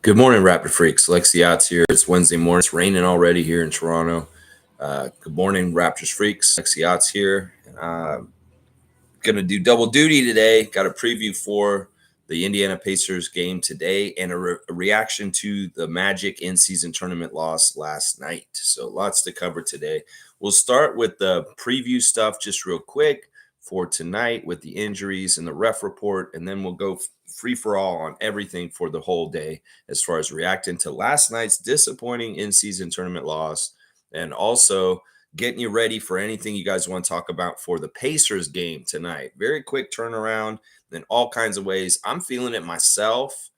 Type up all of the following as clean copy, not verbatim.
Good morning, Raptor Freaks. Lexi Yachts here. It's Wednesday morning. It's raining already here in Toronto. Good morning, Raptors Freaks. Lexi Yachts here. Gonna do double duty today. Got a preview for the Indiana Pacers game today and a reaction to the Magic in-season tournament loss last night. So lots to cover today. We'll start with the preview stuff just real quick for tonight with the injuries and the ref report, and then we'll go free for all on everything for the whole day as far as reacting to last night's disappointing in-season tournament loss, and also getting you ready for anything you guys want to talk about for the Pacers game tonight. Very quick turnaround in all kinds of ways. I'm feeling it myself,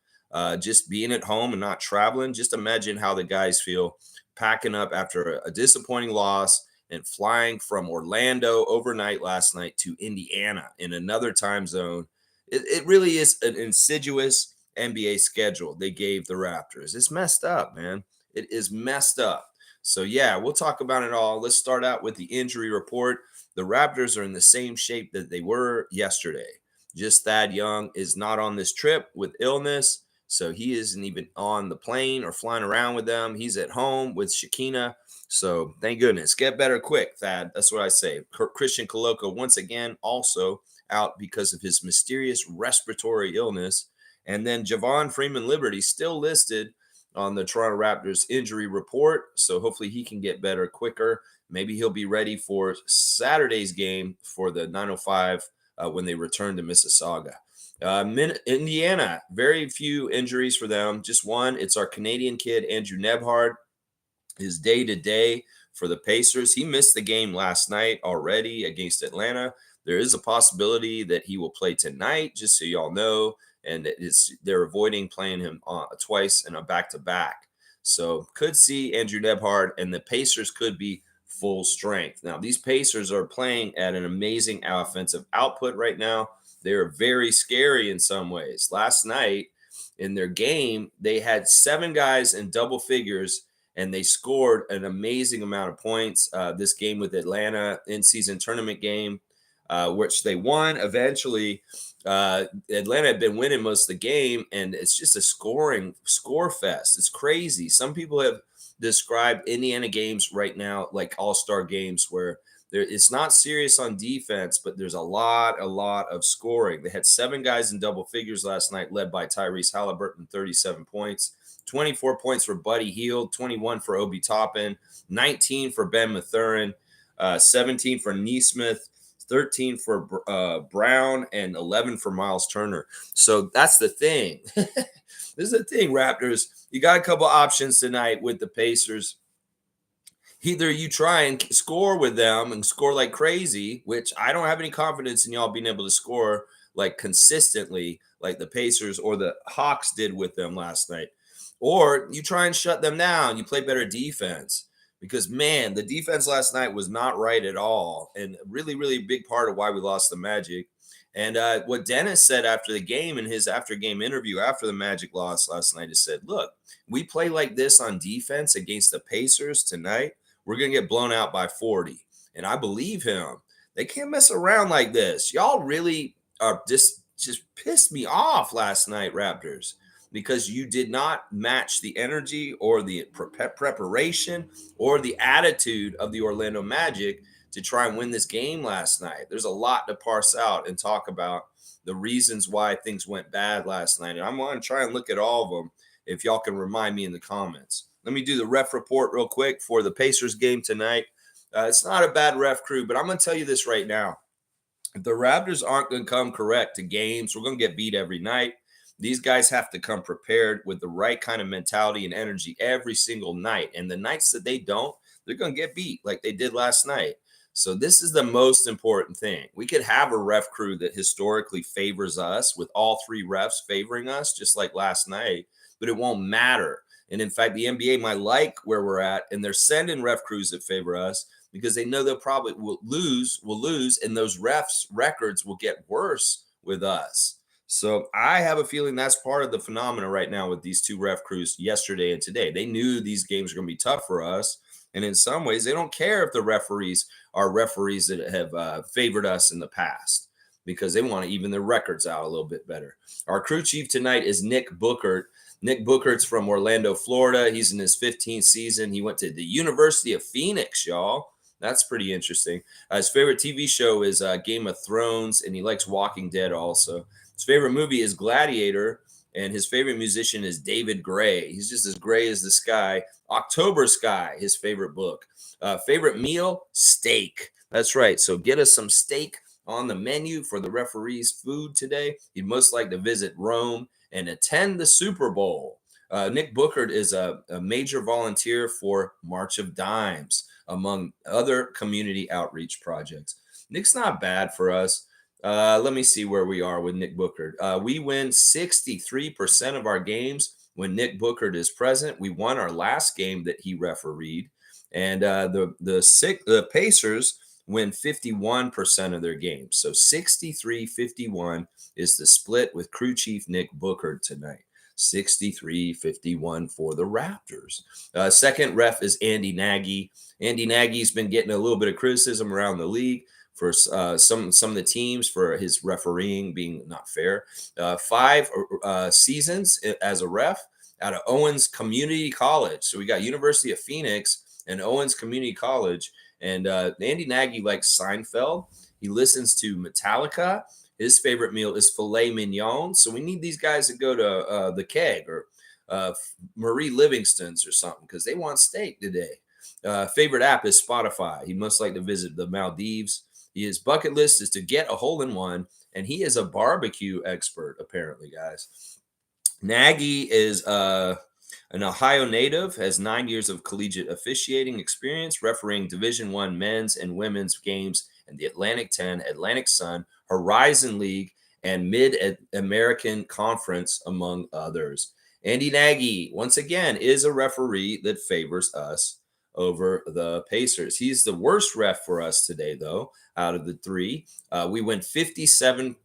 just being at home and not traveling. Just imagine how the guys feel packing up after a disappointing loss and flying from Orlando overnight last night to Indiana in another time zone. It really is an insidious NBA schedule they gave the Raptors. It's messed up, man. It is messed up. So, yeah, we'll talk about it all. Let's start out with the injury report. The Raptors are in the same shape that they were yesterday. Just Thad Young is not on this trip with illness, so he isn't even on the plane or flying around with them. He's at home with Shakina. So, thank goodness. Get better quick, Thad. That's what I say. Christian Coloco, once again, also out because of his mysterious respiratory illness. And then Javon Freeman Liberty still listed on the Toronto Raptors injury report. So hopefully he can get better quicker. Maybe he'll be ready for Saturday's game for the 9:05 when they return to Mississauga. Indiana, very few injuries for them. Just one. It's our Canadian kid, Andrew Nebhard. His day-to-day for the Pacers. He missed the game last night already against Atlanta. There is a possibility that he will play tonight, just so y'all know. And they're avoiding playing him twice in a back-to-back. So could see Andrew Nebhard, and the Pacers could be full strength. Now, these Pacers are playing at an amazing offensive output right now. They're very scary in some ways. Last night in their game, they had 7 guys in double figures, and they scored an amazing amount of points. This game with Atlanta in-season tournament game, which they won eventually. Atlanta had been winning most of the game, and it's just a score fest. It's crazy. Some people have described Indiana games right now like all-star games where it's not serious on defense, but there's a lot of scoring. They had 7 guys in double figures last night, led by Tyrese Halliburton, 37 points. 24 points for Buddy Hield, 21 for Obi Toppin, 19 for Ben Mathurin, 17 for Neesmith, 13 for Brown, and 11 for Miles Turner. So that's the thing. This is the thing, Raptors. You got a couple options tonight with the Pacers. Either you try and score with them and score like crazy, which I don't have any confidence in y'all being able to score like consistently like the Pacers or the Hawks did with them last night. Or you try and shut them down. You play better defense. Because, man, the defense last night was not right at all. And really, really big part of why we lost the Magic. And what Dennis said after the game in his after-game interview after the Magic loss last night is said, look, we play like this on defense against the Pacers tonight, we're going to get blown out by 40. And I believe him. They can't mess around like this. Y'all really are just pissed me off last night, Raptors, because you did not match the energy or the preparation or the attitude of the Orlando Magic to try and win this game last night. There's a lot to parse out and talk about the reasons why things went bad last night. And I'm going to try and look at all of them if y'all can remind me in the comments. Let me do the ref report real quick for the Pacers game tonight. It's not a bad ref crew, but I'm going to tell you this right now. If the Raptors aren't going to come correct to games, we're going to get beat every night. These guys have to come prepared with the right kind of mentality and energy every single night. And the nights that they don't, they're going to get beat like they did last night. So this is the most important thing. We could have a ref crew that historically favors us with all 3 refs favoring us, just like last night, but it won't matter. And in fact, the NBA might like where we're at, and they're sending ref crews that favor us because they know they'll probably will lose, and those refs' records will get worse with us. So I have a feeling that's part of the phenomena right now with these 2 ref crews yesterday and today. They knew these games are going to be tough for us. And in some ways, they don't care if the referees are referees that have favored us in the past. because they want to even their records out a little bit better. Our crew chief tonight is Nick Bookert. Nick Bookert's from Orlando, Florida. He's in his 15th season. He went to the University of Phoenix, y'all. That's pretty interesting. His favorite TV show is Game of Thrones, and he likes Walking Dead also. His favorite movie is Gladiator, and his favorite musician is David Gray. He's just as gray as the sky. October Sky, his favorite book. Favorite meal, steak. That's right. So get us some steak on the menu for the referee's food today. He'd most like to visit Rome and attend the Super Bowl. Nick Bookert is a major volunteer for March of Dimes, among other community outreach projects. Nick's not bad for us. Let me see where we are with Nick Bookert. We win 63% of our games when Nick Bookert is present. We won our last game that he refereed. And the Pacers win 51% of their games. So 63-51 is the split with crew chief Nick Bookert tonight. 63-51 for the Raptors. Second ref is Andy Nagy. Andy Nagy's been getting a little bit of criticism around the league for some of the teams for his refereeing being not fair. 5 seasons as a ref out of Owens Community College. So we got University of Phoenix and Owens Community College. And Andy Nagy likes Seinfeld. He listens to Metallica. His favorite meal is filet mignon. So we need these guys to go to the Keg or Marie Livingston's or something because they want steak today. Favorite app is Spotify. He must like to visit the Maldives. His bucket list is to get a hole-in-one, and he is a barbecue expert, apparently, guys. Nagy is an Ohio native, has 9 years of collegiate officiating experience, refereeing Division I men's and women's games in the Atlantic 10, Atlantic Sun, Horizon League, and Mid-American Conference, among others. Andy Nagy, once again, is a referee that favors us over the Pacers. He's the worst ref for us today, though, out of the three. We win 57%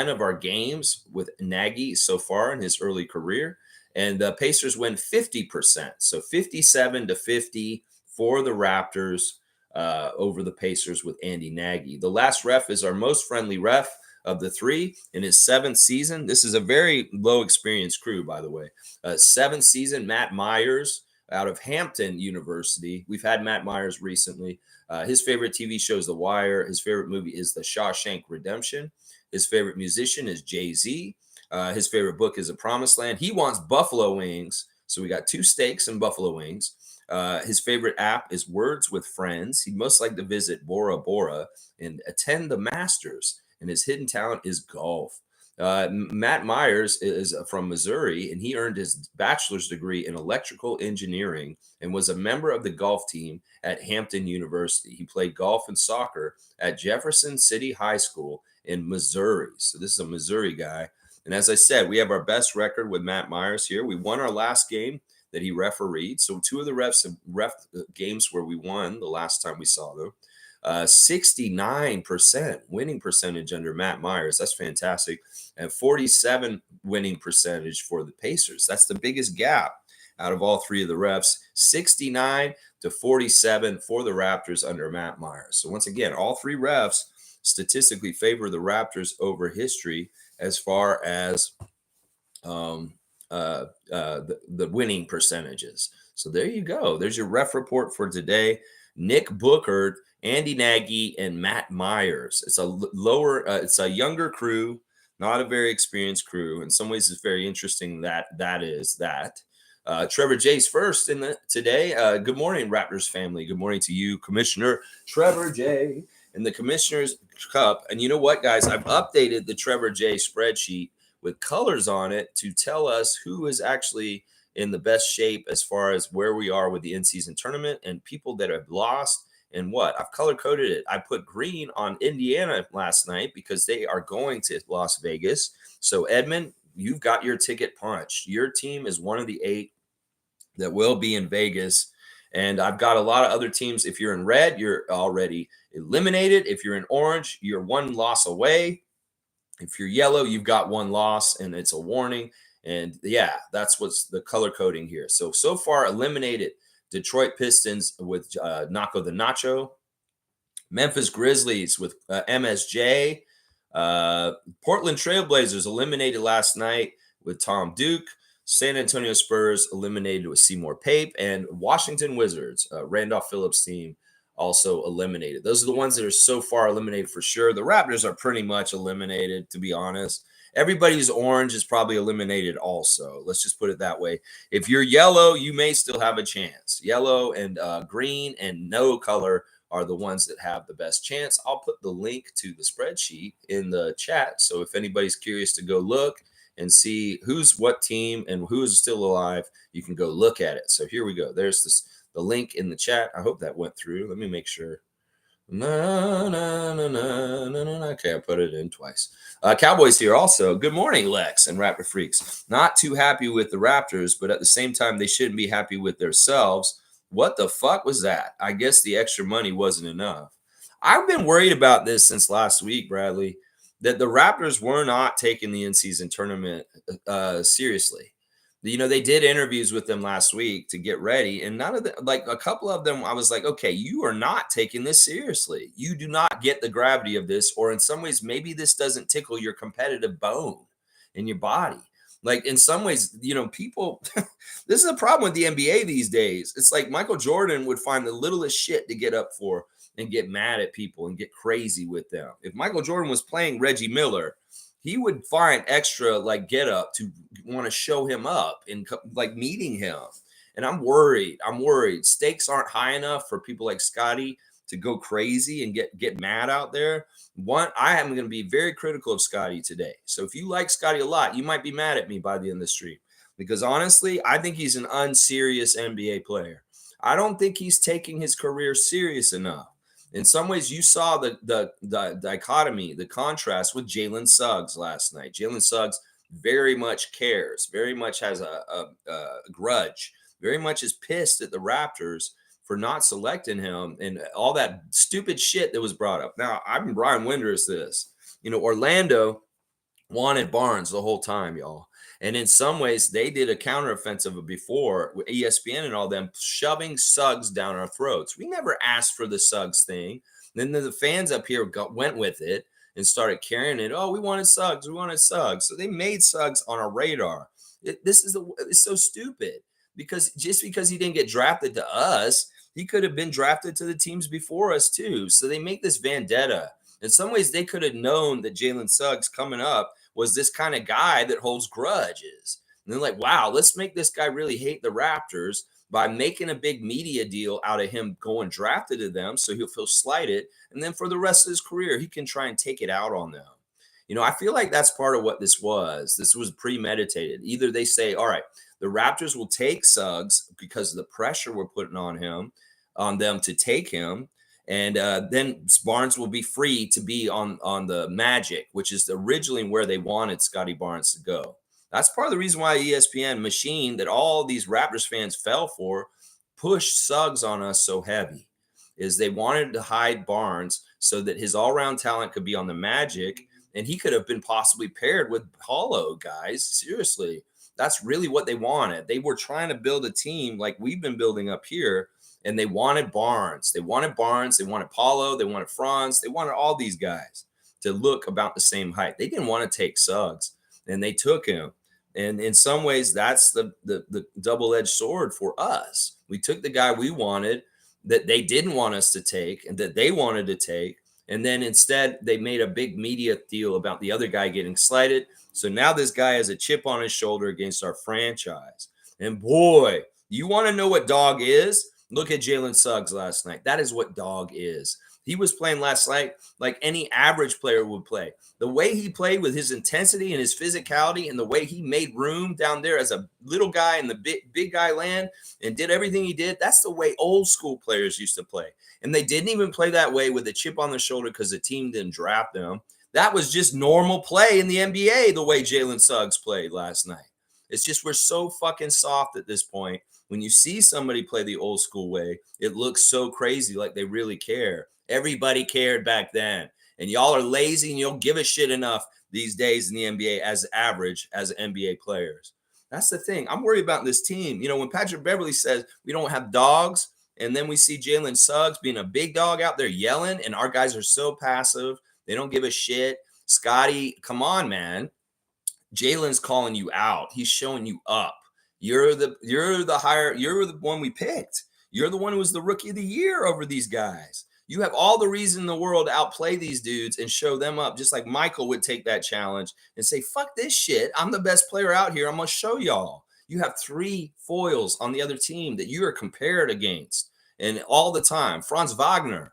of our games with Nagy so far in his early career, and the Pacers win 50%. So 57-50 for the Raptors over the Pacers with Andy Nagy. The last ref is our most friendly ref of the three in his 7th season. This is a very low experience crew, by the way. 7th season, Matt Myers out of Hampton University. We've had Matt Myers recently. His favorite TV show is The Wire. His favorite movie is The Shawshank Redemption. His favorite musician is Jay-Z. His favorite book is A Promised Land. He wants buffalo wings. So we got 2 steaks and buffalo wings. His favorite app is Words with Friends. He'd most like to visit Bora Bora and attend the Masters. And his hidden talent is golf. Matt Myers is from Missouri, and he earned his bachelor's degree in electrical engineering and was a member of the golf team at Hampton University. He played golf and soccer at Jefferson City High School in Missouri. So this is a Missouri guy. And as I said, we have our best record with Matt Myers here. We won our last game that he refereed. So 2 of the refs have ref games where we won the last time we saw them. 69% winning percentage under Matt Myers. That's fantastic. And 47 winning percentage for the Pacers. That's the biggest gap out of all 3 of the refs. 69-47 for the Raptors under Matt Myers. So once again, all 3 refs statistically favor the Raptors over history as far as the winning percentages. So there you go. There's your ref report for today. Nick Bookert, Andy Nagy, and Matt Myers. It's a younger crew, not a very experienced crew. In some ways, it's very interesting that. Trevor J's first today. Good morning, Raptors family. Good morning to you, Commissioner Trevor J. in the Commissioner's Cup. And you know what, guys? I've updated the Trevor J spreadsheet with colors on it to tell us who is actually in the best shape as far as where we are with the in-season tournament and people that have lost and what. I've color-coded it. I put green on Indiana last night because they are going to Las Vegas. So, Edmund, you've got your ticket punched. Your team is one of the 8 that will be in Vegas. And I've got a lot of other teams. If you're in red, you're already eliminated. If you're in orange, you're 1 loss away. If you're yellow, you've got 1 loss, and it's a warning. And yeah, that's what's the color coding here. So far eliminated Detroit Pistons with Naco the Nacho, Memphis Grizzlies with MSJ, Portland Trailblazers eliminated last night with Tom Duke. San Antonio Spurs eliminated with Seymour Pape, and Washington Wizards, Randolph Phillips' team, also eliminated. Those are the ones that are so far eliminated for sure. The Raptors are pretty much eliminated, to be honest. Everybody who's orange is probably eliminated also. Let's just put it that way. If you're yellow, you may still have a chance. Yellow and green and no color are the ones that have the best chance. I'll put the link to the spreadsheet in the chat. So if anybody's curious to go look and see who's what team and who is still alive, you can go look at it. So here we go. There's the link in the chat. I hope that went through. Let me make sure. No. Okay, I put it in twice. Cowboys here also. Good morning, Lex and Raptor Freaks. Not too happy with the Raptors, but at the same time, they shouldn't be happy with themselves. What the fuck was that? I guess the extra money wasn't enough. I've been worried about this since last week, Bradley, that the Raptors were not taking the in-season tournament seriously. They did interviews with them last week to get ready, and none of them, like a couple of them, I was like, okay, you are not taking this seriously. You do not get the gravity of this, or in some ways, maybe this doesn't tickle your competitive bone in your body. Like in some ways, people, this is a problem with the NBA these days. It's like Michael Jordan would find the littlest shit to get up for and get mad at people and get crazy with them. If Michael Jordan was playing Reggie Miller, he would find extra like get up to want to show him up and like meeting him. And I'm worried. Stakes aren't high enough for people like Scotty to go crazy and get mad out there. I am going to be very critical of Scotty today. So if you like Scotty a lot, you might be mad at me by the end of the stream, because honestly, I think he's an unserious NBA player. I don't think he's taking his career serious enough. In some ways, you saw the dichotomy, the contrast with Jalen Suggs last night. Jalen Suggs very much cares, very much has a grudge, very much is pissed at the Raptors for not selecting him and all that stupid shit that was brought up. Now, I'm Brian Winders this. Orlando wanted Barnes the whole time, y'all. And in some ways, they did a counteroffensive before with ESPN and all them shoving Suggs down our throats. We never asked for the Suggs thing. Then the fans up here went with it and started carrying it. Oh, we wanted Suggs. So they made Suggs on our radar. It's so stupid, because just because he didn't get drafted to us, he could have been drafted to the teams before us too. So they make this vendetta. In some ways, they could have known that Jalen Suggs coming up was this kind of guy that holds grudges. And they're like, wow, let's make this guy really hate the Raptors by making a big media deal out of him going drafted to them, so he'll feel slighted. And then for the rest of his career, he can try and take it out on them. I feel like that's part of what this was. This was premeditated. Either they say, all right, the Raptors will take Suggs because of the pressure we're putting on them to take him. And then Barnes will be free to be on the Magic, which is originally where they wanted Scotty Barnes to go. That's part of the reason why ESPN machine that all these Raptors fans fell for pushed Suggs on us so heavy, is they wanted to hide Barnes so that his all-around talent could be on the Magic, and he could have been possibly paired with Paulo, guys. Seriously, that's really what they wanted. They were trying to build a team like we've been building up here. And they wanted Barnes. They wanted Paulo, they wanted Franz, they wanted all these guys to look about the same height. They didn't want to take Suggs, and they took him. And in some ways, that's the double-edged sword for us. We took the guy we wanted that they didn't want us to take and that they wanted to take. And then instead, they made a big media deal about the other guy getting slighted. So now this guy has a chip on his shoulder against our franchise. And boy, you want to know what dog is? Look at Jalen Suggs last night. That is what dog is. He was playing last night like any average player would play. The way he played with his intensity and his physicality, and the way he made room down there as a little guy in the big guy land and did everything he did, that's the way old school players used to play. And they didn't even play that way with a chip on their shoulder because the team didn't draft them. That was just normal play in the NBA, the way Jalen Suggs played last night. It's just we're so fucking soft at this point. When you see somebody play the old school way, it looks so crazy, like they really care. Everybody cared back then. And y'all are lazy and you don't give a shit enough these days in the NBA as average as NBA players. That's the thing. I'm worried about this team. When Patrick Beverly says we don't have dogs, and then we see Jalen Suggs being a big dog out there yelling, and our guys are so passive, they don't give a shit. Scotty, come on, man. Jalen's calling you out. He's showing you up. You're the one we picked. You're the one who was the rookie of the year over these guys. You have all the reason in the world to outplay these dudes and show them up, just like Michael would take that challenge and say, fuck this shit. I'm the best player out here. I'm going to show y'all. You have 3 foils on the other team that you are compared against. And all the time, Franz Wagner,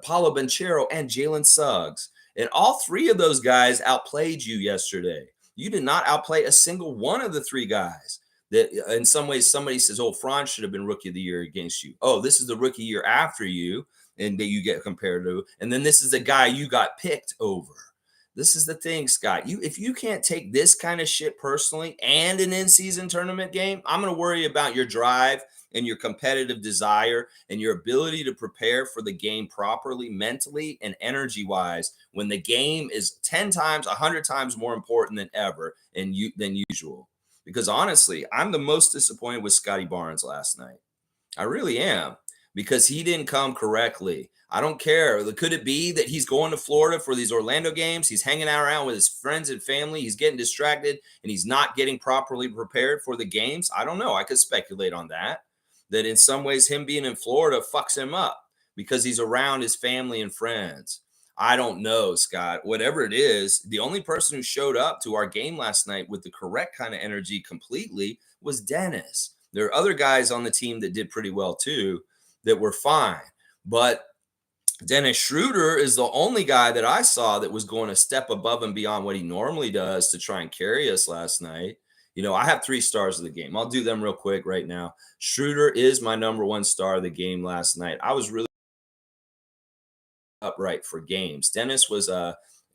Paulo Banchero, and Jalen Suggs. And all 3 of those guys outplayed you yesterday. You did not outplay a single one of the 3 guys. That in some ways somebody says, oh, Franz should have been rookie of the year against you. Oh, this is the rookie year after you, and that you get compared to. And then this is the guy you got picked over. This is the thing, Scott. If you can't take this kind of shit personally and an in-season tournament game, I'm going to worry about your drive and your competitive desire and your ability to prepare for the game properly, mentally and energy-wise, when the game is 10 times, 100 times more important than ever than usual. Because honestly, I'm the most disappointed with Scotty Barnes last night. I really am, because he didn't come correctly. I don't care. Could it be that he's going to Florida for these Orlando games? He's hanging out around with his friends and family. He's getting distracted, and he's not getting properly prepared for the games. I don't know. I could speculate on that in some ways him being in Florida fucks him up because he's around his family and friends. I don't know, Scott. Whatever it is, the only person who showed up to our game last night with the correct kind of energy completely was Dennis. There are other guys on the team that did pretty well too, that were fine. But Dennis Schroeder is the only guy that I saw that was going a step above and beyond what he normally does to try and carry us last night. You know, I have 3 stars of the game. I'll do them real quick right now. Schroeder is my number 1 star of the game last night. I was really upright for games. Dennis was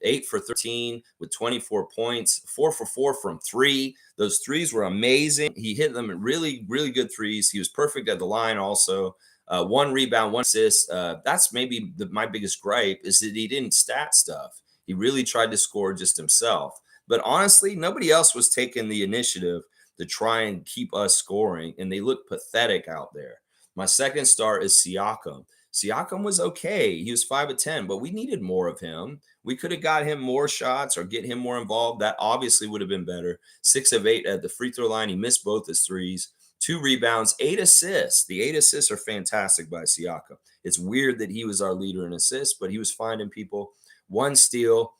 8 for 13 with 24 points, 4 for 4 from 3. Those threes were amazing. He hit them at really, really good threes. He was perfect at the line also. 1 rebound, 1 assist. That's maybe my biggest gripe is that he didn't stat stuff. He really tried to score just himself. But honestly, nobody else was taking the initiative to try and keep us scoring, and they looked pathetic out there. My second star is Siakam. Siakam was okay. He was 5 of 10, but we needed more of him. We could have got him more shots or get him more involved. That obviously would have been better. 6 of 8 at the free throw line. He missed both his threes. 2 rebounds, 8 assists. The 8 assists are fantastic by Siakam. It's weird that he was our leader in assists, but he was finding people. 1 steal,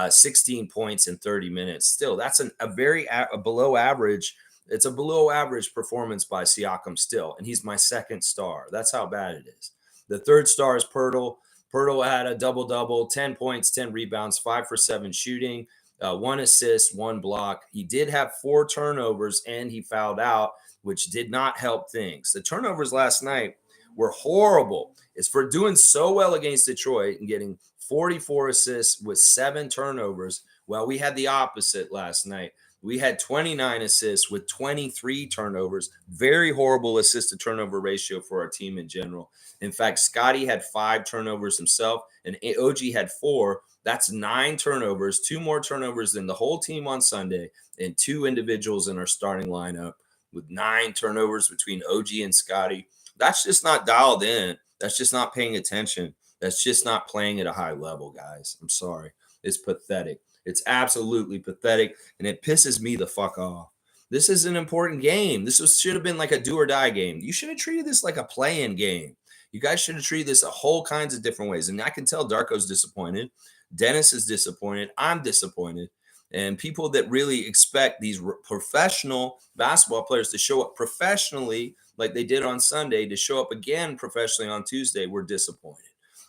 16 points in 30 minutes. Still, that's a below average. It's a below average performance by Siakam still, and he's my second star. That's how bad it is. The third star is Pirtle. Pirtle had a double-double, 10 points, 10 rebounds, 5 for 7 shooting, 1 assist, 1 block. He did have 4 turnovers, and he fouled out, which did not help things. The turnovers last night were horrible. It's for doing so well against Detroit and getting 44 assists with 7 turnovers. Well, we had the opposite last night. We had 29 assists with 23 turnovers. Very horrible assist to turnover ratio for our team in general. In fact, Scotty had 5 turnovers himself, and OG had 4. That's 9 turnovers, 2 more turnovers than the whole team on Sunday, and 2 individuals in our starting lineup with 9 turnovers between OG and Scotty. That's just not dialed in. That's just not paying attention. That's just not playing at a high level, guys. I'm sorry. It's pathetic. It's absolutely pathetic, and it pisses me the fuck off. This is an important game. Should have been like a do or die game. You should have treated this like a play-in game. You guys should have treated this a whole kinds of different ways. And I can tell Darko's disappointed. Dennis is disappointed. I'm disappointed. And people that really expect these professional basketball players to show up professionally like they did on Sunday, to show up again professionally on Tuesday, were disappointed.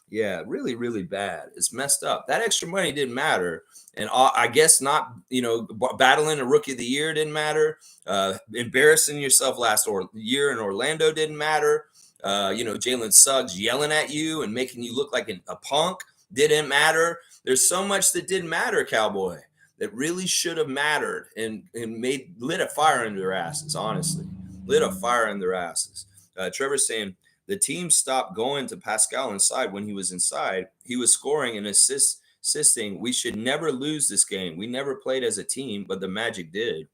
Yeah, really, really bad. It's messed up. That extra money didn't matter. And I guess not, battling a rookie of the year didn't matter. Embarrassing yourself last year in Orlando didn't matter. Jalen Suggs yelling at you and making you look like a punk didn't matter. There's so much that didn't matter, Cowboy, that really should have mattered and lit a fire under their asses, honestly. Lit a fire in their asses. Trevor's saying, the team stopped going to Pascal inside when he was inside. He was scoring and assisting. We should never lose this game. We never played as a team, but the Magic did.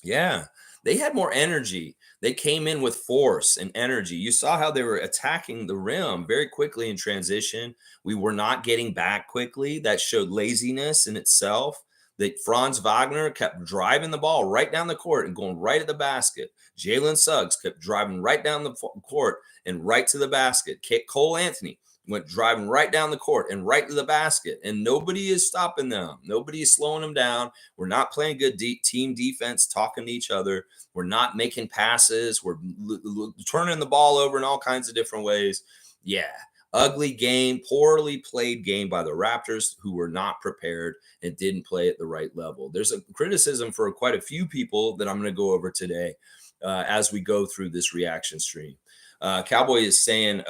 Yeah, they had more energy. They came in with force and energy. You saw how they were attacking the rim very quickly in transition. We were not getting back quickly. That showed laziness in itself. That Franz Wagner kept driving the ball right down the court and going right at the basket. Jalen Suggs kept driving right down the court and right to the basket. Cole Anthony went driving right down the court and right to the basket. And nobody is stopping them. Nobody is slowing them down. We're not playing good team defense, talking to each other. We're not making passes. We're turning the ball over in all kinds of different ways. Yeah, ugly game, poorly played game by the Raptors, who were not prepared and didn't play at the right level. There's a criticism for quite a few people that I'm going to go over today as we go through this reaction stream. Cowboy is saying,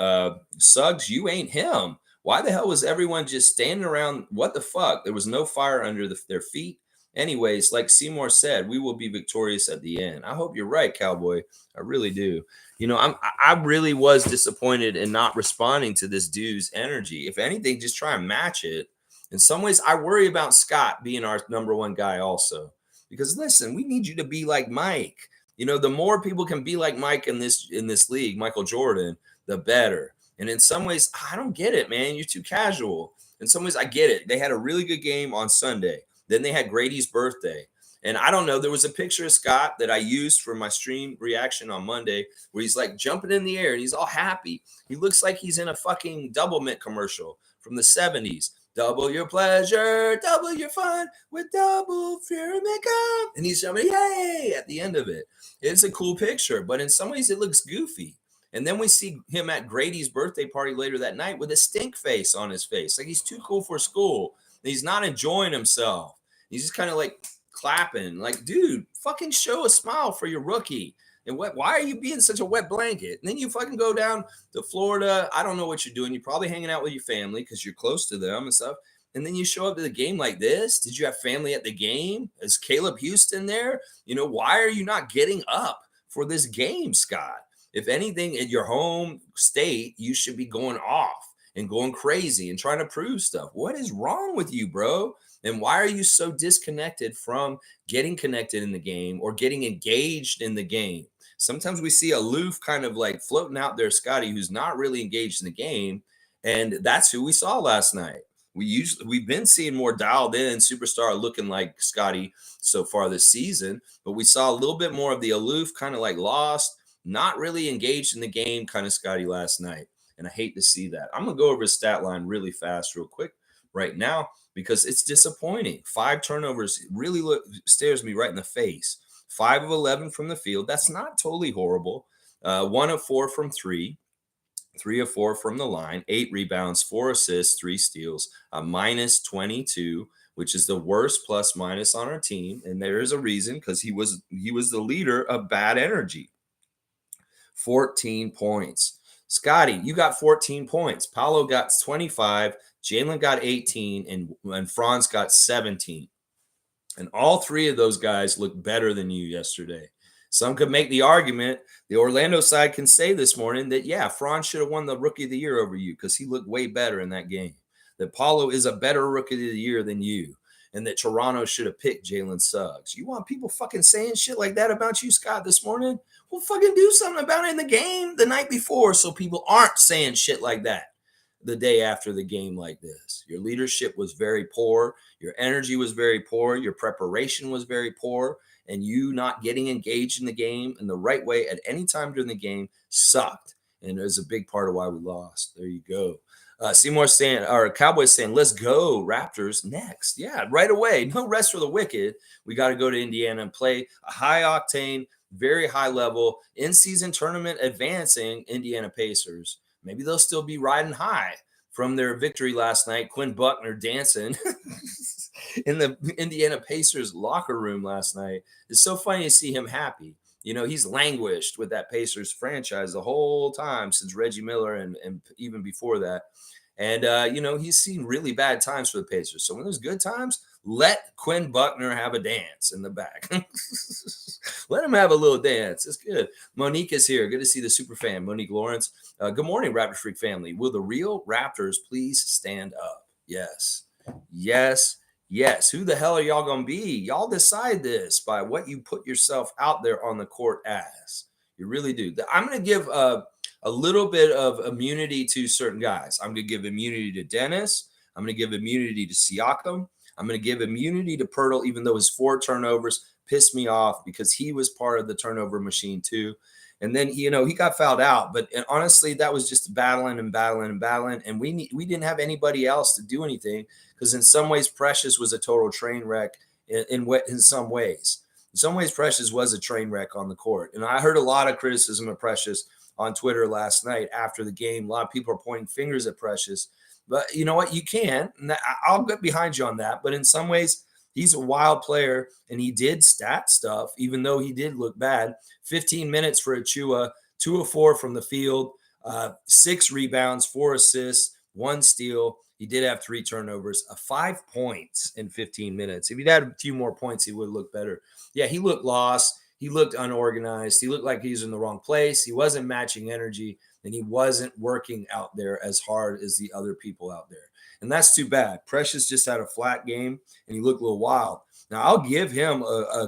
Suggs, you ain't him. Why the hell was everyone just standing around? What the fuck? There was no fire under their feet. Anyways, like Seymour said, we will be victorious at the end. I hope you're right, Cowboy. I really do. You know, I really was disappointed in not responding to this dude's energy. If anything, just try and match it. In some ways, I worry about Scott being our number one guy also. Because listen, we need you to be like Mike. You know, the more people can be like Mike in this league, Michael Jordan, the better. And in some ways, I don't get it, man. You're too casual. In some ways, I get it. They had a really good game on Sunday. Then they had Grady's birthday. And I don't know, there was a picture of Scott that I used for my stream reaction on Monday where he's like jumping in the air and he's all happy. He looks like he's in a fucking Double Mint commercial from the 70s. Double your pleasure, double your fun with double fear and makeup. And he's jumping, yay, at the end of it. It's a cool picture, but in some ways it looks goofy. And then we see him at Grady's birthday party later that night with a stink face on his face. Like he's too cool for school. He's not enjoying himself. He's just kind of like clapping, like, dude, fucking show a smile for your rookie. And why are you being such a wet blanket? And then you fucking go down to Florida. I don't know what you're doing. You're probably hanging out with your family because you're close to them and stuff. And then you show up to the game like this. Did you have family at the game? Is Caleb Houston there? You know, why are you not getting up for this game, Scott? If anything, in your home state, you should be going off and going crazy and trying to prove stuff. What is wrong with you, bro? And why are you so disconnected from getting connected in the game or getting engaged in the game? Sometimes we see aloof kind of like floating out there, Scotty, who's not really engaged in the game. And that's who we saw last night. We've been seeing more dialed in superstar looking like Scotty so far this season, but we saw a little bit more of the aloof, kind of like lost, not really engaged in the game kind of Scotty last night. And I hate to see that. I'm going to go over his stat line really fast, real quick right now, because it's disappointing. 5 turnovers really stares me right in the face. 5 of 11 from the field. That's not totally horrible. 1 of 4 from 3. 3 of 4 from the line. 8 rebounds, 4 assists, 3 steals. A minus 22, which is the worst plus minus on our team. And there is a reason, because he was the leader of bad energy. 14 points. Scotty, you got 14 points. Paolo got 25. Jalen got 18, and Franz got 17. And all 3 of those guys look better than you yesterday. Some could make the argument, the Orlando side can say this morning that, yeah, Franz should have won the Rookie of the Year over you because he looked way better in that game. That Paolo is a better Rookie of the Year than you. And that Toronto should have picked Jalen Suggs. You want people fucking saying shit like that about you, Scott, this morning? Well, fucking do something about it in the game the night before so people aren't saying shit like that the day after the game like this. Your leadership was very poor. Your energy was very poor. Your preparation was very poor. And you not getting engaged in the game in the right way at any time during the game sucked. And it was a big part of why we lost. There you go. Seymour saying, or Cowboys saying, let's go Raptors next. Yeah, right away. No rest for the wicked. We got to go to Indiana and play a high octane, very high level in-season tournament advancing Indiana Pacers. Maybe they'll still be riding high from their victory last night. Quinn Buckner dancing in the Indiana Pacers locker room last night. It's so funny to see him happy. You know, he's languished with that Pacers franchise the whole time since Reggie Miller and even before that. And, you know, he's seen really bad times for the Pacers. So when there's good times, let Quinn Buckner have a dance in the back. Let him have a little dance. It's good. Monique is here. Good to see the super fan, Monique Lawrence. Good morning, Raptor Freak family. Will the real Raptors please stand up? Yes. Yes. Yes. Who the hell are y'all going to be? Y'all decide this by what you put yourself out there on the court as. You really do. I'm going to give a little bit of immunity to certain guys. I'm going to give immunity to Dennis. I'm going to give immunity to Siakam. I'm going to give immunity to Pirtle, even though his 4 turnovers pissed me off because he was part of the turnover machine too. And then, he got fouled out. But honestly, that was just battling and battling and battling. And we didn't have anybody else to do anything because in some ways, Precious was a total train wreck in some ways. In some ways, Precious was a train wreck on the court. And I heard a lot of criticism of Precious on Twitter last night after the game. A lot of people are pointing fingers at Precious. But you know what? You can. And I'll get behind you on that. But in some ways, he's a wild player, and he did stat stuff, even though he did look bad. 15 minutes for Achua, 2 of 4 from the field, 6 rebounds, 4 assists, 1 steal. He did have 3 turnovers, 5 points in 15 minutes. If he'd had a few more points, he would look better. Yeah, he looked lost. He looked unorganized. He looked like he was in the wrong place. He wasn't matching energy, and he wasn't working out there as hard as the other people out there. And that's too bad. Precious just had a flat game, and he looked a little wild. Now, I'll give him a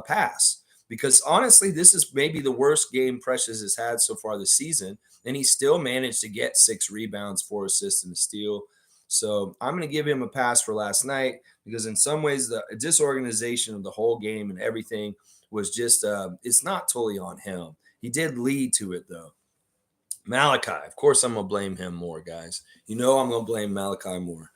pass because, honestly, this is maybe the worst game Precious has had so far this season, and he still managed to get 6 rebounds, 4 assists, and a steal. So I'm going to give him a pass for last night because in some ways the disorganization of the whole game and everything was just it's not totally on him. He did lead to it, though. Malachi, of course, I'm going to blame him more, guys. I'm going to blame Malachi more.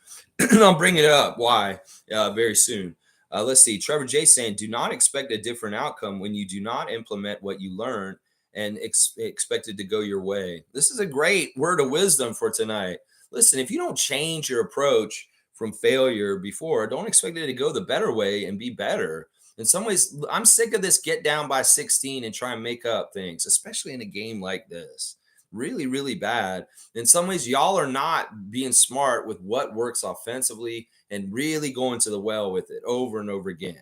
I'll bring it up. Why? Very soon. Let's see. Trevor J saying, do not expect a different outcome when you do not implement what you learn and expect it to go your way. This is a great word of wisdom for tonight. Listen, if you don't change your approach from failure before, don't expect it to go the better way and be better. In some ways, I'm sick of this get down by 16 and try and make up things, especially in a game like this. Really, really bad. In some ways, y'all are not being smart with what works offensively and really going to the well with it over and over again.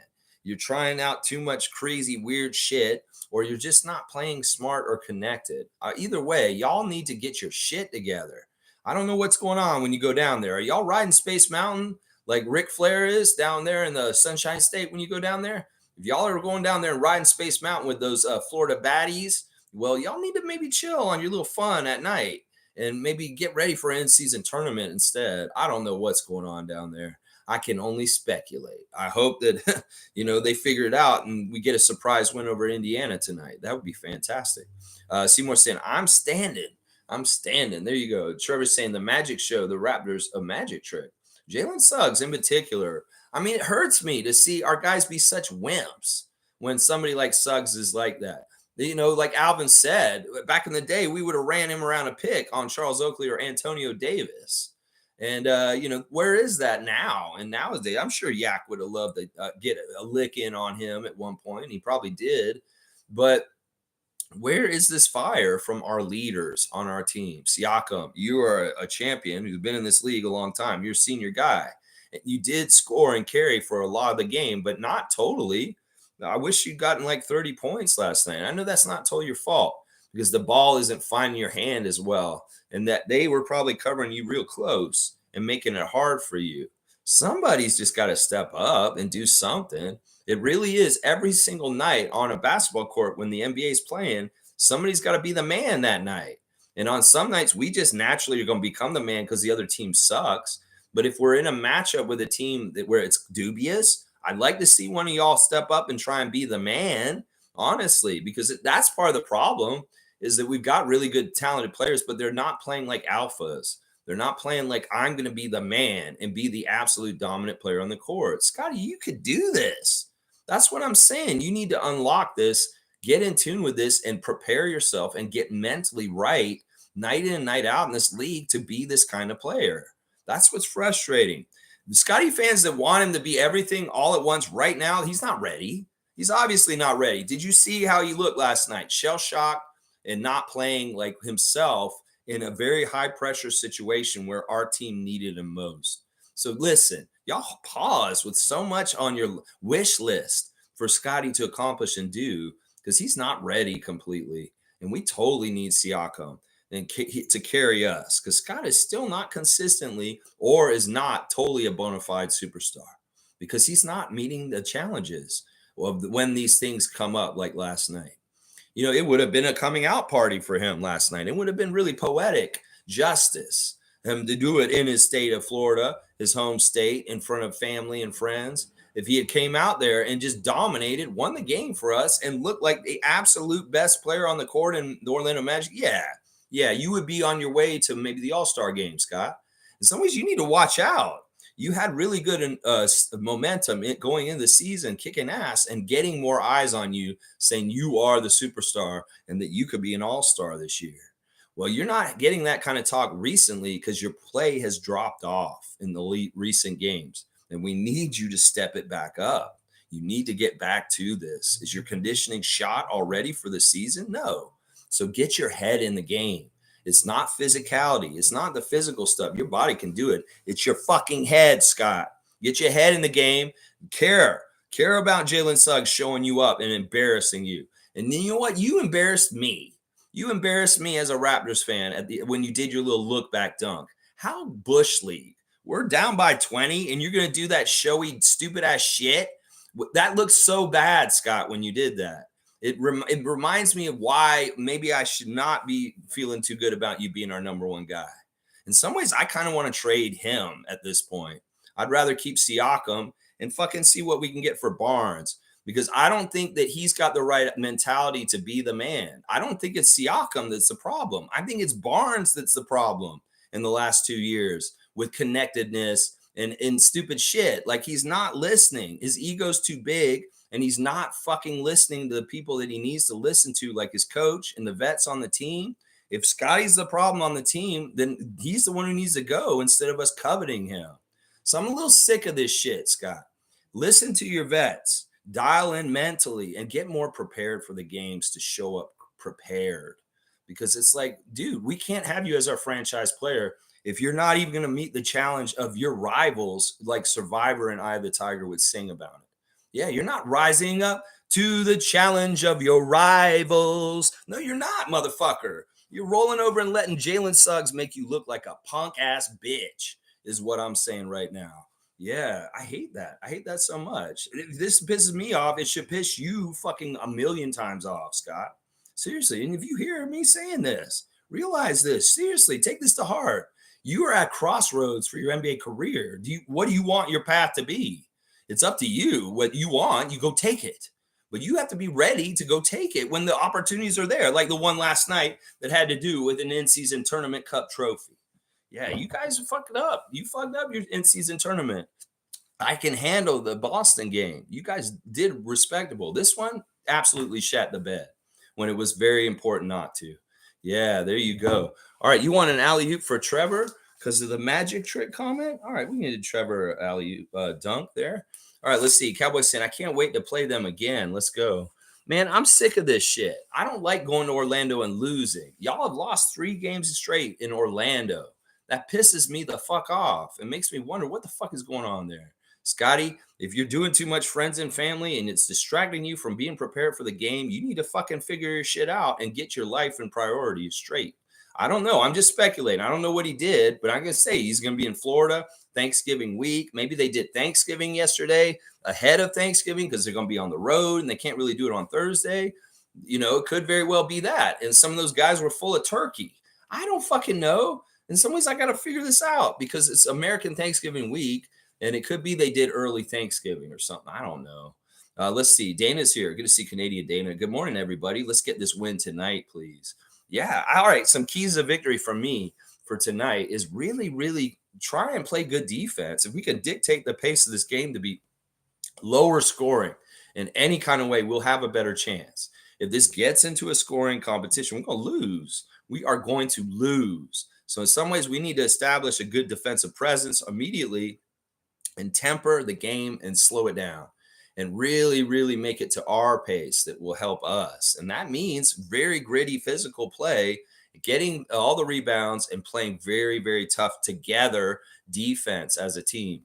You're trying out too much crazy, weird shit, or you're just not playing smart or connected. Either way, y'all need to get your shit together. I don't know what's going on when you go down there. Are y'all riding Space Mountain like Ric Flair is down there in the Sunshine State when you go down there? If y'all are going down there and riding Space Mountain with those Florida baddies, well, y'all need to maybe chill on your little fun at night and maybe get ready for an in-season tournament instead. I don't know what's going on down there. I can only speculate. I hope that, they figure it out and we get a surprise win over Indiana tonight. That would be fantastic. Seymour saying, I'm standing. There you go. Trevor's saying the magic show, the Raptors, a magic trick. Jalen Suggs in particular. I mean, it hurts me to see our guys be such wimps when somebody like Suggs is like that. Like Alvin said, back in the day, we would have ran him around a pick on Charles Oakley or Antonio Davis. And, where is that now? And nowadays, I'm sure Yak would have loved to get a lick in on him at one point. He probably did. But where is this fire from our leaders on our team? Siakam, you are a champion who's been in this league a long time. You're a senior guy. You did score and carry for a lot of the game, but not totally. I wish you'd gotten like 30 points last night. I know that's not totally your fault because the ball isn't finding your hand as well, and that they were probably covering you real close and making it hard for you. Somebody's just got to step up and do something. It really is every single night on a basketball court when the NBA is playing, somebody's got to be the man that night. And on some nights, we just naturally are going to become the man because the other team sucks. But if we're in a matchup with a team where it's dubious, I'd like to see one of y'all step up and try and be the man, honestly, because that's part of the problem is that we've got really good, talented players, but they're not playing like alphas. They're not playing like I'm going to be the man and be the absolute dominant player on the court. Scotty, you could do this. That's what I'm saying. You need to unlock this, get in tune with this, and prepare yourself and get mentally right night in and night out in this league to be this kind of player. That's what's frustrating. The Scotty fans that want him to be everything all at once right now, he's not ready. He's obviously not ready. Did you see how he looked last night? Shell-shocked and not playing like himself in a very high-pressure situation where our team needed him most. So listen, y'all pause with so much on your wish list for Scotty to accomplish and do because he's not ready completely. And we totally need Siakam and to carry us because Scott is still not consistently or is not totally a bona fide superstar. because he's not meeting the challenges of when these things come up like last night. It would have been a coming out party for him last night. It would have been really poetic justice him to do it in his state of Florida, his home state, in front of family and friends. If he had came out there and just dominated, won the game for us, and looked like the absolute best player on the court in the Orlando Magic, yeah, you would be on your way to maybe the All-Star game, Scott. In some ways, you need to watch out. You had really good momentum going into the season, kicking ass and getting more eyes on you, saying you are the superstar and that you could be an all-star this year. Well, you're not getting that kind of talk recently because your play has dropped off in the recent games, and we need you to step it back up. You need to get back to this. Is your conditioning shot already for the season? No. So get your head in the game. It's not physicality. It's not the physical stuff. Your body can do it. It's your fucking head, Scott. Get your head in the game. Care about Jalen Suggs showing you up and embarrassing you. And then you know what? You embarrassed me. You embarrassed me as a Raptors fan when you did your little look back dunk. How Bush League? We're down by 20 and you're going to do that showy, stupid ass shit? That looks so bad, Scott, when you did that. It reminds me of why maybe I should not be feeling too good about you being our number one guy. In some ways, I kind of want to trade him at this point. I'd rather keep Siakam and fucking see what we can get for Barnes, because I don't think that he's got the right mentality to be the man. I don't think it's Siakam that's the problem. I think it's Barnes that's the problem in the last 2 years with connectedness and stupid shit. Like, he's not listening. His ego's too big. And he's not fucking listening to the people that he needs to listen to, like his coach and the vets on the team. If Scotty's the problem on the team, then he's the one who needs to go instead of us coveting him. So I'm a little sick of this shit, Scott. Listen to your vets, dial in mentally, and get more prepared for the games to show up prepared. Because it's like, dude, we can't have you as our franchise player if you're not even going to meet the challenge of your rivals, like Survivor and Eye of the Tiger would sing about it. Yeah, you're not rising up to the challenge of your rivals. No, you're not, motherfucker. You're rolling over and letting Jalen Suggs make you look like a punk-ass bitch is what I'm saying right now. Yeah, I hate that. I hate that so much. This pisses me off. It should piss you fucking a million times off, Scott. Seriously, and if you hear me saying this, realize this. Seriously, take this to heart. You are at crossroads for your NBA career. What do you want your path to be? It's up to you. What you want, you go take it. But you have to be ready to go take it when the opportunities are there, like the one last night that had to do with an in-season tournament cup trophy. Yeah, you guys fucked it up. You fucked up your in-season tournament. I can handle the Boston game. You guys did respectable. This one absolutely shat the bed when it was very important not to. Yeah, there you go. All right, you want an alley-oop for Trevor because of the magic trick comment? All right, we needed Trevor alley-oop dunk there. All right, let's see. Cowboys saying, I can't wait to play them again. Let's go. Man, I'm sick of this shit. I don't like going to Orlando and losing. Y'all have lost 3 games straight in Orlando. That pisses me the fuck off. It makes me wonder what the fuck is going on there. Scotty, if you're doing too much friends and family and it's distracting you from being prepared for the game, you need to fucking figure your shit out and get your life and priorities straight. I don't know. I'm just speculating. I don't know what he did, but I'm going to say he's going to be in Florida Thanksgiving week. Maybe they did Thanksgiving yesterday ahead of Thanksgiving because they're going to be on the road and they can't really do it on Thursday. It could very well be that. And some of those guys were full of turkey. I don't fucking know. In some ways, I got to figure this out because it's American Thanksgiving week. And it could be they did early Thanksgiving or something. I don't know. Let's see. Dana's here. Good to see Canadian Dana. Good morning, everybody. Let's get this win tonight, please. Yeah. All right. Some keys of victory from me for tonight is really, really try and play good defense. If we can dictate the pace of this game to be lower scoring in any kind of way, we'll have a better chance. If this gets into a scoring competition, we're going to lose. We are going to lose. So in some ways, we need to establish a good defensive presence immediately and temper the game and slow it down and really, really make it to our pace that will help us. And that means very gritty physical play, getting all the rebounds and playing very, very tough together defense as a team.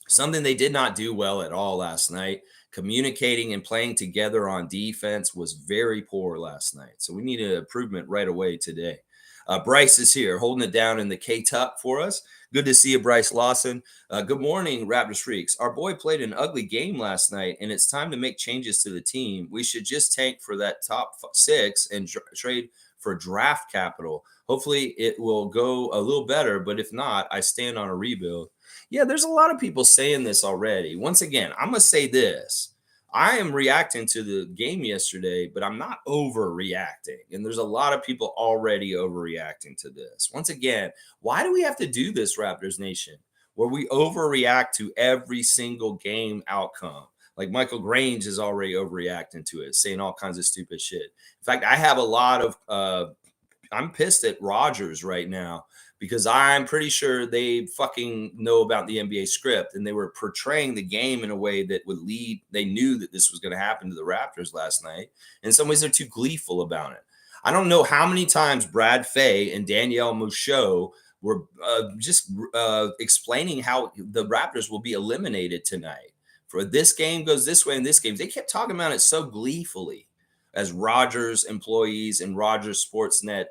Something they did not do well at all last night. Communicating and playing together on defense was very poor last night. So we need an improvement right away today. Bryce is here holding it down in the K-Tuck for us. Good to see you, Bryce Lawson. Good morning, Raptors Freaks. Our boy played an ugly game last night, and it's time to make changes to the team. We should just tank for that top 6 and trade for draft capital. Hopefully it will go a little better, but if not, I stand on a rebuild. Yeah, there's a lot of people saying this already. Once again, I'm going to say this. I am reacting to the game yesterday, but I'm not overreacting. And there's a lot of people already overreacting to this. Once again, why do we have to do this, Raptors Nation, where we overreact to every single game outcome? Like Michael Grange is already overreacting to it, saying all kinds of stupid shit. In fact, I have a lot of I'm pissed at Rodgers right now because I'm pretty sure they fucking know about the NBA script and they were portraying the game in a way that would lead. They knew that this was going to happen to the Raptors last night. In some ways, they're too gleeful about it. I don't know how many times Brad Fay and Danielle Mouchot were just explaining how the Raptors will be eliminated tonight. For this game goes this way and this game. They kept talking about it so gleefully as Rogers employees and Rogers Sportsnet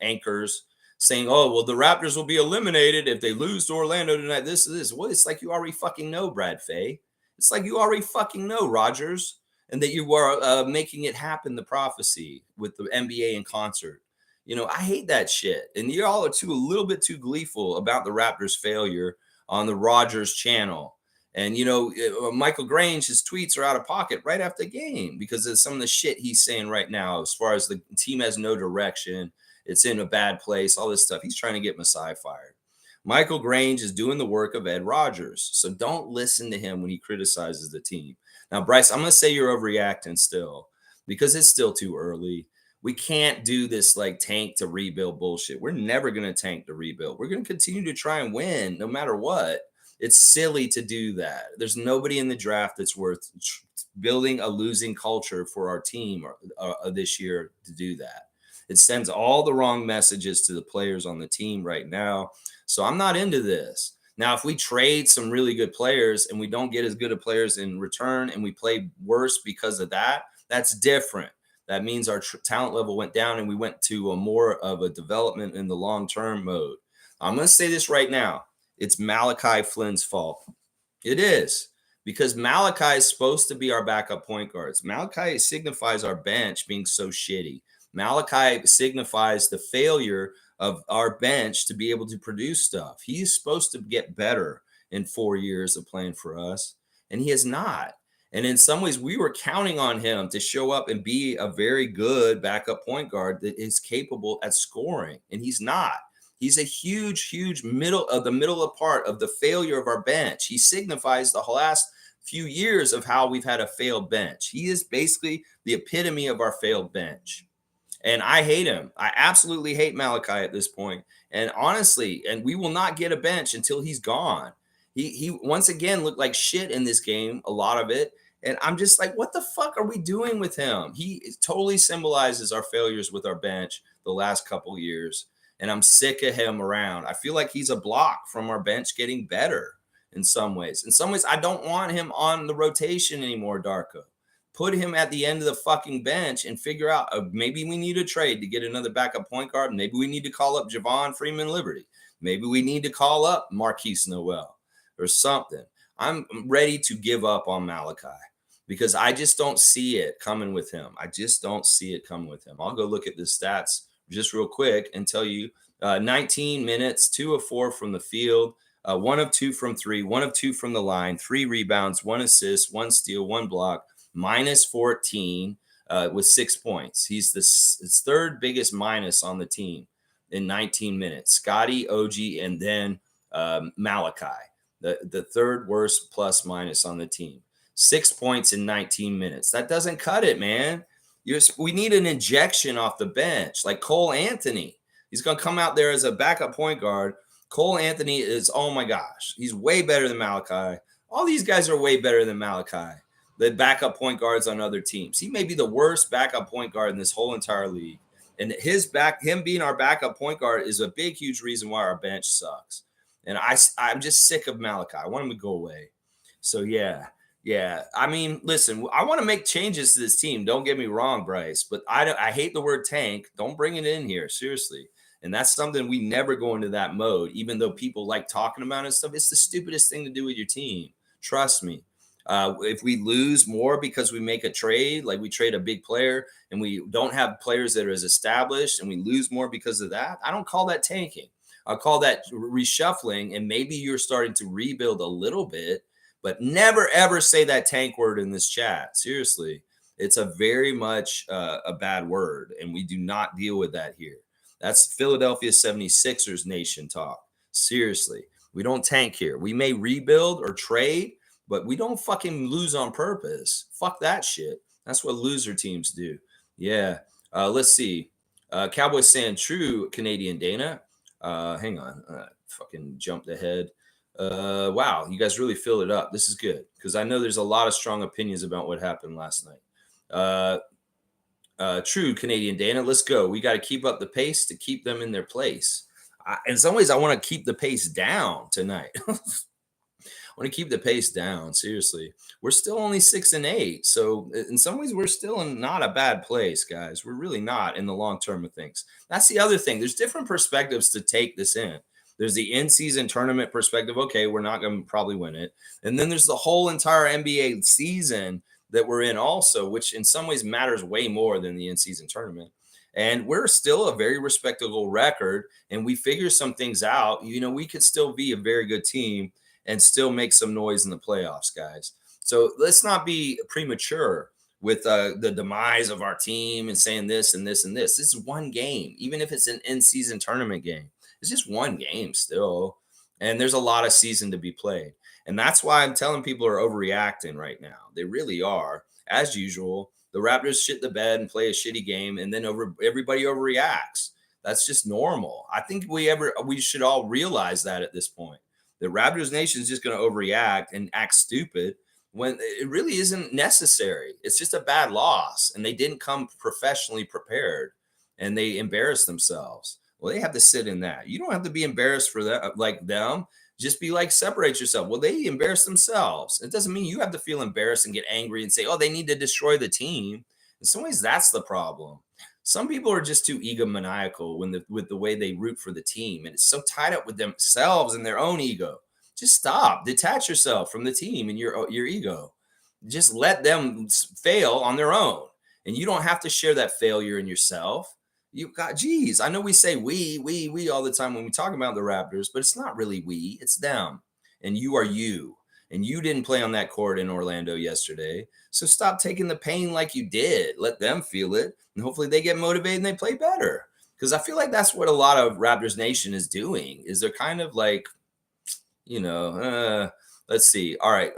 anchors saying, oh, well, the Raptors will be eliminated if they lose to Orlando tonight. This is this. Well, it's like you already fucking know, Brad Fay. It's like you already fucking know, Rogers, and that you are making it happen, the prophecy with the NBA in concert. You know, I hate that shit. And y'all are a little bit too gleeful about the Raptors' failure on the Rogers channel. And, you know, Michael Grange, his tweets are out of pocket right after the game because of some of the shit he's saying right now, as far as the team has no direction. It's in a bad place, all this stuff. He's trying to get Masai fired. Michael Grange is doing the work of Ed Rogers. So don't listen to him when he criticizes the team. Now, Bryce, I'm going to say you're overreacting still because it's still too early. We can't do this like tank to rebuild bullshit. We're never going to tank to rebuild. We're going to continue to try and win no matter what. It's silly to do that. There's nobody in the draft that's worth building a losing culture for our team this year to do that. It sends all the wrong messages to the players on the team right now. So I'm not into this. Now, if we trade some really good players and we don't get as good of players in return and we play worse because of that, that's different. That means our talent level went down and we went to a more of a development in the long-term mode. I'm going to say this right now. It's Malachi Flynn's fault. It is, because Malachi is supposed to be our backup point guards. Malachi signifies our bench being so shitty. Malachi signifies the failure of our bench to be able to produce stuff. He's supposed to get better in 4 years of playing for us, and he has not. And in some ways, we were counting on him to show up and be a very good backup point guard that is capable at scoring, and he's not. He's a huge middle part of the failure of our bench. He signifies the last few years of how we've had a failed bench. He is basically the epitome of our failed bench. And I hate him. I absolutely hate Malachi at this point. And honestly, and we will not get a bench until he's gone. He once again looked like shit in this game, a lot of it. And I'm just like, what the fuck are we doing with him? He totally symbolizes our failures with our bench the last couple years. And I'm sick of him around. I feel like he's a block from our bench getting better in some ways. In some ways, I don't want him on the rotation anymore, Darko. Put him at the end of the fucking bench and figure out maybe we need a trade to get another backup point guard. Maybe we need to call up Javon Freeman Liberty. Maybe we need to call up Marquise Noel or something. I'm ready to give up on Malachi because I just don't see it coming with him. I just don't see it coming with him. I'll go look at the stats just real quick and tell you 19 minutes, 2 of 4 from the field, 1 of 2 from 3, 1 of 2 from the line, 3 rebounds, 1 assist, 1 steal, 1 block, minus 14 with 6 points. He's his third biggest minus on the team in 19 minutes. Scotty, OG, and then Malachi, the third worst plus minus on the team. 6 points in 19 minutes. That doesn't cut it, man. We need an injection off the bench, like Cole Anthony. He's going to come out there as a backup point guard. Cole Anthony is, oh my gosh, he's way better than Malachi. All these guys are way better than Malachi, the backup point guards on other teams. He may be the worst backup point guard in this whole entire league. And him being our backup point guard is a big, huge reason why our bench sucks. And I'm just sick of Malachi. I want him to go away. So, yeah. Yeah, I mean, listen, I want to make changes to this team. Don't get me wrong, Bryce, but I hate the word tank. Don't bring it in here, seriously. And that's something we never go into that mode, even though people like talking about it and stuff. It's the stupidest thing to do with your team. Trust me. If we lose more because we make a trade, like we trade a big player and we don't have players that are as established, and we lose more because of that, I don't call that tanking. I call that reshuffling, and maybe you're starting to rebuild a little bit, but never ever say that tank word in this chat. Seriously, it's a very much a bad word, and we do not deal with that here. That's Philadelphia 76ers nation talk. Seriously, we don't tank here. We may rebuild or trade, but we don't fucking lose on purpose. Fuck that shit. That's what loser teams do. Yeah. Let's see. Cowboys saying true, Canadian Dana. Hang on. Fucking jumped ahead. Wow, you guys really filled it up. This is good because I know there's a lot of strong opinions about what happened last night. True, Canadian Dana. Let's go. We got to keep up the pace to keep them in their place. In some ways, I want to keep the pace down tonight. I want to keep the pace down. Seriously, we're still only 6-8, so in some ways, we're still in not a bad place, guys. We're really not in the long term of things. That's the other thing. There's different perspectives to take this in. There's the in-season tournament perspective. Okay, we're not going to probably win it. And then there's the whole entire NBA season that we're in also, which in some ways matters way more than the in-season tournament. And we're still a very respectable record, and we figure some things out. We could still be a very good team and still make some noise in the playoffs, guys. So let's not be premature with the demise of our team and saying this and this and this. This is one game, even if it's an in-season tournament game. It's just one game still, and there's a lot of season to be played. And that's why I'm telling people are overreacting right now. They really are. As usual, the Raptors shit the bed and play a shitty game, and then everybody overreacts. That's just normal. I think we should all realize that at this point. The Raptors Nation is just going to overreact and act stupid when it really isn't necessary. It's just a bad loss, and they didn't come professionally prepared, and they embarrassed themselves. Well, they have to sit in that. You don't have to be embarrassed for that, like them. Just be like, separate yourself. Well, they embarrass themselves. It doesn't mean you have to feel embarrassed and get angry and say, oh, they need to destroy the team. In some ways, that's the problem. Some people are just too egomaniacal with the way they root for the team, and it's so tied up with themselves and their own ego. Just stop. Detach yourself from the team and your ego. Just let them fail on their own, and you don't have to share that failure in yourself. I know we say we all the time when we talk about the Raptors, but it's not really we, it's them. And you are you. And you didn't play on that court in Orlando yesterday. So stop taking the pain like you did. Let them feel it. And hopefully they get motivated and they play better. Because I feel like that's what a lot of Raptors Nation is doing, is they're kind of like, let's see. All right,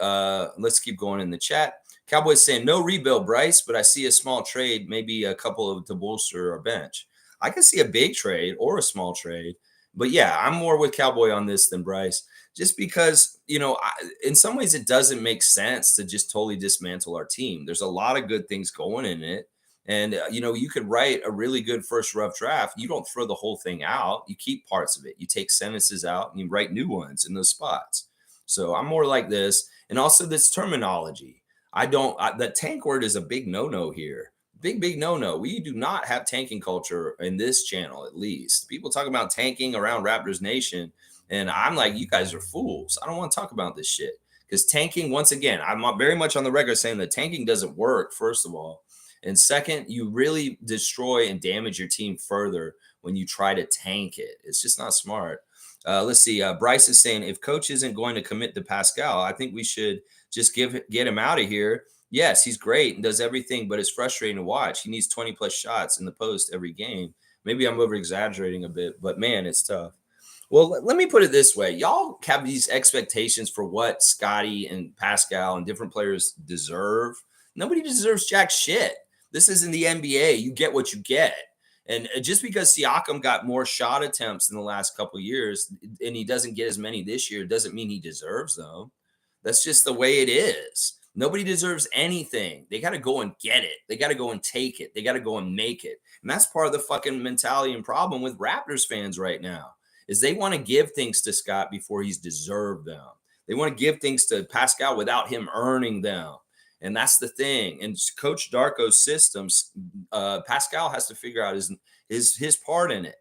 let's keep going in the chat. Cowboys saying no rebuild, Bryce, but I see a small trade, maybe a couple of to bolster our bench. I can see a big trade or a small trade, but yeah, I'm more with Cowboy on this than Bryce, just because in some ways it doesn't make sense to just totally dismantle our team. There's a lot of good things going in it, and you could write a really good first rough draft. You don't throw the whole thing out. You keep parts of it. You take sentences out and you write new ones in those spots. So I'm more like this, and also this terminology. The tank word is a big no-no here. Big no-no. We do not have tanking culture in this channel, at least. People talk about tanking around Raptors Nation, and I'm like, you guys are fools. I don't want to talk about this shit. Because tanking, once again, I'm very much on the record saying that tanking doesn't work, first of all. And second, you really destroy and damage your team further when you try to tank it. It's just not smart. Let's see. Bryce is saying, if coach isn't going to commit to Pascal, I think we should just get him out of here. Yes, he's great and does everything, but it's frustrating to watch. He needs 20 plus shots in the post every game. Maybe I'm over exaggerating a bit, but man, it's tough. Well, let me put it this way. Y'all have these expectations for what Scotty and Pascal and different players deserve. Nobody deserves jack shit. This is in the NBA. You get what you get. And just because Siakam got more shot attempts in the last couple of years and he doesn't get as many this year, doesn't mean he deserves them. That's just the way it is. Nobody deserves anything. They got to go and get it. They got to go and take it. They got to go and make it. And that's part of the fucking mentality and problem with Raptors fans right now, is they want to give things to Scott before he's deserved them. They want to give things to Pascal without him earning them. And that's the thing. And Coach Darko's systems, Pascal has to figure out his part in it.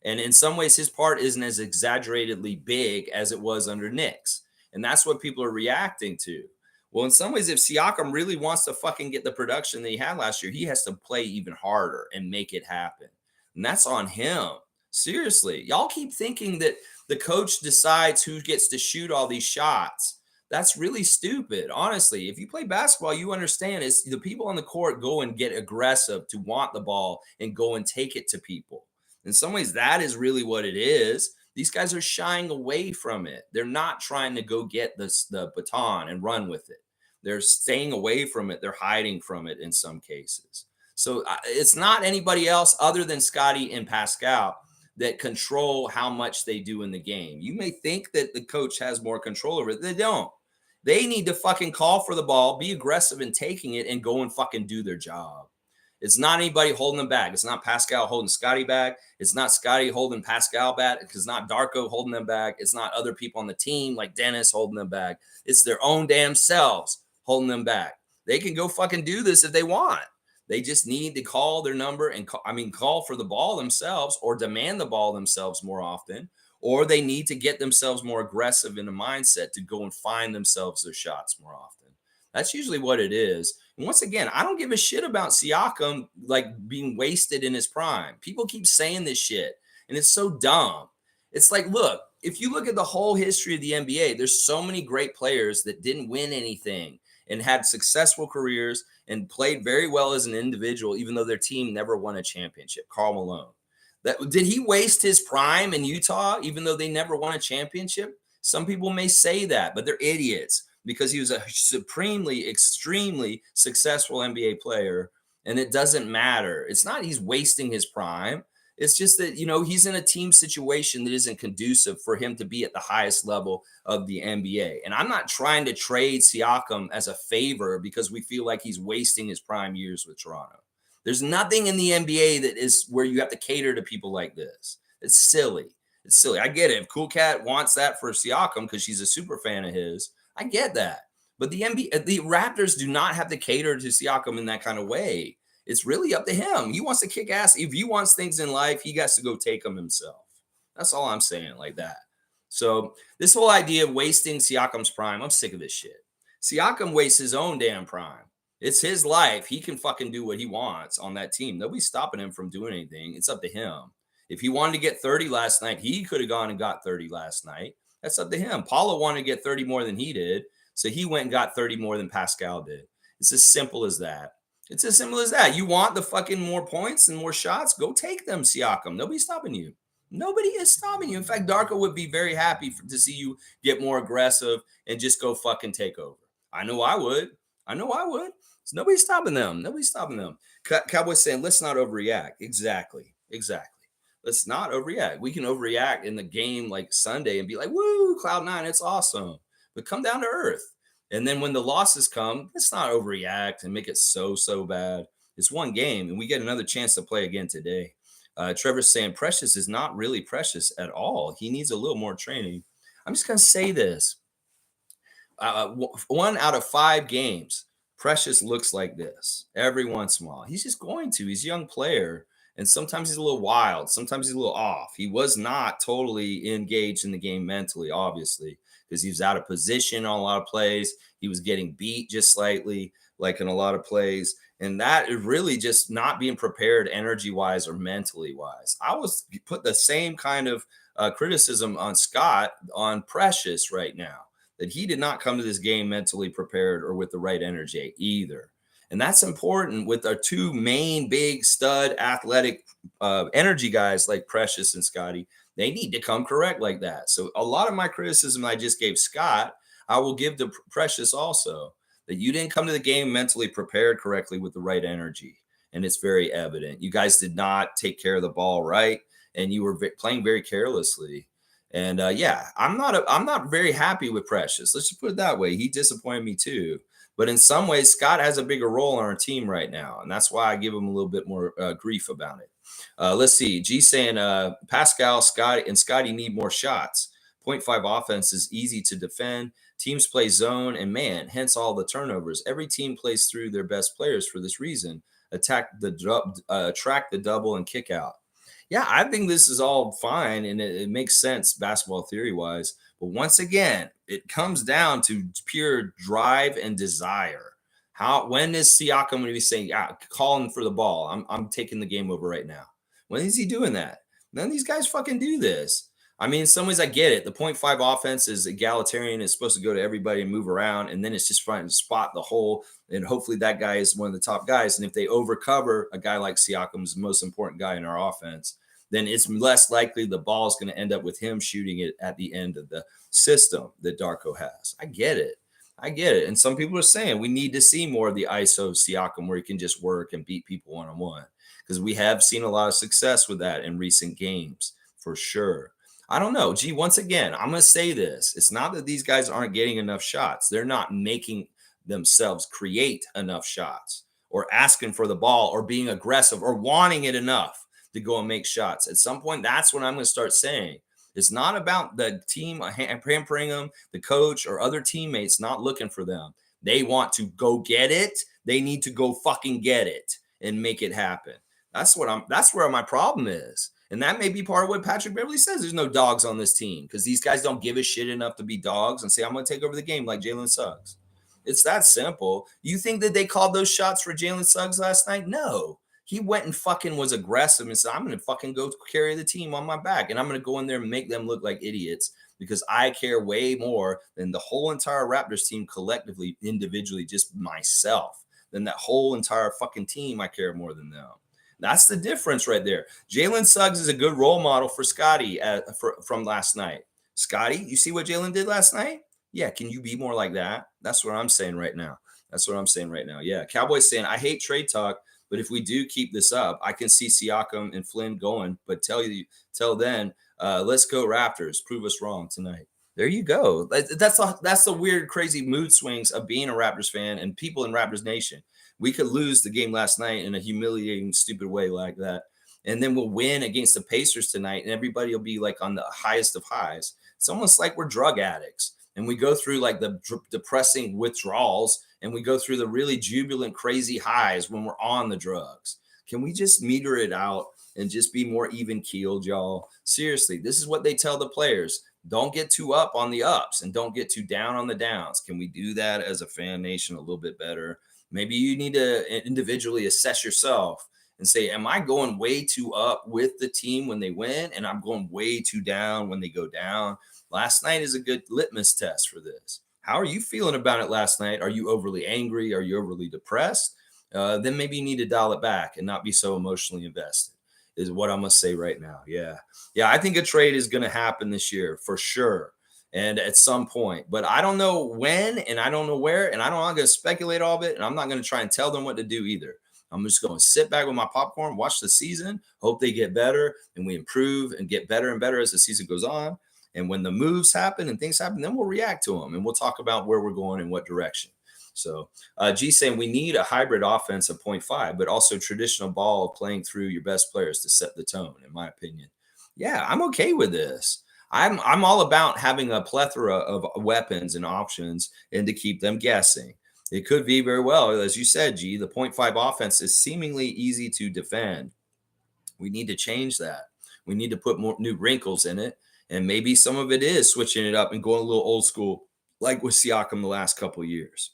And in some ways, his part isn't as exaggeratedly big as it was under Nick's. And that's what people are reacting to. Well, in some ways, if Siakam really wants to fucking get the production that he had last year, he has to play even harder and make it happen. And that's on him. Seriously. Y'all keep thinking that the coach decides who gets to shoot all these shots. That's really stupid. Honestly, if you play basketball, you understand it's the people on the court go and get aggressive to want the ball and go and take it to people. In some ways, that is really what it is. These guys are shying away from it. They're not trying to go get the baton and run with it. They're staying away from it. They're hiding from it in some cases. So it's not anybody else other than Scotty and Pascal that control how much they do in the game. You may think that the coach has more control over it. They don't. They need to fucking call for the ball, be aggressive in taking it, and go and fucking do their job. It's not anybody holding them back. It's not Pascal holding Scotty back. It's not Scotty holding Pascal back. It's not Darko holding them back. It's not other people on the team like Dennis holding them back. It's their own damn selves holding them back. They can go fucking do this if they want. They just need to call their number and call for the ball themselves or demand the ball themselves more often, or they need to get themselves more aggressive in a mindset to go and find themselves their shots more often. That's usually what it is. And once again, I don't give a shit about Siakam like being wasted in his prime. People keep saying this shit, and it's so dumb. It's like, look, if you look at the whole history of the NBA, there's so many great players that didn't win anything and had successful careers and played very well as an individual, even though their team never won a championship. Karl Malone. Did he waste his prime in Utah, even though they never won a championship? Some people may say that, but they're idiots because he was a supremely, extremely successful NBA player, and it doesn't matter. It's not he's wasting his prime. It's just that, he's in a team situation that isn't conducive for him to be at the highest level of the NBA. And I'm not trying to trade Siakam as a favor because we feel like he's wasting his prime years with Toronto. There's nothing in the NBA that is where you have to cater to people like this. It's silly. It's silly. I get it. If Cool Cat wants that for Siakam because she's a super fan of his, I get that. But the Raptors do not have to cater to Siakam in that kind of way. It's really up to him. He wants to kick ass. If he wants things in life, he has to go take them himself. That's all I'm saying, like that. So this whole idea of wasting Siakam's prime, I'm sick of this shit. Siakam wastes his own damn prime. It's his life. He can fucking do what he wants on that team. Nobody's stopping him from doing anything. It's up to him. If he wanted to get 30 last night, he could have gone and got 30 last night. That's up to him. Paolo wanted to get 30 more than he did, so he went and got 30 more than Pascal did. It's as simple as that. It's as simple as that. You want the fucking more points and more shots? Go take them, Siakam. Nobody's stopping you. Nobody is stopping you. In fact, Darko would be very happy to see you get more aggressive and just go fucking take over. I know I would. So nobody's stopping them. Nobody's stopping them. Cowboys saying, let's not overreact. Exactly. Let's not overreact. We can overreact in the game like Sunday and be like, woo, Cloud9, it's awesome. But come down to earth. And then when the losses come, let's not overreact and make it so bad. It's one game, and we get another chance to play again today. Trevor's saying Precious is not really Precious at all. He needs a little more training. I'm just going to say this. 1 out of 5 games, Precious looks like this every once in a while. He's just going to. He's a young player, and sometimes he's a little wild. Sometimes he's a little off. He was not totally engaged in the game mentally, obviously, because he was out of position on a lot of plays. He was getting beat just slightly, like in a lot of plays. And that is really just not being prepared energy-wise or mentally-wise. I was put the same kind of criticism on Scott, on Precious right now, that he did not come to this game mentally prepared or with the right energy either. And that's important with our two main big stud athletic energy guys like Precious and Scotty. They need to come correct like that. So a lot of my criticism I just gave Scott, I will give to Precious also, that you didn't come to the game mentally prepared correctly with the right energy. And it's very evident. You guys did not take care of the ball right, and you were playing very carelessly. And I'm not very happy with Precious. Let's just put it that way. He disappointed me too. But in some ways, Scott has a bigger role on our team right now. And that's why I give him a little bit more grief about it. Let's see. G saying Pascal, Scotty, and Scotty need more shots. 0.5 offense is easy to defend. Teams play zone and man, hence all the turnovers. Every team plays through their best players for this reason. Attract the double and kick out. Yeah, I think this is all fine and it makes sense basketball theory wise. But once again, it comes down to pure drive and desire. When is Siakam going to be saying, calling for the ball? I'm taking the game over right now. When is he doing that? None of these guys fucking do this. I mean, in some ways I get it. The 0.5 offense is egalitarian. It's supposed to go to everybody and move around. And then it's just trying to spot the hole. And hopefully that guy is one of the top guys. And if they overcover a guy like Siakam, is the most important guy in our offense, then it's less likely the ball is going to end up with him shooting it at the end of the system that Darko has. I get it. And some people are saying we need to see more of the ISO Siakam where he can just work and beat people one-on-one, because we have seen a lot of success with that in recent games for sure. I don't know. Once again, I'm going to say this. It's not that these guys aren't getting enough shots. They're not making themselves create enough shots or asking for the ball or being aggressive or wanting it enough to go and make shots. At some point, that's when I'm going to start saying it's not about the team pampering them, the coach or other teammates not looking for them. They want to go get it. They need to go fucking get it and make it happen. That's where my problem is. And that may be part of what Patrick Beverley says. There's no dogs on this team because these guys don't give a shit enough to be dogs and say, I'm going to take over the game like Jalen Suggs. It's that simple. You think that they called those shots for Jalen Suggs last night? No. He went and fucking was aggressive and said, I'm going to fucking go carry the team on my back. And I'm going to go in there and make them look like idiots because I care way more than the whole entire Raptors team collectively, individually, just myself. Than that whole entire fucking team, I care more than them. That's the difference right there. Jalen Suggs is a good role model for Scotty from last night. Scotty, you see what Jalen did last night? Yeah, can you be more like that? That's what I'm saying right now. Yeah, Cowboys saying, I hate trade talk, but if we do keep this up, I can see Siakam and Flynn going. But till then, let's go Raptors. Prove us wrong tonight. There you go. That's the weird, crazy mood swings of being a Raptors fan and people in Raptors Nation. We could lose the game last night in a humiliating, stupid way like that. And then we'll win against the Pacers tonight, and everybody will be like on the highest of highs. It's almost like we're drug addicts. And we go through like the depressing withdrawals, and we go through the really jubilant, crazy highs when we're on the drugs. Can we just meter it out and just be more even keeled, y'all? Seriously, this is what they tell the players. Don't get too up on the ups and don't get too down on the downs. Can we do that as a fan nation a little bit better? Maybe you need to individually assess yourself and say, am I going way too up with the team when they win? And I'm going way too down when they go down. Last night is a good litmus test for this. How are you feeling about it last night? Are you overly angry? Are you overly depressed? Then maybe you need to dial it back and not be so emotionally invested, is what I'm going to say right now. Yeah, I think a trade is going to happen this year for sure. And at some point, but I don't know when and I don't know where, and I'm not going to speculate all of it. And I'm not going to try and tell them what to do either. I'm just going to sit back with my popcorn, watch the season, hope they get better and we improve and get better and better as the season goes on. And when the moves happen and things happen, then we'll react to them and we'll talk about where we're going and what direction. So G saying we need a hybrid offense of 0.5, but also traditional ball playing through your best players to set the tone, in my opinion. Yeah, I'm okay with this. I'm all about having a plethora of weapons and options and to keep them guessing. It could be very well, as you said, G, the 0.5 offense is seemingly easy to defend. We need to change that. We need to put more new wrinkles in it. And maybe some of it is switching it up and going a little old school, like with Siakam the last couple of years.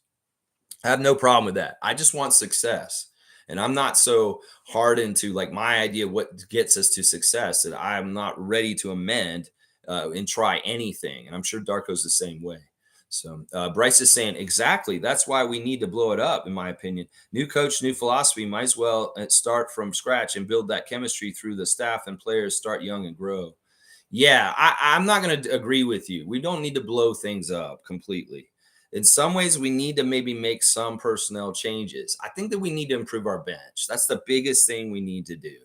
I have no problem with that. I just want success. And I'm not so hard into like my idea of what gets us to success that I'm not ready to amend and try anything. And I'm sure Darko's the same way. So Bryce is saying, exactly. That's why we need to blow it up, in my opinion. New coach, new philosophy. Might as well start from scratch and build that chemistry through the staff and players. Start young and grow. Yeah, I'm not going to agree with you. We don't need to blow things up completely. In some ways, we need to maybe make some personnel changes. I think that we need to improve our bench. That's the biggest thing we need to do,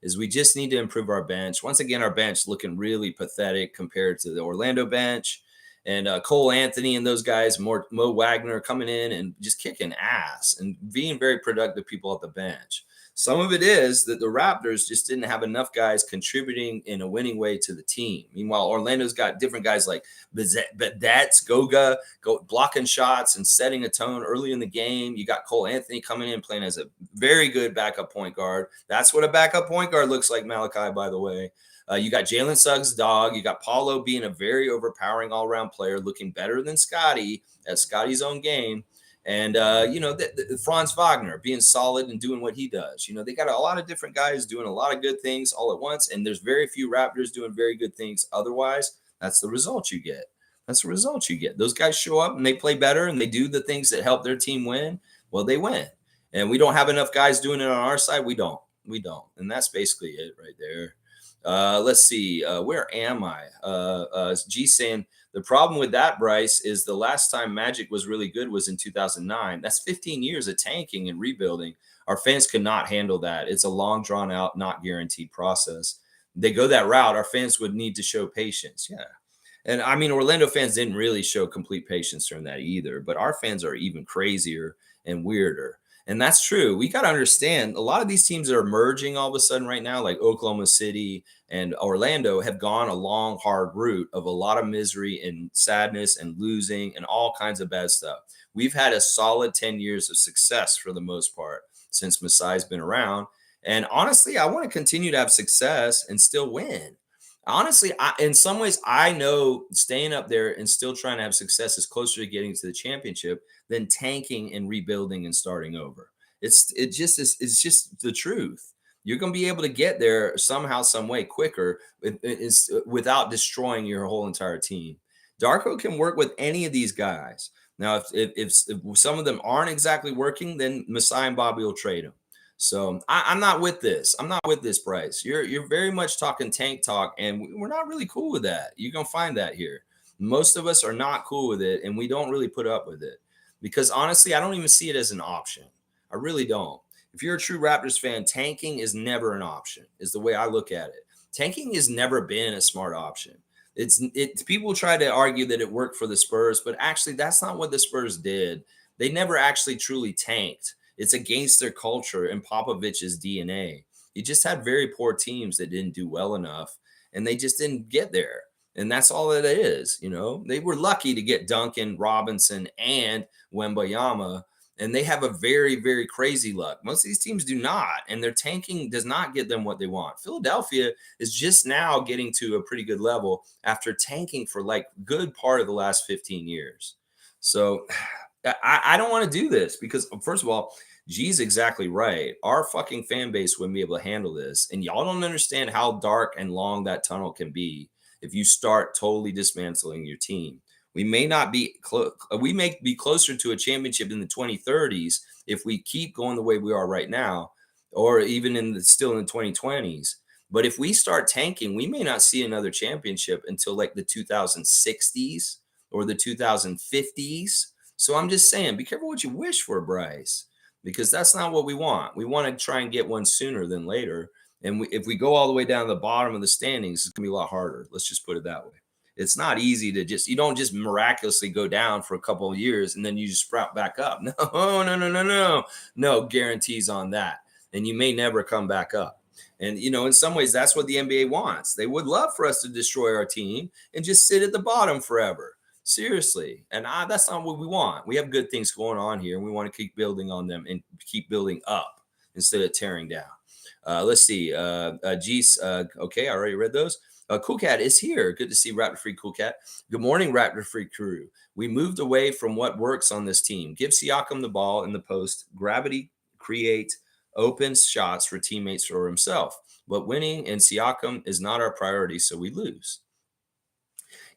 is we just need to improve our bench. Once again, our bench looking really pathetic compared to the Orlando bench. And Cole Anthony and those guys, Mo Wagner coming in and just kicking ass and being very productive people at the bench. Some of it is that the Raptors just didn't have enough guys contributing in a winning way to the team. Meanwhile, Orlando's got different guys like that's Goga blocking shots and setting a tone early in the game. You got Cole Anthony coming in playing as a very good backup point guard. That's what a backup point guard looks like, Malachi, by the way. You got Jalen Suggs, dog. You got Paulo being a very overpowering all-around player, looking better than Scotty at Scotty's own game. And, Franz Wagner being solid and doing what he does. They got a lot of different guys doing a lot of good things all at once. And there's very few Raptors doing very good things otherwise. That's the result you get. That's the result you get. Those guys show up and they play better and they do the things that help their team win. Well, they win. And we don't have enough guys doing it on our side. We don't. And that's basically it right there. Let's see. Where am I? G saying, the problem with that, Bryce, is the last time Magic was really good was in 2009. That's 15 years of tanking and rebuilding. Our fans could not handle that. It's a long, drawn out, not guaranteed process. They go that route. Our fans would need to show patience. Yeah. And I mean, Orlando fans didn't really show complete patience during that either, but our fans are even crazier and weirder. And that's true. We got to understand a lot of these teams that are merging all of a sudden right now, like Oklahoma City and Orlando, have gone a long, hard route of a lot of misery and sadness and losing and all kinds of bad stuff. We've had a solid 10 years of success for the most part since Masai's been around. And honestly, I want to continue to have success and still win. Honestly, in some ways, I know staying up there and still trying to have success is closer to getting to the championship than tanking and rebuilding and starting over. It's just the truth. You're going to be able to get there somehow, some way quicker without destroying your whole entire team. Darko can work with any of these guys. Now, if some of them aren't exactly working, then Masai and Bobby will trade them. So I'm not with this. I'm not with this, Bryce. You're very much talking tank talk, and we're not really cool with that. You're gonna find that here. Most of us are not cool with it, and we don't really put up with it because honestly, I don't even see it as an option. I really don't. If you're a true Raptors fan, tanking is never an option. Is the way I look at it. Tanking has never been a smart option. It's people try to argue that it worked for the Spurs, but actually, that's not what the Spurs did. They never actually truly tanked. It's against their culture and Popovich's DNA. You just had very poor teams that didn't do well enough, and they just didn't get there. And that's all it is. They were lucky to get Duncan, Robinson, and Wembayama, and they have a very, very crazy luck. Most of these teams do not, and their tanking does not get them what they want. Philadelphia is just now getting to a pretty good level after tanking for like good part of the last 15 years. So I don't want to do this because, first of all, G's exactly right. Our fucking fan base wouldn't be able to handle this. And y'all don't understand how dark and long that tunnel can be if you start totally dismantling your team. We may not be we may be closer to a championship in the 2030s if we keep going the way we are right now, or even still in the 2020s. But if we start tanking, we may not see another championship until like the 2060s or the 2050s. So I'm just saying, be careful what you wish for, Bryce, because that's not what we want. We want to try and get one sooner than later. And if we go all the way down to the bottom of the standings, it's going to be a lot harder. Let's just put it that way. It's not easy to you don't just miraculously go down for a couple of years and then you just sprout back up. No guarantees on that. And you may never come back up. And, in some ways, that's what the NBA wants. They would love for us to destroy our team and just sit at the bottom forever. Seriously. And that's not what we want. We have good things going on here, and we want to keep building on them and keep building up instead of tearing down. Let's see. Okay, I already read those. Cool Cat is here. Good to see Raptor Free Cool Cat. Good morning, Raptor Free crew. We moved away from what works on this team. Give Siakam the ball in the post. Gravity create open shots for teammates or himself. But winning and Siakam is not our priority, so we lose.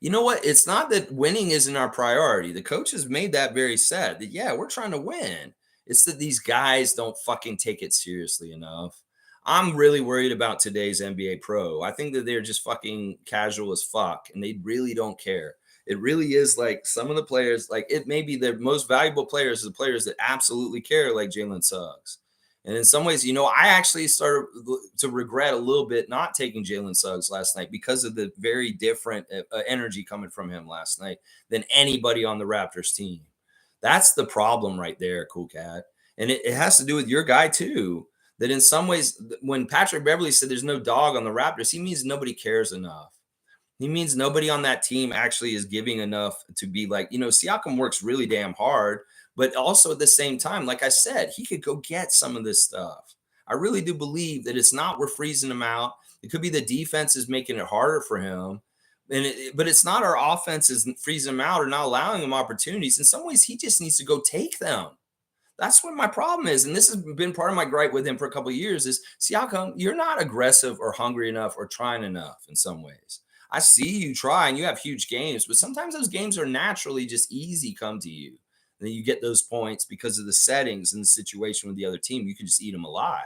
You know what? It's not that winning isn't our priority. The coach has made that very sad that, yeah, we're trying to win. It's that these guys don't fucking take it seriously enough. I'm really worried about today's NBA pro. I think that they're just fucking casual as fuck and they really don't care. It really is like some of the players, like it may be the most valuable players, the players that absolutely care, like Jalen Suggs. And in some ways, I actually started to regret a little bit not taking Jalen Suggs last night because of the very different energy coming from him last night than anybody on the Raptors team. That's the problem right there, Cool Cat. And it has to do with your guy too. that in some ways, when Patrick Beverley said there's no dog on the Raptors, he means nobody cares enough. He means nobody on that team actually is giving enough to be like, Siakam works really damn hard, but also at the same time, like I said, he could go get some of this stuff. I really do believe that it's not we're freezing him out. It could be the defense is making it harder for him. But it's not our offense is freezing him out or not allowing him opportunities. In some ways, he just needs to go take them. That's what my problem is. And this has been part of my gripe with him for a couple of years is Siakam, you're not aggressive or hungry enough or trying enough in some ways. I see you try and you have huge games, but sometimes those games are naturally just easy come to you. And then you get those points because of the settings and the situation with the other team. You can just eat them alive.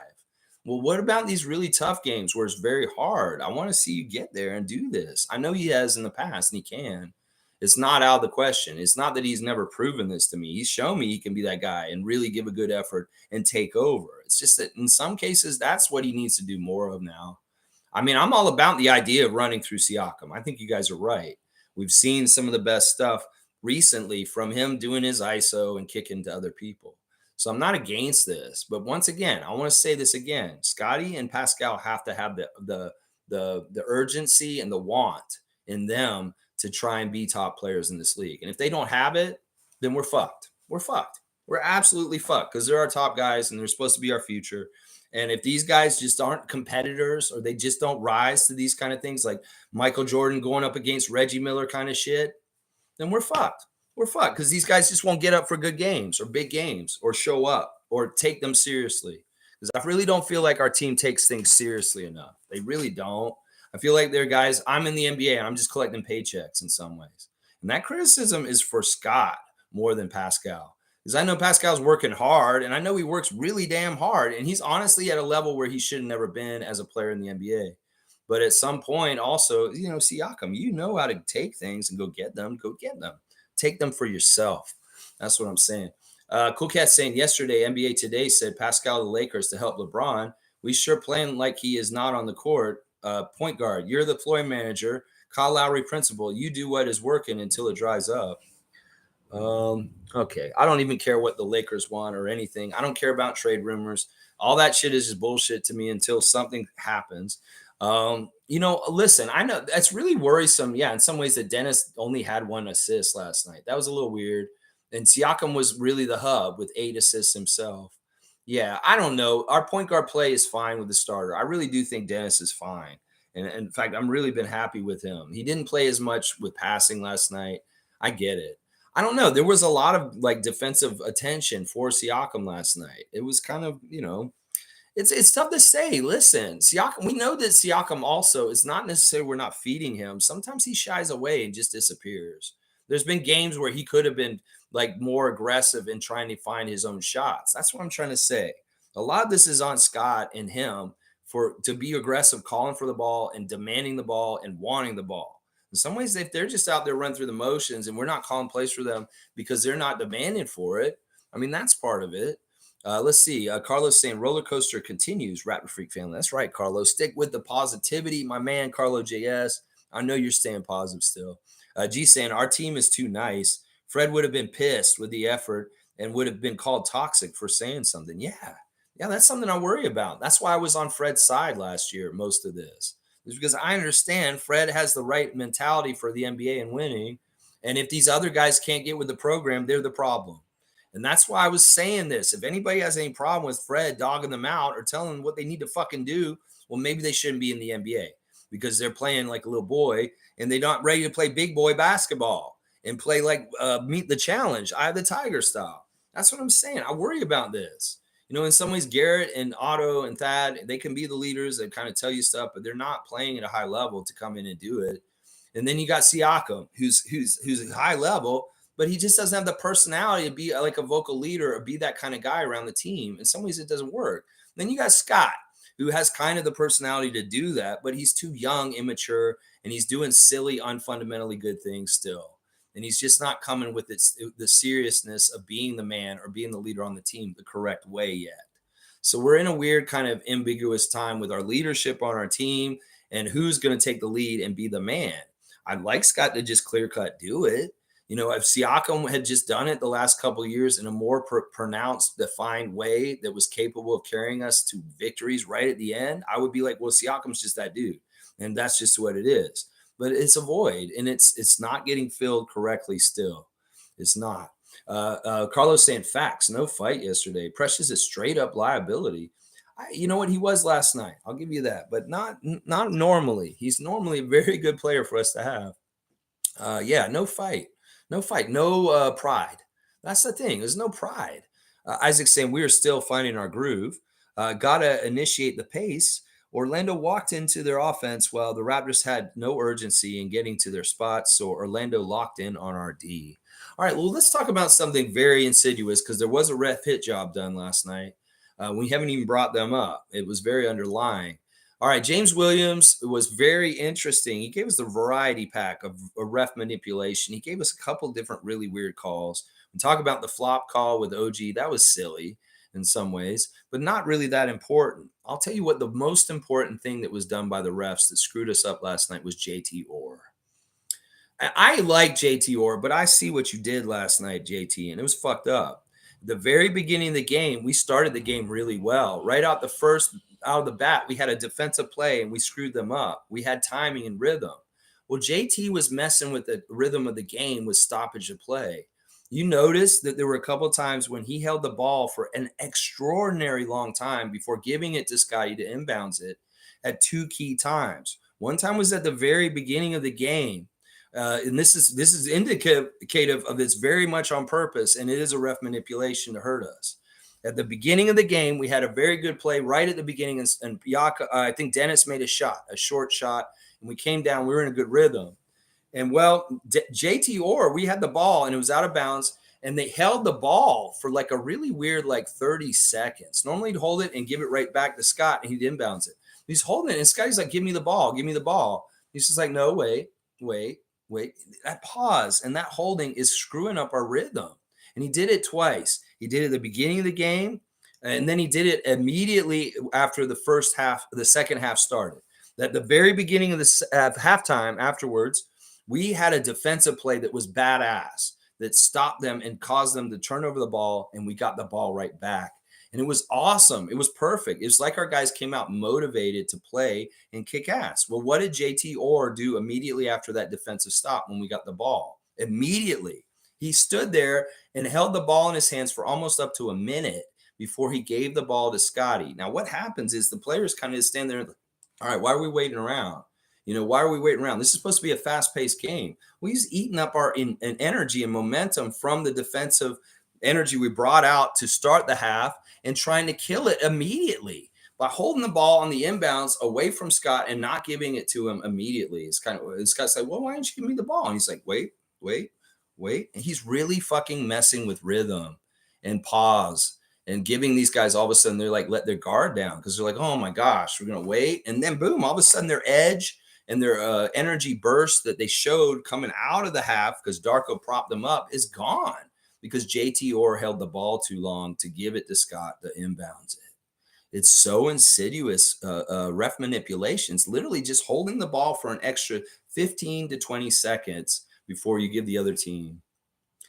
Well, what about these really tough games where it's very hard? I want to see you get there and do this. I know he has in the past and he can. It's not out of the question. It's not that he's never proven this to me. He's shown me he can be that guy and really give a good effort and take over. It's just that in some cases, that's what he needs to do more of now. I mean, I'm all about the idea of running through Siakam. I think you guys are right. We've seen some of the best stuff recently from him doing his ISO and kicking to other people. So I'm not against this. But once again, I want to say this again. Scotty and Pascal have to have the urgency and the want in them to try and be top players in this league. And if they don't have it, then we're fucked. We're fucked. We're absolutely fucked because they're our top guys and they're supposed to be our future. And if these guys just aren't competitors or they just don't rise to these kind of things like Michael Jordan going up against Reggie Miller kind of shit, then we're fucked. We're fucked because these guys just won't get up for good games or big games or show up or take them seriously. Because I really don't feel like our team takes things seriously enough. They really don't. I feel like they're guys, I'm in the NBA and I'm just collecting paychecks in some ways. And that criticism is for Scott more than Pascal. Because I know Pascal's working hard and I know he works really damn hard. And he's honestly at a level where he should have never been as a player in the NBA. But at some point also, Siakam, you know how to take things and go get them. Take them for yourself. That's what I'm saying. Cool Cat saying yesterday, NBA Today said Pascal to the Lakers to help LeBron. We sure playing like he is not on the court. Point guard, you're the floor manager, Kyle Lowry principal. You do what is working until it dries up. Okay. I don't even care what the Lakers want or anything. I don't care about trade rumors. All that shit is just bullshit to me until something happens. Listen, I know that's really worrisome. Yeah, in some ways that Dennis only had 1 assist last night. That was a little weird. And Siakam was really the hub with 8 assists himself. Yeah, I don't know. Our point guard play is fine with the starter. I really do think Dennis is fine. And in fact, I'm really been happy with him. He didn't play as much with passing last night. I get it. I don't know. There was a lot of defensive attention for Siakam last night. It was kind of, it's tough to say. Listen, Siakam, we know that Siakam also, it's not necessarily we're not feeding him. Sometimes he shies away and just disappears. There's been games where he could have been more aggressive in trying to find his own shots. That's what I'm trying to say. A lot of this is on Scott and him to be aggressive, calling for the ball and demanding the ball and wanting the ball. In some ways, if they're just out there running through the motions and we're not calling plays for them because they're not demanding for it, I mean, that's part of it. Let's see. Carlos saying roller coaster continues. Raptor Freak family. That's right, Carlos. Stick with the positivity, my man, Carlo JS. I know you're staying positive still. G saying our team is too nice. Fred would have been pissed with the effort and would have been called toxic for saying something. Yeah, that's something I worry about. That's why I was on Fred's side last year. Most of this is because I understand Fred has the right mentality for the NBA and winning. And if these other guys can't get with the program, they're the problem. And that's why I was saying this. If anybody has any problem with Fred dogging them out or telling them what they need to fucking do, well, maybe they shouldn't be in the NBA because they're playing like a little boy and they're not ready to play big boy basketball and play meet the challenge, eye of the tiger style. That's what I'm saying. I worry about this. In some ways, Garrett and Otto and Thad, they can be the leaders that kind of tell you stuff, but they're not playing at a high level to come in and do it. And then you got Siakam, who's a high level, but he just doesn't have the personality to be like a vocal leader or be that kind of guy around the team. In some ways, it doesn't work. Then you got Scott, who has kind of the personality to do that, but he's too young, immature, and he's doing silly, unfundamentally good things still. And he's just not coming with the seriousness of being the man or being the leader on the team the correct way yet. So we're in a weird kind of ambiguous time with our leadership on our team and who's going to take the lead and be the man. I'd like Scott to just clear cut do it. You know, if Siakam had just done it the last couple of years in a more pronounced, defined way that was capable of carrying us to victories right at the end, I would be like, well, Siakam's just that dude, and that's just what it is. But it's a void, and it's not getting filled correctly. Still, it's not. Carlos saying facts, no fight yesterday. Precious is straight up liability. You know what he was last night. I'll give you that, but not normally. He's normally a very good player for us to have. Yeah, no fight, no fight, no pride. That's the thing. There's no pride. Isaac's saying we are still finding our groove. Gotta initiate the pace. Orlando walked into their offense while the Raptors had no urgency in getting to their spots, so Orlando locked in on our D. All right, well, let's talk about something very insidious because there was a ref hit job done last night. We haven't even brought them up. It was very underlying. All right, James Williams was very interesting. He gave us the variety pack of ref manipulation. He gave us a couple different really weird calls. We talk about the flop call with OG. That was silly in some ways, but not really that important. I'll tell you what the most important thing that was done by the refs that screwed us up last night was JT Orr. I like JT Orr, but I see what you did last night, JT, and it was fucked up. The very beginning of the game, we started the game really well. Right out of the bat, we had a defensive play and we screwed them up. We had timing and rhythm. Well, JT was messing with the rhythm of the game with stoppage of play. You noticed that there were a couple of times when he held the ball for an extraordinary long time before giving it to Scotty to inbounds it at two key times. One time was at the very beginning of the game. And this is indicative of it's very much on purpose, and it is a ref manipulation to hurt us. At the beginning of the game, we had a very good play right at the beginning, and I think Dennis made a short shot, and we came down. We were in a good rhythm. And well, JT Orr, we had the ball, and it was out of bounds, and they held the ball for like a really weird, like 30 seconds. Normally he'd hold it and give it right back to Scott, and he'd inbounds it. He's holding it, and Scotty's like, give me the ball, give me the ball. He's just like, no, wait. That pause and that holding is screwing up our rhythm. And he did it twice. He did it at the beginning of the game, and then he did it immediately after the second half started. At the very beginning of the halftime afterwards, we had a defensive play that was badass that stopped them and caused them to turn over the ball, and we got the ball right back. And it was awesome. It was perfect. It was like our guys came out motivated to play and kick ass. Well, what did JT Orr do immediately after that defensive stop when we got the ball? Immediately, he stood there and held the ball in his hands for almost up to a minute before he gave the ball to Scotty. Now, what happens is the players kind of stand there and, all right, why are we waiting around? Why are we waiting around? This is supposed to be a fast-paced game. Well, he's eating up our energy and momentum from the defensive energy we brought out to start the half and trying to kill it immediately by holding the ball on the inbounds away from Scott and not giving it to him immediately. It's Scott's like, well, why didn't you give me the ball? And he's like, wait. And he's really fucking messing with rhythm and pause and giving these guys all of a sudden they're like, let their guard down because they're like, oh my gosh, we're going to wait. And then boom, all of a sudden their edge and their energy burst that they showed coming out of the half because Darko propped them up is gone. Because JT Orr held the ball too long to give it to Scott to inbounds it. It's so insidious ref manipulations, literally just holding the ball for an extra 15 to 20 seconds before you give the other team.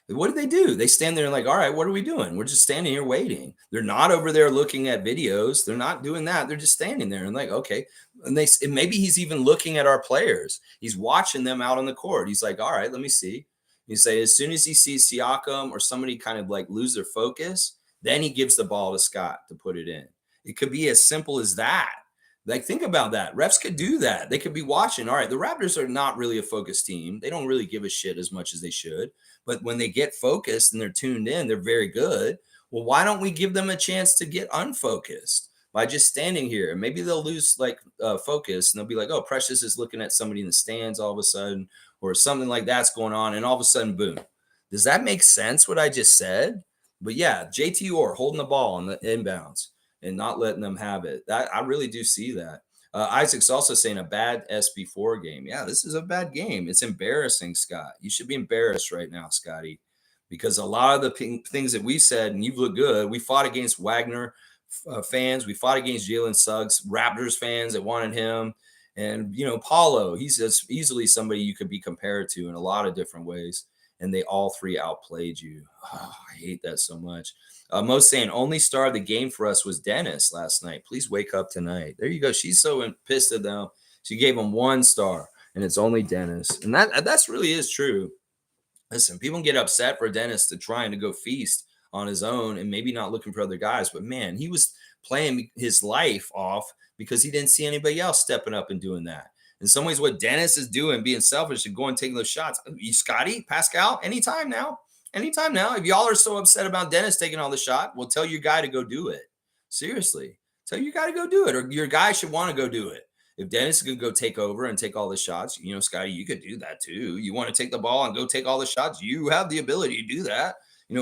What do? They stand there and like, all right, what are we doing? We're just standing here waiting. They're not over there looking at videos. They're not doing that. They're just standing there and like, okay. And maybe he's even looking at our players. He's watching them out on the court. He's like, all right, let me see. You say as soon as he sees Siakam or somebody kind of like lose their focus, then he gives the ball to Scott to put it in. It could be as simple as that. Like, think about that. Refs could do that. They could be watching. All right, the Raptors are not really a focused team. They don't really give a shit as much as they should. But when they get focused and they're tuned in, they're very good. Well, why don't we give them a chance to get unfocused by just standing here? And maybe they'll lose focus and they'll be like, oh, Precious is looking at somebody in the stands all of a sudden, or something like that's going on, and all of a sudden, boom. Does that make sense, what I just said? But yeah, JT Orr holding the ball on the inbounds and not letting them have it. I really do see that. Isaac's also saying a bad SB4 game. Yeah, this is a bad game. It's embarrassing, Scott. You should be embarrassed right now, Scotty, because a lot of the things that we said, and you've looked good, we fought against Wagner fans. We fought against Jalen Suggs, Raptors fans that wanted him. And, Paulo, he's just easily somebody you could be compared to in a lot of different ways. and they all three outplayed you. Oh, I hate that so much. Most saying only star of the game for us was Dennis last night. Please wake up tonight. There you go. She's so pissed at them. She gave him 1 star, and it's only Dennis, and that's really is true. Listen, people get upset for Dennis to trying to go feast on his own and maybe not looking for other guys, but man, he was playing his life off because he didn't see anybody else stepping up and doing that. In some ways, what Dennis is doing, being selfish and going taking those shots. You, Scotty, Pascal, anytime now. Anytime now. If y'all are so upset about Dennis taking all the shot, well, tell your guy to go do it. Seriously. Tell your guy to go do it, or your guy should want to go do it. If Dennis could go take over and take all the shots, Scotty, you could do that too. You want to take the ball and go take all the shots, you have the ability to do that.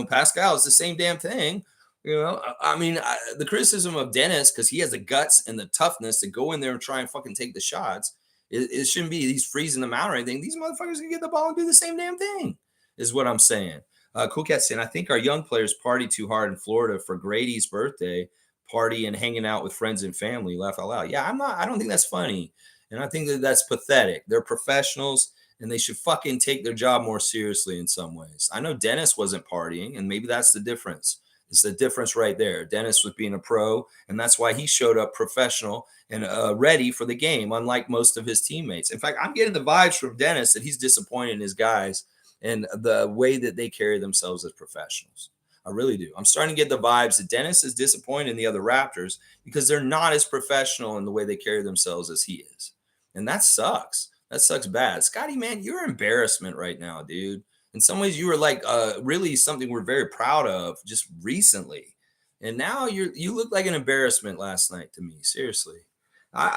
Pascal is the same damn thing. The criticism of Dennis, because he has the guts and the toughness to go in there and try and fucking take the shots, it shouldn't be he's freezing them out or anything. These motherfuckers can get the ball and do the same damn thing, is what I'm saying. Cool Cat saying, I think our young players party too hard in Florida for Grady's birthday party and hanging out with friends and family. Laugh out loud. Yeah, I don't think that's funny. And I think that's pathetic. They're professionals and they should fucking take their job more seriously in some ways. I know Dennis wasn't partying, and maybe that's the difference. It's the difference right there. Dennis was being a pro, and that's why he showed up professional and ready for the game, unlike most of his teammates. In fact, I'm getting the vibes from Dennis that he's disappointed in his guys and the way that they carry themselves as professionals. I really do. I'm starting to get the vibes that Dennis is disappointed in the other Raptors because they're not as professional in the way they carry themselves as he is. And that sucks. That sucks bad. Scotty, man, you're an embarrassment right now, dude. In some ways, you were like really something we're very proud of just recently. And now you look like an embarrassment last night to me. Seriously.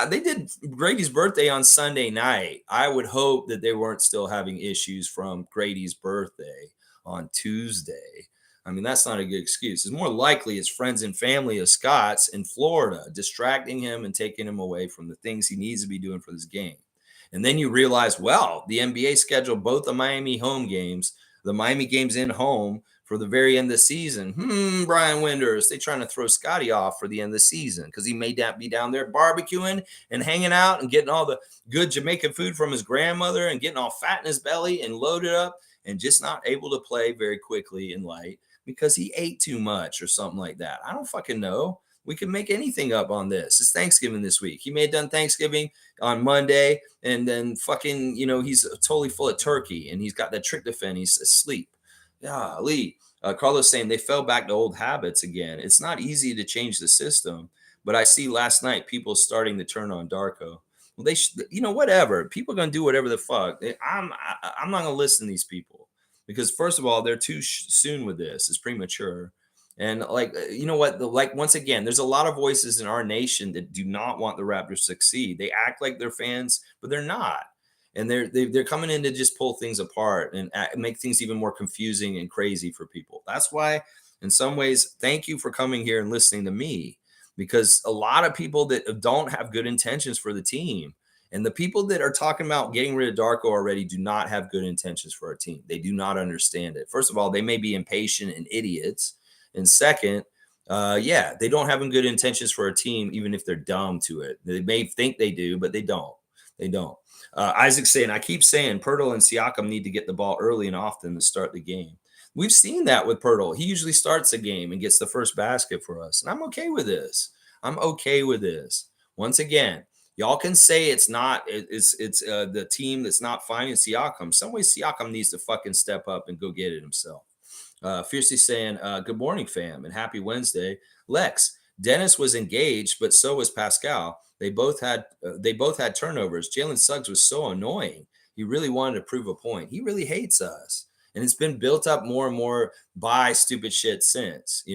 They did Grady's birthday on Sunday night. I would hope that they weren't still having issues from Grady's birthday on Tuesday. I mean, that's not a good excuse. It's more likely his friends and family of Scott's in Florida distracting him and taking him away from the things he needs to be doing for this game. And then you realize, well, the NBA scheduled both the Miami home games, the Miami games in home for the very end of the season. Brian Winders, they trying to throw Scotty off for the end of the season because he may be down there barbecuing and hanging out and getting all the good Jamaican food from his grandmother and getting all fat in his belly and loaded up and just not able to play very quickly and light because he ate too much or something like that. I don't fucking know. We can make anything up on this. It's Thanksgiving this week. He may have done Thanksgiving on Monday, and then fucking, he's totally full of turkey, and he's got that tryptophan. He's asleep. Golly. Carlos saying they fell back to old habits again. It's not easy to change the system, but I see last night people starting to turn on Darko. Well, they should, whatever. People are going to do whatever the fuck. I'm not going to listen to these people because, first of all, they're too soon with this. It's premature. And once again, there's a lot of voices in our nation that do not want the Raptors to succeed. They act like they're fans, but they're not. And they're coming in to just pull things apart and make things even more confusing and crazy for people. That's why, in some ways, thank you for coming here and listening to me, because a lot of people that don't have good intentions for the team, and the people that are talking about getting rid of Darko already do not have good intentions for our team. They do not understand it. First of all, they may be impatient and idiots. And second, they don't have good intentions for a team, even if they're dumb to it. They may think they do, but they don't. They don't. Isaac saying, I keep saying Pirtle and Siakam need to get the ball early and often to start the game. We've seen that with Pirtle. He usually starts a game and gets the first basket for us. And I'm okay with this. Once again, y'all can say it's the team that's not finding Siakam. Some way Siakam needs to fucking step up and go get it himself. Fiercely saying, good morning, fam, and happy Wednesday. Lex, Dennis was engaged, but so was Pascal. They both had turnovers. Jalen Suggs was so annoying. He really wanted to prove a point. He really hates us. And it's been built up more and more by stupid shit since,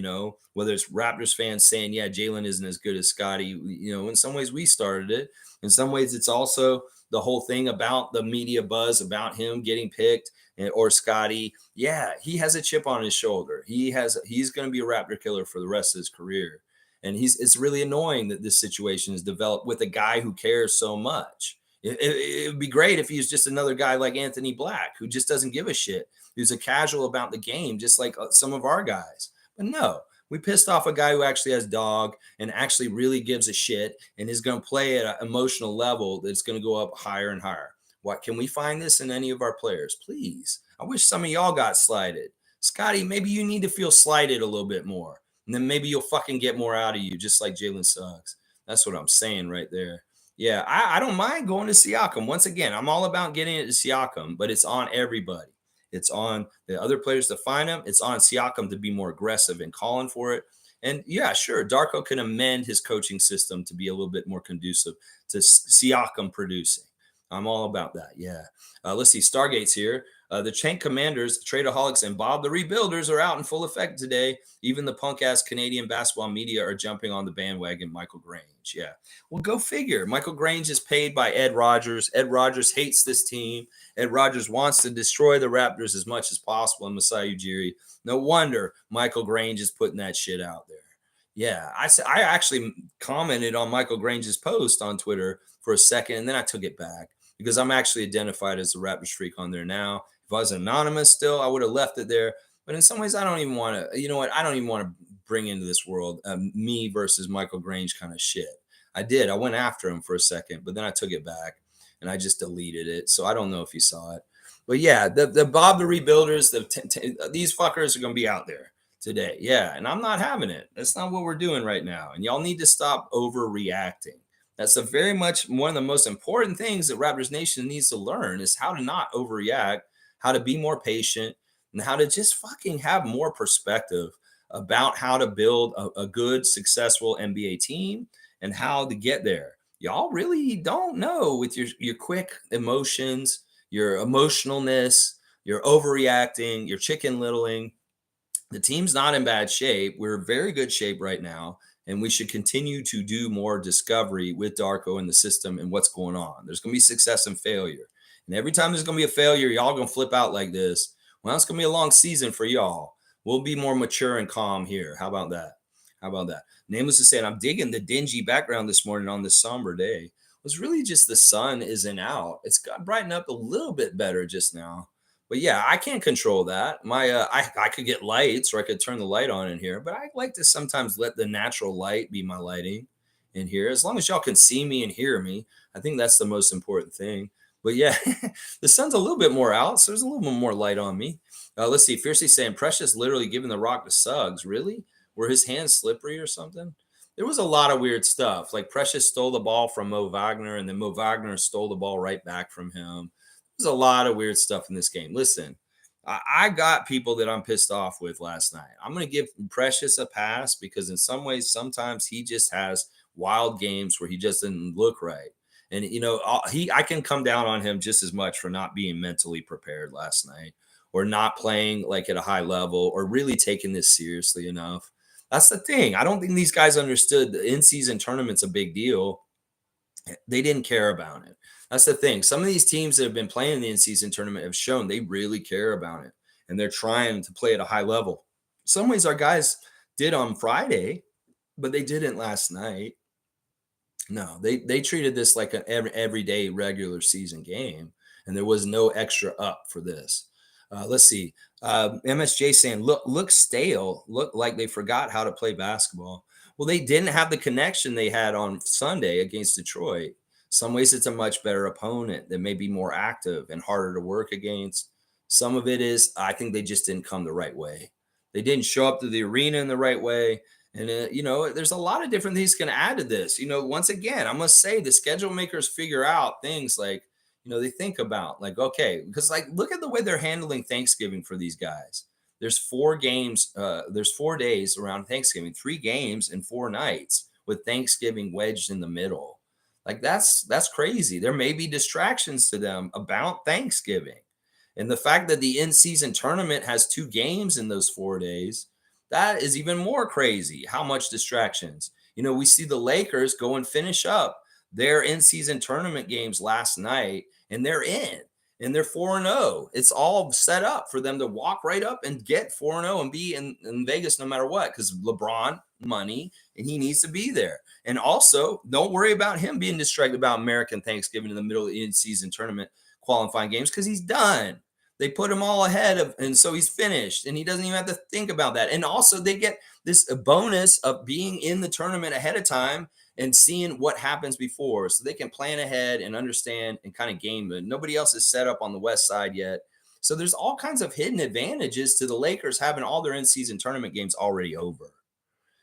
whether it's Raptors fans saying, yeah, Jalen isn't as good as Scotty. In some ways we started it. In some ways it's also the whole thing about the media buzz about him getting picked or Scotty. Yeah, he has a chip on his shoulder. He's going to be a Raptor killer for the rest of his career. And it's really annoying that this situation is developed with a guy who cares so much. It would be great if he was just another guy like Anthony Black, who just doesn't give a shit, who's a casual about the game, just like some of our guys. But no, we pissed off a guy who actually has dog and actually really gives a shit and is going to play at an emotional level that's going to go up higher and higher. What can we find this in any of our players? Please. I wish some of y'all got slighted. Scotty, maybe you need to feel slighted a little bit more. And then maybe you'll fucking get more out of you, just like Jalen Suggs. That's what I'm saying right there. Yeah, I don't mind going to Siakam. Once again, I'm all about getting it to Siakam, but it's on everybody. It's on the other players to find him. It's on Siakam to be more aggressive and calling for it. And yeah, sure, Darko can amend his coaching system to be a little bit more conducive to Siakam producing. I'm all about that. Yeah. Let's see. Stargate's here. The Chank Commanders, Tradeaholics, and Bob the Rebuilders are out in full effect today. Even the punk ass Canadian basketball media are jumping on the bandwagon. Michael Grange. Yeah. Well, go figure. Michael Grange is paid by Ed Rogers. Ed Rogers hates this team. Ed Rogers wants to destroy the Raptors as much as possible in Masai Ujiri. No wonder Michael Grange is putting that shit out there. Yeah. I actually commented on Michael Grange's post on Twitter for a second, and then I took it back because I'm actually identified as the Raptors freak on there now. If I was anonymous still, I would have left it there. But in some ways, I don't even want to, you know what? I don't even want to bring into this world me versus Michael Grange kind of shit. I did. I went after him for a second, but then I took it back and I just deleted it. So I don't know if you saw it. But yeah, the Bob the Rebuilders, these fuckers are going to be out there today. Yeah. And I'm not having it. That's not what we're doing right now. And y'all need to stop overreacting. That's a very much one of the most important things that Raptors Nation needs to learn is how to not overreact, how to be more patient, and how to just fucking have more perspective about how to build a good, successful NBA team and how to get there. Y'all really don't know with your quick emotions, your emotionalness, your overreacting, your chicken littling. The team's not in bad shape. We're in very good shape right now. And we should continue to do more discovery with Darko in the system and what's going on. There's going to be success and failure. And every time there's going to be a failure, y'all going to flip out like this. Well, it's going to be a long season for y'all. We'll be more mature and calm here. How about that? How about that? Nameless is saying, I'm digging the dingy background this morning on this somber day. It was really just the sun isn't out. It's got brightened up a little bit better just now. But yeah, I can't control that. I could get lights or I could turn the light on in here, but I like to sometimes let the natural light be my lighting in here. As long as y'all can see me and hear me, I think that's the most important thing. But yeah, the sun's a little bit more out, so there's a little bit more light on me. Let's see. Fiercely saying Precious literally giving the rock to Suggs. Really? Were his hands slippery or something? There was a lot of weird stuff. Like Precious stole the ball from Mo Wagner, and then Mo Wagner stole the ball right back from him. There's a lot of weird stuff in this game. Listen, I got people that I'm pissed off with last night. I'm going to give Precious a pass because in some ways, sometimes he just has wild games where he just didn't look right. And, you know, I can come down on him just as much for not being mentally prepared last night or not playing like at a high level or really taking this seriously enough. That's the thing. I don't think these guys understood the in-season tournament's a big deal. They didn't care about it. That's the thing. Some of these teams that have been playing in the in-season tournament have shown they really care about it, and they're trying to play at a high level. In some ways, our guys did on Friday, but they didn't last night. No, they treated this like an everyday regular season game, and there was no extra up for this. Let's see. MSJ saying, look stale. Look like they forgot how to play basketball. Well, they didn't have the connection they had on Sunday against Detroit. Some ways it's a much better opponent that may be more active and harder to work against. Some of it is, I think they just didn't come the right way. They didn't show up to the arena in the right way. And, you know, there's a lot of different things can add to this. You know, once again, I must say the schedule makers figure out things like, you know, they think about like, okay, because like, look at the way they're handling Thanksgiving for these guys. There's 4 games. There's 4 days around Thanksgiving, 3 games and 4 nights with Thanksgiving wedged in the middle. Like that's crazy. There may be distractions to them about Thanksgiving. And the fact that the in-season tournament has 2 games in those 4 days, that is even more crazy. How much distractions. You know, we see the Lakers go and finish up their in-season tournament games last night, and they're in. And they're 4-0. It's all set up for them to walk right up and get 4-0 and be in Vegas no matter what, because LeBron, money, and he needs to be there. And also, don't worry about him being distracted about American Thanksgiving in the middle of the in-season tournament qualifying games because he's done. They put him all ahead of, and so he's finished, and he doesn't even have to think about that. And also, they get this bonus of being in the tournament ahead of time and seeing what happens before so they can plan ahead and understand and kind of game it. Nobody else is set up on the West side yet. So there's all kinds of hidden advantages to the Lakers having all their in-season tournament games already over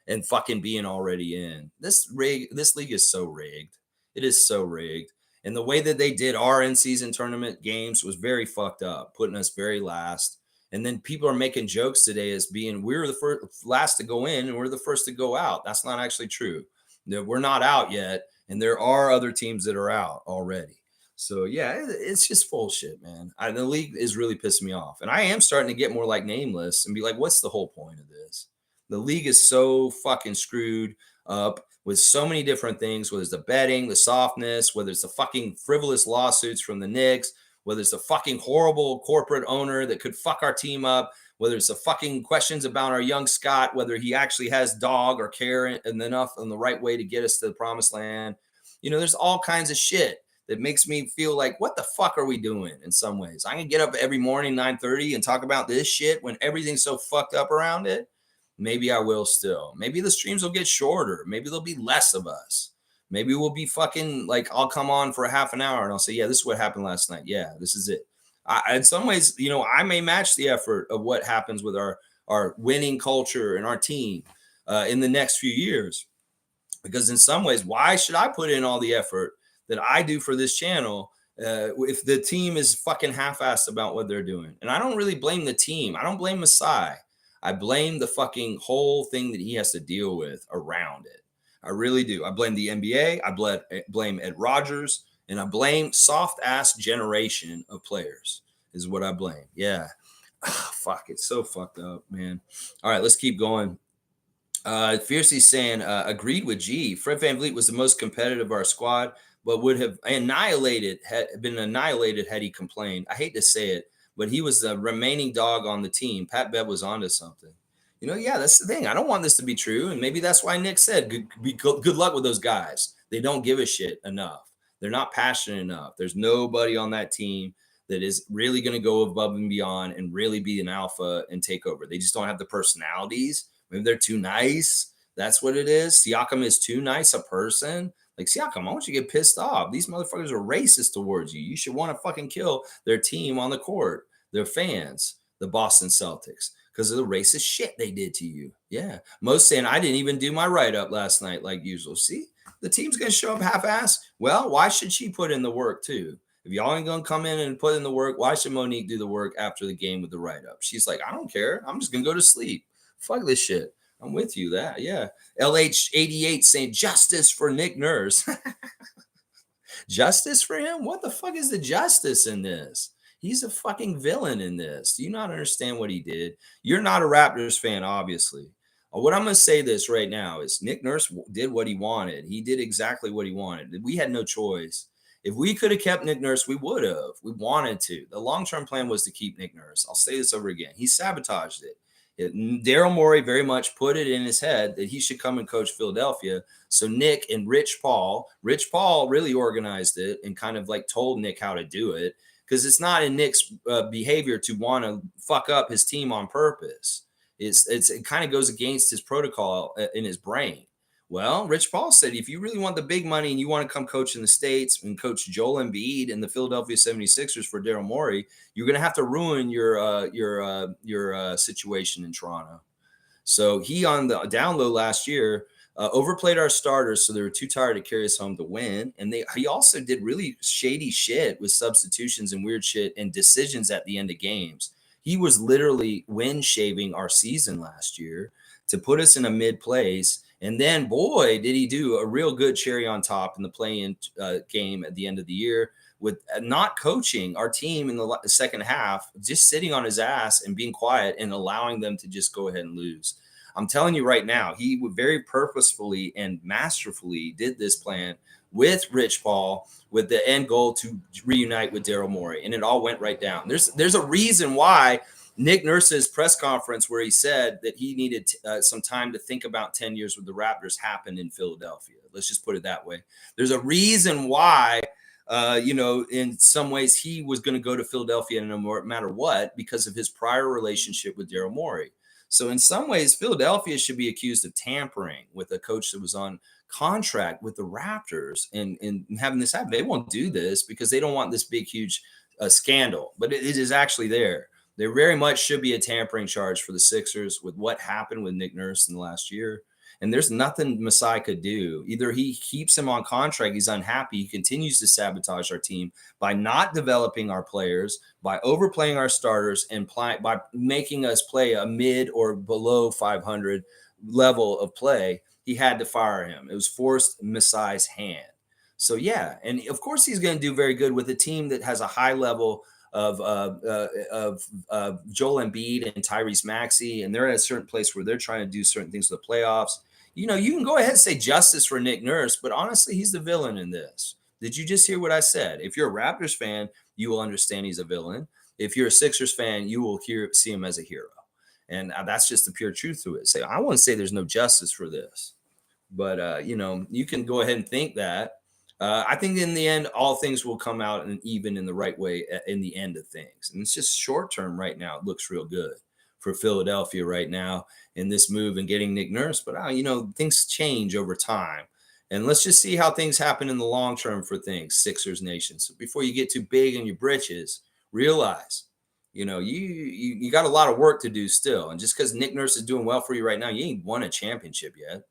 and fucking being already in. This league is so rigged. It is so rigged. And the way that they did our in-season tournament games was very fucked up, putting us very last. And then people are making jokes today as being we're the first last to go in and we're the first to go out. That's not actually true. We're not out yet, and there are other teams that are out already. So yeah, it's just bullshit, man. The league is really pissing me off, and I am starting to get more like Nameless and be like, what's the whole point of this? The league is so fucking screwed up with so many different things, whether it's the betting, the softness, whether it's the fucking frivolous lawsuits from the Knicks, whether it's the fucking horrible corporate owner that could fuck our team up, whether it's the fucking questions about our young Scott, whether he actually has dog or care and enough in the right way to get us to the promised land. There's all kinds of shit that makes me feel like, what the fuck are we doing in some ways? I can get up every morning, 9:30 and talk about this shit when everything's so fucked up around it. Maybe I will still. Maybe the streams will get shorter. Maybe there'll be less of us. Maybe we'll be fucking like, I'll come on for a half an hour and I'll say, yeah, this is what happened last night. Yeah, this is it. In some ways, I may match the effort of what happens with our winning culture and our team in the next few years. Because in some ways, why should I put in all the effort that I do for this channel if the team is fucking half-assed about what they're doing? And I don't really blame the team. I don't blame Masai. I blame the fucking whole thing that he has to deal with around it. I really do. I blame the NBA. I blame Ed Rogers. And I blame soft-ass generation of players is what I blame. Yeah. Fuck. It's so fucked up, man. All right, let's keep going. Fiercely saying, agreed with G. Fred VanVleet was the most competitive of our squad, but would have been annihilated had he complained. I hate to say it, but he was the remaining dog on the team. Pat Bev was onto something. Yeah, that's the thing. I don't want this to be true. And maybe that's why Nick said, good luck with those guys. They don't give a shit enough. They're not passionate enough. There's nobody on that team that is really going to go above and beyond and really be an alpha and take over. They just don't have the personalities. Maybe they're too nice. That's what it is. Siakam is too nice a person. Like, Siakam, why don't you get pissed off? These motherfuckers are racist towards you. You should want to fucking kill their team on the court, their fans, the Boston Celtics, because of the racist shit they did to you. Yeah. Most saying, I didn't even do my write-up last night like usual. See, the team's going to show up half-ass. Well, why should she put in the work too? If y'all ain't going to come in and put in the work, why should Monique do the work after the game with the write-up? She's like, I don't care. I'm just going to go to sleep. Fuck this shit. I'm with you. That, yeah. LH88 saying justice for Nick Nurse. Justice for him? What the fuck is the justice in this? He's a fucking villain in this. Do you not understand what he did? You're not a Raptors fan, obviously. What I'm going to say this right now is Nick Nurse did what he wanted. He did exactly what he wanted. We had no choice. If we could have kept Nick Nurse, we would have. We wanted to. The long-term plan was to keep Nick Nurse. I'll say this over again. He sabotaged it. Daryl Morey very much put it in his head that he should come and coach Philadelphia. So Nick and Rich Paul really organized it and kind of like told Nick how to do it, because it's not in Nick's behavior to want to fuck up his team on purpose. It kind of goes against his protocol in his brain. Well, Rich Paul said, if you really want the big money and you want to come coach in the States and coach Joel Embiid and the Philadelphia 76ers for Daryl Morey, you're going to have to ruin your situation in Toronto. So he, on the down low last year, overplayed our starters, so they were too tired to carry us home to win. And he also did really shady shit with substitutions and weird shit and decisions at the end of games. He was literally wind shaving our season last year to put us in a mid place. And then, boy, did he do a real good cherry on top in the play-in game at the end of the year with not coaching our team in the second half, just sitting on his ass and being quiet and allowing them to just go ahead and lose. I'm telling you right now, he very purposefully and masterfully did this plan with Rich Paul with the end goal to reunite with Daryl Morey, and it all went right down. There's a reason why Nick Nurse's press conference where he said that he needed some time to think about 10 years with the Raptors happened in Philadelphia. Let's just put it that way. There's a reason why, in some ways he was going to go to Philadelphia no matter what, because of his prior relationship with Daryl Morey. So in some ways, Philadelphia should be accused of tampering with a coach that was on contract with the Raptors and having this happen. They won't do this because they don't want this big, huge scandal, but it is actually there. There very much should be a tampering charge for the Sixers with what happened with Nick Nurse in the last year. And there's nothing Masai could do. Either he keeps him on contract, he's unhappy, he continues to sabotage our team by not developing our players, by overplaying our starters, and by making us play a mid or below 500 level of play. He had to fire him. It was forced Masai's hand. So, yeah. And of course, he's going to do very good with a team that has a high level of Joel Embiid and Tyrese Maxey, and they're at a certain place where they're trying to do certain things with the playoffs. You can go ahead and say justice for Nick Nurse, but honestly, he's the villain in this. Did you just hear what I said? If you're a Raptors fan, you will understand he's a villain. If you're a Sixers fan, you will see him as a hero. And that's just the pure truth to it. I wouldn't say there's no justice for this, but you can go ahead and think that. I think in the end, all things will come out and even in the right way in the end of things. And it's just short term right now. It looks real good for Philadelphia right now in this move and getting Nick Nurse. But, things change over time. And let's just see how things happen in the long term for things, Sixers Nation. So before you get too big in your britches, realize, you got a lot of work to do still. And just because Nick Nurse is doing well for you right now, you ain't won a championship yet.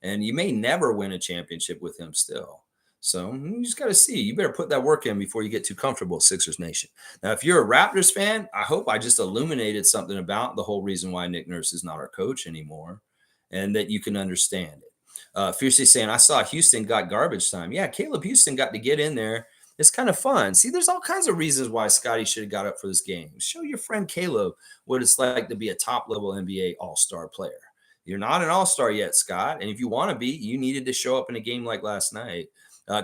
And you may never win a championship with him still. So you just got to see. You better put that work in before you get too comfortable, Sixers Nation. Now, if you're a Raptors fan, I hope I just illuminated something about the whole reason why Nick Nurse is not our coach anymore and that you can understand it. Fiercely saying, I saw Houston got garbage time. Yeah, Caleb Houston got to get in there. It's kind of fun. See, there's all kinds of reasons why Scotty should have got up for this game. Show your friend Caleb what it's like to be a top-level NBA all-star player. You're not an all-star yet, Scott. And if you want to be, you needed to show up in a game like last night.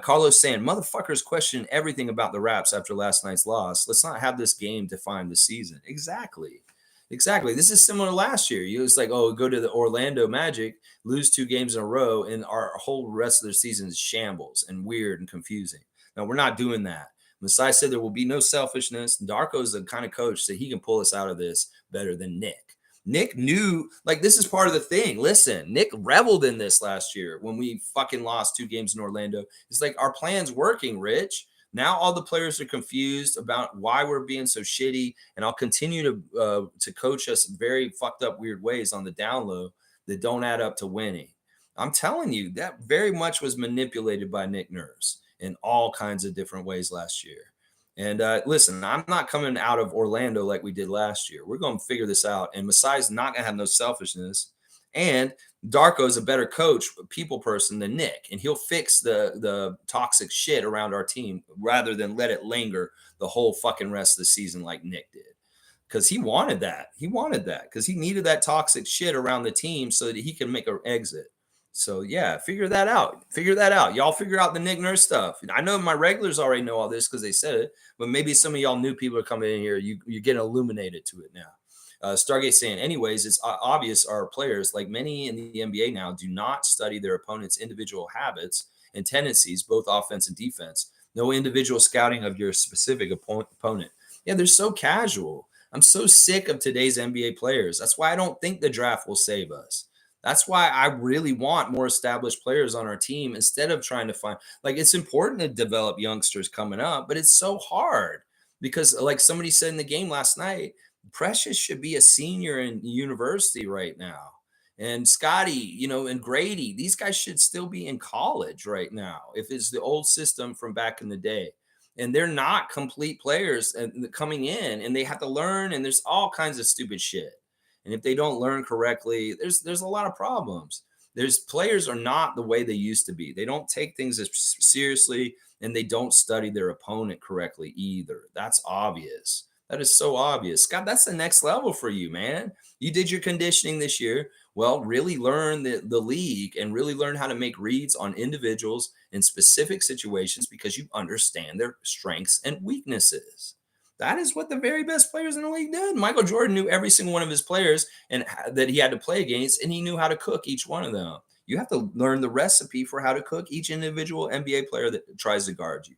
Carlos saying, motherfuckers question everything about the Raps after last night's loss. Let's not have this game define the season. Exactly. This is similar to last year. You was like, go to the Orlando Magic, lose 2 games in a row, and our whole rest of the season is shambles and weird and confusing. Now, we're not doing that. Masai said there will be no selfishness. Darko is the kind of coach that he can pull us out of this better than Nick. Nick knew, this is part of the thing. Listen, Nick reveled in this last year when we fucking lost 2 games in Orlando. It's like, our plan's working, Rich. Now all the players are confused about why we're being so shitty, and I'll continue to coach us very fucked up, weird ways on the down low that don't add up to winning. I'm telling you, that very much was manipulated by Nick Nurse in all kinds of different ways last year. And listen, I'm not coming out of Orlando like we did last year. We're going to figure this out. And Masai's not going to have no selfishness. And Darko is a better coach, people person than Nick. And he'll fix the toxic shit around our team rather than let it linger the whole fucking rest of the season like Nick did. Because he wanted that. Because he needed that toxic shit around the team so that he can make an exit. So, yeah, figure that out. Y'all figure out the Nick Nurse stuff. I know my regulars already know all this because they said it, but maybe some of y'all new people are coming in here. You're getting illuminated to it now. Stargate saying, anyways, it's obvious our players, like many in the NBA now, do not study their opponent's individual habits and tendencies, both offense and defense. No individual scouting of your specific opponent. Yeah, they're so casual. I'm so sick of today's NBA players. That's why I don't think the draft will save us. That's why I really want more established players on our team instead of trying to find, it's important to develop youngsters coming up, but it's so hard because, like somebody said in the game last night, Precious should be a senior in university right now. And Scotty, and Grady, these guys should still be in college right now if it's the old system from back in the day. And they're not complete players coming in, and they have to learn, and there's all kinds of stupid shit. And if they don't learn correctly, there's a lot of problems. Players are not the way they used to be. They don't take things as seriously, and they don't study their opponent correctly either. That's obvious. That is so obvious. Scott, that's the next level for you, man. You did your conditioning this year. Well, really learn the league and really learn how to make reads on individuals in specific situations because you understand their strengths and weaknesses. That is what the very best players in the league did. Michael Jordan knew every single one of his players and that he had to play against, and he knew how to cook each one of them. You have to learn the recipe for how to cook each individual NBA player that tries to guard you.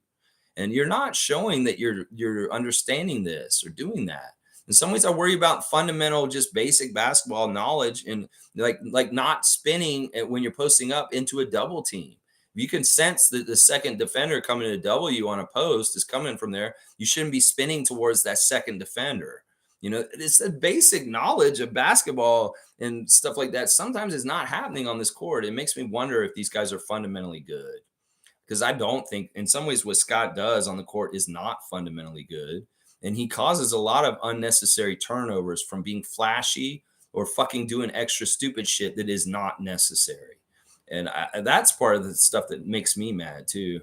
And you're not showing that you're understanding this or doing that. In some ways, I worry about fundamental, just basic basketball knowledge and like not spinning when you're posting up into a double team. If you can sense that the second defender coming to double you on a post is coming from there, you shouldn't be spinning towards that second defender. It's a basic knowledge of basketball and stuff like that. Sometimes it's not happening on this court. It makes me wonder if these guys are fundamentally good, because I don't think, in some ways, what Scott does on the court is not fundamentally good. And he causes a lot of unnecessary turnovers from being flashy or fucking doing extra stupid shit that is not necessary. And that's part of the stuff that makes me mad too.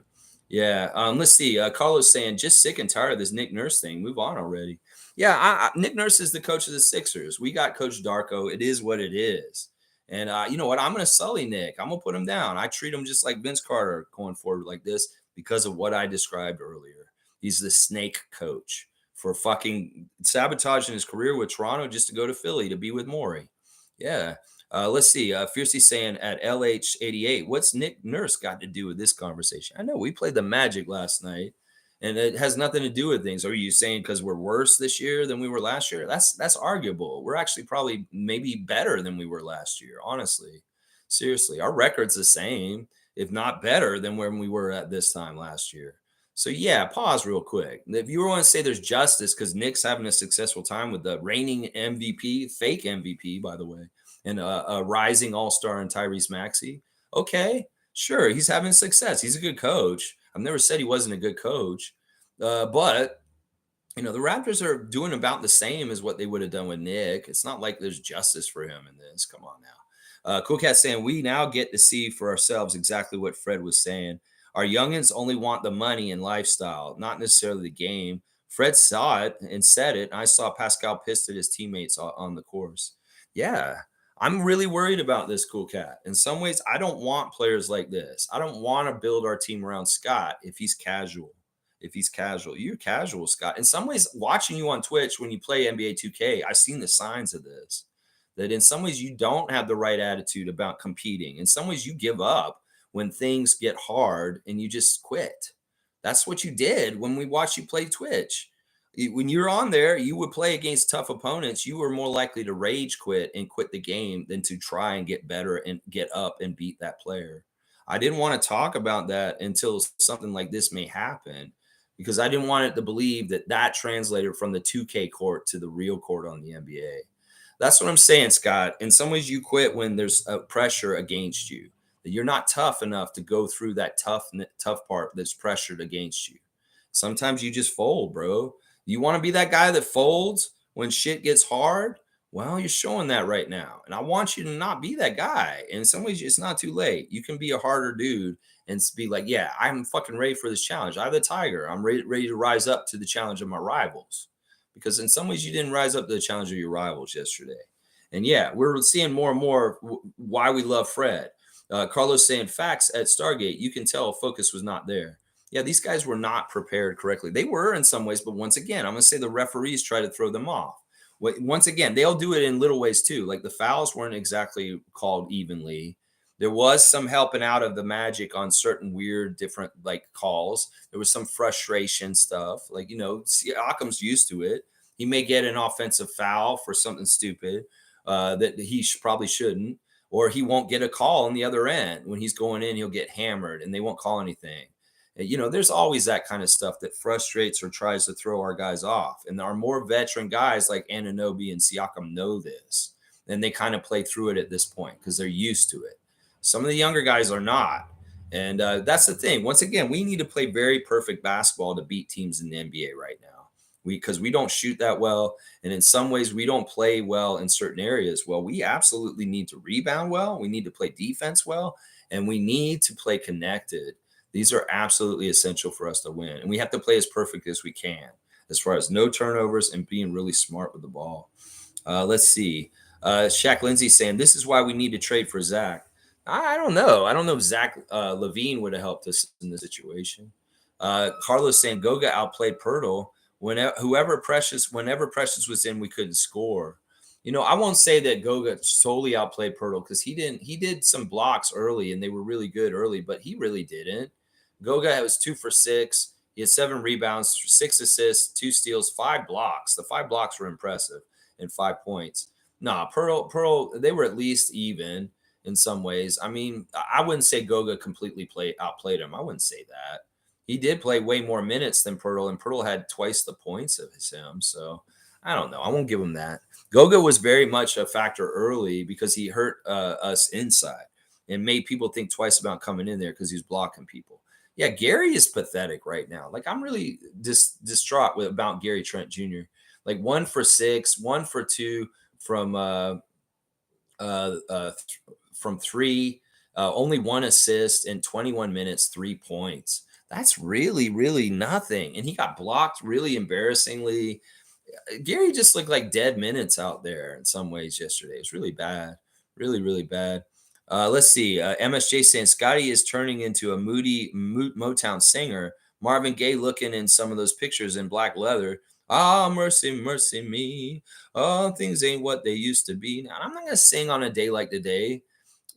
Yeah. Let's see. Carlos saying, just sick and tired of this Nick Nurse thing. Move on already. Yeah. Nick Nurse is the coach of the Sixers. We got Coach Darko. It is what it is. And you know what? I'm going to sully Nick. I'm going to put him down. I treat him just like Vince Carter going forward like this because of what I described earlier. He's the snake coach for fucking sabotaging his career with Toronto just to go to Philly to be with Morey. Yeah. Let's see. Fiercey saying at LH88, what's Nick Nurse got to do with this conversation? I know we played the Magic last night, and it has nothing to do with things. Are you saying because we're worse this year than we were last year? That's arguable. We're actually probably maybe better than we were last year. Honestly, seriously, our record's the same, if not better than when we were at this time last year. So yeah, pause real quick. If you want to say there's justice because Nick's having a successful time with the reigning MVP, fake MVP, by the way, and a rising all-star in Tyrese Maxey, okay, sure, he's having success. He's a good coach. I've never said he wasn't a good coach, but the Raptors are doing about the same as what they would have done with Nick. It's not like there's justice for him in this. Come on now. Cool Cat saying we now get to see for ourselves exactly what Fred was saying. Our youngins only want the money and lifestyle, not necessarily the game. Fred saw it and said it. And I saw Pascal pissed at his teammates on the course. Yeah, I'm really worried about this, Cool Cat. In some ways, I don't want players like this. I don't want to build our team around Scott if he's casual. You're casual, Scott. In some ways, watching you on Twitch when you play NBA 2K, I've seen the signs of this. That in some ways you don't have the right attitude about competing. In some ways, you give up when things get hard and you just quit. That's what you did when we watched you play Twitch. When you're on there, you would play against tough opponents. You were more likely to rage quit and quit the game than to try and get better and get up and beat that player. I didn't want to talk about that until something like this may happen, because I didn't want it to believe that translated from the 2K court to the real court on the NBA. That's what I'm saying, Scott. In some ways, you quit when there's a pressure against you, that you're not tough enough to go through that tough part that's pressured against you. Sometimes you just fold, bro. You want to be that guy that folds when shit gets hard? Well, you're showing that right now. And I want you to not be that guy. And in some ways, it's not too late. You can be a harder dude and be like, yeah, I'm fucking ready for this challenge. I'm the Tiger. I'm ready to rise up to the challenge of my rivals. Because in some ways, you didn't rise up to the challenge of your rivals yesterday. And yeah, we're seeing more and more why we love Fred. Carlos saying facts at Stargate. You can tell focus was not there. Yeah, these guys were not prepared correctly. They were in some ways, but once again, I'm going to say the referees try to throw them off. Once again, they'll do it in little ways too. Like the fouls weren't exactly called evenly. There was some helping out of the Magic on certain weird, different like calls. There was some frustration stuff. Like, Siakam's used to it. He may get an offensive foul for something stupid that he probably shouldn't, or he won't get a call on the other end. When he's going in, he'll get hammered and they won't call anything. There's always that kind of stuff that frustrates or tries to throw our guys off. And our more veteran guys like Anunoby and Siakam know this. And they kind of play through it at this point because they're used to it. Some of the younger guys are not. And that's the thing. Once again, we need to play very perfect basketball to beat teams in the NBA right now. Because we don't shoot that well. And in some ways, we don't play well in certain areas. Well, we absolutely need to rebound well. We need to play defense well. And we need to play connected. These are absolutely essential for us to win. And we have to play as perfect as we can, as far as no turnovers and being really smart with the ball. Let's see. Shaq Lindsay saying, this is why we need to trade for Zach. I don't know. I don't know if Zach Levine would have helped us in this situation. Carlos saying, Goga outplayed Pirtle. Whenever Precious was in, we couldn't score. I won't say that Goga solely outplayed Pirtle because he did some blocks early and they were really good early, but he really didn't. Goga was 2 for 6. He had 7 rebounds, 6 assists, 2 steals, 5 blocks. The 5 blocks were impressive and 5 points. Nah, Pearl, they were at least even in some ways. I mean, I wouldn't say Goga completely outplayed him. I wouldn't say that. He did play way more minutes than Pearl, and Pearl had twice the points of him. So I don't know. I won't give him that. Goga was very much a factor early because he hurt us inside and made people think twice about coming in there because he was blocking people. Yeah, Gary is pathetic right now. Like I'm really distraught about Gary Trent Jr. Like 1 for 6, 1 for 2 from uh, uh, from 3, only 1 assist in 21 minutes, 3 points. That's really, really nothing. And he got blocked really embarrassingly. Gary just looked like dead minutes out there in some ways yesterday. It's really bad, really, really bad. Let's see. MSJ saying Scotty is turning into a moody Motown singer. Marvin Gaye looking in some of those pictures in black leather. Ah, mercy, mercy me. Oh, things ain't what they used to be. Now, I'm not going to sing on a day like today.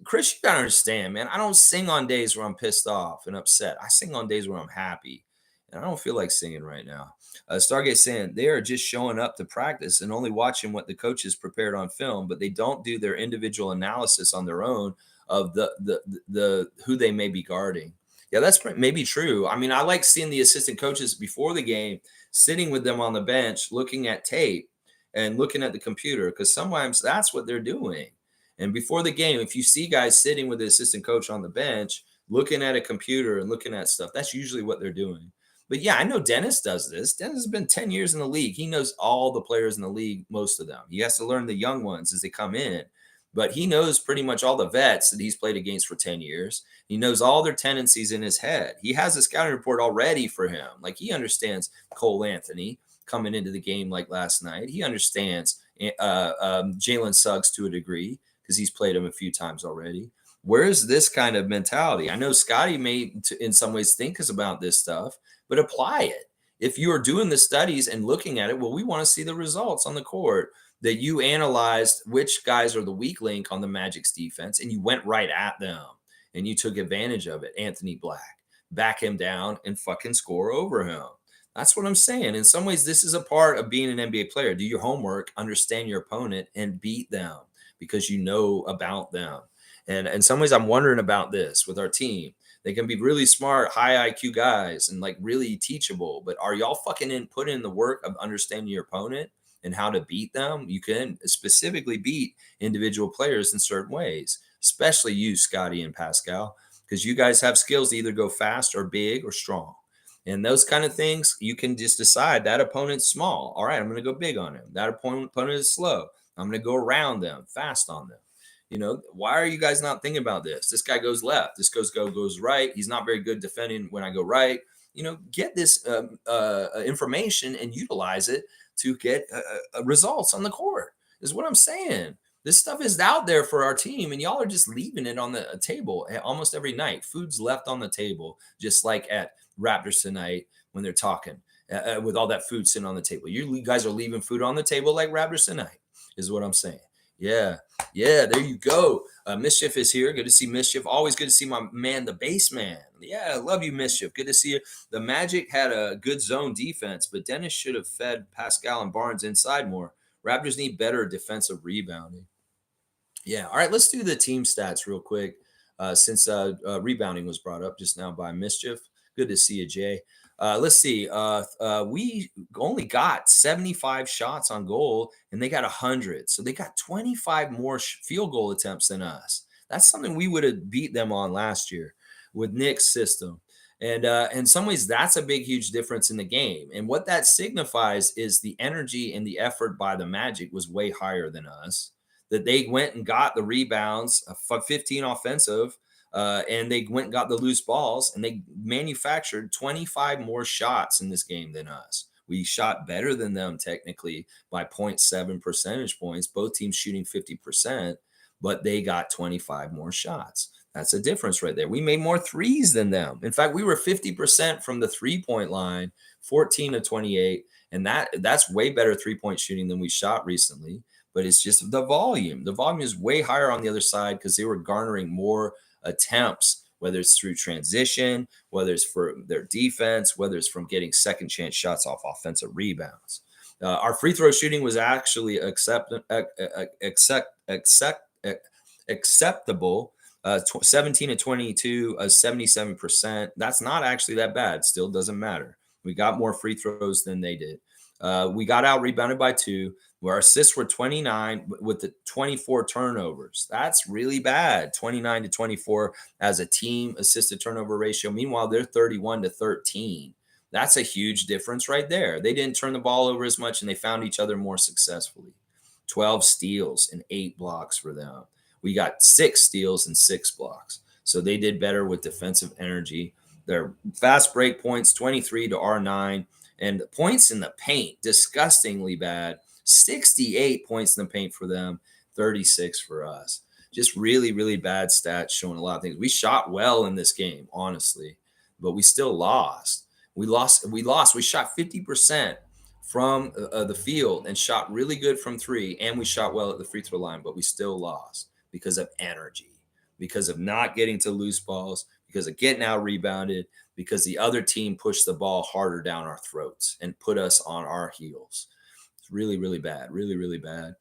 Chris, you gotta understand, man. I don't sing on days where I'm pissed off and upset. I sing on days where I'm happy, and I don't feel like singing right now. Stargate saying they are just showing up to practice and only watching what the coaches prepared on film, but they don't do their individual analysis on their own of the who they may be guarding. Yeah, that's maybe true. I mean, I like seeing the assistant coaches before the game, sitting with them on the bench, looking at tape and looking at the computer, because sometimes that's what they're doing. And before the game, if you see guys sitting with the assistant coach on the bench, looking at a computer and looking at stuff, that's usually what they're doing. But yeah, I know Dennis does this. Dennis has been 10 years in the league. He knows all the players in the league, most of them. He has to learn the young ones as they come in. But he knows pretty much all the vets that he's played against for 10 years. He knows all their tendencies in his head. He has a scouting report already for him. Like he understands Cole Anthony coming into the game like last night. He understands Jalen Suggs to a degree because he's played him a few times already. Where's this kind of mentality? I know Scotty may, in some ways, think about this stuff, but apply it. If you are doing the studies and looking at it, well, we want to see the results on the court that you analyzed which guys are the weak link on the Magic's defense, and you went right at them and you took advantage of it. Anthony Black, back him down and fucking score over him. That's what I'm saying. In some ways, this is a part of being an NBA player. Do your homework, understand your opponent, and beat them because you know about them. And in some ways, I'm wondering about this with our team. They can be really smart, high IQ guys and like really teachable, but are y'all fucking put in the work of understanding your opponent and how to beat them? You can specifically beat individual players in certain ways, especially you, Scotty and Pascal, because you guys have skills to either go fast or big or strong. And those kind of things, you can just decide that opponent's small. All right, I'm going to go big on him. That opponent is slow. I'm going to go around them, fast on them. You know, why are you guys not thinking about this? This guy goes left. This goes right. He's not very good defending when I go right. You know, get this information and utilize it to get results on the court is what I'm saying. This stuff is out there for our team, and y'all are just leaving it on the table almost every night. Food's left on the table, just like at Raptors tonight when they're talking with all that food sitting on the table. You guys are leaving food on the table like Raptors tonight is what I'm saying. Yeah. There you go. Mischief is here. Good to see Mischief. Always good to see my man, the base man. Yeah, I love you, Mischief. Good to see you. The Magic had a good zone defense, but Dennis should have fed Pascal and Barnes inside more. Raptors need better defensive rebounding. Yeah. All right. Let's do the team stats real quick since rebounding was brought up just now by Mischief. Good to see you, Jay. Let's see. We only got 75 shots on goal, and they got 100. So they got 25 more field goal attempts than us. That's something we would have beat them on last year with Nick's system. And in some ways, that's a big, huge difference in the game. And what that signifies is the energy and the effort by the Magic was way higher than us. That they went and got the rebounds, 15 offensive, and they went and got the loose balls, and they manufactured 25 more shots in this game than us. We shot better than them technically by 0.7 percentage points, both teams shooting 50%, but they got 25 more shots. That's a difference right there. We made more threes than them. In fact, we were 50% from the three-point line, 14 of 28, and that's way better three-point shooting than we shot recently, but it's just the volume. The volume is way higher on the other side because they were garnering more attempts whether it's through transition, whether it's for their defense, whether it's from getting second chance shots off offensive rebounds. Our free throw shooting was actually acceptable. 17 to 22, 77%. That's not actually that bad. Still doesn't matter. We got more free throws than they did. We got out rebounded by 2, where our assists were 29 with the 24 turnovers. That's really bad. 29 to 24 as a team assisted turnover ratio. Meanwhile, they're 31 to 13. That's a huge difference right there. They didn't turn the ball over as much, and they found each other more successfully. 12 steals and 8 blocks for them. We got 6 steals and 6 blocks. So they did better with defensive energy. Their fast break points, 23 to R9. And the points in the paint, disgustingly bad. 68 points in the paint for them, 36 for us. Just really, really bad stats showing a lot of things. We shot well in this game, honestly, but we still lost. We shot 50% from the field and shot really good from 3, and we shot well at the free throw line, but we still lost because of energy, because of not getting to loose balls, because of getting out rebounded, because the other team pushed the ball harder down our throats and put us on our heels. It's really, really bad. Really, really bad.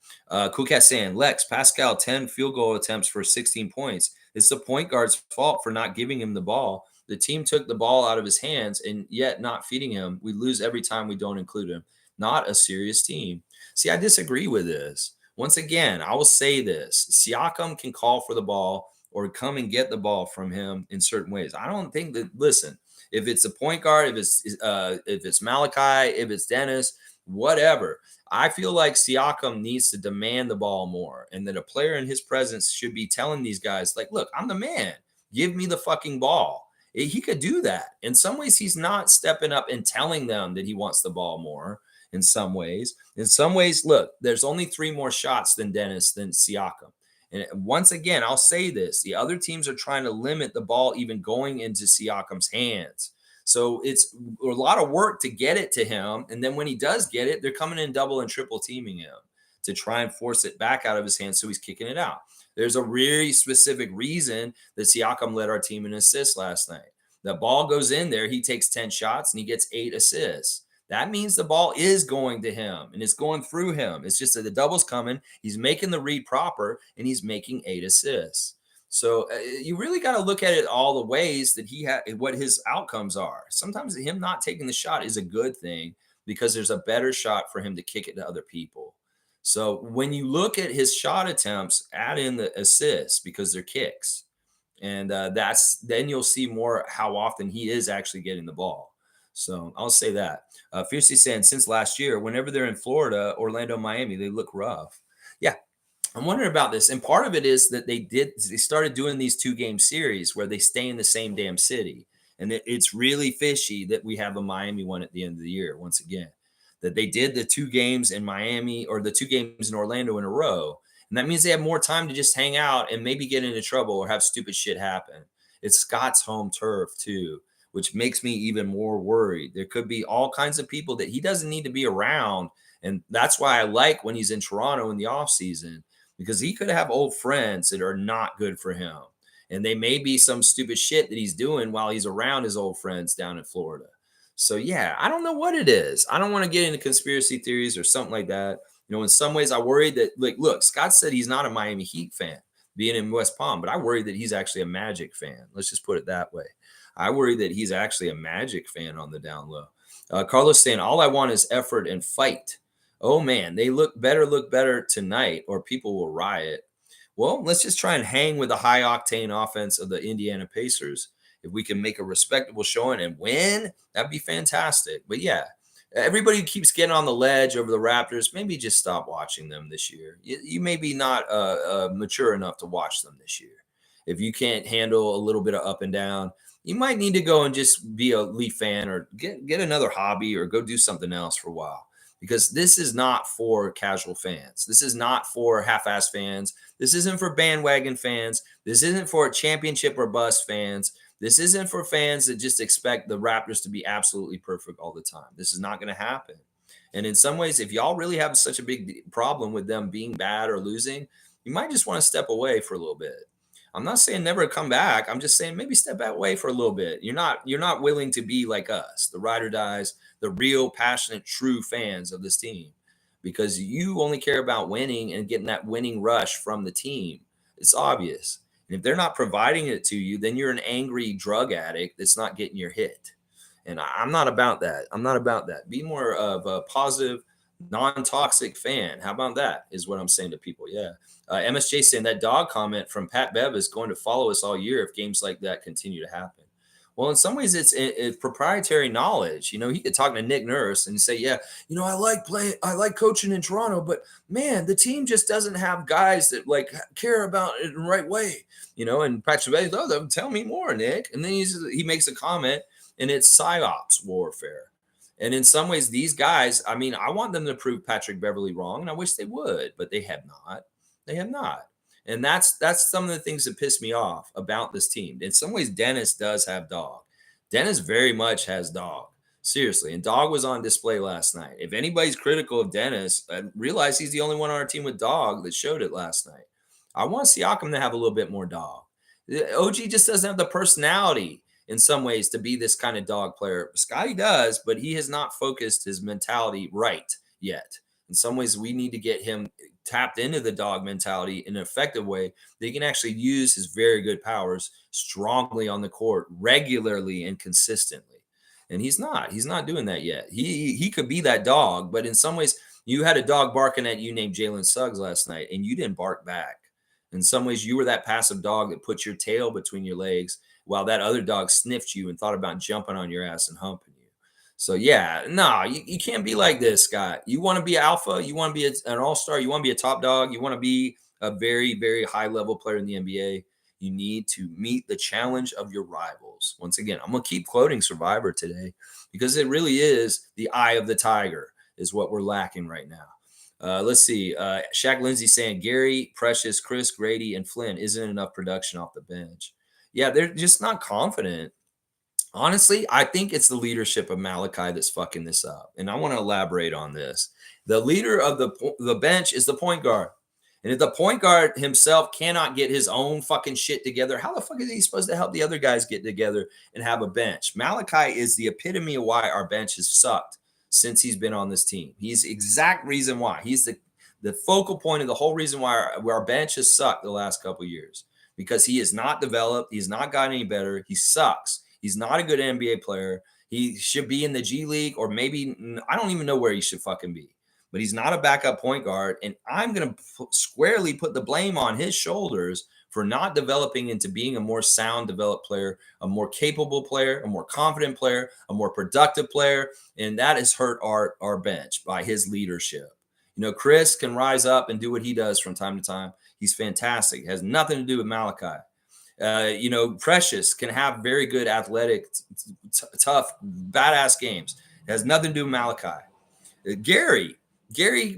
Cool Cat saying, Lex, Pascal, 10 field goal attempts for 16 points. It's the point guard's fault for not giving him the ball. The team took the ball out of his hands and yet not feeding him. We lose every time we don't include him. Not a serious team. See, I disagree with this. Once again, I will say this. Siakam can call for the ball or come and get the ball from him in certain ways. I don't think that, listen, if it's a point guard, if it's Malachi, if it's Dennis, whatever, I feel like Siakam needs to demand the ball more, and that a player in his presence should be telling these guys, like, look, I'm the man. Give me the fucking ball. He could do that. In some ways, he's not stepping up and telling them that he wants the ball more. In some ways, look, there's only 3 more shots than Siakam. And once again, I'll say this. The other teams are trying to limit the ball even going into Siakam's hands. So it's a lot of work to get it to him. And then when he does get it, they're coming in double and triple teaming him to try and force it back out of his hands so he's kicking it out. There's a really specific reason that Siakam led our team in assists last night. The ball goes in there, he takes 10 shots, and he gets 8 assists. That means the ball is going to him and it's going through him. It's just that the double's coming. He's making the read proper and he's making 8 assists. So you really got to look at it all the ways that he had, what his outcomes are. Sometimes him not taking the shot is a good thing because there's a better shot for him to kick it to other people. So when you look at his shot attempts, add in the assists because they're kicks. And then you'll see more how often he is actually getting the ball. So I'll say that. Fiercely saying, since last year, whenever they're in Florida, Orlando, Miami, they look rough. Yeah, I'm wondering about this. And part of it is that they started doing these 2-game series where they stay in the same damn city. And it's really fishy that we have a Miami one at the end of the year, once again. That they did the 2 games in Miami or the 2 games in Orlando in a row. And that means they have more time to just hang out and maybe get into trouble or have stupid shit happen. It's Scott's home turf, too, which makes me even more worried. There could be all kinds of people that he doesn't need to be around. And that's why I like when he's in Toronto in the offseason, because he could have old friends that are not good for him. And they may be some stupid shit that he's doing while he's around his old friends down in Florida. So, yeah, I don't know what it is. I don't want to get into conspiracy theories or something like that. You know, in some ways I worry that, like, look, Scott said he's not a Miami Heat fan being in West Palm, but I worry that he's actually a Magic fan. Let's just put it that way. I worry that he's actually a Magic fan on the down low. Carlos saying, all I want is effort and fight. Oh, man, they look better tonight or people will riot. Well, let's just try and hang with the high-octane offense of the Indiana Pacers. If we can make a respectable showing and win, that'd be fantastic. But, yeah, everybody keeps getting on the ledge over the Raptors. Maybe just stop watching them this year. You may be not mature enough to watch them this year. If you can't handle a little bit of up and down, you might need to go and just be a Leaf fan or get another hobby or go do something else for a while, because this is not for casual fans. This is not for half-ass fans. This isn't for bandwagon fans. This isn't for championship or bust fans. This isn't for fans that just expect the Raptors to be absolutely perfect all the time. This is not going to happen. And in some ways, if y'all really have such a big problem with them being bad or losing, you might just want to step away for a little bit. I'm not saying never come back. I'm just saying maybe step back away for a little bit. You're not willing to be like us, the ride or dies, the real passionate, true fans of this team, because you only care about winning and getting that winning rush from the team. It's obvious. And if they're not providing it to you, then you're an angry drug addict that's not getting your hit. And I'm not about that. I'm not about that. Be more of a positive, non-toxic fan. How about that? Is what I'm saying to people. Yeah. MSJ saying that dog comment from Pat Bev is going to follow us all year if games like that continue to happen. Well, in some ways, it's proprietary knowledge. He could talk to Nick Nurse and say, "Yeah, I like coaching in Toronto, but man, the team just doesn't have guys that like care about it in the right way." And Patrick Bev, "Oh, tell me more, Nick." And then he makes a comment, and it's psyops warfare. And in some ways, these guys, I mean, I want them to prove Patrick Beverly wrong, and I wish they would, but they have not. They have not. And that's some of the things that piss me off about this team. In some ways, Dennis does have dog. Dennis very much has dog. Seriously. And dog was on display last night. If anybody's critical of Dennis, I realize he's the only one on our team with dog that showed it last night. I want Siakam to have a little bit more dog. OG just doesn't have the personality in some ways to be this kind of dog player. Scotty does, but he has not focused his mentality right yet. In some ways, we need to get him tapped into the dog mentality in an effective way that he can actually use his very good powers strongly on the court regularly and consistently. And he's not doing that yet. He could be that dog, but in some ways, you had a dog barking at you named Jalen Suggs last night, and you didn't bark back. In some ways, you were that passive dog that put your tail between your legs while that other dog sniffed you and thought about jumping on your ass and humping you. So yeah, no, you can't be like this, Scott. You want to be alpha, you want to be an all-star, you want to be a top dog, you want to be a very, very high-level player in the NBA. You need to meet the challenge of your rivals. Once again, I'm going to keep quoting Survivor today because it really is the eye of the tiger is what we're lacking right now. Let's see. Shaq Lindsay saying Gary, Precious, Chris, Grady, and Flynn isn't enough production off the bench. Yeah, they're just not confident. Honestly, I think it's the leadership of Malachi that's fucking this up. And I want to elaborate on this. The leader of the bench is the point guard. And if the point guard himself cannot get his own fucking shit together, how the fuck is he supposed to help the other guys get together and have a bench? Malachi is the epitome of why our bench has sucked since he's been on this team. He's the exact reason why. He's the focal point of the whole reason why our bench has sucked the last couple of years. Because he is not developed. He's not gotten any better. He sucks. He's not a good NBA player. He should be in the G League or maybe I don't even know where he should fucking be. But he's not a backup point guard. And I'm going to squarely put the blame on his shoulders for not developing into being a more sound developed player, a more capable player, a more confident player, a more productive player. And that has hurt our bench by his leadership. Chris can rise up and do what he does from time to time. He's fantastic. It has nothing to do with Malachi. Precious can have very good athletic, tough, badass games. It has nothing to do with Malachi. Gary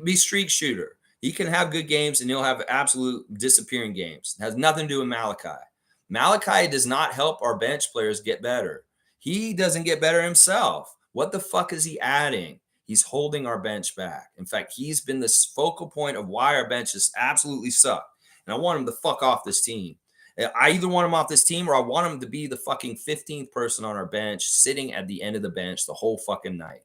be streak shooter. He can have good games and he'll have absolute disappearing games. It has nothing to do with Malachi. Malachi does not help our bench players get better. He doesn't get better himself. What the fuck is he adding? He's holding our bench back. In fact, he's been the focal point of why our bench has absolutely sucked. And I want him to fuck off this team. I either want him off this team or I want him to be the fucking 15th person on our bench sitting at the end of the bench the whole fucking night.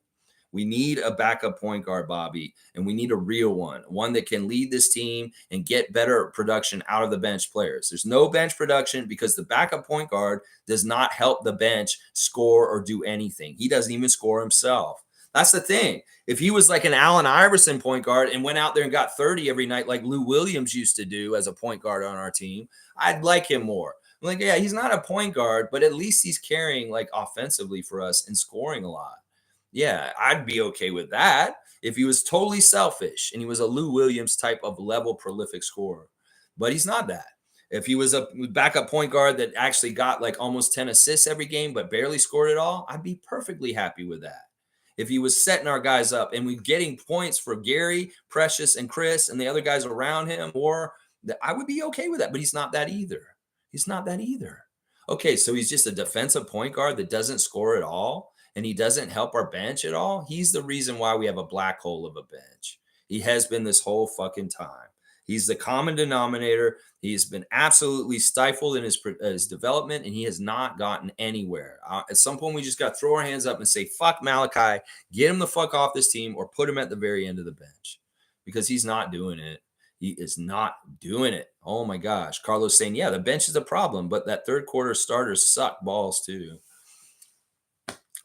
We need a backup point guard, Bobby, and we need a real one that can lead this team and get better production out of the bench players. There's no bench production because the backup point guard does not help the bench score or do anything. He doesn't even score himself. That's the thing. If he was like an Allen Iverson point guard and went out there and got 30 every night like Lou Williams used to do as a point guard on our team, I'd like him more. I'm like, yeah, he's not a point guard, but at least he's carrying like offensively for us and scoring a lot. Yeah, I'd be okay with that if he was totally selfish and he was a Lou Williams type of level prolific scorer. But he's not that. If he was a backup point guard that actually got like almost 10 assists every game but barely scored it all, I'd be perfectly happy with that. If he was setting our guys up and we're getting points for Gary, Precious, and Chris and the other guys around him, I would be okay with that. But he's not that either. He's not that either. Okay, so he's just a defensive point guard that doesn't score at all and he doesn't help our bench at all. He's the reason why we have a black hole of a bench. He has been this whole fucking time. He's the common denominator. He's been absolutely stifled in his development, and he has not gotten anywhere. At some point, we just got to throw our hands up and say, fuck Malachi, get him the fuck off this team, or put him at the very end of the bench, because he's not doing it. He is not doing it. Oh my gosh. Carlos saying, yeah, the bench is a problem, but that third quarter starters suck balls too.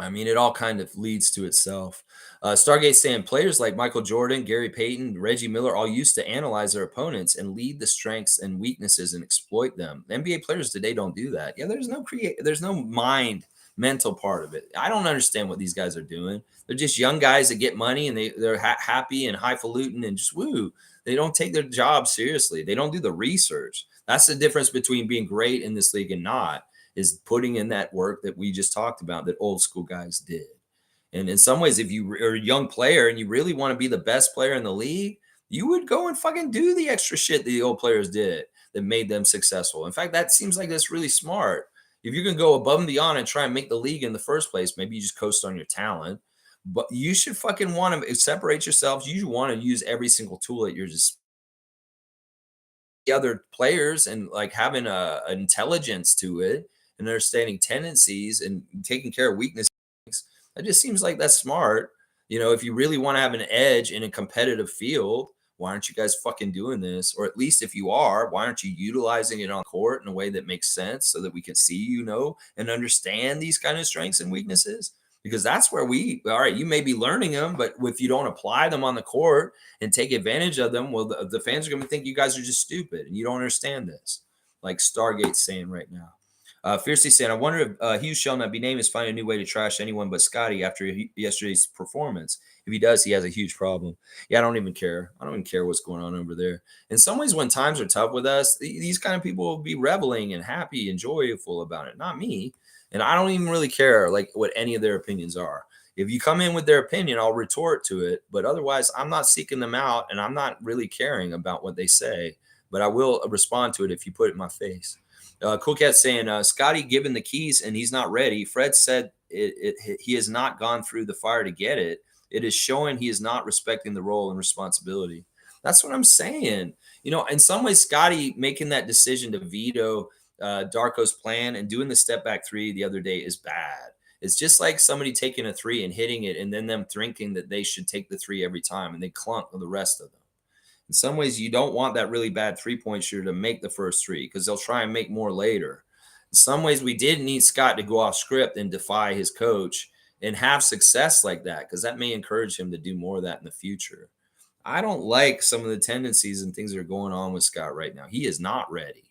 I mean, it all kind of leads to itself. Stargate saying players like Michael Jordan, Gary Payton, Reggie Miller all used to analyze their opponents and lead the strengths and weaknesses and exploit them. NBA players today don't do that. Yeah, there's no mental part of it. I don't understand what these guys are doing. They're just young guys that get money and they're happy and highfalutin and just woo. They don't take their job seriously. They don't do the research. That's the difference between being great in this league and not, is putting in that work that we just talked about that old school guys did. And in some ways, if you are a young player and you really want to be the best player in the league, you would go and fucking do the extra shit that the old players did that made them successful. In fact, that seems like that's really smart. If you're going to go above and beyond and try and make the league in the first place, maybe you just coast on your talent, but you should fucking want to separate yourselves. You want to use every single tool at your disposal. The other players and like having an intelligence to it and understanding tendencies and taking care of weaknesses. It just seems like that's smart. If you really want to have an edge in a competitive field, why aren't you guys fucking doing this? Or at least if you are, why aren't you utilizing it on court in a way that makes sense so that we can see, and understand these kind of strengths and weaknesses? Because that's where all right, you may be learning them, but if you don't apply them on the court and take advantage of them, well, the fans are going to think you guys are just stupid and you don't understand this. Like Stargate's saying right now. Fiercely saying, I wonder if Hugh shall not be named is finding a new way to trash anyone but Scotty after yesterday's performance. If he does, he has a huge problem. Yeah, I don't even care. I don't even care what's going on over there. In some ways, when times are tough with us, these kind of people will be reveling and happy and joyful about it. Not me. And I don't even really care like what any of their opinions are. If you come in with their opinion, I'll retort to it. But otherwise, I'm not seeking them out and I'm not really caring about what they say. But I will respond to it if you put it in my face. Cool Cat saying, Scotty given the keys and he's not ready. Fred said he has not gone through the fire to get it. It is showing he is not respecting the role and responsibility. That's what I'm saying. In some ways, Scotty making that decision to veto Darko's plan and doing the step back three the other day is bad. It's just like somebody taking a three and hitting it and then them thinking that they should take the three every time and they clunk with the rest of them. In some ways, you don't want that really bad three-point shooter to make the first three because they'll try and make more later. In some ways, we did need Scott to go off script and defy his coach and have success like that because that may encourage him to do more of that in the future. I don't like some of the tendencies and things that are going on with Scott right now. He is not ready.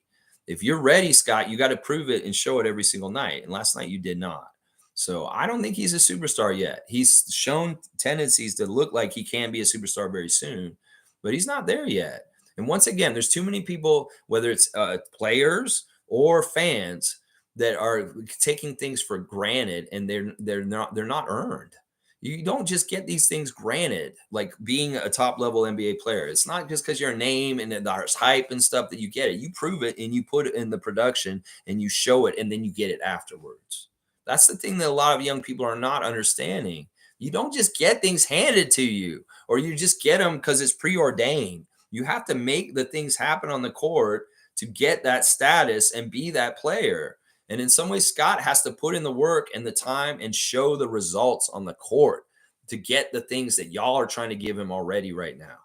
If you're ready, Scott, you got to prove it and show it every single night. And last night you did not. So I don't think he's a superstar yet. He's shown tendencies to look like he can be a superstar very soon, but he's not there yet. And once again, there's too many people, whether it's players or fans, that are taking things for granted, and they're not earned. You don't just get these things granted, like being a top level NBA player. It's not just because you're a name and there's hype and stuff that you get it. You prove it and you put it in the production and you show it and then you get it afterwards. That's the thing that a lot of young people are not understanding. You don't just get things handed to you or you just get them because it's preordained. You have to make the things happen on the court to get that status and be that player. And in some ways, Scott has to put in the work and the time and show the results on the court to get the things that y'all are trying to give him already right now.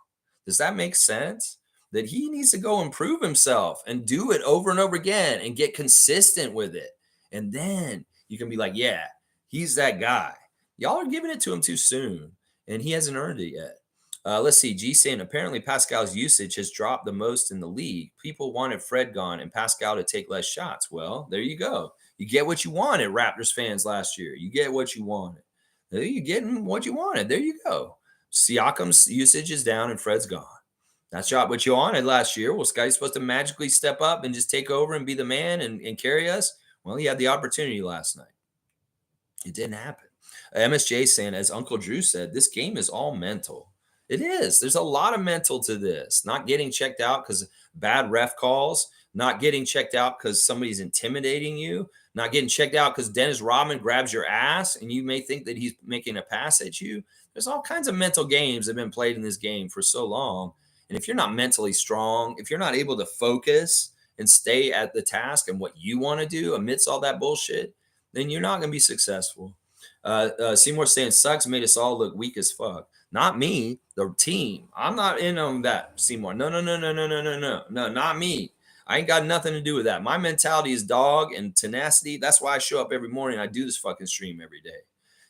Does that make sense? That he needs to go and prove himself and do it over and over again and get consistent with it. And then you can be like, yeah, he's that guy. Y'all are giving it to him too soon, and he hasn't earned it yet. Let's see. G saying apparently Pascal's usage has dropped the most in the league. People wanted Fred gone and Pascal to take less shots. Well, there you go. You get what you wanted, Raptors fans last year. You get what you wanted. There you getting what you wanted. There you go. Siakam's usage is down and Fred's gone. That's not what you wanted last year. Well, Scotty's supposed to magically step up and just take over and be the man and carry us. Well, he had the opportunity last night. It didn't happen. MSJ saying, as Uncle Drew said, this game is all mental. It is. There's a lot of mental to this. Not getting checked out because bad ref calls, not getting checked out because somebody's intimidating you, not getting checked out because Dennis Rodman grabs your ass and you may think that he's making a pass at you. There's all kinds of mental games that have been played in this game for so long. And if you're not mentally strong, if you're not able to focus and stay at the task and what you want to do amidst all that bullshit, then you're not going to be successful. Seymour saying Suggs made us all look weak as fuck. Not me, the team. I'm not in on that, Seymour. No, no, no, no, no, no, no, no, no, not me. I ain't got nothing to do with that. My mentality is dog and tenacity. That's why I show up every morning. I do this fucking stream every day.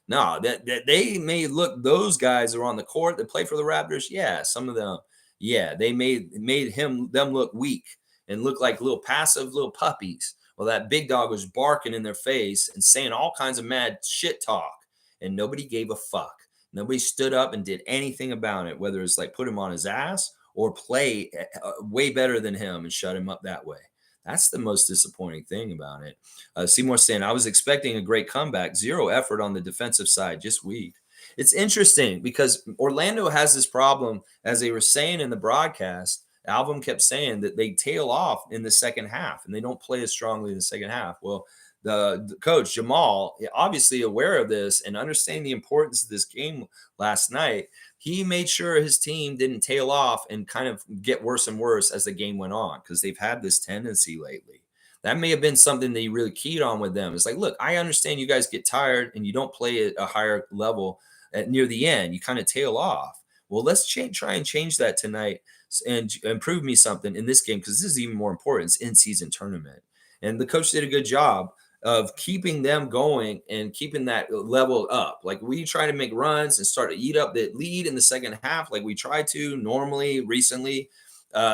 No, that they may look, those guys are on the court that play for the Raptors. Yeah, some of them, yeah, they made them look weak and look like little passive little puppies. Well, that big dog was barking in their face and saying all kinds of mad shit talk, and nobody gave a fuck. Nobody stood up and did anything about it, whether it's like put him on his ass or play way better than him and shut him up that way. That's the most disappointing thing about it. Seymour saying, I was expecting a great comeback. Zero effort on the defensive side, just weak. It's interesting because Orlando has this problem, as they were saying in the broadcast. Alvin kept saying that they tail off in the second half and they don't play as strongly in the second half. Well, the coach Jamal, obviously aware of this and understanding the importance of this game last night, he made sure his team didn't tail off and kind of get worse and worse as the game went on, because they've had this tendency lately. That may have been something that he really keyed on with them. It's like, look, I understand you guys get tired and you don't play at a higher level near the end. You kind of tail off. Well, let's try and change that tonight and improve me something in this game, because this is even more important. It's in-season tournament. And the coach did a good job of keeping them going and keeping that level up. Like, we try to make runs and start to eat up the lead in the second half, like we try to normally recently.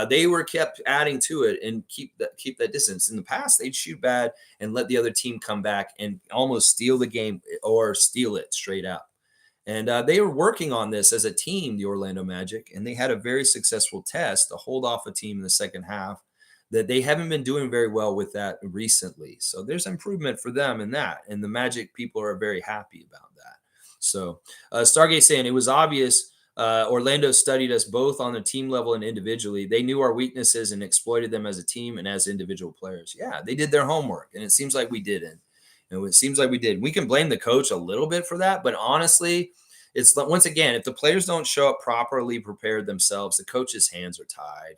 They were kept adding to it and keep that distance. In the past, they'd shoot bad and let the other team come back and almost steal the game or steal it straight out. And they were working on this as a team, the Orlando Magic, and they had a very successful test to hold off a team in the second half that they haven't been doing very well with that recently. So there's improvement for them in that. And the Magic people are very happy about that. So Stargate saying, it was obvious Orlando studied us both on the team level and individually. They knew our weaknesses and exploited them as a team and as individual players. Yeah, they did their homework, and it seems like we didn't. And it seems like we did. We can blame the coach a little bit for that, but honestly, it's once again, if the players don't show up properly prepared themselves, the coach's hands are tied.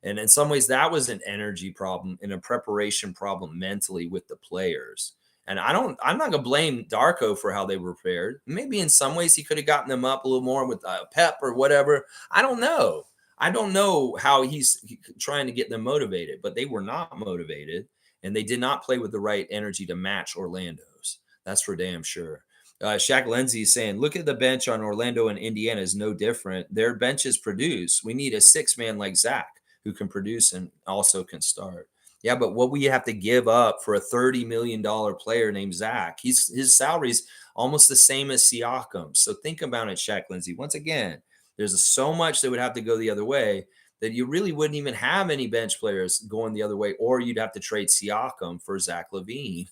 And in some ways, that was an energy problem and a preparation problem mentally with the players. And I'm not gonna blame Darko for how they were prepared. Maybe in some ways he could have gotten them up a little more with pep or whatever. I don't know. I don't know how he's trying to get them motivated, but they were not motivated, and they did not play with the right energy to match Orlando's. That's for damn sure. Shaq Lindsay is saying, look at the bench on Orlando and Indiana is no different. Their benches produce. We need a six-man like Zach who can produce and also can start. Yeah, but what we have to give up for a $30 million player named Zach? His salary's almost the same as Siakam. So think about it, Shaq Lindsay. Once again, there's so much that would have to go the other way that you really wouldn't even have any bench players going the other way, or you'd have to trade Siakam for Zach LaVine.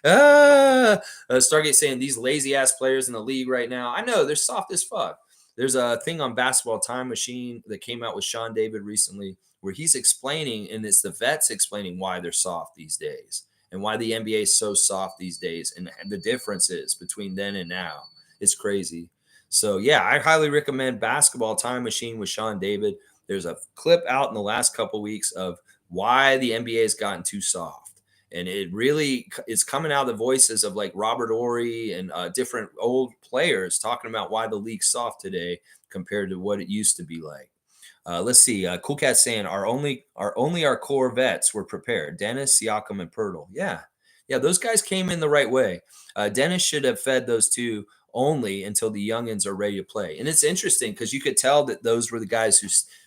Stargate saying these lazy ass players in the league right now. I know they're soft as fuck. There's a thing on Basketball Time Machine that came out with Sean David recently where he's explaining, and it's the vets explaining why they're soft these days and why the NBA is so soft these days and the differences between then and now. It's crazy. So, yeah, I highly recommend Basketball Time Machine with Sean David. There's a clip out in the last couple of weeks of why the NBA has gotten too soft. And it really is coming out of the voices of like Robert Ory and different old players talking about why the league's soft today compared to what it used to be like. Let's see. Cool Cat saying our core vets were prepared. Dennis, Siakam, and Pirtle. Yeah, those guys came in the right way. Dennis should have fed those two only until the youngins are ready to play. And it's interesting because you could tell that those were the guys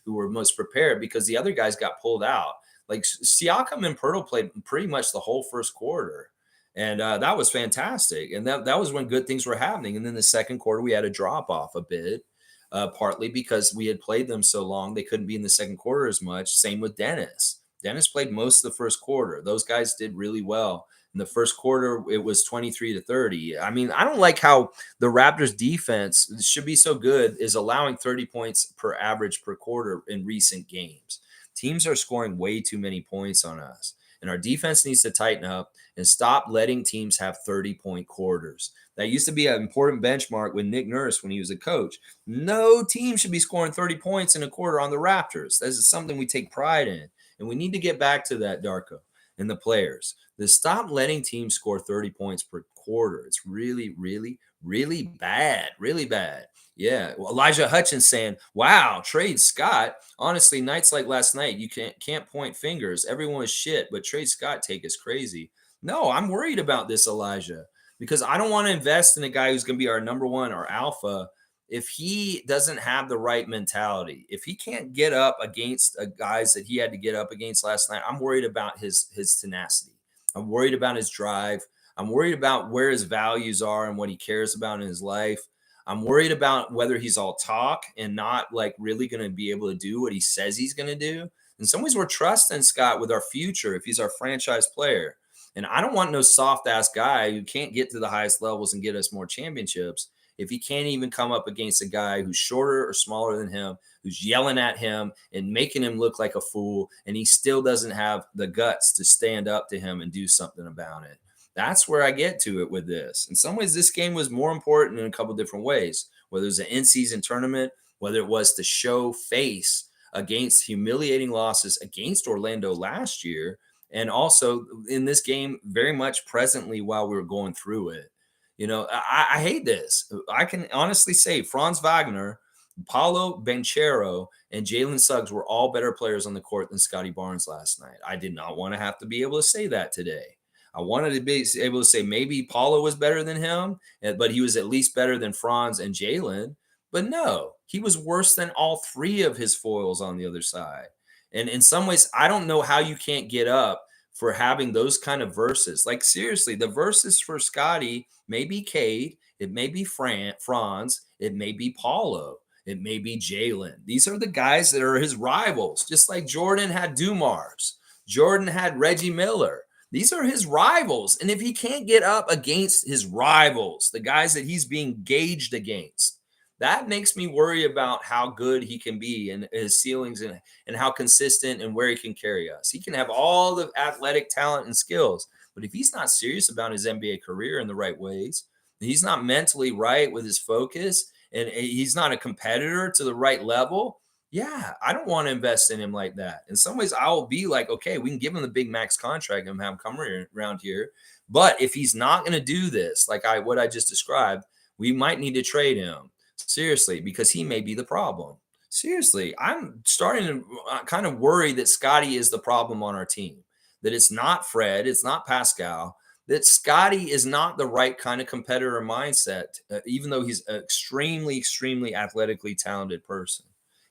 who were most prepared, because the other guys got pulled out. Like Siakam and Pirtle played pretty much the whole first quarter. And that was fantastic. And that was when good things were happening. And then the second quarter, we had a drop off a bit, partly because we had played them so long, they couldn't be in the second quarter as much. Same with Dennis. Dennis played most of the first quarter. Those guys did really well. In the first quarter, it was 23-30. I mean, I don't like how the Raptors defense should be so good is allowing 30 points per average per quarter in recent games. Teams are scoring way too many points on us. And our defense needs to tighten up and stop letting teams have 30-point quarters. That used to be an important benchmark with Nick Nurse when he was a coach. No team should be scoring 30 points in a quarter on the Raptors. This is something we take pride in. And we need to get back to that, Darko, and the players. To stop letting teams score 30 points per quarter. It's really, really, really bad. Really bad. Yeah. Well, Elijah Hutchins saying, wow, trade Scott. Honestly, nights like last night, you can't point fingers. Everyone was shit, but trade Scott take is crazy. No, I'm worried about this, Elijah, because I don't want to invest in a guy who's going to be our number one or alpha if he doesn't have the right mentality. If he can't get up against guys that he had to get up against last night, I'm worried about his tenacity. I'm worried about his drive. I'm worried about where his values are and what he cares about in his life. I'm worried about whether he's all talk and not like really going to be able to do what he says he's going to do. In some ways, we're trusting Scott with our future if he's our franchise player. And I don't want no soft ass guy who can't get to the highest levels and get us more championships if he can't even come up against a guy who's shorter or smaller than him, who's yelling at him and making him look like a fool, and he still doesn't have the guts to stand up to him and do something about it. That's where I get to it with this. In some ways, this game was more important in a couple different ways, whether it was an in-season tournament, whether it was to show face against humiliating losses against Orlando last year, and also in this game very much presently while we were going through it. You know, I hate this. I can honestly say Franz Wagner, Paulo Banchero, and Jalen Suggs were all better players on the court than Scotty Barnes last night. I did not want to have to be able to say that today. I wanted to be able to say maybe Paulo was better than him, but he was at least better than Franz and Jalen. But no, he was worse than all three of his foils on the other side. And in some ways, I don't know how you can't get up for having those kind of verses. Like, seriously, the verses for Scotty may be Cade, it may be Franz, it may be Paulo, it may be Jalen. These are the guys that are his rivals, just like Jordan had Dumars, Jordan had Reggie Miller. These are his rivals. And if he can't get up against his rivals, the guys that he's being gauged against, that makes me worry about how good he can be and his ceilings and how consistent and where he can carry us. He can have all the athletic talent and skills, but if he's not serious about his NBA career in the right ways, he's not mentally right with his focus, and he's not a competitor to the right level, yeah, I don't want to invest in him like that. In some ways, I'll be like, okay, we can give him the big max contract and have him come around here. But if he's not going to do this, like what I just described, we might need to trade him. Seriously, because he may be the problem. Seriously, I'm starting to kind of worry that Scotty is the problem on our team, that it's not Fred, it's not Pascal, that Scotty is not the right kind of competitor mindset, even though he's an extremely, extremely athletically talented person.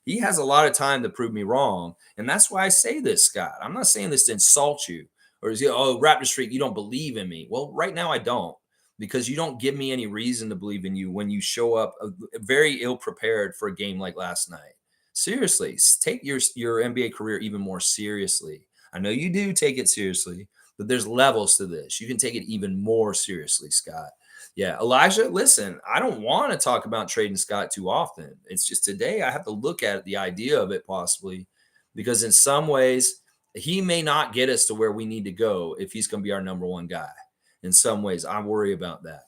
He has a lot of time to prove me wrong. And that's why I say this, Scott. I'm not saying this to insult you or, oh, Raptor Street, you don't believe in me. Well, right now I don't, because you don't give me any reason to believe in you when you show up very ill prepared for a game like last night. Seriously, take your NBA career even more seriously. I know you do take it seriously, but there's levels to this. You can take it even more seriously, Scott. Yeah, Elijah, listen, I don't want to talk about trading Scott too often. It's just today I have to look at the idea of it possibly, because in some ways he may not get us to where we need to go if he's going to be our number one guy. In some ways, I worry about that.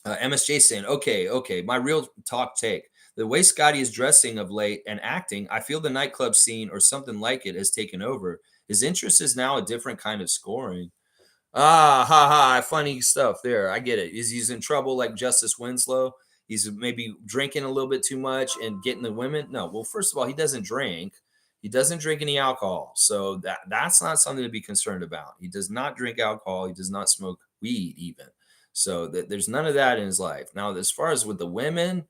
MSJ saying, okay, my real talk take. The way Scotty is dressing of late and acting, I feel the nightclub scene or something like it has taken over. His interest is now a different kind of scoring. Ah, ha, ha. Funny stuff there. I get it. He's in trouble like Justice Winslow. He's maybe drinking a little bit too much and getting the women. No, well, first of all, he doesn't drink. He doesn't drink any alcohol. So that's not something to be concerned about. He does not drink alcohol. He does not smoke weed even. So there's none of that in his life. Now, as far as with the women,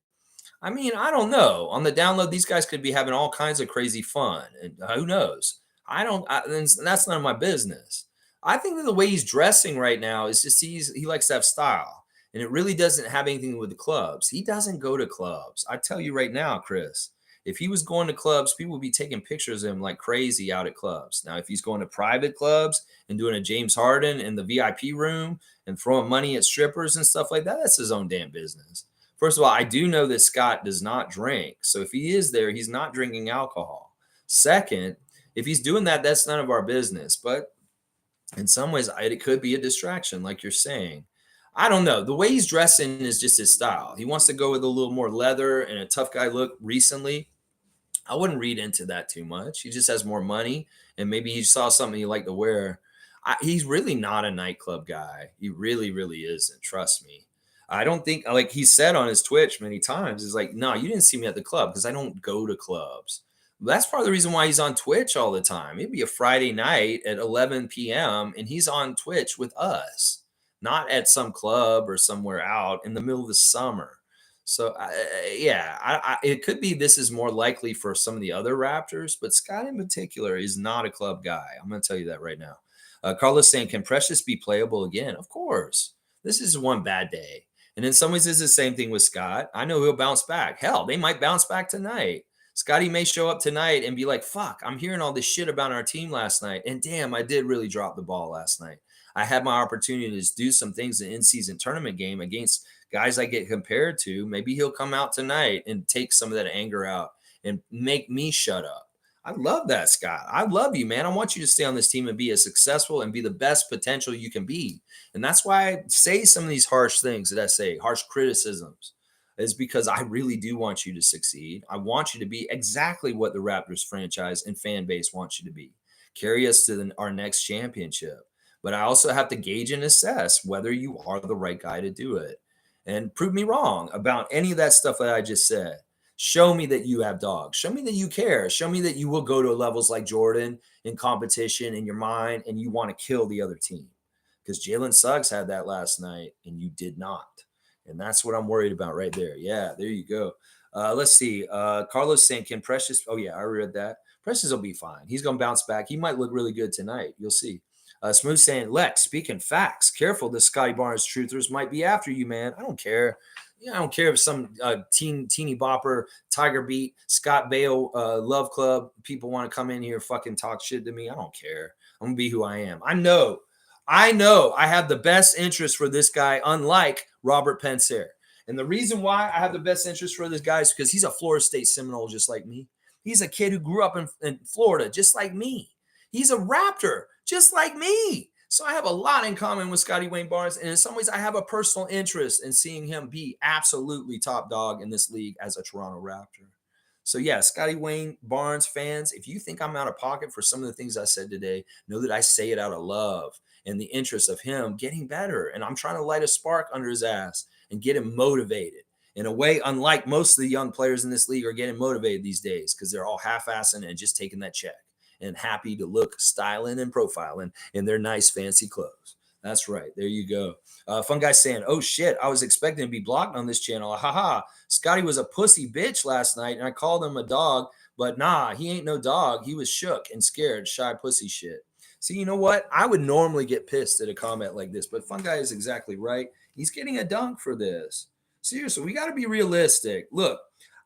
I mean, I don't know. On the download, these guys could be having all kinds of crazy fun. And who knows? That's none of my business. I think that the way he's dressing right now is just he likes to have style. And it really doesn't have anything with the clubs. He doesn't go to clubs. I tell you right now, Chris, if he was going to clubs, people would be taking pictures of him like crazy out at clubs. Now, if he's going to private clubs and doing a James Harden in the VIP room and throwing money at strippers and stuff like that, that's his own damn business. First of all, I do know that Scott does not drink. So if he is there, he's not drinking alcohol. Second, if he's doing that, that's none of our business. But In some ways, it could be a distraction, like you're saying. I don't know. The way he's dressing is just his style. He wants to go with a little more leather and a tough guy look recently. I wouldn't read into that too much. He just has more money, and maybe he saw something he liked to wear. He's really not a nightclub guy. He really, really isn't. Trust me. I don't think, like he said on his Twitch many times, is like, no, you didn't see me at the club because I don't go to clubs. That's part of the reason why he's on Twitch all the time. It'd be a Friday night at 11 p.m. and he's on Twitch with us, not at some club or somewhere out in the middle of the summer. So yeah, it could be this is more likely for some of the other Raptors, but Scott in particular is not a club guy. I'm going to tell you that right now. Carlos saying, "Can Precious be playable again?" Of course. This is one bad day, and in some ways, it's the same thing with Scott. I know he'll bounce back. Hell, they might bounce back tonight. Scotty may show up tonight and be like, "Fuck, I'm hearing all this shit about our team last night, and damn, I did really drop the ball last night. I had my opportunity to do some things in an in-season tournament game against guys I get compared to. Maybe he'll come out tonight and take some of that anger out and make me shut up." I love that, Scott. I love you, man. I want you to stay on this team and be as successful and be the best potential you can be. And that's why I say some of these harsh things that I say, harsh criticisms, is because I really do want you to succeed. I want you to be exactly what the Raptors franchise and fan base wants you to be. Carry us to our next championship. But I also have to gauge and assess whether you are the right guy to do it. And prove me wrong about any of that stuff that I just said. Show me that you have dogs. Show me that you care. Show me that you will go to levels like Jordan in competition in your mind and you want to kill the other team. Because Jalen Suggs had that last night and you did not. And that's what I'm worried about right there. Yeah, there you go. Let's see. Carlos saying, "Can Precious?" Oh, yeah, I read that. Precious will be fine. He's going to bounce back. He might look really good tonight. You'll see. Smooth saying, "Lex, speaking facts, careful. The Scotty Barnes truthers might be after you, man. I don't care. I don't care if some teeny bopper, Tiger Beat, Scott Bale, Love Club people want to come in here fucking talk shit to me. I don't care. I'm gonna be who I am. I know I have the best interest for this guy, unlike Robert Pencer. And the reason why I have the best interest for this guy is because he's a Florida State Seminole just like me. He's a kid who grew up in Florida just like me. He's a Raptor just like me. So I have a lot in common with Scotty Wayne Barnes. And in some ways, I have a personal interest in seeing him be absolutely top dog in this league as a Toronto Raptor. So yeah, Scotty Wayne Barnes fans, if you think I'm out of pocket for some of the things I said today, know that I say it out of love and the interest of him getting better. And I'm trying to light a spark under his ass and get him motivated in a way unlike most of the young players in this league are getting motivated these days because they're all half-assing and just taking that check and happy to look styling and profiling in their nice fancy clothes. That's right. There you go. Fun guy saying, "Oh shit, I was expecting to be blocked on this channel. Haha. Scotty was a pussy bitch last night and I called him a dog, but nah, he ain't no dog. He was shook and scared, shy pussy shit." See, you know what? I would normally get pissed at a comment like this, but Fun Guy is exactly right. He's getting a dunk for this. Seriously, we got to be realistic. Look,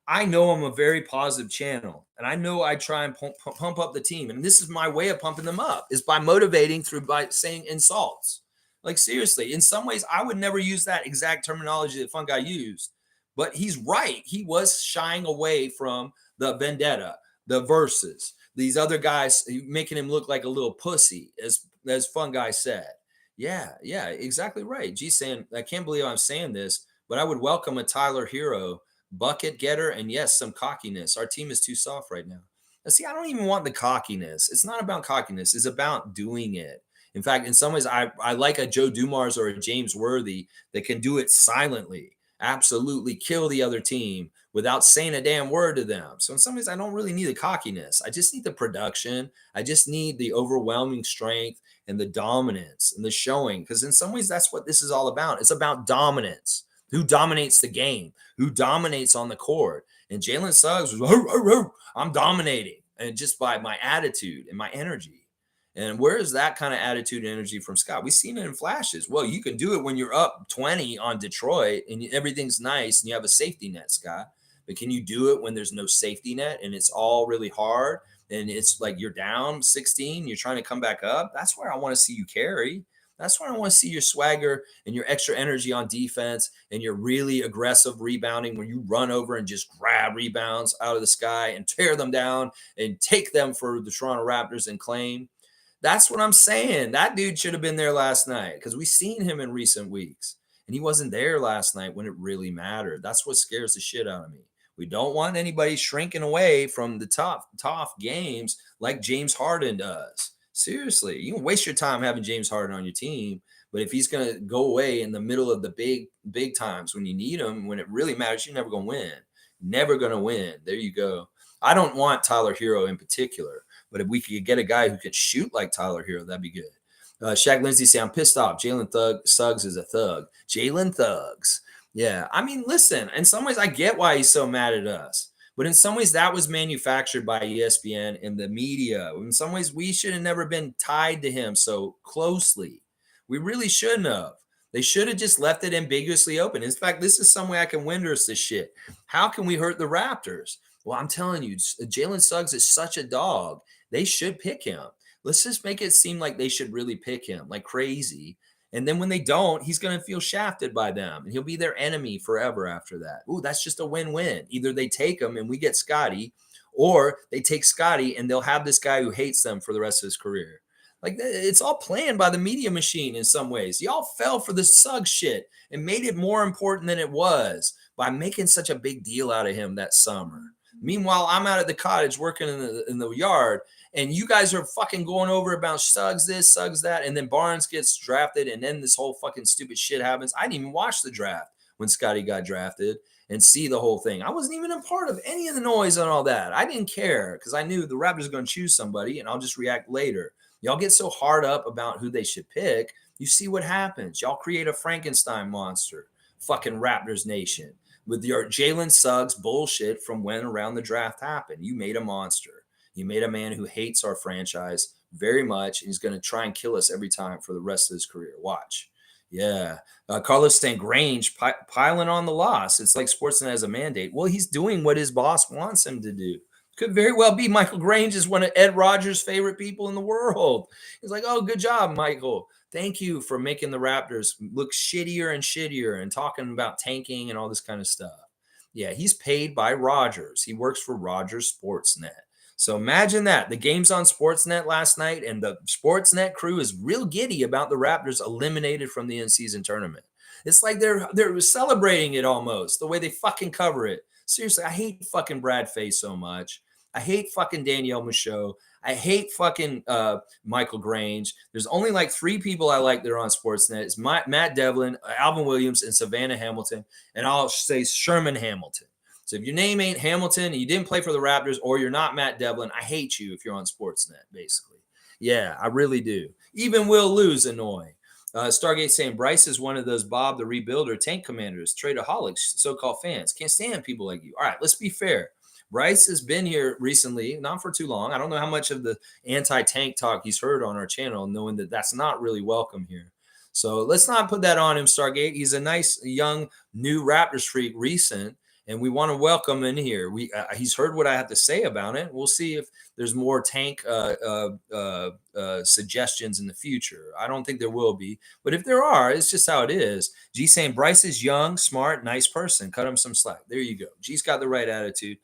I know I'm a very positive channel, and I know I try and pump up the team, and this is my way of pumping them up is by motivating by saying insults. Like seriously, in some ways, I would never use that exact terminology that Fun Guy used, but he's right. He was shying away from the vendetta, the verses, these other guys making him look like a little pussy, as Fun Guy said. Yeah, exactly right. G saying, "I can't believe I'm saying this, but I would welcome a Tyler Hero bucket getter, and yes, some cockiness. Our team is too soft right now." Now, see, I don't even want the cockiness. It's not about cockiness. It's about doing it. In fact, in some ways, I like a Joe Dumars or a James Worthy that can do it silently, absolutely kill the other team without saying a damn word to them. So in some ways, I don't really need the cockiness. I just need the production. I just need the overwhelming strength and the dominance and the showing. Because in some ways, that's what this is all about. It's about dominance. Who dominates the game? Who dominates on the court? And Jalen Suggs was, "I'm dominating," and just by my attitude and my energy. And where is that kind of attitude and energy from Scott? We've seen it in flashes. Well, you can do it when you're up 20 on Detroit and everything's nice and you have a safety net, Scott. But can you do it when there's no safety net and it's all really hard and it's like you're down 16, you're trying to come back up? That's where I want to see you carry. That's where I want to see your swagger and your extra energy on defense and your really aggressive rebounding when you run over and just grab rebounds out of the sky and tear them down and take them for the Toronto Raptors and claim. That's what I'm saying. That dude should have been there last night because we've seen him in recent weeks. And he wasn't there last night when it really mattered. That's what scares the shit out of me. We don't want anybody shrinking away from the top games like James Harden does. Seriously, you can waste your time having James Harden on your team, but if he's going to go away in the middle of the big times when you need him, when it really matters, you're never going to win. Never going to win. There you go. I don't want Tyler Hero in particular, but if we could get a guy who could shoot like Tyler Hero, that'd be good. Shaq Lindsay say, I'm pissed off. Jalen Suggs is a thug. Jalen Thugs. Yeah. I mean, listen, in some ways, I get why he's so mad at us. But in some ways, that was manufactured by ESPN and the media. In some ways, we should have never been tied to him so closely. We really shouldn't have. They should have just left it ambiguously open. In fact, this is some way I can win us this shit. How can we hurt the Raptors? Well, I'm telling you, Jalen Suggs is such a dog. They should pick him. Let's just make it seem like they should really pick him like crazy. And then when they don't, he's going to feel shafted by them and he'll be their enemy forever after that. Ooh, that's just a win-win. Either they take him and we get Scotty, or they take Scotty and they'll have this guy who hates them for the rest of his career. Like, it's all planned by the media machine in some ways. Y'all fell for the Suggs shit and made it more important than it was by making such a big deal out of him that summer. Meanwhile, I'm out at the cottage working in the yard, and you guys are fucking going over about Suggs this, Suggs that, and then Barnes gets drafted, and then this whole fucking stupid shit happens. I didn't even watch the draft when Scotty got drafted and see the whole thing. I wasn't even a part of any of the noise and all that. I didn't care because I knew the Raptors were going to choose somebody, and I'll just react later. Y'all get so hard up about who they should pick. You see what happens. Y'all create a Frankenstein monster. Fucking Raptors Nation. With your Jalen Suggs bullshit from when around the draft happened. You made a monster. You made a man who hates our franchise very much, and he's going to try and kill us every time for the rest of his career. Watch. Yeah. Carlos Stangrange piling on the loss. It's like Sportsnet has a mandate. Well, he's doing what his boss wants him to do. Could very well be Michael Grange is one of Ed Rogers' favorite people in the world. He's like, oh, good job, Michael. Thank you for making the Raptors look shittier and shittier and talking about tanking and all this kind of stuff. Yeah, he's paid by Rogers. He works for Rogers Sportsnet. So imagine that. The game's on Sportsnet last night, and the Sportsnet crew is real giddy about the Raptors eliminated from the in-season tournament. It's like they're celebrating it almost, the way they fucking cover it. Seriously, I hate fucking Brad Fay so much. I hate fucking Danielle Michaud. I hate fucking Michael Grange. There's only like 3 people I like that are on Sportsnet. It's Matt Devlin, Alvin Williams, and Savannah Hamilton. And I'll say Sherman Hamilton. So if your name ain't Hamilton and you didn't play for the Raptors, or you're not Matt Devlin, I hate you if you're on Sportsnet, basically. Yeah, I really do. Even Will Lou's annoying. Stargate saying Bryce is one of those Bob the Rebuilder tank commanders, tradeaholics, so-called fans. Can't stand people like you. All right, let's be fair. Bryce has been here recently, not for too long. I don't know how much of the anti-tank talk he's heard on our channel, knowing that that's not really welcome here. So let's not put that on him, Stargate. He's a nice, young, new Raptors freak, recent, and we want to welcome him in here. He's heard what I have to say about it. We'll see if there's more tank suggestions in the future. I don't think there will be, but if there are, it's just how it is. G saying Bryce is young, smart, nice person. Cut him some slack. There you go. G's got the right attitude.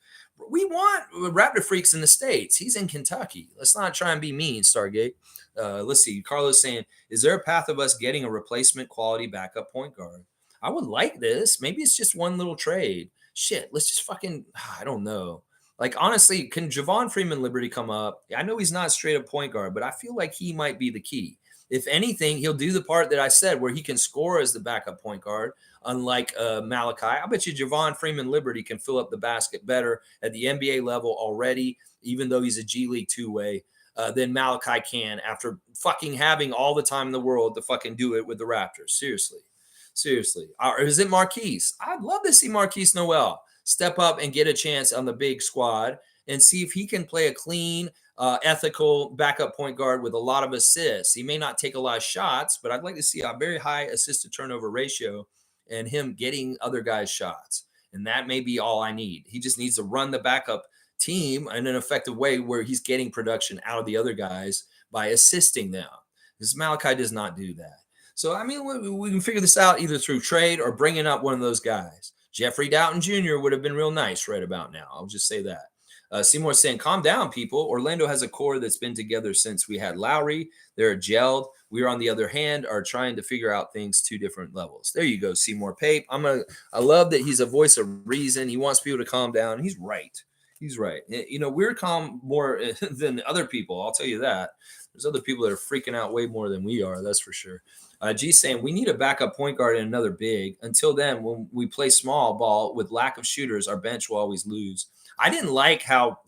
We want Raptor freaks in the States. He's in Kentucky. Let's not try and be mean, Stargate. Let's see. Carlos saying, is there a path of us getting a replacement quality backup point guard? I would like this. Maybe it's just one little trade. Shit, let's just fucking, I don't know. Like, honestly, can Javon Freeman Liberty come up? I know he's not a straight up point guard, but I feel like he might be the key. If anything, he'll do the part that I said where he can score as the backup point guard, unlike Malachi. I bet you Javon Freeman Liberty can fill up the basket better at the NBA level already, even though he's a G League two-way, than Malachi can after fucking having all the time in the world to fucking do it with the Raptors. Seriously. Or is it Marquise? I'd love to see Marquise Noel step up and get a chance on the big squad and see if he can play a clean, ethical backup point guard with a lot of assists. He may not take a lot of shots, but I'd like to see a very high assist to turnover ratio and him getting other guys' shots. And that may be all I need. He just needs to run the backup team in an effective way where he's getting production out of the other guys by assisting them. Because Malachi does not do that. So, I mean, we can figure this out either through trade or bringing up one of those guys. Jeffrey Doughton Jr. would have been real nice right about now. I'll just say that. Seymour saying, calm down, people. Orlando has a core that's been together since we had Lowry. They're gelled. We, on the other hand, are trying to figure out things two different levels. There you go, Seymour Pape. I love that he's a voice of reason. He wants people to calm down. He's right. He's right. We're calm more than other people. I'll tell you that. There's other people that are freaking out way more than we are. That's for sure. G saying we need a backup point guard and another big. Until then, when we play small ball with lack of shooters, our bench will always lose. I didn't like how.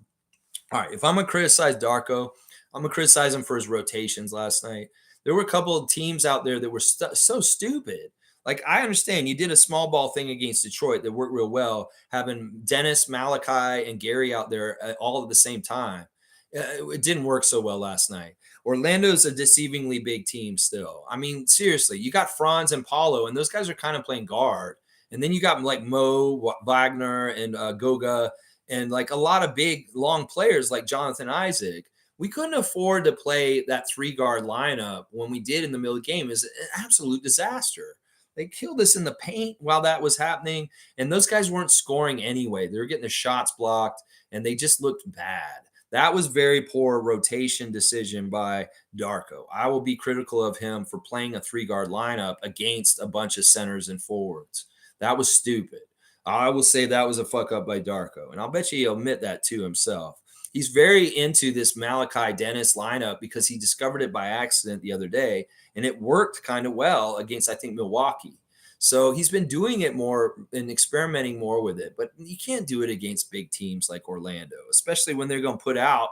All right, if I'm gonna criticize Darko, I'm gonna criticize him for his rotations last night. There were a couple of teams out there that were so stupid. Like, I understand you did a small ball thing against Detroit that worked real well, having Dennis, Malachi, and Gary out there all at the same time. It didn't work so well last night. Orlando's a deceivingly big team still. I mean, seriously, you got Franz and Paulo, and those guys are kind of playing guard. And then you got like Mo Wagner and Goga, and like a lot of big, long players like Jonathan Isaac. We couldn't afford to play that 3-guard lineup when we did in the middle of the game. Is an absolute disaster. They killed us in the paint while that was happening, and those guys weren't scoring anyway. They were getting the shots blocked, and they just looked bad. That was very poor rotation decision by Darko. I will be critical of him for playing a 3-guard lineup against a bunch of centers and forwards. That was stupid. I will say that was a fuck up by Darko, and I'll bet you he'll admit that to himself. He's very into this Malachi Dennis lineup because he discovered it by accident the other day, and it worked kind of well against, I think, Milwaukee. So he's been doing it more and experimenting more with it, but you can't do it against big teams like Orlando, especially when they're going to put out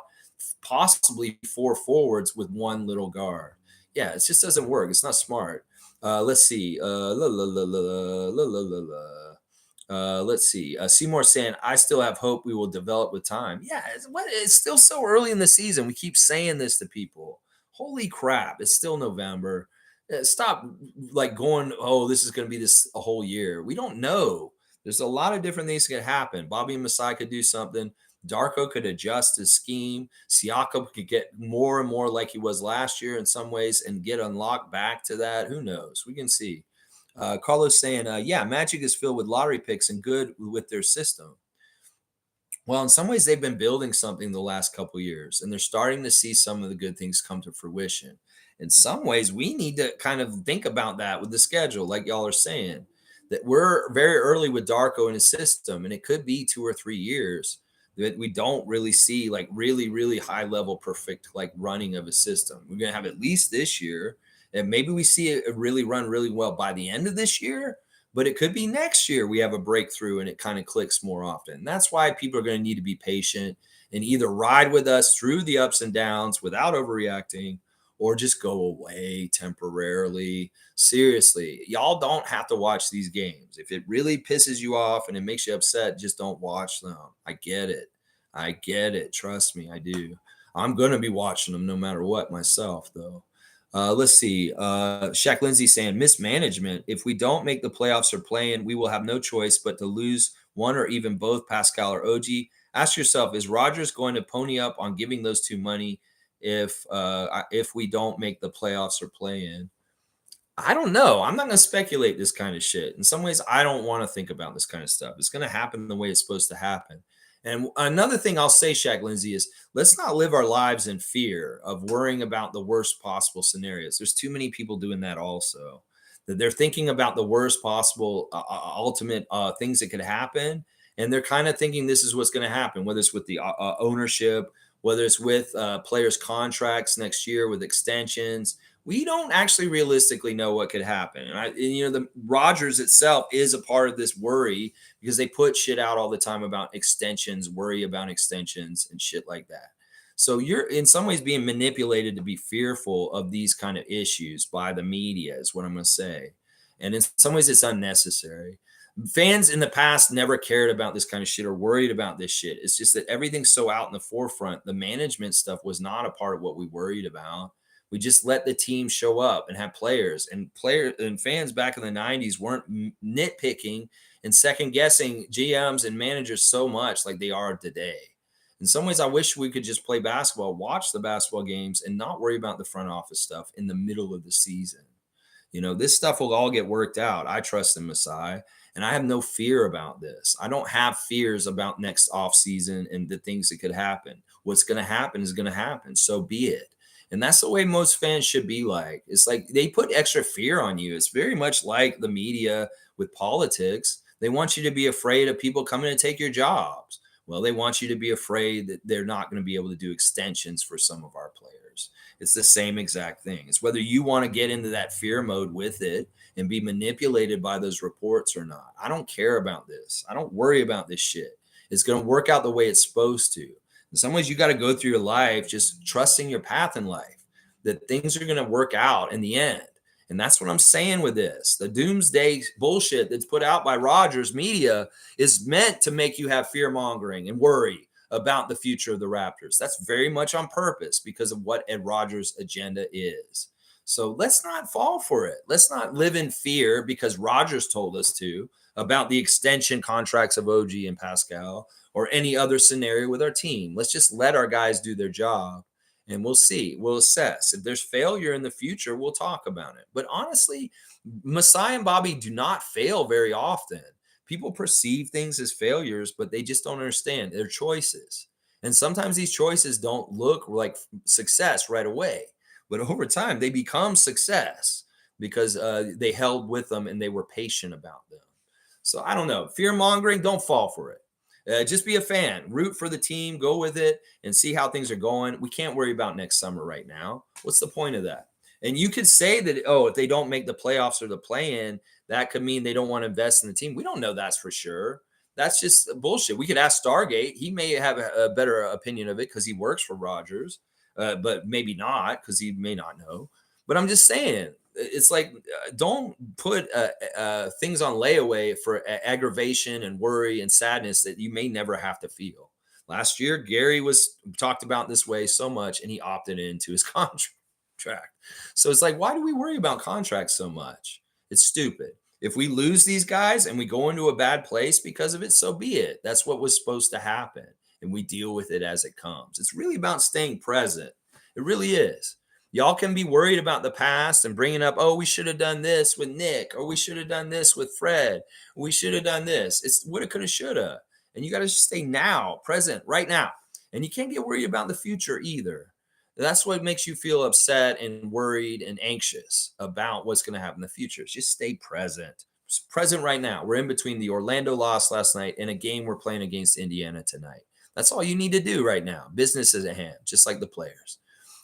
possibly 4 forwards with one little guard. Yeah, it just doesn't work. It's not smart. Let's see. Let's see. Seymour saying, I still have hope we will develop with time. Yeah, it's still so early in the season. We keep saying this to people. Holy crap. It's still November. Stop like going, oh, this is going to be this a whole year. We don't know. There's a lot of different things that could happen. Bobby Masai could do something. Darko could adjust his scheme. Siakam could get more and more like he was last year in some ways and get unlocked back to that. Who knows? We can see. Carlos saying, yeah, Magic is filled with lottery picks and good with their system. Well, in some ways, they've been building something the last couple of years, and they're starting to see some of the good things come to fruition. In some ways, we need to kind of think about that with the schedule, like y'all are saying, that we're very early with Darko in his system, and it could be 2 or 3 years that we don't really see like really, really high level, perfect like running of a system. We're going to have at least this year, and maybe we see it really run really well by the end of this year. But it could be next year we have a breakthrough and it kind of clicks more often. That's why people are going to need to be patient and either ride with us through the ups and downs without overreacting or just go away temporarily. Seriously, y'all don't have to watch these games. If it really pisses you off and it makes you upset, just don't watch them. I get it. I get it. Trust me, I do. I'm going to be watching them no matter what myself, though. Let's see. Shaq Lindsay saying mismanagement. If we don't make the playoffs or play-in, we will have no choice but to lose one or even both Pascal or OG. Ask yourself, is Rodgers going to pony up on giving those two money if we don't make the playoffs or play-in? I don't know. I'm not going to speculate this kind of shit. In some ways, I don't want to think about this kind of stuff. It's going to happen the way it's supposed to happen. And another thing I'll say, Shaq Lindsay, is let's not live our lives in fear of worrying about the worst possible scenarios. There's too many people doing that also. That they're thinking about the worst possible ultimate things that could happen. And they're kind of thinking this is what's going to happen, whether it's with the ownership, whether it's with players' contracts next year with extensions. We don't actually realistically know what could happen. And the Rodgers itself is a part of this worry because they put shit out all the time about extensions, worry about extensions and shit like that. So you're in some ways being manipulated to be fearful of these kind of issues by the media is what I'm going to say. And in some ways it's unnecessary. Fans in the past never cared about this kind of shit or worried about this shit. It's just that everything's so out in the forefront. The management stuff was not a part of what we worried about. We just let the team show up and have players and fans back in the 90s weren't nitpicking and second guessing GMs and managers so much like they are today. In some ways, I wish we could just play basketball, watch the basketball games and not worry about the front office stuff in the middle of the season. This stuff will all get worked out. I trust in Masai. And I have no fear about this. I don't have fears about next offseason and the things that could happen. What's going to happen is going to happen. So be it. And that's the way most fans should be like. It's like they put extra fear on you. It's very much like the media with politics. They want you to be afraid of people coming to take your jobs. Well, they want you to be afraid that they're not going to be able to do extensions for some of our players. It's the same exact thing. It's whether you want to get into that fear mode with it and be manipulated by those reports or not. I don't care about this. I don't worry about this shit. It's going to work out the way it's supposed to. In some ways, you got to go through your life just trusting your path in life, that things are going to work out in the end. And that's what I'm saying with this. The doomsday bullshit that's put out by Rogers media is meant to make you have fear mongering and worry about the future of the Raptors. That's very much on purpose because of what Ed Rogers' agenda is. So let's not fall for it. Let's not live in fear because Rogers told us to about the extension contracts of OG and Pascal or any other scenario with our team. Let's just let our guys do their job and we'll see. We'll assess. If there's failure in the future, we'll talk about it. But honestly, Masai and Bobby do not fail very often. People perceive things as failures, but they just don't understand their choices. And sometimes these choices don't look like success right away, but over time they become success because they held with them and they were patient about them. So I don't know. Fear mongering, don't fall for it. Just be a fan, root for the team, go with it, and see how things are going. We can't worry about next summer right now. What's the point of that? And you could say that, oh, if they don't make the playoffs or the play-in, that could mean they don't want to invest in the team. We don't know that's for sure. That's just bullshit. We could ask Stargate. He may have a better opinion of it because he works for Rogers, but maybe not because he may not know. But I'm just saying, it's like don't put things on layaway for aggravation and worry and sadness that you may never have to feel. Last year, Gary was talked about this way so much, and he opted into his contract. So it's like, why do we worry about contracts so much? It's stupid. If we lose these guys and we go into a bad place because of it, so be it. That's what was supposed to happen, and we deal with it as it comes. It's really about staying present. It really is. Y'all can be worried about the past and bringing up, oh, we should have done this with Nick, or we should have done this with Fred. We should have done this. It's woulda, coulda, shoulda. And you got to just stay now, present, right now. And you can't get worried about the future either. That's what makes you feel upset and worried and anxious about what's going to happen in the future. Just stay present. Just present right now. We're in between the Orlando loss last night and a game we're playing against Indiana tonight. That's all you need to do right now. Business is at hand, just like the players.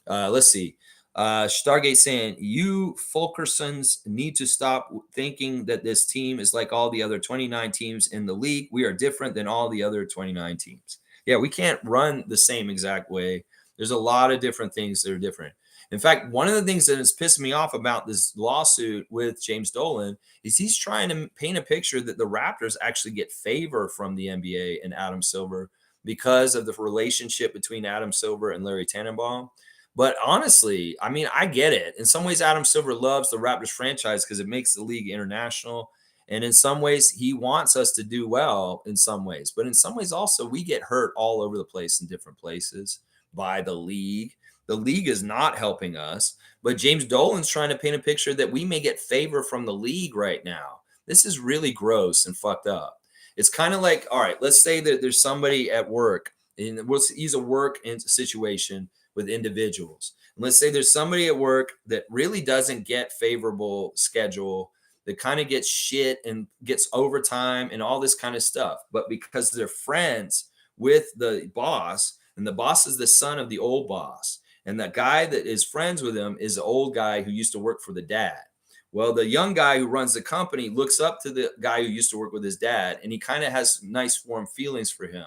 Let's see. Stargate saying, you Fulkersons need to stop thinking that this team is like all the other 29 teams in the league. We are different than all the other 29 teams. Yeah, we can't run the same exact way. There's a lot of different things that are different. In fact, one of the things that has pissed me off about this lawsuit with James Dolan is he's trying to paint a picture that the Raptors actually get favor from the NBA and Adam Silver because of the relationship between Adam Silver and Larry Tannenbaum. But honestly, I mean, I get it. In some ways, Adam Silver loves the Raptors franchise because it makes the league international. And in some ways, he wants us to do well in some ways. But in some ways, also, we get hurt all over the place in different places by the league. The league is not helping us. But James Dolan's trying to paint a picture that we may get favor from the league right now. This is really gross and fucked up. It's kind of like, all right, let's say that there's somebody at work, and we'll use a work situation with individuals. And let's say there's somebody at work that really doesn't get favorable schedule, that kind of gets shit and gets overtime and all this kind of stuff. But because they're friends with the boss, and the boss is the son of the old boss, and the guy that is friends with him is the old guy who used to work for the dad. Well, the young guy who runs the company looks up to the guy who used to work with his dad, and he kind of has nice warm feelings for him.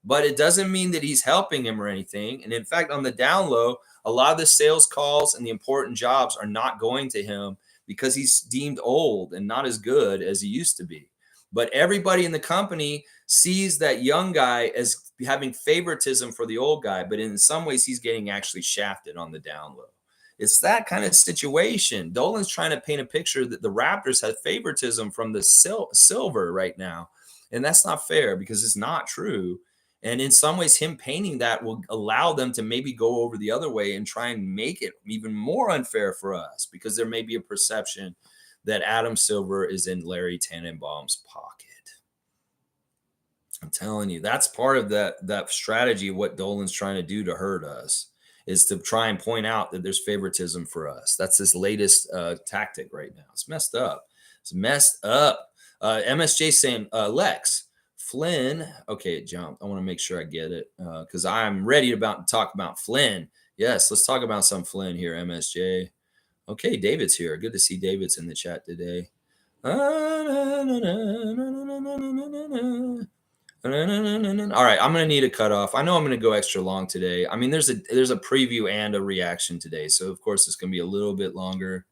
But it doesn't mean that he's helping him or anything. And in fact, on the down low, a lot of the sales calls and the important jobs are not going to him because he's deemed old and not as good as he used to be. But everybody in the company sees that young guy as having favoritism for the old guy. But in some ways, he's getting actually shafted on the down low. It's that kind of situation. Dolan's trying to paint a picture that the Raptors have favoritism from the silver right now. And that's not fair because it's not true. And in some ways, him painting that will allow them to maybe go over the other way and try and make it even more unfair for us because there may be a perception that Adam Silver is in Larry Tannenbaum's pocket. I'm telling you, that's part of that strategy of what Dolan's trying to do to hurt us, is to try and point out that there's favoritism for us. That's his latest tactic right now. It's messed up. It's messed up. MSJ saying, Lex, Flynn. Okay, it jumped. I want to make sure I get it because I'm ready to talk about Flynn. Yes, let's talk about some Flynn here, MSJ. Okay, David's here. Good to see David's in the chat today. All right, I'm gonna need a cutoff. I know I'm gonna go extra long today. I mean, there's a preview and a reaction today, so of course it's gonna be a little bit longer.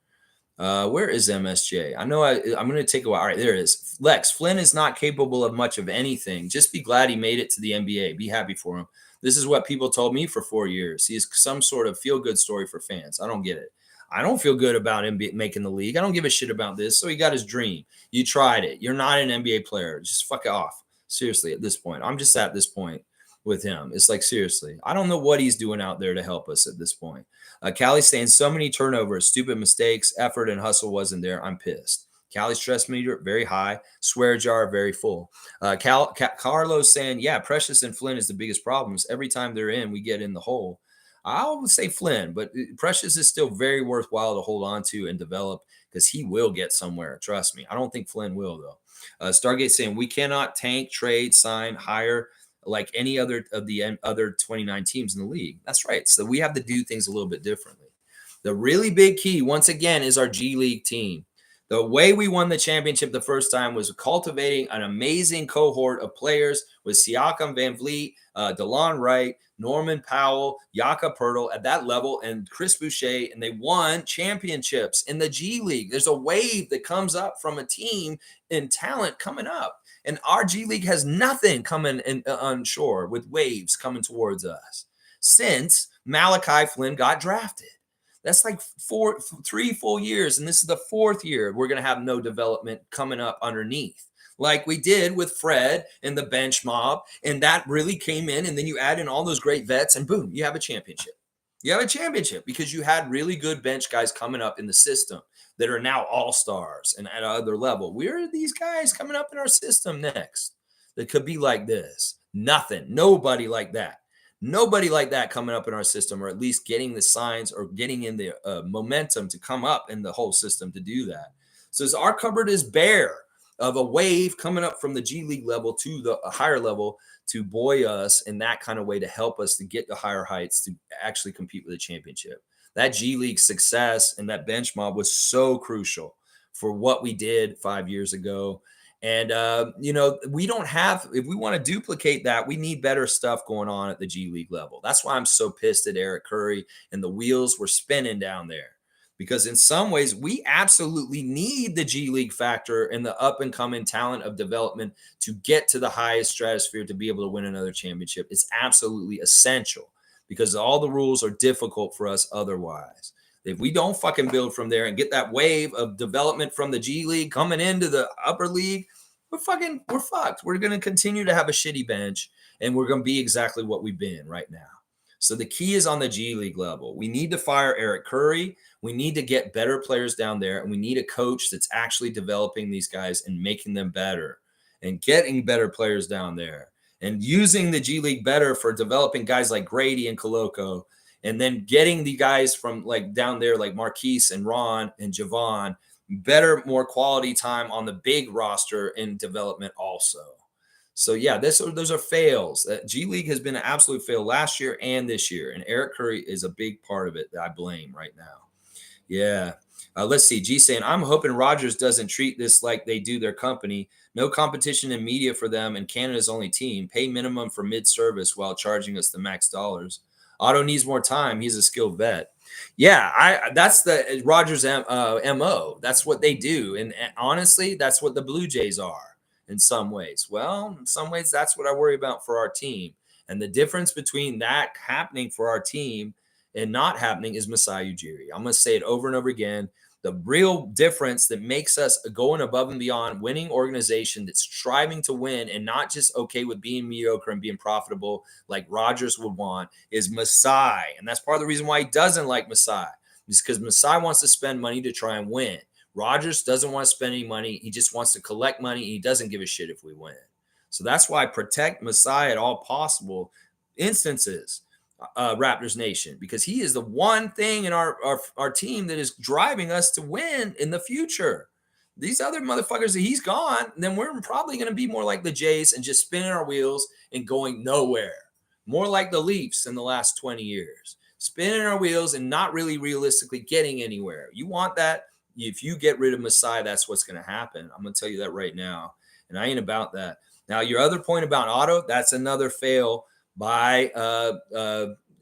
Where is MSJ? I know I'm gonna take a while. All right, there it is. Lex, Flynn is not capable of much of anything. Just be glad he made it to the NBA. Be happy for him. This is what people told me for 4 years. He's some sort of feel-good story for fans. I don't get it. I don't feel good about him making the league. I don't give a shit about this. So he got his dream. You tried it. You're not an NBA player. Just fuck off. Seriously, at this point, I'm just at this point with him. It's like, seriously, I don't know what he's doing out there to help us at this point. Callie's saying so many turnovers, stupid mistakes, effort and hustle wasn't there. I'm pissed. Callie's stress meter, very high. Swear jar, very full. Carlos saying, yeah, Precious and Flynn is the biggest problems. Every time they're in, we get in the hole. I would say Flynn, but Precious is still very worthwhile to hold on to and develop because he will get somewhere. Trust me. I don't think Flynn will, though. Stargate saying we cannot tank, trade, sign, hire like any other of the other 29 teams in the league. That's right. So we have to do things a little bit differently. The really big key, once again, is our G League team. The way we won the championship the first time was cultivating an amazing cohort of players with Siakam, Van Vliet, DeLon Wright, Norman Powell, Yaka Pirtle at that level, and Chris Boucher, and they won championships in the G League. There's a wave that comes up from a team in talent coming up, and our G League has nothing coming on shore with waves coming towards us since Malachi Flynn got drafted. That's like 3 full years, and this is the 4th year we're going to have no development coming up underneath, like we did with Fred and the bench mob, and that really came in, and then you add in all those great vets, and boom, you have a championship. You have a championship because you had really good bench guys coming up in the system that are now all-stars and at another level. Where are these guys coming up in our system next that could be like this? Nothing. Nobody like that. Nobody like that coming up in our system, or at least getting the signs or getting in the momentum to come up in the whole system to do that. So our cupboard is bare of a wave coming up from the G League level to the higher level to buoy us in that kind of way to help us to get to higher heights to actually compete with the championship. That G League success and that bench mob was so crucial for what we did 5 years ago. And, we don't have, if we want to duplicate that, we need better stuff going on at the G League level. That's why I'm so pissed at Eric Curry, and the wheels were spinning down there, because in some ways we absolutely need the G League factor and the up and coming talent of development to get to the highest stratosphere to be able to win another championship. It's absolutely essential because all the rules are difficult for us otherwise. If we don't fucking build from there and get that wave of development from the G League coming into the upper league, we're fucked. We're going to continue to have a shitty bench, and we're going to be exactly what we've been right now. So the key is on the G League level. We need to fire Eric Curry. We need to get better players down there, and we need a coach that's actually developing these guys and making them better and getting better players down there and using the G League better for developing guys like Grady and Koloko. And then getting the guys from like down there, like Marquise and Ron and Javon, better, more quality time on the big roster in development also. So yeah, those are fails. G League has been an absolute fail last year and this year. And Eric Curry is a big part of it that I blame right now. Yeah. Let's see. G saying, I'm hoping Rogers doesn't treat this like they do their company. No competition in media for them and Canada's only team. Pay minimum for mid-service while charging us the max dollars. Otto needs more time. He's a skilled vet. Yeah, that's the Rogers MO. That's what they do. And honestly, that's what the Blue Jays are in some ways. Well, in some ways, that's what I worry about for our team. And the difference between that happening for our team and not happening is Masai Ujiri. I'm going to say it over and over again. The real difference that makes us going above and beyond, winning organization that's striving to win and not just okay with being mediocre and being profitable like Rogers would want, is Masai. And that's part of the reason why he doesn't like Masai, is because Masai wants to spend money to try and win. Rodgers doesn't want to spend any money. He just wants to collect money. He doesn't give a shit if we win. So that's why protect Masai at all possible instances, Raptors Nation, because he is the one thing in our team that is driving us to win in the future. These other motherfuckers, that he's gone, then we're probably going to be more like the Jays and just spinning our wheels and going nowhere. More like the Leafs in the last 20 years, spinning our wheels and not really realistically getting anywhere. You want that? If you get rid of Masai, that's what's going to happen. I'm going to tell you that right now. And I ain't about that. Now, your other point about Otto, that's another fail by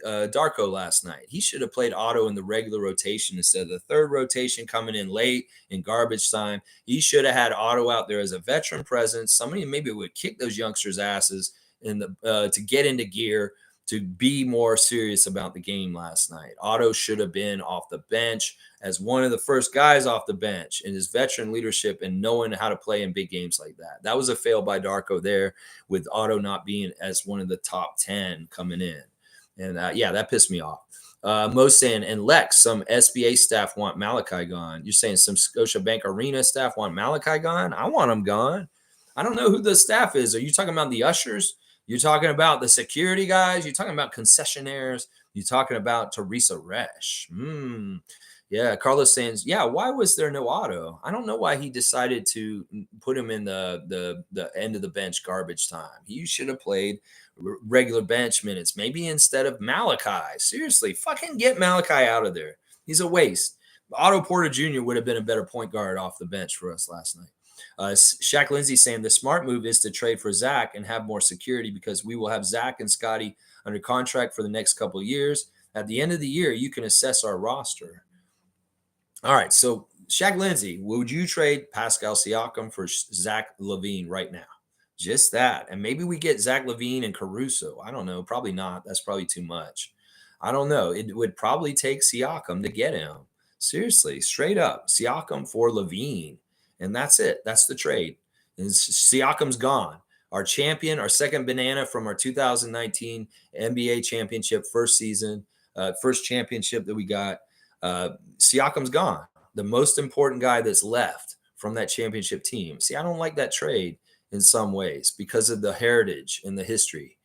Darko last night. He should have played Otto in the regular rotation instead of the third rotation coming in late in garbage time. He should have had Otto out there as a veteran presence. Somebody maybe would kick those youngsters' asses in the to get into gear, to be more serious about the game last night. Otto should have been off the bench as one of the first guys off the bench in his veteran leadership and knowing how to play in big games like that. That was a fail by Darko there, with Otto not being as one of the top 10 coming in. And yeah, that pissed me off. Mo's saying, and Lex, some SBA staff want Malachi gone. You're saying some Scotiabank Arena staff want Malachi gone? I want him gone. I don't know who the staff is. Are you talking about the ushers? You're talking about the security guys. You're talking about concessionaires. You're talking about Teresa Resch. Yeah, Carlos saying, yeah, why was there no Otto? I don't know why he decided to put him in the end of the bench garbage time. He should have played regular bench minutes, maybe instead of Malachi. Seriously, fucking get Malachi out of there. He's a waste. Otto Porter Jr. would have been a better point guard off the bench for us last night. Shaq Lindsay saying the smart move is to trade for Zach and have more security, because we will have Zach and Scotty under contract for the next couple of years. At the end of the year, you can assess our roster. All right, so Shaq Lindsay, would you trade Pascal Siakam for Zach LaVine right now? Just that. And maybe we get Zach LaVine and Caruso. I don't know. Probably not. That's probably too much. I don't know. It would probably take Siakam to get him. Seriously, straight up. Siakam for LaVine. And that's it. That's the trade. And Siakam's gone. Our champion, our second banana from our 2019 NBA championship, first season, first championship that we got. Siakam's gone. The most important guy that's left from that championship team. See, I don't like that trade in some ways because of the heritage and the history.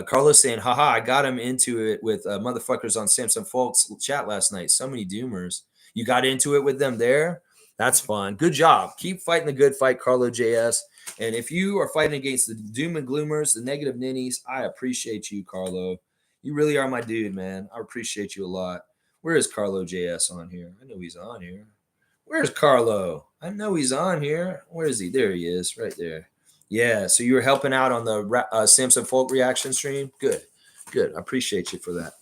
Carlos saying, haha, I got him into it with motherfuckers on Samson Folks chat last night. So many doomers. You got into it with them there? That's fun. Good job. Keep fighting the good fight, Carlo JS. And if you are fighting against the doom and gloomers, the negative ninnies, I appreciate you, Carlo. You really are my dude, man. I appreciate you a lot. Where is Carlo JS on here? I know he's on here. Where's Carlo? I know he's on here. Where is he? There he is, right there. Yeah, so you were helping out on the Samson Folk reaction stream? Good. I appreciate you for that.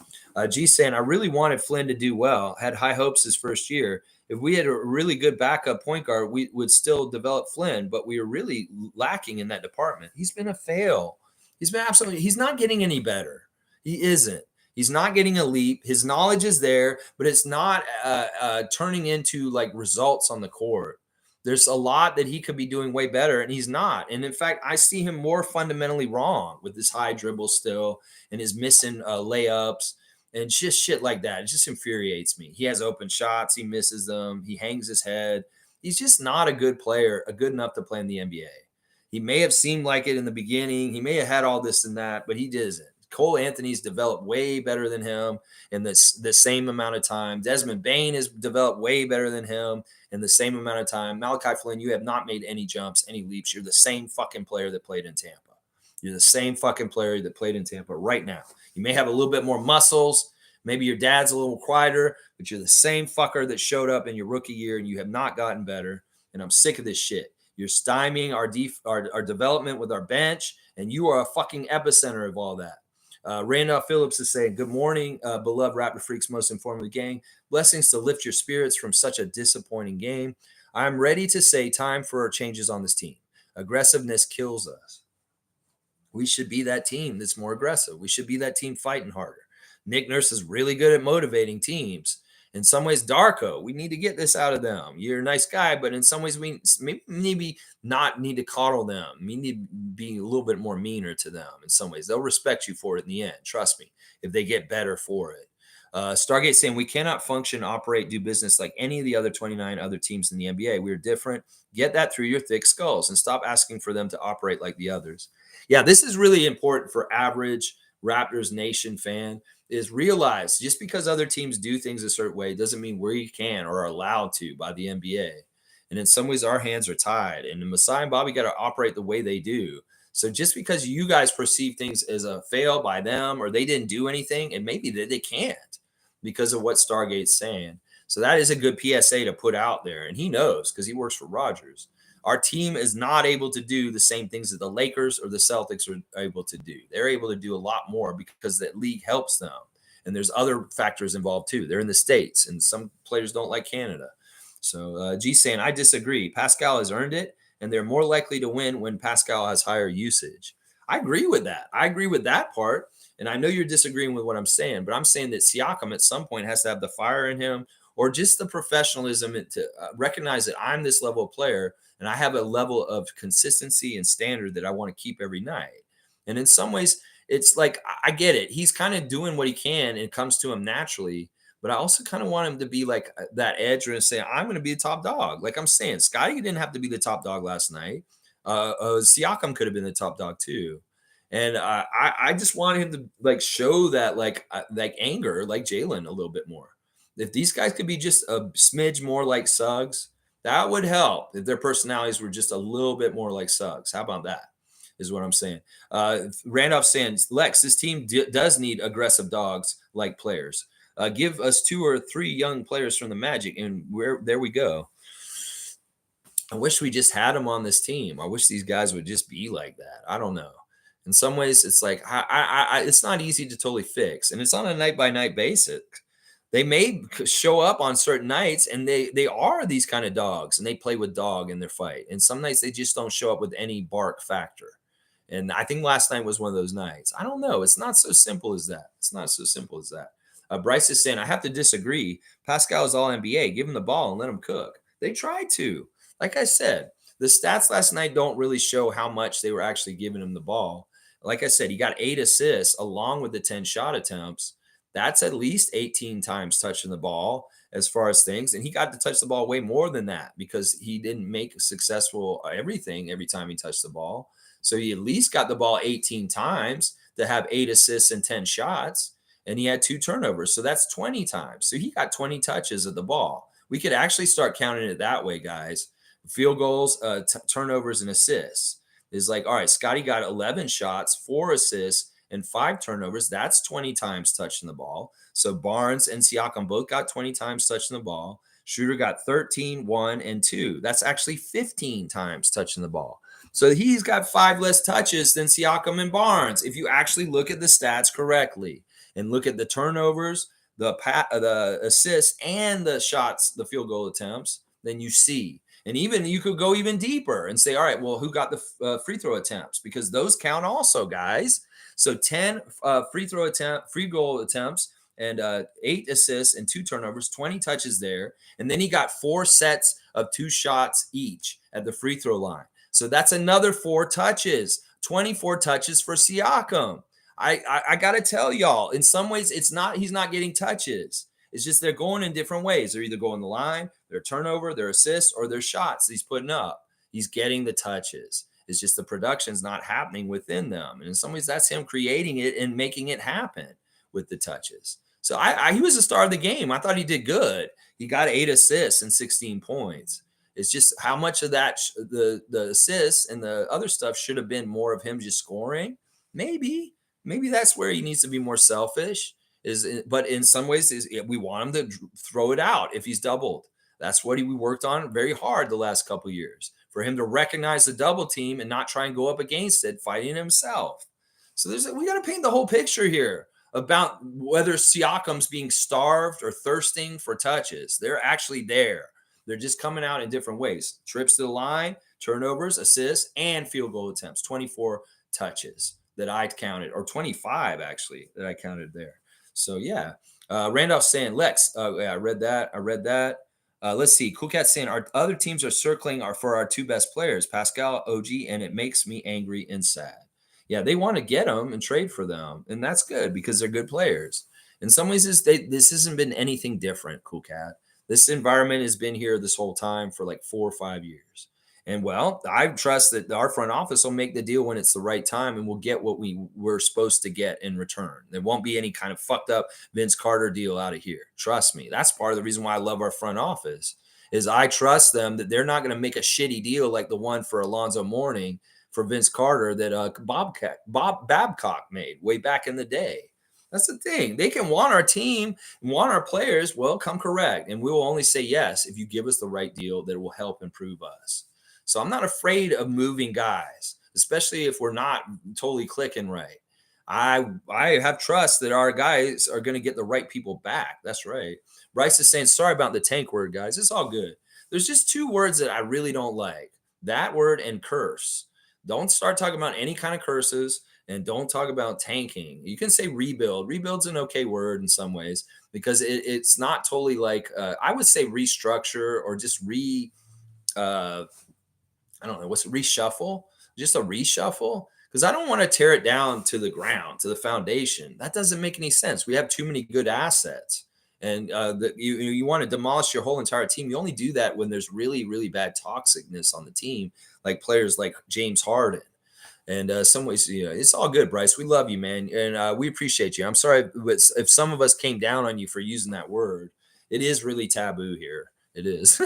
G saying, I really wanted Flynn to do well. Had high hopes his first year. If we had a really good backup point guard, we would still develop Flynn, but we are really lacking in that department. He's been a fail. He's not getting any better. He isn't. He's not getting a leap. His knowledge is there, but it's not turning into like results on the court. There's a lot that he could be doing way better, and he's not. And in fact, I see him more fundamentally wrong with his high dribble still and his missing layups and just shit like that. It just infuriates me. He has open shots. He misses them. He hangs his head. He's just not a good player, good enough to play in the NBA. He may have seemed like it in the beginning. He may have had all this and that, but he doesn't. Cole Anthony's developed way better than him in the same amount of time. Desmond Bane has developed way better than him in the same amount of time. Malachi Flynn, you have not made any jumps, any leaps. You're the same fucking player that played in Tampa. You're the same fucking player that played in Tampa right now. You may have a little bit more muscles. Maybe your dad's a little quieter, but you're the same fucker that showed up in your rookie year, and you have not gotten better. And I'm sick of this shit. You're stymieing our development with our bench, and you are a fucking epicenter of all that. Randolph Phillips is saying, good morning, beloved Raptor Freaks, most informative gang. Blessings to lift your spirits from such a disappointing game. I'm ready to say time for changes on this team. Aggressiveness kills us. We should be that team that's more aggressive. We should be that team fighting harder. Nick Nurse is really good at motivating teams. In some ways, Darko, we need to get this out of them. You're a nice guy, but in some ways, we maybe not need to coddle them. We need to be a little bit more meaner to them in some ways. They'll respect you for it in the end. Trust me, if they get better for it. Stargate saying we cannot function, operate, do business like any of the other 29 other teams in the NBA. We're different. Get that through your thick skulls and stop asking for them to operate like the others. Yeah, this is really important for average Raptors Nation fan is realize just because other teams do things a certain way doesn't mean we can or are allowed to by the NBA. And in some ways, our hands are tied. And Masai and Bobby got to operate the way they do. So just because you guys perceive things as a fail by them or they didn't do anything, and maybe they can't because of what Stargate's saying. So that is a good PSA to put out there. And he knows because he works for Rogers. Our team is not able to do the same things that the Lakers or the Celtics are able to do. They're able to do a lot more because that league helps them. And there's other factors involved too. They're in the States, and some players don't like Canada. So G saying, I disagree. Pascal has earned it, and they're more likely to win when Pascal has higher usage. I agree with that. I agree with that part. And I know you're disagreeing with what I'm saying, but I'm saying that Siakam at some point has to have the fire in him or just the professionalism to recognize that I'm this level of player and I have a level of consistency and standard that I want to keep every night. And in some ways, it's like, I get it. He's kind of doing what he can and it comes to him naturally. But I also kind of want him to be like that edge and say, I'm going to be the top dog. Like I'm saying, Scotty didn't have to be the top dog last night. Siakam could have been the top dog too. And I just want him to like show that like anger, like Jalen a little bit more. If these guys could be just a smidge more like Suggs, that would help. If their personalities were just a little bit more like Suggs, how about that? Is what I'm saying. Randolph saying, Lex, this team does need aggressive dogs like players. Give us 2 or 3 young players from the Magic, and there we go. I wish we just had them on this team. I wish these guys would just be like that. I don't know. In some ways, it's like it's not easy to totally fix, and it's on a night by night basis. They may show up on certain nights, and they are these kind of dogs, and they play with dog in their fight. And some nights they just don't show up with any bark factor. And I think last night was one of those nights. I don't know. It's not so simple as that. It's not so simple as that. Bryce is saying, I have to disagree. Pascal is all NBA. Give him the ball and let him cook. They tried to. Like I said, the stats last night don't really show how much they were actually giving him the ball. Like I said, he got 8 assists along with the 10 shot attempts. That's at least 18 times touching the ball as far as things. And he got to touch the ball way more than that because he didn't make successful everything every time he touched the ball. So he at least got the ball 18 times to have 8 assists and 10 shots. And he had 2 turnovers. So that's 20 times. So he got 20 touches of the ball. We could actually start counting it that way, guys. Field goals, turnovers, and assists is like, all right, Scotty got 11 shots, 4 assists, and 5 turnovers. That's 20 times touching the ball. So Barnes and Siakam both got 20 times touching the ball. Schroeder got 13, 1, and 2. That's actually 15 times touching the ball. So he's got 5 less touches than Siakam and Barnes if you actually look at the stats correctly and look at the turnovers, the assists, and the shots, the field goal attempts, then you see. And even you could go even deeper and say, all right, well, who got the free throw attempts? Because those count also, guys. So 10 free goal attempts and 8 assists and 2 turnovers, 20 touches there. And then he got 4 sets of 2 shots each at the free throw line. So that's another 4 touches, 24 touches for Siakam. I got to tell y'all, in some ways, he's not getting touches. It's just they're going in different ways. They're either going the line, their turnover, their assists, or their shots he's putting up. He's getting the touches. It's just the production's not happening within them. And in some ways, that's him creating it and making it happen with the touches. So he was the star of the game. I thought he did good. He got 8 assists and 16 points. It's just how much of that, the assists and the other stuff should have been more of him just scoring. Maybe that's where he needs to be more selfish. But in some ways, we want him to throw it out if he's doubled. That's what we worked on very hard the last couple of years, for him to recognize the double team and not try and go up against it, fighting himself. So we got to paint the whole picture here about whether Siakam's being starved or thirsting for touches. They're actually there. They're just coming out in different ways. Trips to the line, turnovers, assists, and field goal attempts. 24 touches that I counted, or 25 actually that I counted there. So yeah, Randolph saying, Lex, yeah, I read that. Let's see. Cool Cat saying our other teams are circling for our 2 best players, Pascal, OG, and it makes me angry and sad. Yeah, they want to get them and trade for them, and that's good because they're good players. In some ways, this hasn't been anything different, Cool Cat. This environment has been here this whole time for like 4 or 5 years. And well, I trust that our front office will make the deal when it's the right time and we'll get what we were supposed to get in return. There won't be any kind of fucked up Vince Carter deal out of here. Trust me. That's part of the reason why I love our front office is I trust them that they're not going to make a shitty deal like the one for Alonzo Mourning for Vince Carter that Bob Babcock made way back in the day. That's the thing. They can want our team, want our players. Well, come correct. And we will only say yes if you give us the right deal that will help improve us. So I'm not afraid of moving guys, especially if we're not totally clicking right. I have trust that our guys are going to get the right people back. That's right. Bryce is saying, sorry about the tank word, guys. It's all good. There's just two words that I really don't like. That word and curse. Don't start talking about any kind of curses and don't talk about tanking. You can say rebuild. Rebuild's an okay word in some ways because it's not totally like, I would say restructure or just I don't know, what's it, reshuffle? Just a reshuffle? Because I don't want to tear it down to the ground, to the foundation. That doesn't make any sense. We have too many good assets. And you want to demolish your whole entire team. You only do that when there's really, really bad toxicness on the team, like players like James Harden. And some ways, it's all good, Bryce. We love you, man. And we appreciate you. I'm sorry if some of us came down on you for using that word. It is really taboo here. It is.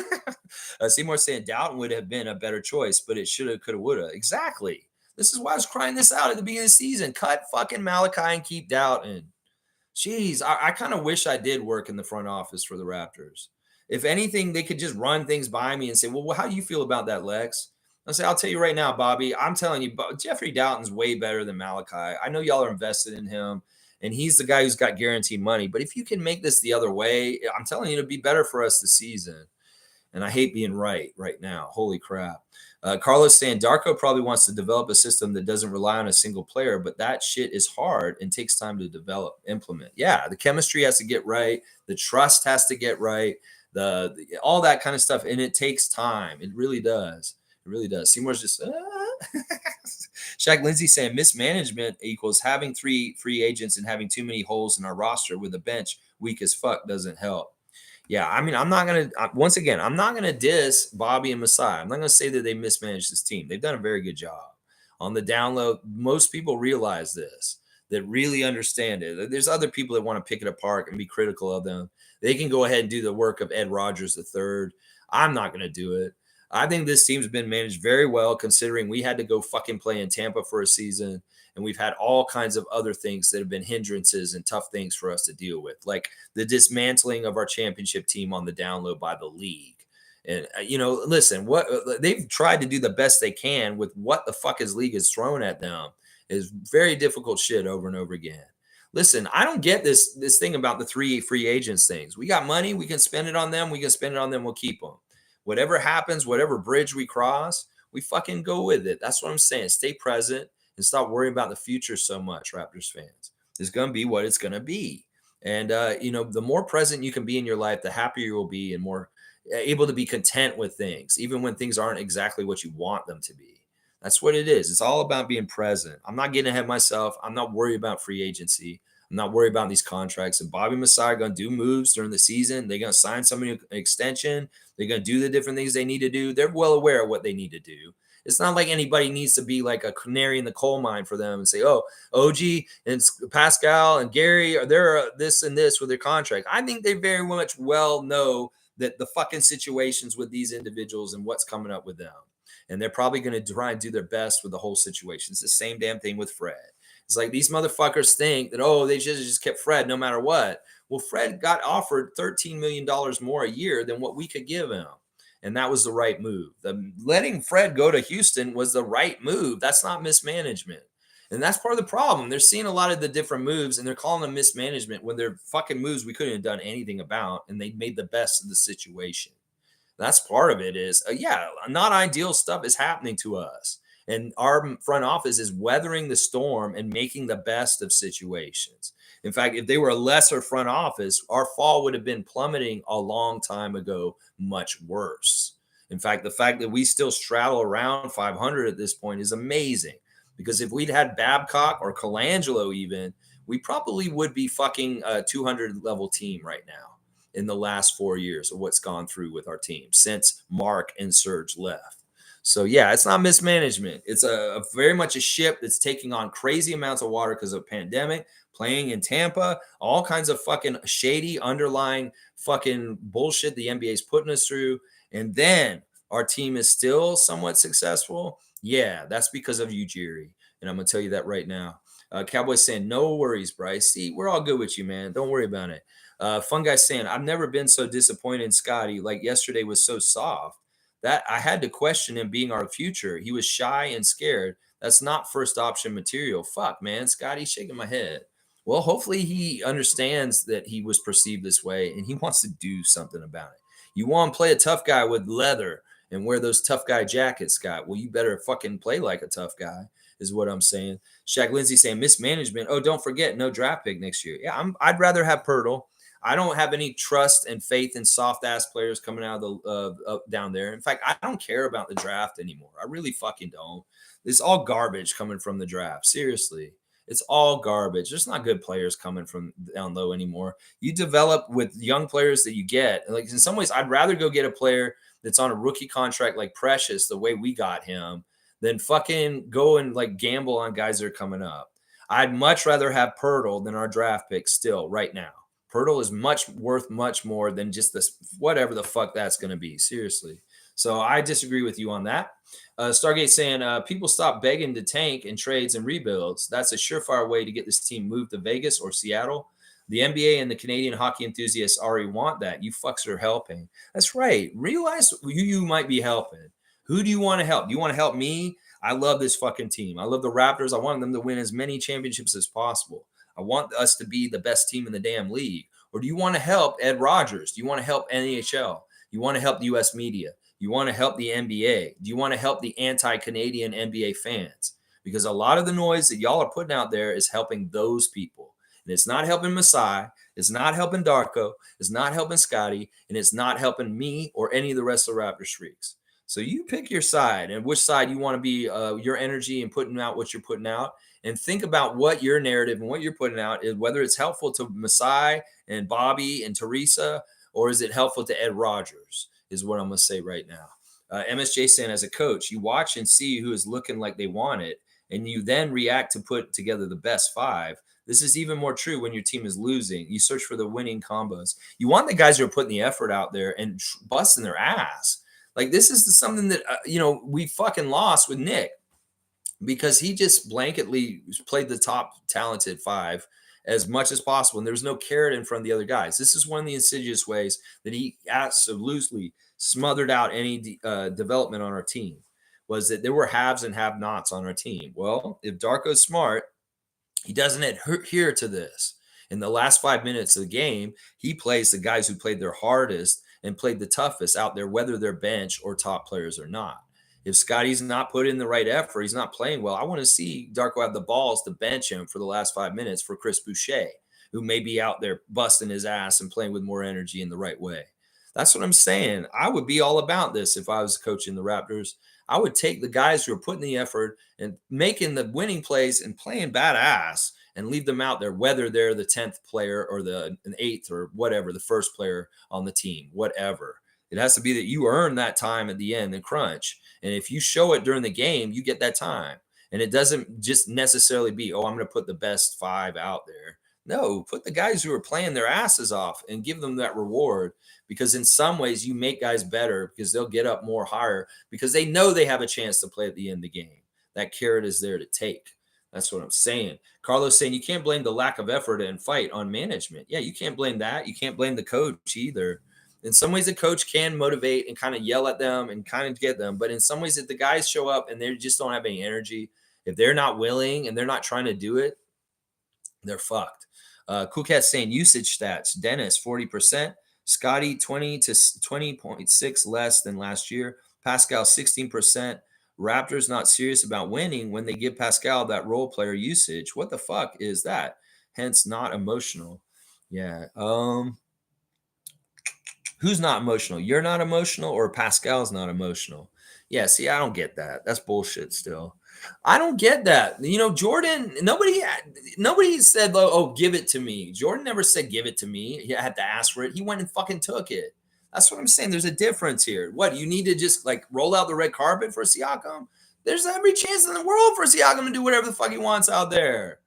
Seymour saying Doughton would have been a better choice, but it should have, could have, would have. Exactly. This is why I was crying this out at the beginning of the season. Cut fucking Malachi and keep Doughton. Jeez, I kind of wish I did work in the front office for the Raptors. If anything, they could just run things by me and say, well, how do you feel about that, Lex? I'll say, I'll tell you right now, Bobby, I'm telling you, Jeffrey Doughton's way better than Malachi. I know y'all are invested in him, and he's the guy who's got guaranteed money. But if you can make this the other way, I'm telling you, it'll be better for us this season. And I hate being right now. Holy crap. Carlos saying Darko probably wants to develop a system that doesn't rely on a single player, but that shit is hard and takes time to develop, implement. Yeah, the chemistry has to get right. The trust has to get right. The all that kind of stuff. And it takes time. It really does. It really does. Seymour's just Shaq Lindsay saying mismanagement equals having 3 free agents and having too many holes in our roster with a bench weak as fuck doesn't help. Yeah, I mean, I'm not going to, once again, I'm not going to diss Bobby and Masai. I'm not going to say that they mismanaged this team. They've done a very good job. On the down low, most people realize this, that really understand it. There's other people that want to pick it apart and be critical of them. They can go ahead and do the work of Ed Rogers III. I'm not going to do it. I think this team's been managed very well, considering we had to go fucking play in Tampa for a season. And we've had all kinds of other things that have been hindrances and tough things for us to deal with, like the dismantling of our championship team on the down low by the league. And, listen, what they've tried to do the best they can with what the fuck his league has thrown at them is very difficult shit over and over again. Listen, I don't get this thing about the 3 free agents things. We got money. We can spend it on them. We can spend it on them. We'll keep them. Whatever happens, whatever bridge we cross, we fucking go with it. That's what I'm saying. Stay present and stop worrying about the future so much, Raptors fans. It's going to be what it's going to be. And, the more present you can be in your life, the happier you will be and more able to be content with things, even when things aren't exactly what you want them to be. That's what it is. It's all about being present. I'm not getting ahead of myself. I'm not worried about free agency. I'm not worried about these contracts. And Bobby Masai are going to do moves during the season. They're going to sign somebody an extension. They're going to do the different things they need to do. They're well aware of what they need to do. It's not like anybody needs to be like a canary in the coal mine for them and say, oh, OG and Pascal and Gary, they're this and this with their contract. I think they very much well know that the fucking situations with these individuals and what's coming up with them. And they're probably going to try and do their best with the whole situation. It's the same damn thing with Fred. It's like these motherfuckers think that, they just kept Fred no matter what. Well, Fred got offered $13 million more a year than what we could give him. And that was the right move. Letting Fred go to Houston was the right move. That's not mismanagement. And that's part of the problem. They're seeing a lot of the different moves and they're calling them mismanagement when they're fucking moves we couldn't have done anything about. And they made the best of the situation. That's part of it is, not ideal stuff is happening to us. And our front office is weathering the storm and making the best of situations. In fact, if they were a lesser front office, our fall would have been plummeting a long time ago, much worse. In fact, the fact that we still straddle around 500 at this point is amazing. Because if we'd had Babcock or Colangelo even, we probably would be fucking a 200 level team right now in the last 4 years of what's gone through with our team since Mark and Serge left. So yeah, it's not mismanagement. It's a very much a ship that's taking on crazy amounts of water because of pandemic, playing in Tampa, all kinds of fucking shady underlying fucking bullshit the NBA is putting us through. And then our team is still somewhat successful. Yeah, that's because of you, Jerry. And I'm gonna tell you that right now. Cowboys saying, no worries, Bryce. See, we're all good with you, man. Don't worry about it. Fun guy saying, I've never been so disappointed in Scotty. Like yesterday was so soft that I had to question him being our future. He was shy and scared. That's not first option material. Fuck, man. Scotty's shaking my head. Well, hopefully he understands that he was perceived this way and he wants to do something about it. You want to play a tough guy with leather and wear those tough guy jackets, Scott. Well, you better fucking play like a tough guy, is what I'm saying. Shaq Lindsay saying mismanagement. Oh, don't forget, no draft pick next year. Yeah, I'd rather have Pirtle. I don't have any trust and faith in soft ass players coming out of the down there. In fact, I don't care about the draft anymore. I really fucking don't. It's all garbage coming from the draft. Seriously, it's all garbage. There's not good players coming from down low anymore. You develop with young players that you get. Like in some ways, I'd rather go get a player that's on a rookie contract like Precious, the way we got him, than fucking go and like gamble on guys that are coming up. I'd much rather have Pirtle than our draft pick still right now. Pirtle is worth much more than just this, whatever the fuck that's going to be. Seriously. So I disagree with you on that. Stargate saying people stop begging to tank and trades and rebuilds. That's a surefire way to get this team moved to Vegas or Seattle. The NBA and the Canadian hockey enthusiasts already want that. You fucks are helping. That's right. Realize who you might be helping. Who do you want to help? Do you want to help me? I love this fucking team. I love the Raptors. I want them to win as many championships as possible. I want us to be the best team in the damn league. Or do you want to help Ed Rogers? Do you want to help NHL? You want to help the U.S. media? You want to help the NBA? Do you want to help the anti-Canadian NBA fans? Because a lot of the noise that y'all are putting out there is helping those people. And it's not helping Masai. It's not helping Darko. It's not helping Scotty. And it's not helping me or any of the rest of the Raptor Streaks. So you pick your side and which side you want to be, your energy and putting out what you're putting out. And think about what your narrative and what you're putting out is, whether it's helpful to Masai and Bobby and Teresa, or is it helpful to Ed Rogers, is what I'm going to say right now. MSJ saying, as a coach, you watch and see who is looking like they want it, and you then react to put together the best five. This is even more true when your team is losing. You search for the winning combos. You want the guys who are putting the effort out there and busting their ass. Like this is something that, we fucking lost with Nick, because he just blanketly played the top talented five as much as possible. And there was no carrot in front of the other guys. This is one of the insidious ways that he absolutely smothered out any development on our team, was that there were haves and have-nots on our team. Well, if Darko's smart, he doesn't adhere to this. In the last 5 minutes of the game, he plays the guys who played their hardest and played the toughest out there, whether they're bench or top players or not. If Scotty's not put in the right effort, he's not playing well, I want to see Darko have the balls to bench him for the last 5 minutes for Chris Boucher, who may be out there busting his ass and playing with more energy in the right way. That's what I'm saying. I would be all about this if I was coaching the Raptors. I would take the guys who are putting the effort and making the winning plays and playing badass and leave them out there, whether they're the 10th player or an 8th or whatever, the first player on the team, whatever. It has to be that you earn that time at the end and crunch. And if you show it during the game, you get that time. And it doesn't just necessarily be, I'm going to put the best five out there. No, put the guys who are playing their asses off and give them that reward, because in some ways you make guys better because they'll get up more higher because they know they have a chance to play at the end of the game. That carrot is there to take. That's what I'm saying. Carlos saying you can't blame the lack of effort and fight on management. Yeah, you can't blame that. You can't blame the coach either. In some ways, the coach can motivate and kind of yell at them and kind of get them. But in some ways, if the guys show up and they just don't have any energy, if they're not willing and they're not trying to do it, they're fucked. Cool Cat saying usage stats. Dennis, 40%. Scotty, 20 to 20.6 less than last year. Pascal, 16%. Raptors not serious about winning when they give Pascal that role player usage. What the fuck is that? Hence, not emotional. Yeah. Who's not emotional? You're not emotional, or Pascal's not emotional? Yeah, see, I don't get that. That's bullshit still. I don't get that. Jordan, nobody said, oh, give it to me. Jordan never said, give it to me. He had to ask for it. He went and fucking took it. That's what I'm saying. There's a difference here. What, you need to just like roll out the red carpet for Siakam? There's every chance in the world for Siakam to do whatever the fuck he wants out there.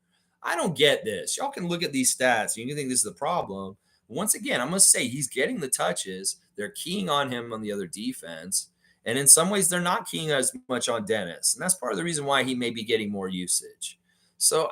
I don't get this. Y'all can look at these stats. You can think this is the problem. Once again, I'm going to say he's getting the touches. They're keying on him on the other defense. And in some ways, they're not keying as much on Dennis. And that's part of the reason why he may be getting more usage. So,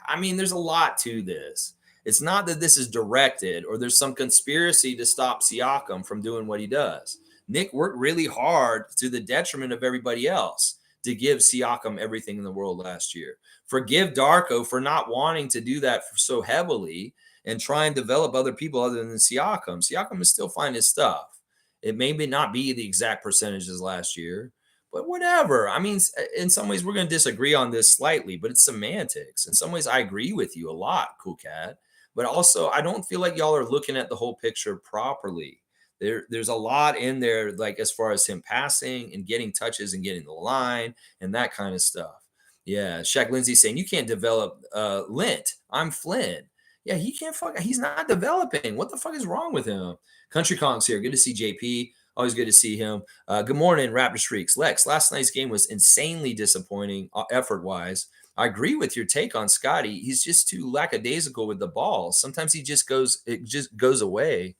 I mean, there's a lot to this. It's not that this is directed or there's some conspiracy to stop Siakam from doing what he does. Nick worked really hard to the detriment of everybody else to give Siakam everything in the world last year. Forgive Darko for not wanting to do that so heavily and try and develop other people other than Siakam. Siakam is still finding his stuff. It may not be the exact percentages last year, but whatever. I mean, in some ways, we're going to disagree on this slightly, but it's semantics. In some ways, I agree with you a lot, Cool Cat. But also, I don't feel like y'all are looking at the whole picture properly. There's a lot in there, like as far as him passing and getting touches and getting the line and that kind of stuff. Yeah, Shaq Lindsay saying you can't develop Lint. I'm Flynn. Yeah, he can't fuck. He's not developing. What the fuck is wrong with him? Country Kong's here. Good to see JP. Always good to see him. Good morning, Raptors Freaks. Lex, last night's game was insanely disappointing effort-wise. I agree with your take on Scotty. He's just too lackadaisical with the ball. Sometimes it just goes away.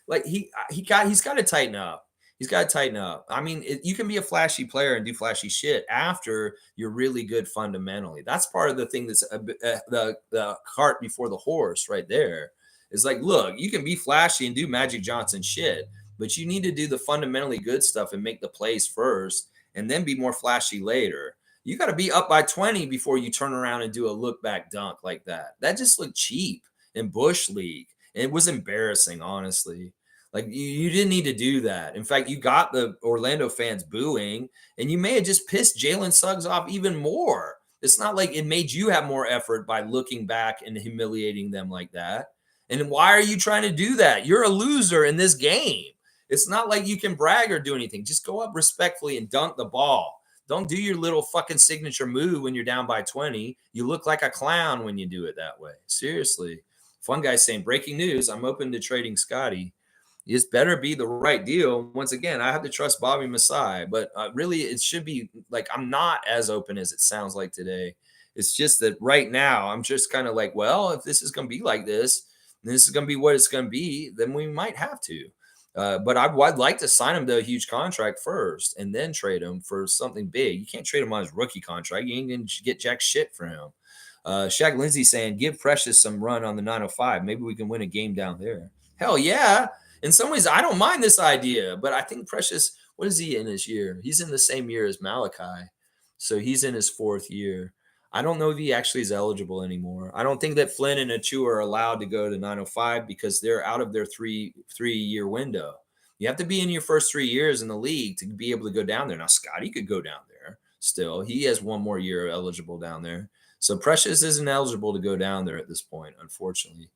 Like he's got to tighten up. He's got to tighten up. I mean, you can be a flashy player and do flashy shit after you're really good fundamentally. That's part of the thing that's the cart before the horse right there. It's like, look, you can be flashy and do Magic Johnson shit, but you need to do the fundamentally good stuff and make the plays first and then be more flashy later. You got to be up by 20 before you turn around and do a look back dunk like that. That just looked cheap in Bush League. And it was embarrassing, honestly. Like you didn't need to do that. In fact, you got the Orlando fans booing, and you may have just pissed Jalen Suggs off even more. It's not like it made you have more effort by looking back and humiliating them like that. And why are you trying to do that? You're a loser in this game. It's not like you can brag or do anything. Just go up respectfully and dunk the ball. Don't do your little fucking signature move when you're down by 20. You look like a clown when you do it that way. Seriously. Fun guy saying, breaking news, I'm open to trading Scotty. This better be the right deal. Once again, I have to trust Bobby Masai, but really it should be like I'm not as open as it sounds like today. It's just that right now I'm just kind of like, well, if this is going to be like this, and this is going to be what it's going to be, then we might have to. But I'd like to sign him to a huge contract first and then trade him for something big. You can't trade him on his rookie contract. You ain't going to get jack shit for him. Shaq Lindsay saying, give Precious some run on the 905. Maybe we can win a game down there. Hell yeah. In some ways, I don't mind this idea, but I think Precious, what is he in his year? He's in the same year as Malachi. So he's in his fourth year. I don't know if he actually is eligible anymore. I don't think that Flynn and Achua are allowed to go to 905 because they're out of their three-year window. You have to be in your first 3 years in the league to be able to go down there. Now, Scotty could go down there still. He has one more year eligible down there. So Precious isn't eligible to go down there at this point, unfortunately.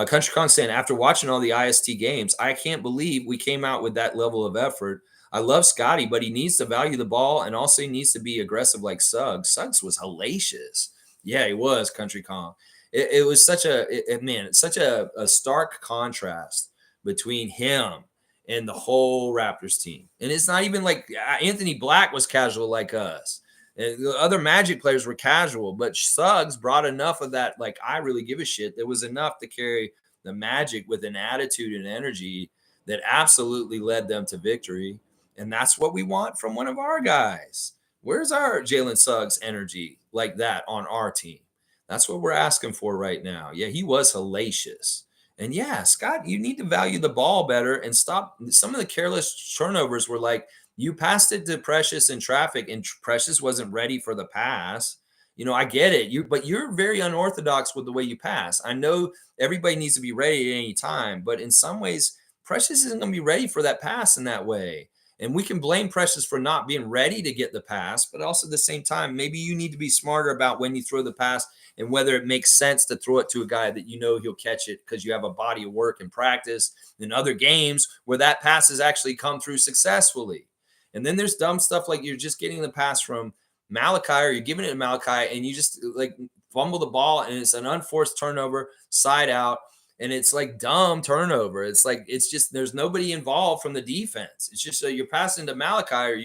Country Kong saying, after watching all the IST games, I can't believe we came out with that level of effort. I love Scotty, but he needs to value the ball and also he needs to be aggressive like Suggs. Suggs was hellacious. Yeah, he was, Country Kong. It was such it's such a stark contrast between him and the whole Raptors team. And it's not even like Anthony Black was casual like us. And the other Magic players were casual, but Suggs brought enough of that, like, I really give a shit. There was enough to carry the Magic with an attitude and energy that absolutely led them to victory. And that's what we want from one of our guys. Where's our Jalen Suggs energy like that on our team? That's what we're asking for right now. Yeah, he was hellacious. And yeah, Scott, you need to value the ball better and stop. Some of the careless turnovers were like, you passed it to Precious in traffic, and Precious wasn't ready for the pass. I get it. But you're very unorthodox with the way you pass. I know everybody needs to be ready at any time, but in some ways, Precious isn't going to be ready for that pass in that way. And we can blame Precious for not being ready to get the pass, but also at the same time, maybe you need to be smarter about when you throw the pass and whether it makes sense to throw it to a guy that he'll catch it because you have a body of work and practice in other games where that pass has actually come through successfully. And then there's dumb stuff like you're just getting the pass from Malachi, or you're giving it to Malachi, and you just like fumble the ball, and it's an unforced turnover, side out, and it's like dumb turnover. It's like it's just there's nobody involved from the defense. It's just so you're passing to Malachi, or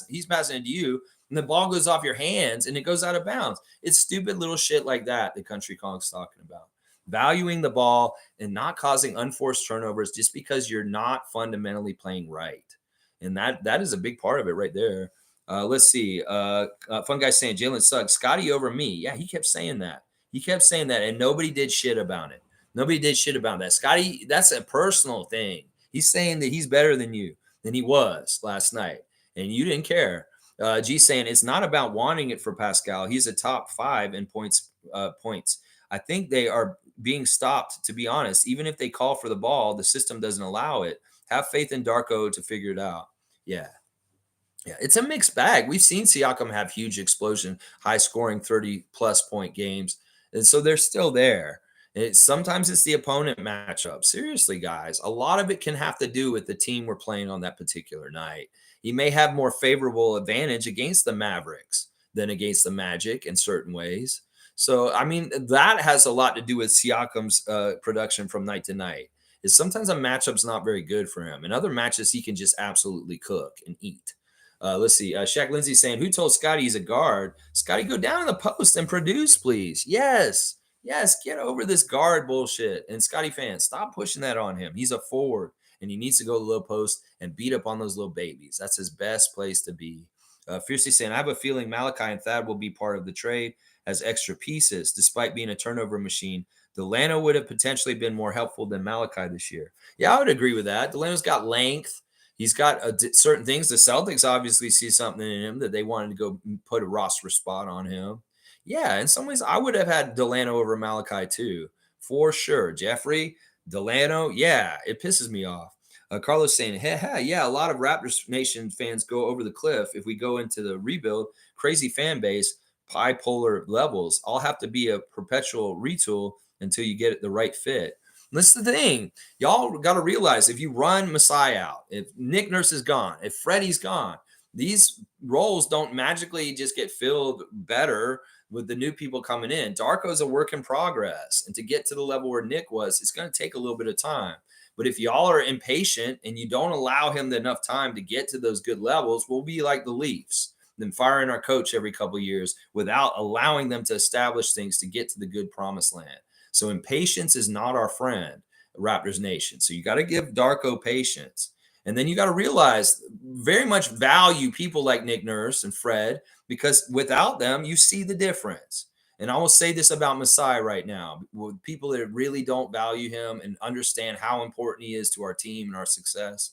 he's passing it to you, and the ball goes off your hands and it goes out of bounds. It's stupid little shit like that the country club's talking about. Valuing the ball and not causing unforced turnovers just because you're not fundamentally playing right. And that is a big part of it right there. Let's see. Fun guy saying Jalen Suggs, Scotty over me. Yeah, he kept saying that. He kept saying that, and nobody did shit about it. Nobody did shit about that. Scotty, that's a personal thing. He's saying that he's better than you, than he was last night, and you didn't care. G saying it's not about wanting it for Pascal. He's a top 5 in points. Points. I think they are being stopped, to be honest. Even if they call for the ball, the system doesn't allow it. Have faith in Darko to figure it out. Yeah. Yeah, it's a mixed bag. We've seen Siakam have huge explosion, high scoring 30+ point games. And so they're still there. Sometimes it's the opponent matchup. Seriously, guys, a lot of it can have to do with the team we're playing on that particular night. He may have more favorable advantage against the Mavericks than against the Magic in certain ways. So, I mean, that has a lot to do with Siakam's production from night to night. Is sometimes a matchup's not very good for him. In other matches, he can just absolutely cook and eat. Let's see. Shaq Lindsay saying, who told Scotty he's a guard? Scotty, go down in the post and produce, please. Yes. Yes. Get over this guard bullshit. And Scotty fans, stop pushing that on him. He's a forward and he needs to go to the low post and beat up on those little babies. That's his best place to be. Fiercely saying, I have a feeling Malachi and Thad will be part of the trade as extra pieces. Despite being a turnover machine, Delano would have potentially been more helpful than Malachi this year. Yeah, I would agree with that. Delano's got length. He's got certain things. The Celtics obviously see something in him that they wanted to go put a roster spot on him. Yeah, in some ways, I would have had Delano over Malachi too, for sure. Jeffrey, Delano, yeah, it pisses me off. Carlos saying, hey, yeah, a lot of Raptors Nation fans go over the cliff if we go into the rebuild. Crazy fan base, bipolar levels. I'll have to be a perpetual retool until you get the right fit. That's the thing. Y'all got to realize if you run Masai out, if Nick Nurse is gone, if Freddie's gone, these roles don't magically just get filled better with the new people coming in. Darko's a work in progress. And to get to the level where Nick was, it's going to take a little bit of time. But if y'all are impatient and you don't allow him enough time to get to those good levels, we'll be like the Leafs, then firing our coach every couple of years without allowing them to establish things to get to the good promised land. So impatience is not our friend, Raptors Nation. So you got to give Darko patience. And then you got to realize very much value people like Nick Nurse and Fred, because without them, you see the difference. And I will say this about Masai right now. With people that really don't value him and understand how important he is to our team and our success,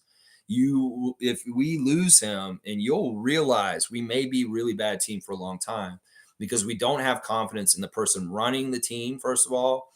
if we lose him, and you'll realize we may be a really bad team for a long time because we don't have confidence in the person running the team, first of all.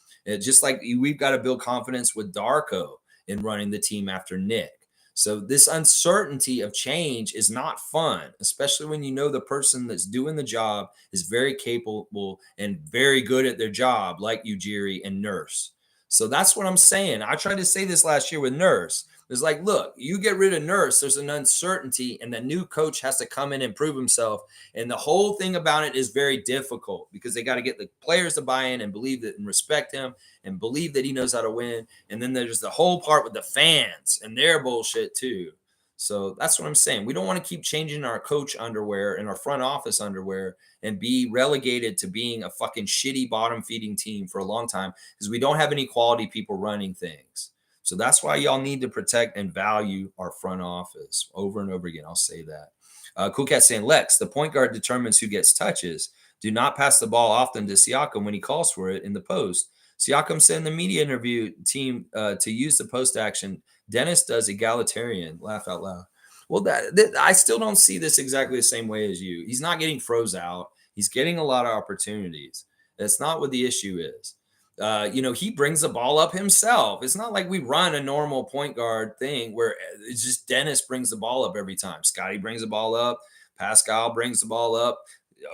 Just like we've got to build confidence with Darko in running the team after Nick. So this uncertainty of change is not fun, especially when you know the person that's doing the job is very capable and very good at their job, like Ujiri and Nurse. So that's what I'm saying. I tried to say this last year with Nurse. It's like, look, you get rid of Nurse, there's an uncertainty, and the new coach has to come in and prove himself. And the whole thing about it is very difficult because they got to get the players to buy in and believe that and respect him and believe that he knows how to win. And then there's the whole part with the fans and their bullshit too. So that's what I'm saying. We don't want to keep changing our coach underwear and our front office underwear and be relegated to being a fucking shitty bottom feeding team for a long time because we don't have any quality people running things. So that's why y'all need to protect and value our front office over and over again. I'll say that. Cool Cat saying, Lex, the point guard determines who gets touches. Do not pass the ball often to Siakam when he calls for it in the post. Siakam said in the media interview team to use the post action. Dennis does egalitarian. Laugh out loud. Well, I still don't see this exactly the same way as you. He's not getting froze out. He's getting a lot of opportunities. That's not what the issue is. He brings the ball up himself. It's not like we run a normal point guard thing where it's just Dennis brings the ball up every time. Scotty brings the ball up. Pascal brings the ball up.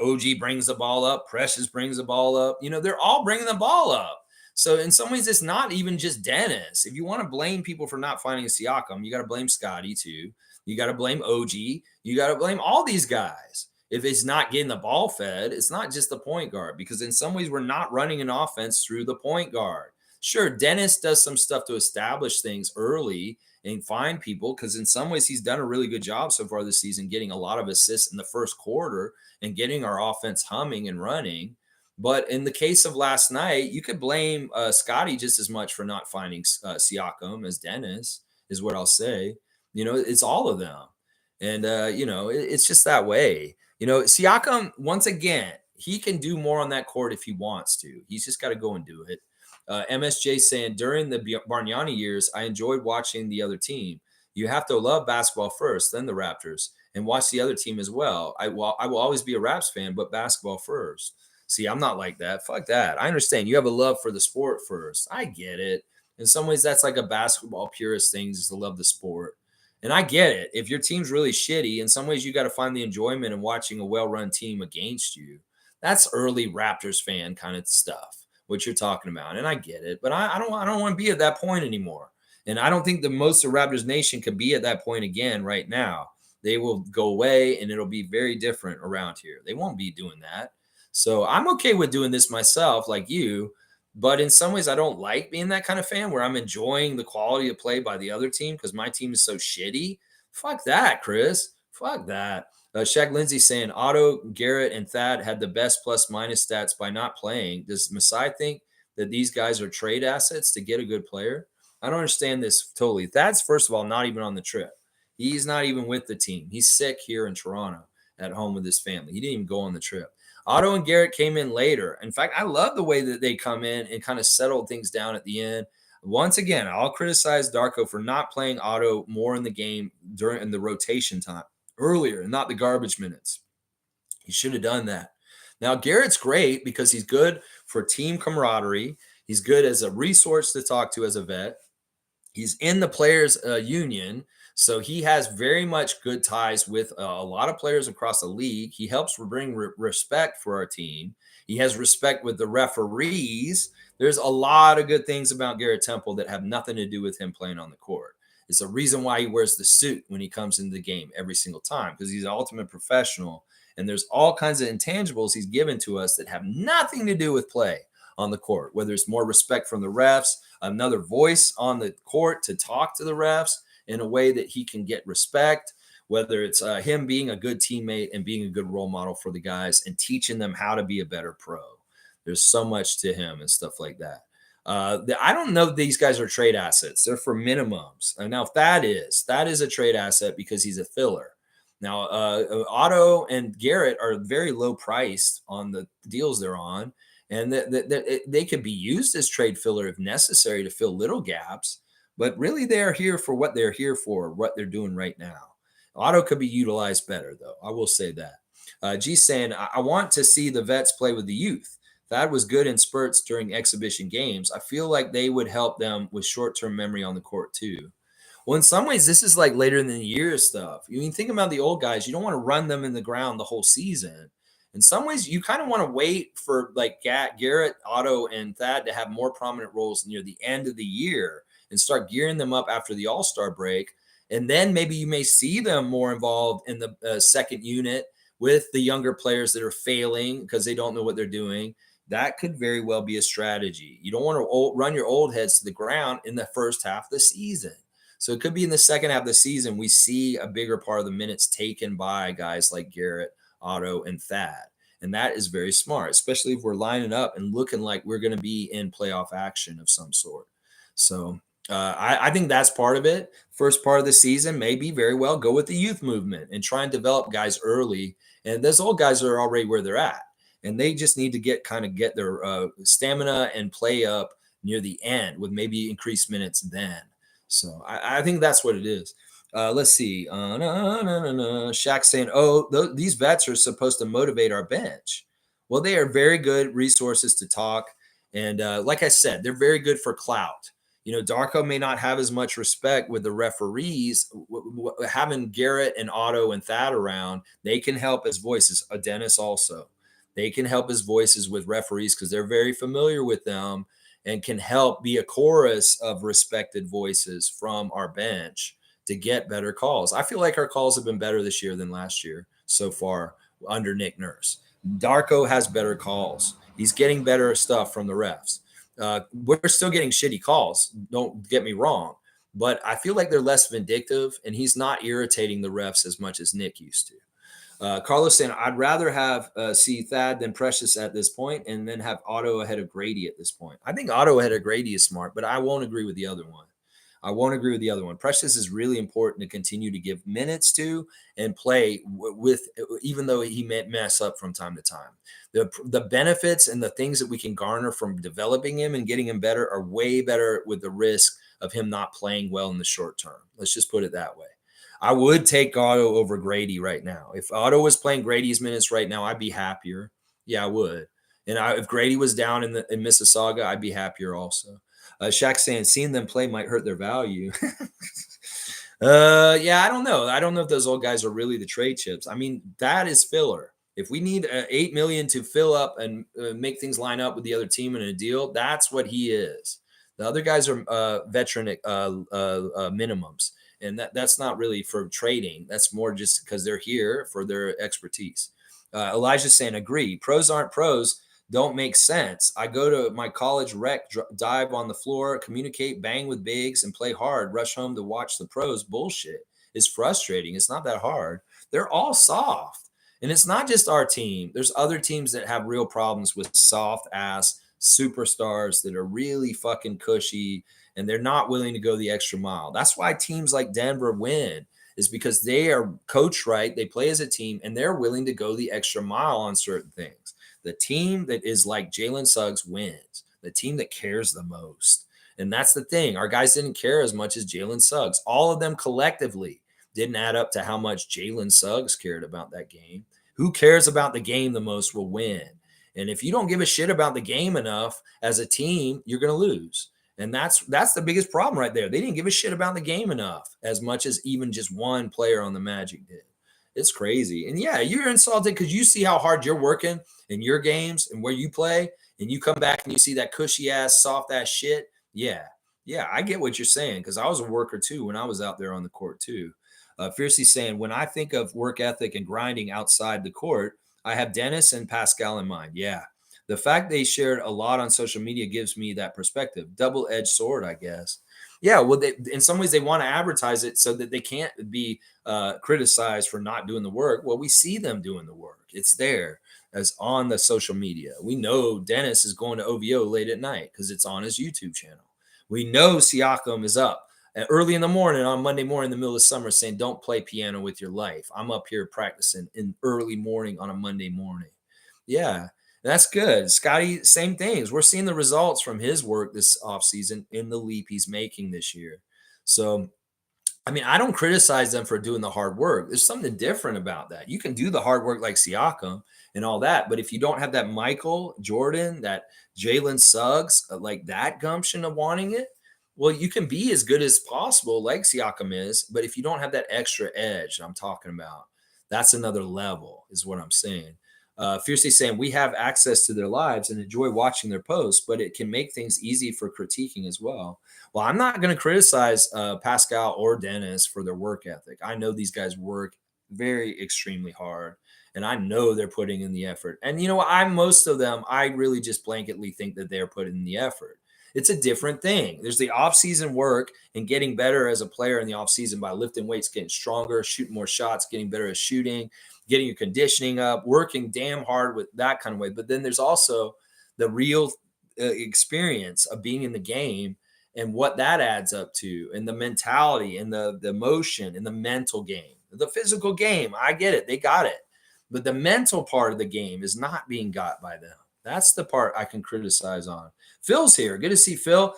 OG brings the ball up. Precious brings the ball up. They're all bringing the ball up. So in some ways, it's not even just Dennis. If you want to blame people for not finding Siakam, you got to blame Scotty too. You got to blame OG. You got to blame all these guys. if it's not getting the ball fed, it's not just the point guard, because in some ways we're not running an offense through the point guard. Sure, Dennis does some stuff to establish things early and find people, because in some ways he's done a really good job so far this season, getting a lot of assists in the first quarter and getting our offense humming and running. But in the case of last night, you could blame Scotty just as much for not finding Siakam as Dennis, is what I'll say. It's all of them. And, it's just that way. Siakam, once again, he can do more on that court if he wants to. He's just got to go and do it. MSJ saying, during the Bargnani years, I enjoyed watching the other team. You have to love basketball first, then the Raptors, and watch the other team as well. I will always be a Raps fan, but basketball first. See, I'm not like that. Fuck that. I understand you have a love for the sport first. I get it. In some ways, that's like a basketball purist thing, is to love the sport. And I get it. If your team's really shitty, in some ways you got to find the enjoyment in watching a well-run team against you. That's early Raptors fan kind of stuff, what you're talking about. And I get it, but I don't want to be at that point anymore. And I don't think the most of Raptors Nation could be at that point again right now. They will go away and it'll be very different around here. They won't be doing that. So I'm okay with doing this myself, like you. But in some ways, I don't like being that kind of fan where I'm enjoying the quality of play by the other team because my team is so shitty. Fuck that, Chris. Fuck that. Shaq Lindsay saying Otto, Garrett, and Thad had the best plus minus stats by not playing. Does Masai think that these guys are trade assets to get a good player? I don't understand this totally. Thad's, first of all, not even on the trip. He's not even with the team. He's sick here in Toronto at home with his family. He didn't even go on the trip. Otto and Garrett came in later. In fact, I love the way that they come in and kind of settled things down at the end. Once again, I'll criticize Darko for not playing Otto more in the game during the rotation time earlier and not the garbage minutes. He should have done that. Now, Garrett's great because he's good for team camaraderie. He's good as a resource to talk to as a vet. He's in the players' union. So he has very much good ties with a lot of players across the league. He helps bring respect for our team. He has respect with the referees. There's a lot of good things about Garrett Temple that have nothing to do with him playing on the court. It's a reason why he wears the suit when he comes into the game every single time, because he's an ultimate professional. And there's all kinds of intangibles he's given to us that have nothing to do with play on the court, whether it's more respect from the refs, another voice on the court to talk to the refs in a way that he can get respect, whether it's him being a good teammate and being a good role model for the guys and teaching them how to be a better pro. There's so much to him and stuff like that. I don't know if these guys are trade assets. They're for minimums. Now, if that is a trade asset because he's a filler. Now, Otto and Garrett are very low priced on the deals they're on, and they could be used as trade filler if necessary to fill little gaps. But really, they are here for what they're here for, what they're doing right now. Otto could be utilized better, though. I will say that. G's saying, I want to see the vets play with the youth. That was good in spurts during exhibition games. I feel like they would help them with short-term memory on the court, too. Well, in some ways, this is like later in the year stuff. You think about the old guys. You don't want to run them in the ground the whole season. In some ways, you kind of want to wait for like Garrett, Otto, and Thad to have more prominent roles near the end of the year and start gearing them up after the All-Star break. And then maybe you may see them more involved in the second unit with the younger players that are failing because they don't know what they're doing. That could very well be a strategy. You don't want to run your old heads to the ground in the first half of the season. So it could be in the second half of the season, we see a bigger part of the minutes taken by guys like Garrett, Otto, and Thad. And that is very smart, especially if we're lining up and looking like we're going to be in playoff action of some sort. So I think that's part of it. First part of the season, maybe very well go with the youth movement and try and develop guys early. And those old guys are already where they're at. And they just need to get their stamina and play up near the end with maybe increased minutes then. So I think that's what it is. Let's see. Shaq saying, these vets are supposed to motivate our bench. Well, they are very good resources to talk. And like I said, they're very good for clout. Darko may not have as much respect with the referees. Having Garrett and Otto and Thad around, they can help as voices. Dennis also. They can help as voices with referees because they're very familiar with them and can help be a chorus of respected voices from our bench to get better calls. I feel like our calls have been better this year than last year so far under Nick Nurse. Darko has better calls. He's getting better stuff from the refs. We're still getting shitty calls. Don't get me wrong, but I feel like they're less vindictive, and he's not irritating the refs as much as Nick used to. Carlos saying, I'd rather have see Thad than Precious at this point, and then have Otto ahead of Grady at this point. I think Otto ahead of Grady is smart, but I won't agree with the other one. I won't agree with the other one. Precious is really important to continue to give minutes to and play with, even though he may mess up from time to time. The benefits and the things that we can garner from developing him and getting him better are way better with the risk of him not playing well in the short term. Let's just put it that way. I would take Otto over Grady right now. If Otto was playing Grady's minutes right now, I'd be happier. Yeah, I would. And if Grady was down in Mississauga, I'd be happier also. Shaq saying seeing them play might hurt their value. Yeah, I don't know. I don't know if those old guys are really the trade chips. I mean, that is filler. If we need $8 million to fill up and make things line up with the other team in a deal, that's what he is. The other guys are veteran minimums, and that's not really for trading. That's more just because they're here for their expertise. Elijah's saying, agree. Pros aren't pros. Don't make sense. I go to my college rec, dive on the floor, communicate, bang with bigs, and play hard. Rush home to watch the pros. Bullshit. It's frustrating. It's not that hard. They're all soft. And it's not just our team. There's other teams that have real problems with soft ass superstars that are really fucking cushy and they're not willing to go the extra mile. That's why teams like Denver win, is because they are coached right. They play as a team and they're willing to go the extra mile on certain things. The team that is like Jalen Suggs wins. The team that cares the most. And that's the thing. Our guys didn't care as much as Jalen Suggs. All of them collectively didn't add up to how much Jalen Suggs cared about that game. Who cares about the game the most will win. And if you don't give a shit about the game enough as a team, you're going to lose. And that's the biggest problem right there. They didn't give a shit about the game enough as much as even just one player on the Magic did. It's crazy. And yeah, you're insulted because you see how hard you're working in your games and where you play, and you come back and you see that cushy ass, soft ass shit. Yeah. Yeah, I get what you're saying because I was a worker too when I was out there on the court too. Fiercely saying, when I think of work ethic and grinding outside the court, I have Dennis and Pascal in mind. Yeah. The fact they shared a lot on social media gives me that perspective. Double-edged sword, I guess. Yeah, well, in some ways they want to advertise it so that they can't be criticized for not doing the work. Well, we see them doing the work. It's there as on the social media. We know Dennis is going to OVO late at night because it's on his YouTube channel. We know Siakam is up early in the morning on Monday morning in the middle of summer saying, don't play piano with your life. I'm up here practicing in early morning on a Monday morning. Yeah, that's good. Scotty, same things. We're seeing the results from his work this offseason in the leap he's making this year. So, I mean, I don't criticize them for doing the hard work. There's something different about that. You can do the hard work like Siakam and all that, but if you don't have that Michael Jordan, that Jalen Suggs, like that gumption of wanting it, well, you can be as good as possible like Siakam is, but if you don't have that extra edge I'm talking about, that's another level is what I'm saying. Fiercely saying we have access to their lives and enjoy watching their posts, but it can make things easy for critiquing as well. Well, I'm not going to criticize Pascal or Dennis for their work ethic. I know these guys work very extremely hard, and I know they're putting in the effort. And you know what? Most of them, I really just blanketly think that they're putting in the effort. It's a different thing. There's the off-season work and getting better as a player in the off-season by lifting weights, getting stronger, shooting more shots, getting better at shooting, getting your conditioning up, working damn hard with that kind of way. But then there's also the real experience of being in the game and what that adds up to, and the mentality and the emotion and the mental game. The physical game, I get it. They got it. But the mental part of the game is not being got by them. That's the part I can criticize on. Phil's here. Good to see Phil.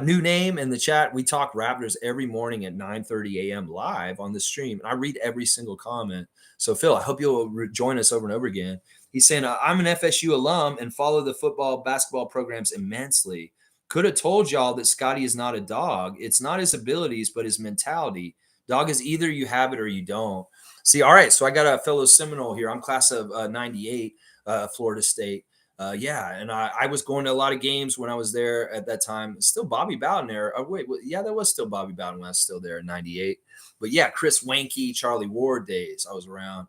New name in the chat. We talk Raptors every morning at 9:30 a.m. live on the stream. And I read every single comment. So, Phil, I hope you'll join us over and over again. He's saying, I'm an FSU alum and follow the football, basketball programs immensely. Could have told y'all that Scotty is not a dog. It's not his abilities, but his mentality. Dog is either you have it or you don't. See, all right, so I got a fellow Seminole here. I'm class of 98, Florida State. Yeah, and I was going to a lot of games when I was there at that time. Still Bobby Bowden there. Yeah, that was still Bobby Bowden when I was still there in 98. But yeah, Chris Wanke, Charlie Ward days I was around.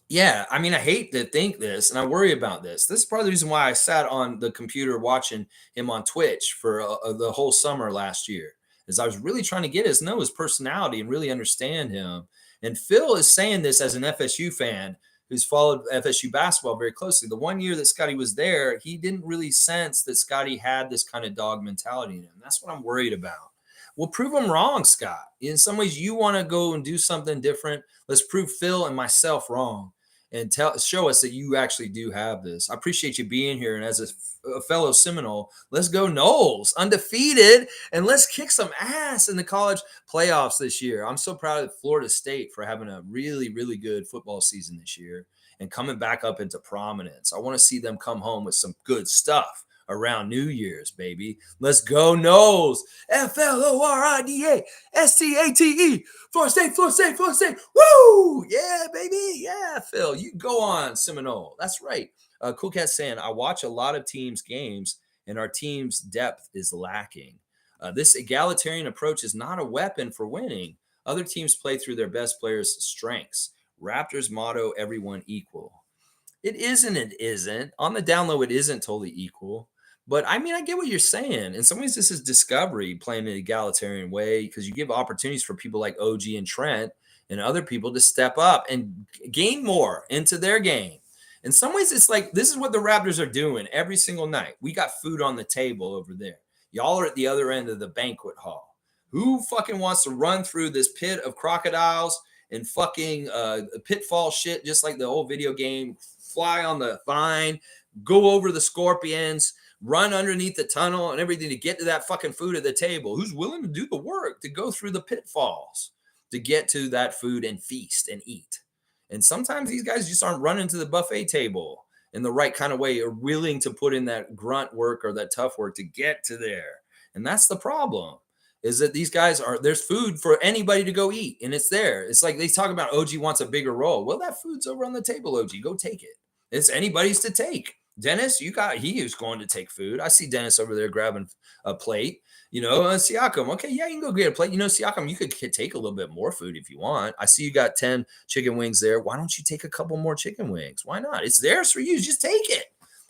Yeah, I mean, I hate to think this, and I worry about this. This is part of the reason why I sat on the computer watching him on Twitch for the whole summer last year, is I was really trying to get his know his personality and really understand him. And Phil is saying this as an FSU fan who's followed FSU basketball very closely. The one year that Scotty was there, he didn't really sense that Scotty had this kind of dog mentality in him. That's what I'm worried about. Well, prove him wrong, Scott. In some ways, you want to go and do something different. Let's prove Phil and myself wrong and show us that you actually do have this. I appreciate you being here. And as a fellow Seminole, let's go Knowles, undefeated, and let's kick some ass in the college playoffs this year. I'm so proud of Florida State for having a really, really good football season this year and coming back up into prominence. I want to see them come home with some good stuff around New Year's, baby. Let's go Knowles. FLORIDA STATE. Florida State, Florida State, Florida State. Woo! Yeah, baby. Yeah, Phil. You go on, Seminole. That's right. Cool Cat saying, I watch a lot of teams' games, and our team's depth is lacking. This egalitarian approach is not a weapon for winning. Other teams play through their best players' strengths. Raptors motto, everyone equal. It isn't, it isn't. On the down low, it isn't totally equal. But I mean, I get what you're saying. In some ways, this is discovery playing an egalitarian way because you give opportunities for people like OG and Trent and other people to step up and gain more into their game. In some ways, it's like this is what the Raptors are doing every single night. We got food on the table over there. Y'all are at the other end of the banquet hall. Who fucking wants to run through this pit of crocodiles and fucking pitfall shit, just like the old video game? Fly on the vine, go over the scorpions, run underneath the tunnel and everything to get to that fucking food at the table. Who's willing to do the work to go through the pitfalls to get to that food and feast and eat? And sometimes these guys just aren't running to the buffet table in the right kind of way or willing to put in that grunt work or that tough work to get to there. And that's the problem. Is that these guys are there's food for anybody to go eat and it's there. It's like they talk about OG wants a bigger role. Well, that food's over on the table, OG. Go take it. It's anybody's to take. Dennis, he is going to take food. I see Dennis over there grabbing a plate. Siakam. Okay, yeah, you can go get a plate. Siakam, you could take a little bit more food if you want. I see you got 10 chicken wings there. Why don't you take a couple more chicken wings? Why not? It's theirs for you. Just take it.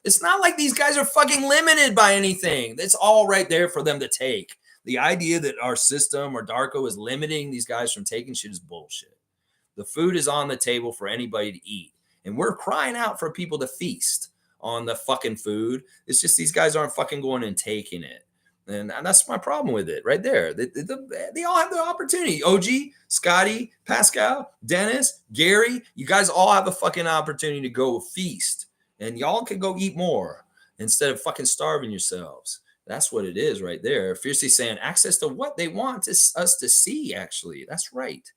It's not like these guys are fucking limited by anything. It's all right there for them to take. The idea that our system or Darko is limiting these guys from taking shit is bullshit. The food is on the table for anybody to eat. And we're crying out for people to feast on the fucking food. It's just these guys aren't fucking going and taking it. And that's my problem with it right there. They all have the opportunity. OG, Scotty, Pascal, Dennis, Gary, you guys all have a fucking opportunity to go feast. And y'all can go eat more instead of fucking starving yourselves. That's what it is right there. Fiercely saying access to what they want us to see, actually. That's right.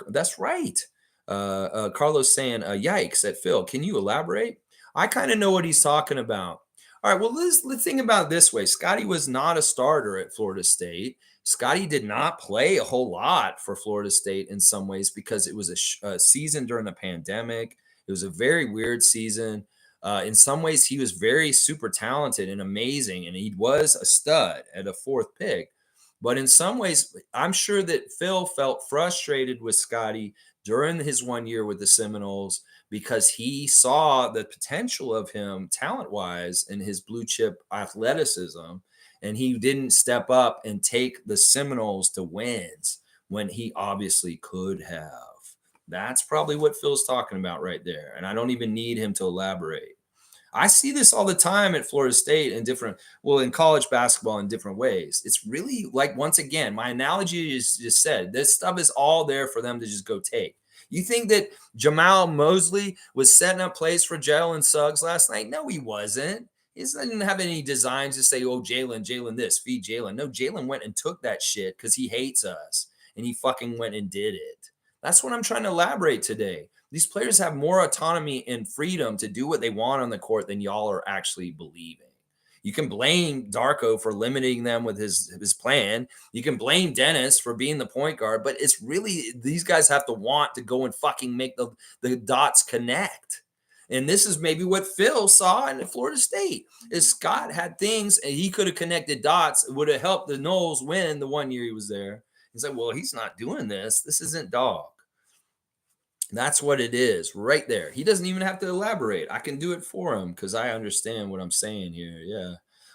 That's right. Carlos saying, yikes at Phil. Can you elaborate? I kind of know what he's talking about. All right, well, let's think about it this way. Scotty was not a starter at Florida State. Scotty did not play a whole lot for Florida State in some ways because it was a season during the pandemic. It was a very weird season. In some ways, he was very super talented and amazing, and he was a stud at a fourth pick. But in some ways, I'm sure that Phil felt frustrated with Scotty during his 1 year with the Seminoles because he saw the potential of him talent-wise in his blue chip athleticism, and he didn't step up and take the Seminoles to wins when he obviously could have. That's probably what Phil's talking about right there, and I don't even need him to elaborate. I see this all the time at Florida State in college basketball in different ways. It's really like, once again, my analogy is just said, this stuff is all there for them to just go take. You think that Jamal Mosley was setting up plays for Jalen Suggs last night? No, he wasn't. He didn't have any designs to say, oh, Jalen this, feed Jalen. No, Jalen went and took that shit because he hates us, and he fucking went and did it. That's what I'm trying to elaborate today. These players have more autonomy and freedom to do what they want on the court than y'all are actually believing. You can blame Darko for limiting them with his plan. You can blame Dennis for being the point guard, but it's really these guys have to want to go and fucking make the dots connect. And this is maybe what Phil saw in Florida State. Is Scott had things and he could have connected dots. It would have helped the Knowles win the 1 year he was there. He's like, well, he's not doing this. This isn't dog. That's what it is right there. He doesn't even have to elaborate. I can do it for him because I understand what I'm saying here. Yeah.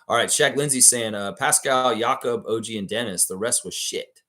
All right. Shaq Lindsay saying Pascal, Jakob, OG, and Dennis. The rest was shit.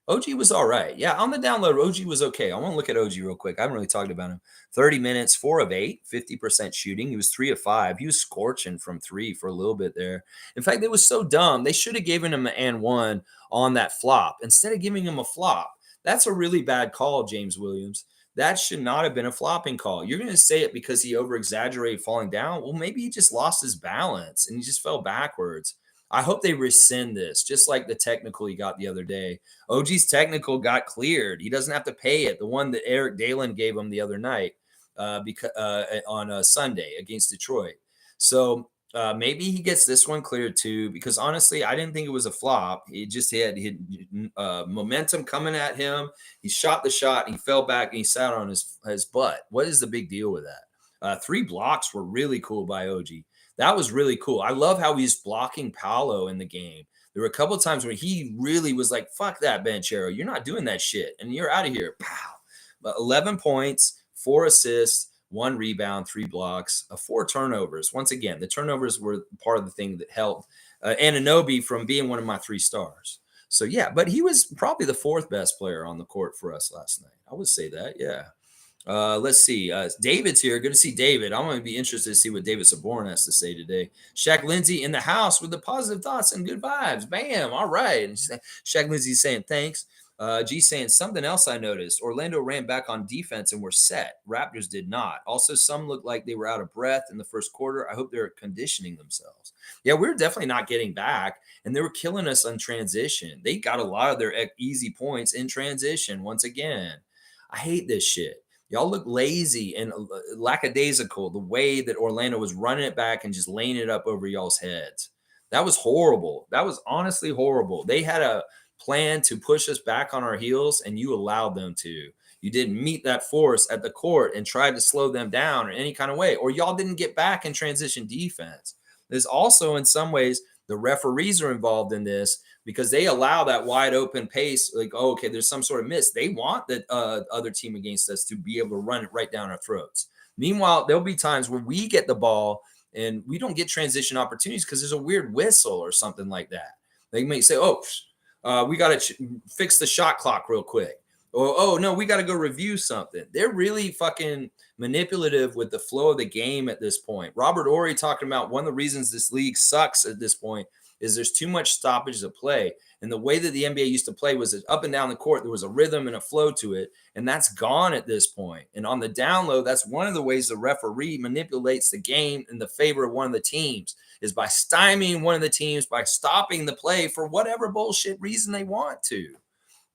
OG was all right. Yeah. On the download, OG was okay. I want to look at OG real quick. I haven't really talked about him. 30 minutes, 4 of 8, 50% shooting. He was 3 of 5. He was scorching from 3 for a little bit there. In fact, it was so dumb. They should have given him an and one on that flop instead of giving him a flop. That's a really bad call, James Williams. That should not have been a flopping call. You're going to say it because he over exaggerated falling down. Well, maybe he just lost his balance and he just fell backwards. I hope they rescind this, just like the technical he got the other day. OG's technical got cleared. He doesn't have to pay it. The one that Eric Dalen gave him the other night because on a Sunday against Detroit. So maybe he gets this one cleared too, because honestly, I didn't think it was a flop. He just had momentum coming at him. He shot the shot, he fell back, and he sat on his butt. What is the big deal with that? 3 blocks were really cool by OG. That was really cool. I love how he's blocking Paolo in the game. There were a couple of times where he really was like, fuck that, Banchero. You're not doing that shit. And you're out of here. Pow. But 11 points, 4 assists, 1 rebound, 3 blocks, 4 turnovers. Once again, the turnovers were part of the thing that helped Anunoby from being one of my 3 stars. So, yeah, but he was probably the 4th best player on the court for us last night. I would say that, yeah. Let's see. David's here. Good to see David. I'm going to be interested to see what David Saborn has to say today. Shaq Lindsay in the house with the positive thoughts and good vibes. Bam. All right. And Shaq Lindsay saying thanks. G saying something else I noticed. Orlando ran back on defense and were set. Raptors did not. Also, some looked like they were out of breath in the first quarter. I hope they're conditioning themselves. Yeah, we're definitely not getting back, and they were killing us on transition. They got a lot of their easy points in transition once again. I hate this shit. Y'all look lazy and lackadaisical the way that Orlando was running it back and just laying it up over y'all's heads. That was horrible. That was honestly horrible. They had a plan to push us back on our heels, and you allowed them to. You didn't meet that force at the court and tried to slow them down in any kind of way, or y'all didn't get back in transition defense. There's also, in some ways, the referees are involved in this because they allow that wide open pace. Like, oh, okay, there's some sort of miss. They want the other team against us to be able to run it right down our throats. Meanwhile, there'll be times where we get the ball and we don't get transition opportunities because there's a weird whistle or something like that. They may say, oh, we got to fix the shot clock real quick. Or, oh, no, we got to go review something. They're really fucking manipulative with the flow of the game at this point. Robert Horry talking about one of the reasons this league sucks at this point is there's too much stoppage of play. And the way that the NBA used to play was up and down the court. There was a rhythm and a flow to it. And that's gone at this point. And on the down low, that's one of the ways the referee manipulates the game in the favor of one of the teams is by stymieing one of the teams, by stopping the play for whatever bullshit reason they want to.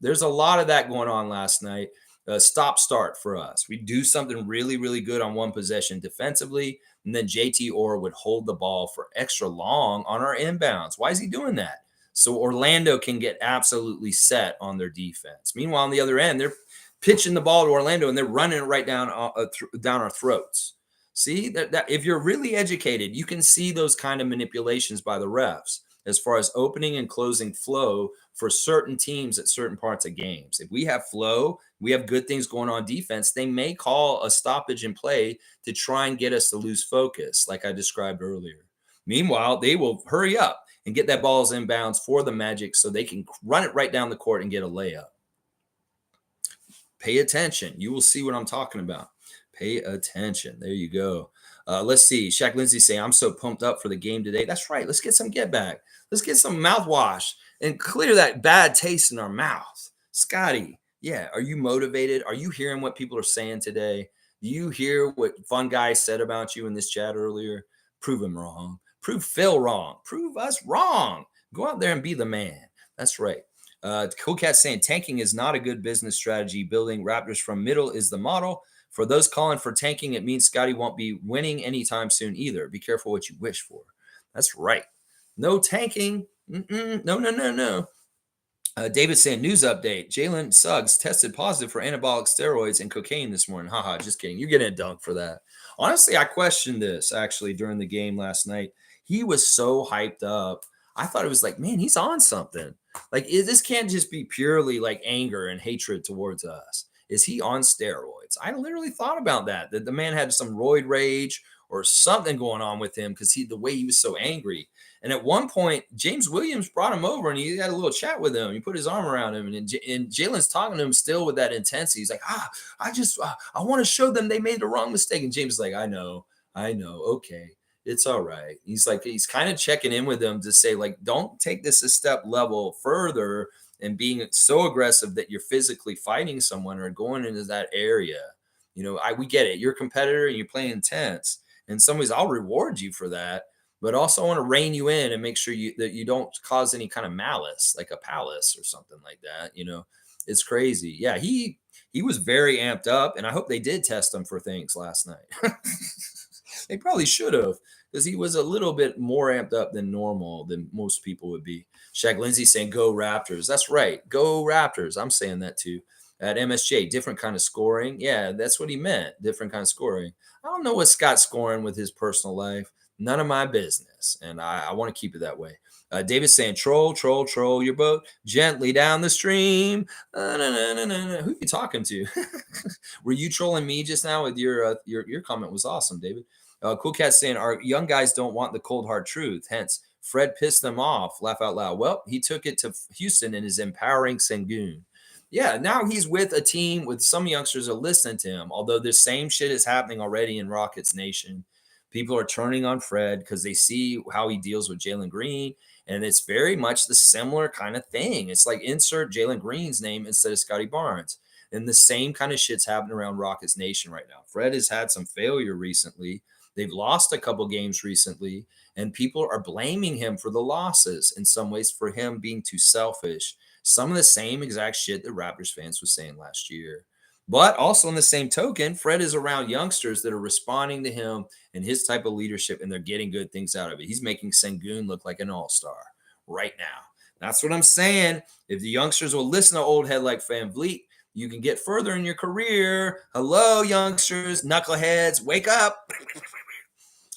There's a lot of that going on last night. Stop start for us. We do something really, really good on one possession defensively, and then JT Orr would hold the ball for extra long on our inbounds. Why is he doing that? So Orlando can get absolutely set on their defense. Meanwhile, on the other end, they're pitching the ball to Orlando and they're running it right down our throats. See that if you're really educated, you can see those kind of manipulations by the refs as far as opening and closing flow for certain teams at certain parts of games. If we have flow, we have good things going on defense, they may call a stoppage in play to try and get us to lose focus, like I described earlier. Meanwhile, they will hurry up and get that ball inbounds for the Magic so they can run it right down the court and get a layup. Pay attention. You will see what I'm talking about. Pay attention. There you go. Let's see. Shaq Lindsay saying, I'm so pumped up for the game today. That's right. Let's get some get back. Let's get some mouthwash and clear that bad taste in our mouth. Scotty, yeah, are you motivated? Are you hearing what people are saying today? Do you hear what Fun Guy said about you in this chat earlier? Prove him wrong. Prove Phil wrong. Prove us wrong. Go out there and be the man. That's right. Cool Cat saying tanking is not a good business strategy. Building Raptors from middle is the model. For those calling for tanking, it means Scotty won't be winning anytime soon either. Be careful what you wish for. That's right. No tanking. No. David saying news update. Jalen Suggs tested positive for anabolic steroids and cocaine this morning. Haha, just kidding. You're getting a dunk for that. Honestly, I questioned this actually during the game last night. He was so hyped up. I thought it was like, man, he's on something. Like this can't just be purely like anger and hatred towards us. is he on steroids? I literally thought about that the man had some roid rage or something going on with him because the way he was so angry. And at one point, James Williams brought him over and he had a little chat with him. He put his arm around him, and Jalen's talking to him still with that intensity. He's like, I want to show them they made the wrong mistake. And James is like, I know, okay, it's all right. He's like, he's kind of checking in with them to say, like, don't take this a step level further and being so aggressive that you're physically fighting someone or going into that area. We get it. You're a competitor and you play intense. In some ways, I'll reward you for that, but also I want to rein you in and make sure that you don't cause any kind of malice, like a palace or something like that. It's crazy. Yeah, he was very amped up, and I hope they did test him for things last night. They probably should have, because he was a little bit more amped up than normal than most people would be. Shaq Lindsay saying, "Go Raptors." That's right, go Raptors. I'm saying that too. At MSJ, different kind of scoring. Yeah, that's what he meant. Different kind of scoring. I don't know what Scott's scoring with his personal life. None of my business. And I want to keep it that way. David's saying, troll your boat gently down the stream. Who are you talking to? Were you trolling me just now with your comment? Was awesome, David. Cool Cat saying, our young guys don't want the cold hard truth. Hence, Fred pissed them off. Laugh out loud. Well, he took it to Houston and is empowering Sengun. Yeah, now he's with a team with some youngsters are listening to him. Although the same shit is happening already in Rockets Nation. People are turning on Fred because they see how he deals with Jalen Green. And it's very much the similar kind of thing. It's like insert Jalen Green's name instead of Scotty Barnes. And the same kind of shit's happening around Rockets Nation right now. Fred has had some failure recently. They've lost a couple games recently. And people are blaming him for the losses in some ways for him being too selfish. Some of the same exact shit that Raptors fans was saying last year. But also in the same token, Fred is around youngsters that are responding to him and his type of leadership, and they're getting good things out of it. He's making Sengun look like an all-star right now. That's what I'm saying. If the youngsters will listen to old head like Van Vliet, you can get further in your career. Hello, youngsters, knuckleheads, wake up.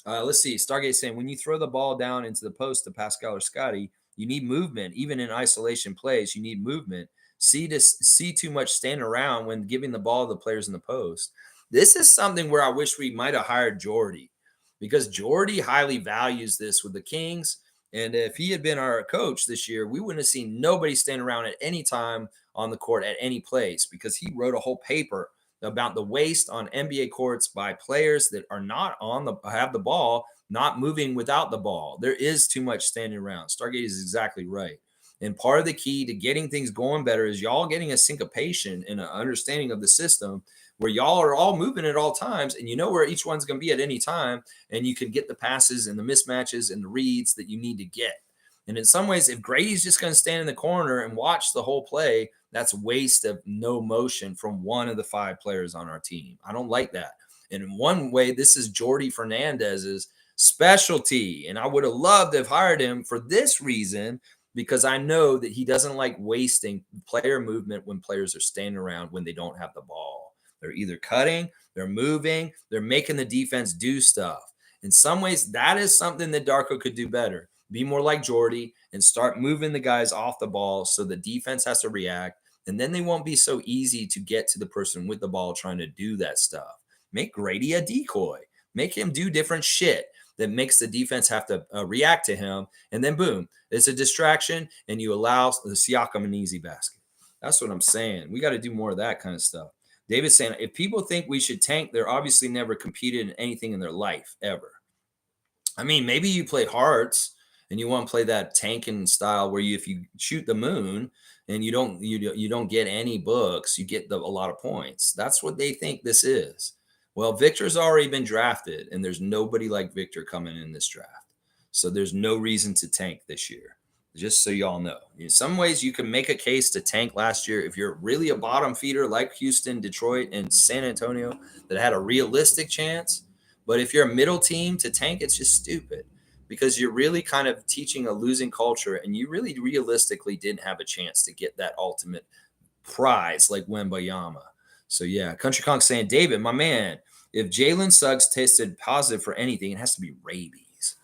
Let's see. Stargate saying, when you throw the ball down into the post to Pascal or Scotty, you need movement. Even in isolation plays, you need movement. See too much standing around when giving the ball to the players in the post. This is something where I wish we might have hired Jordy, because Jordy highly values this with the Kings. And if he had been our coach this year, we wouldn't have seen nobody stand around at any time on the court at any place, because he wrote a whole paper about the waste on NBA courts by players that are not have the ball, not moving without the ball. There is too much standing around. Stargate is exactly right. And part of the key to getting things going better is y'all getting a syncopation and an understanding of the system where y'all are all moving at all times, and you know where each one's going to be at any time, and you can get the passes and the mismatches and the reads that you need to get. And in some ways, if Grady's just going to stand in the corner and watch the whole play, that's waste of no motion from one of the 5 players on our team. I don't like that. And in one way, this is Jordy Fernandez's specialty. And I would have loved to have hired him for this reason, because I know that he doesn't like wasting player movement when players are standing around when they don't have the ball. They're either cutting, they're moving, they're making the defense do stuff. In some ways, that is something that Darko could do better. Be more like Jordy and start moving the guys off the ball so the defense has to react. And then they won't be so easy to get to the person with the ball trying to do that stuff. Make Grady a decoy. Make him do different shit that makes the defense have to react to him. And then boom, it's a distraction, and you allow the Siakam an easy basket. That's what I'm saying. We got to do more of that kind of stuff. David's saying, if people think we should tank, they're obviously never competed in anything in their life ever. I mean, maybe you play Hearts and you want to play that tanking style where if you shoot the moon and you don't get any books, you get a lot of points. That's what they think this is. Well, Victor's already been drafted, and there's nobody like Victor coming in this draft. So there's no reason to tank this year, just so y'all know. In some ways, you can make a case to tank last year if you're really a bottom feeder like Houston, Detroit, and San Antonio that had a realistic chance. But if you're a middle team, to tank, it's just stupid, because you're really kind of teaching a losing culture, and you really realistically didn't have a chance to get that ultimate prize like Wembayama. So, yeah, Country Kong saying, David, my man, if Jalen Suggs tested positive for anything, it has to be rabies.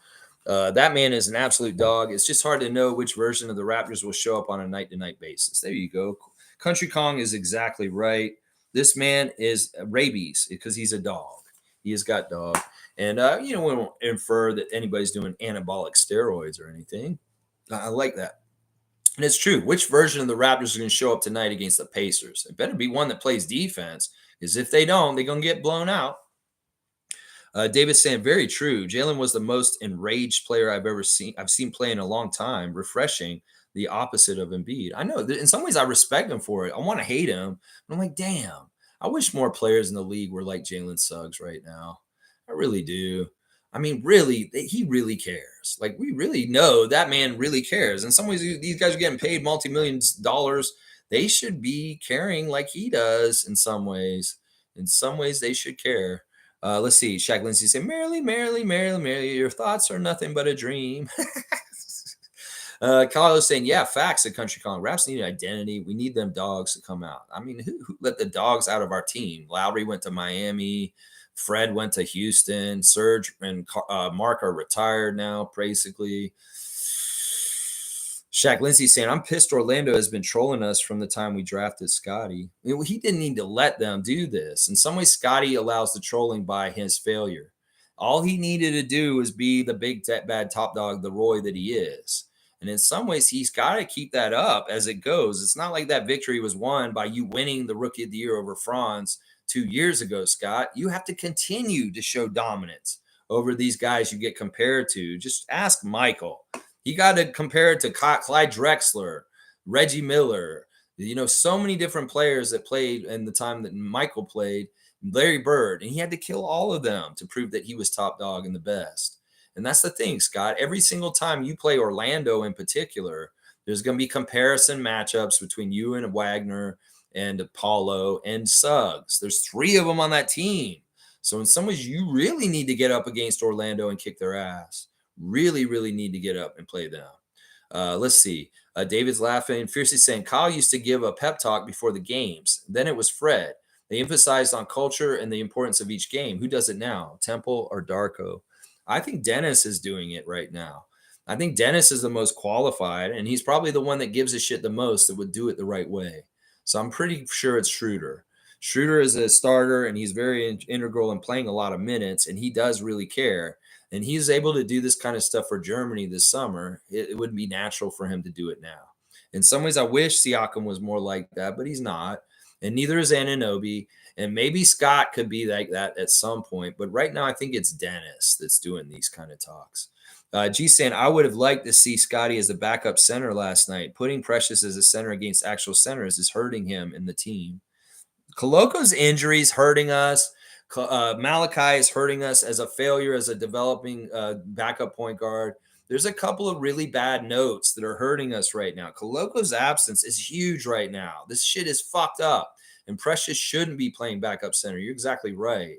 That man is an absolute dog. It's just hard to know which version of the Raptors will show up on a night-to-night basis. There you go. Country Kong is exactly right. This man is rabies because he's a dog. He has got dog. And, we won't infer that anybody's doing anabolic steroids or anything. I like that. And it's true. Which version of the Raptors are going to show up tonight against the Pacers? It better be one that plays defense, because if they don't, they're going to get blown out. David's saying, very true. Jalen was the most enraged player I've seen play in a long time. Refreshing, the opposite of Embiid. I know. In some ways, I respect him for it. I want to hate him. But I'm like, damn, I wish more players in the league were like Jalen Suggs right now. I really do. I mean, really, he really cares. Like, we really know that man really cares. In some ways, these guys are getting paid multi-millions dollars. They should be caring like he does in some ways. In some ways, they should care. Let's see. Shaq Lindsay said, merrily, merrily, merrily, merrily, your thoughts are nothing but a dream. Carlos saying, yeah, facts at Country Calling. Raps need an identity. We need them dogs to come out. I mean, who let the dogs out of our team? Lowry went to Miami. Fred went to Houston. Serge and Mark are retired now, basically. Shaq Lindsay saying, I'm pissed Orlando has been trolling us from the time we drafted Scotty. He didn't need to let them do this. In some ways, Scotty allows the trolling by his failure. All he needed to do is be the big bad top dog, the Roy that he is. And in some ways, he's got to keep that up as it goes. It's not like that victory was won by you winning the Rookie of the Year over Franz 2 years ago, Scott. You have to continue to show dominance over these guys you get compared to. Just ask Michael. He got to compare it to Clyde Drexler, Reggie Miller, so many different players that played in the time that Michael played, Larry Bird, and he had to kill all of them to prove that he was top dog and the best. And that's the thing, Scott. Every single time you play Orlando in particular, there's going to be comparison matchups between you and Wagner and Paulo and Suggs. There's 3 of them on that team. So in some ways, you really need to get up against Orlando and kick their ass. Really, really need to get up and play them. Let's see. David's laughing, fiercely saying, Kyle used to give a pep talk before the games. Then it was Fred. They emphasized on culture and the importance of each game. Who does it now, Temple or Darko? I think Dennis is doing it right now. I think Dennis is the most qualified, and he's probably the one that gives a shit the most that would do it the right way. So I'm pretty sure it's Schroeder. Schroeder is a starter, and he's very integral in playing a lot of minutes, and he does really care. And he's able to do this kind of stuff for Germany this summer. It would be natural for him to do it now. In some ways, I wish Siakam was more like that, but he's not. And neither is Anunoby. And maybe Scott could be like that at some point. But right now, I think it's Dennis that's doing these kind of talks. G saying, I would have liked to see Scotty as a backup center last night. Putting Precious as a center against actual centers is hurting him and the team. Koloko's injury is hurting us. Malachi is hurting us as a failure as a developing backup point guard. There's a couple of really bad notes that are hurting us right now. Koloko's absence is huge right now. This shit is fucked up. And Precious shouldn't be playing backup center. You're exactly right.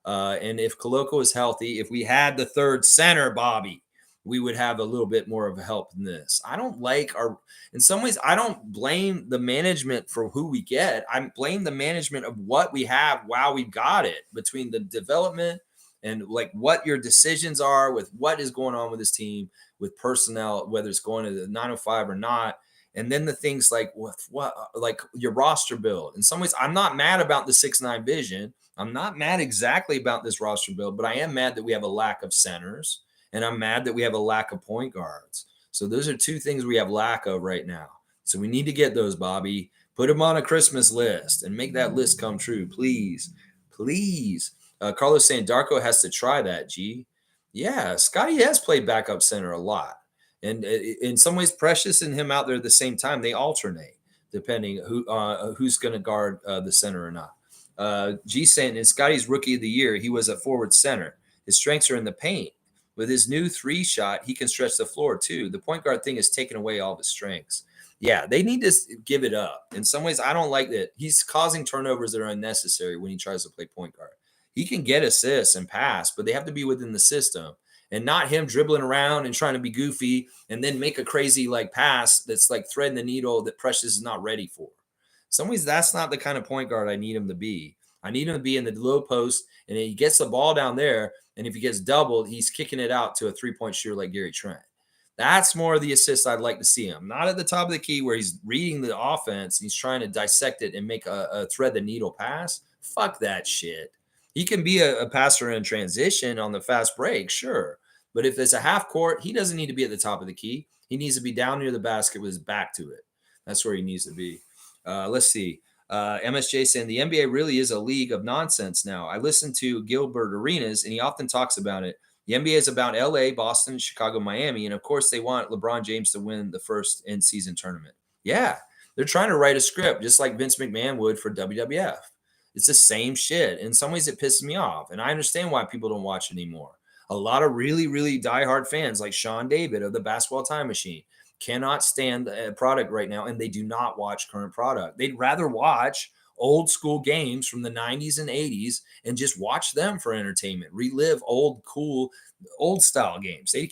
And if Koloko is healthy, if we had the third center, Bobby, we would have a little bit more of a help in this. I don't like in some ways, I don't blame the management for who we get. I blame the management of what we have while we got it, between the development and like what your decisions are with what is going on with this team, with personnel, whether it's going to the 905 or not. And then the things like like your roster build. In some ways, I'm not mad about the 6'9" vision. I'm not mad exactly about this roster build, but I am mad that we have a lack of centers. And I'm mad that we have a lack of point guards. So those are 2 things we have lack of right now. So we need to get those, Bobby. Put them on a Christmas list and make that list come true, please. Please. Carlos saying Darko has to try that, G. Yeah, Scotty has played backup center a lot. And in some ways, Precious and him out there at the same time, they alternate depending who's going to guard the center or not. G saying in Scotty's Rookie of the Year, he was a forward center. His strengths are in the paint. With his new 3 shot, he can stretch the floor too. The point guard thing is taking away all of his strengths. Yeah, they need to give it up. In some ways, I don't like that. He's causing turnovers that are unnecessary when he tries to play point guard. He can get assists and pass, but they have to be within the system and not him dribbling around and trying to be goofy and then make a crazy like pass that's like threading the needle that Precious is not ready for. In some ways, that's not the kind of point guard I need him to be. I need him to be in the low post, and he gets the ball down there. And if he gets doubled, he's kicking it out to a 3-point shooter like Gary Trent. That's more of the assist I'd like to see him. Not at the top of the key where he's reading the offense, he's trying to dissect it and make a thread the needle pass. Fuck that shit. He can be a passer in transition on the fast break, sure. But if it's a half court, he doesn't need to be at the top of the key. He needs to be down near the basket with his back to it. That's where he needs to be. Let's see. MSJ saying the NBA really is a league of nonsense now. I listen to Gilbert Arenas, and he often talks about it. The NBA is about LA, Boston, Chicago, Miami, and of course they want LeBron James to win the first in-season tournament. Yeah, they're trying to write a script just like Vince McMahon would for WWF. It's the same shit. In some ways, it pisses me off, and I understand why people don't watch it anymore. A lot of really, really diehard fans like Sean David of the Basketball Time Machine cannot stand the product right now, and they do not watch current product. They'd rather watch old school games from the 90s and 80s and just watch them for entertainment, relive old cool old style games. They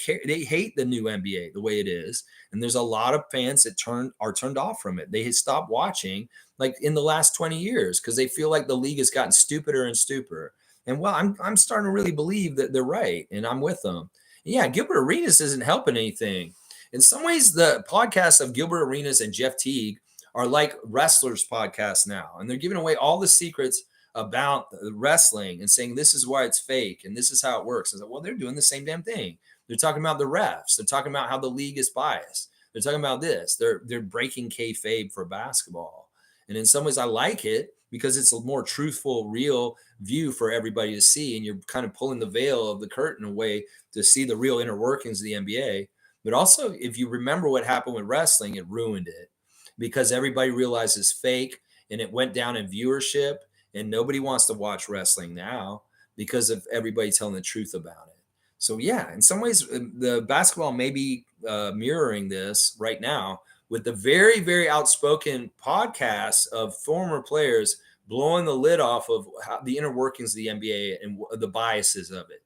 hate the new NBA the way it is, and there's a lot of fans that are turned off from it. They stopped watching like in the last 20 years because they feel like the league has gotten stupider and stupider. And well, I'm starting to really believe that they're right, and I'm with them. Yeah, Gilbert Arenas isn't helping anything. In some ways, the podcasts of Gilbert Arenas and Jeff Teague are like wrestlers' podcasts now, and they're giving away all the secrets about wrestling and saying this is why it's fake and this is how it works. Well, they're doing the same damn thing. They're talking about the refs. They're talking about how the league is biased. They're talking about this. They're breaking kayfabe for basketball, and in some ways, I like it because it's a more truthful, real view for everybody to see, and you're kind of pulling the veil of the curtain away to see the real inner workings of the NBA. But also, if you remember what happened with wrestling, it ruined it because everybody realized it's fake and it went down in viewership, and nobody wants to watch wrestling now because of everybody telling the truth about it. So yeah, in some ways, the basketball may be mirroring this right now with the very, very outspoken podcasts of former players blowing the lid off of the inner workings of the NBA and the biases of it.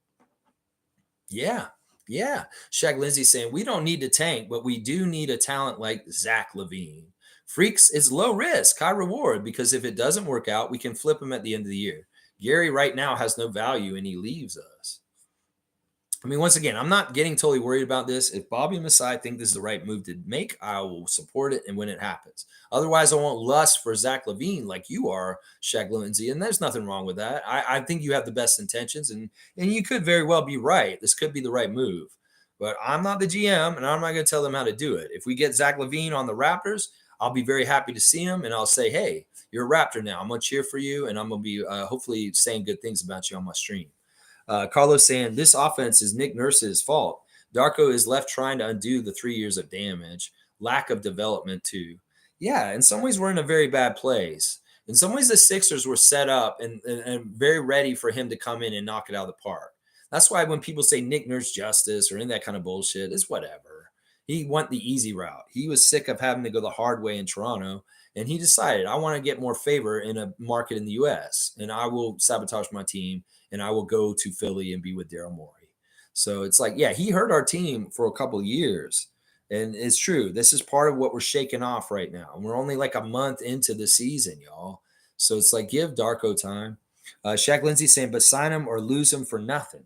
Yeah. Yeah. Shaq Lindsay saying, we don't need to tank, but we do need a talent like Zach LaVine. Freaks is low risk, high reward, because if it doesn't work out, we can flip him at the end of the year. Gary right now has no value and he leaves us. I mean, once again, I'm not getting totally worried about this. If Bobby and Masai think this is the right move to make, I will support it and when it happens. Otherwise, I won't lust for Zach LaVine like you are, Shaq Lindsay, and there's nothing wrong with that. I think you have the best intentions, and you could very well be right. This could be the right move. But I'm not the GM, and I'm not going to tell them how to do it. If we get Zach LaVine on the Raptors, I'll be very happy to see him, and I'll say, hey, you're a Raptor now. I'm going to cheer for you, and I'm going to be hopefully saying good things about you on my stream. Carlos saying this offense is Nick Nurse's fault. Darko is left trying to undo the 3 years of damage, lack of development too. Yeah, in some ways we're in a very bad place. In some ways the Sixers were set up and very ready for him to come in and knock it out of the park. That's why when people say Nick Nurse justice or in that kind of bullshit, it's whatever. He went the easy route. He was sick of having to go the hard way in Toronto, and he decided, I want to get more favor in a market in the U.S., and I will sabotage my team and I will go to Philly and be with Daryl Morey. So it's like, yeah, he hurt our team for a couple of years. And it's true. This is part of what we're shaking off right now. And we're only like a month into the season, y'all. So it's like, give Darko time. Shaq Lindsay saying, but sign him or lose him for nothing.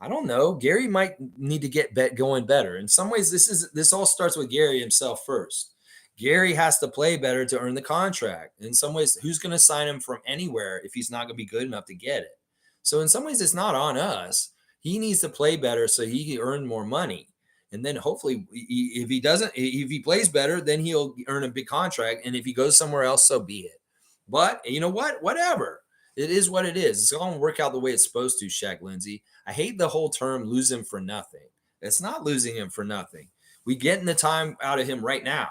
I don't know. Gary might need to get going better. In some ways, this all starts with Gary himself first. Gary has to play better to earn the contract. In some ways, who's going to sign him from anywhere if he's not going to be good enough to get it? So in some ways, it's not on us. He needs to play better so he can earn more money. And then hopefully, if he plays better, then he'll earn a big contract. And if he goes somewhere else, so be it. But you know what? Whatever. It is what it is. It's going to work out the way it's supposed to, Shaq Lindsay. I hate the whole term lose him for nothing. It's not losing him for nothing. We getting the time out of him right now.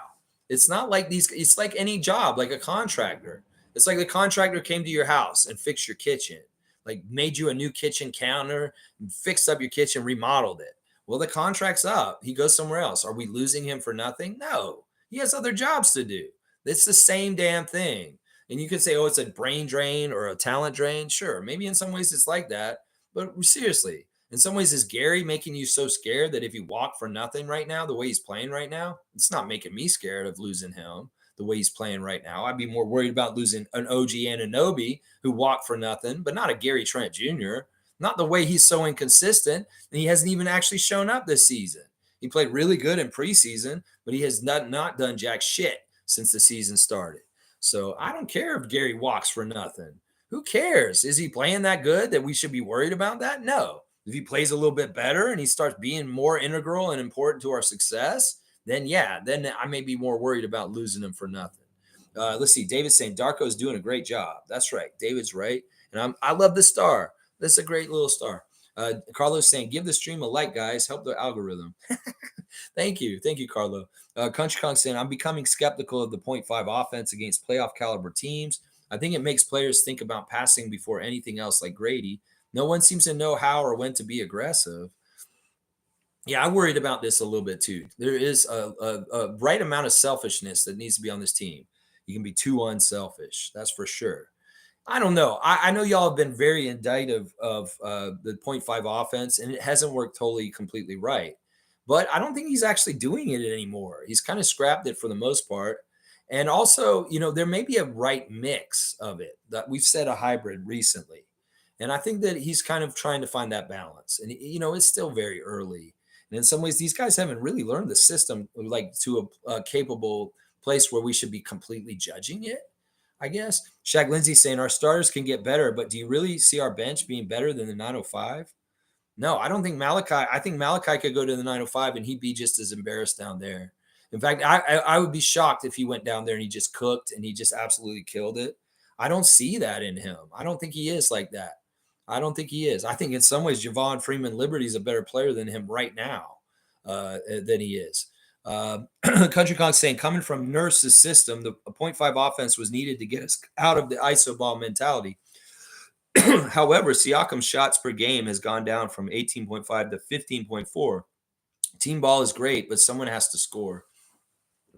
It's not like it's like any job, like a contractor. It's like the contractor came to your house and fixed your kitchen, like made you a new kitchen counter, fixed up your kitchen, remodeled it. Well, the contract's up. He goes somewhere else. Are we losing him for nothing? No. He has other jobs to do. It's the same damn thing. And you could say, oh, it's a brain drain or a talent drain. Sure. Maybe in some ways it's like that. But seriously, in some ways, is Gary making you so scared that if you walk for nothing right now, the way he's playing right now, it's not making me scared of losing him the way he's playing right now. I'd be more worried about losing an OG Anunoby who walked for nothing, but not a Gary Trent Jr., not the way he's so inconsistent. And he hasn't even actually shown up this season. He played really good in preseason, but he has not done jack shit since the season started. So I don't care if Gary walks for nothing. Who cares? Is he playing that good that we should be worried about that? No. If he plays a little bit better and he starts being more integral and important to our success, then yeah, then I may be more worried about losing him for nothing. Let's see. David's saying Darko's doing a great job. That's right. David's right. And I love the star. That's a great little star. Carlos saying, give the stream a like, guys. Help the algorithm. Thank you. Thank you, Carlo. Country Kong saying, I'm becoming skeptical of the .5 offense against playoff caliber teams. I think it makes players think about passing before anything else, like Grady. No one seems to know how or when to be aggressive. Yeah, I worried about this a little bit too. There is a right amount of selfishness that needs to be on this team. You can be too unselfish. That's for sure. I don't know. I know y'all have been very indictive of the .5 offense, and it hasn't worked totally completely right. But I don't think he's actually doing it anymore. He's kind of scrapped it for the most part. And also, there may be a right mix of it. That we've said a hybrid recently. And I think that he's kind of trying to find that balance. And, it's still very early. And in some ways, these guys haven't really learned the system like to a capable place where we should be completely judging it, I guess. Shaq Lindsay saying our starters can get better, but do you really see our bench being better than the 905? No, I don't think Malachi. I think Malachi could go to the 905 and he'd be just as embarrassed down there. In fact, I would be shocked if he went down there and he just cooked and he just absolutely killed it. I don't see that in him. I don't think he is like that. I don't think he is. I think in some ways Javon Freeman Liberty is a better player than him right now than he is. Country Kong saying, coming from Nurse's system, the .5 offense was needed to get us out of the iso ball mentality. However, Siakam's shots per game has gone down from 18.5 to 15.4. Team ball is great, but someone has to score.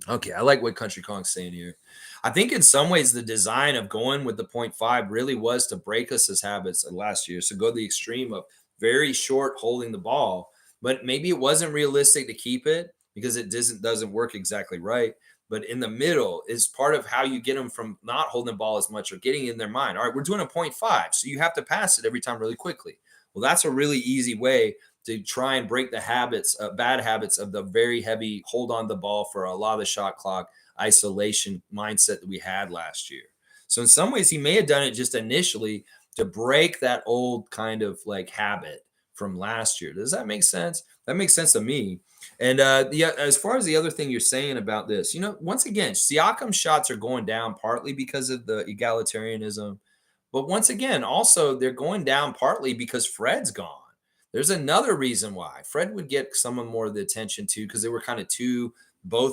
Okay, I like what Country Kong's saying here. I think in some ways the design of going with the .5 really was to break us as habits last year. So go to the extreme of very short holding the ball, but maybe it wasn't realistic to keep it because it doesn't work exactly right. But in the middle is part of how you get them from not holding the ball as much or getting in their mind. All right, we're doing a .5, so you have to pass it every time really quickly. Well, that's a really easy way to try and break the habits, bad habits of the very heavy hold on the ball for a lot of the shot clock isolation mindset that we had last year. So in some ways, he may have done it just initially to break that old kind of like habit from last year. Does that make sense? That makes sense to me. And as far as the other thing you're saying about this, once again, Siakam's shots are going down partly because of the egalitarianism. But once again, also they're going down partly because Fred's gone. There's another reason why Fred would get some of more of the attention too, because they were kind of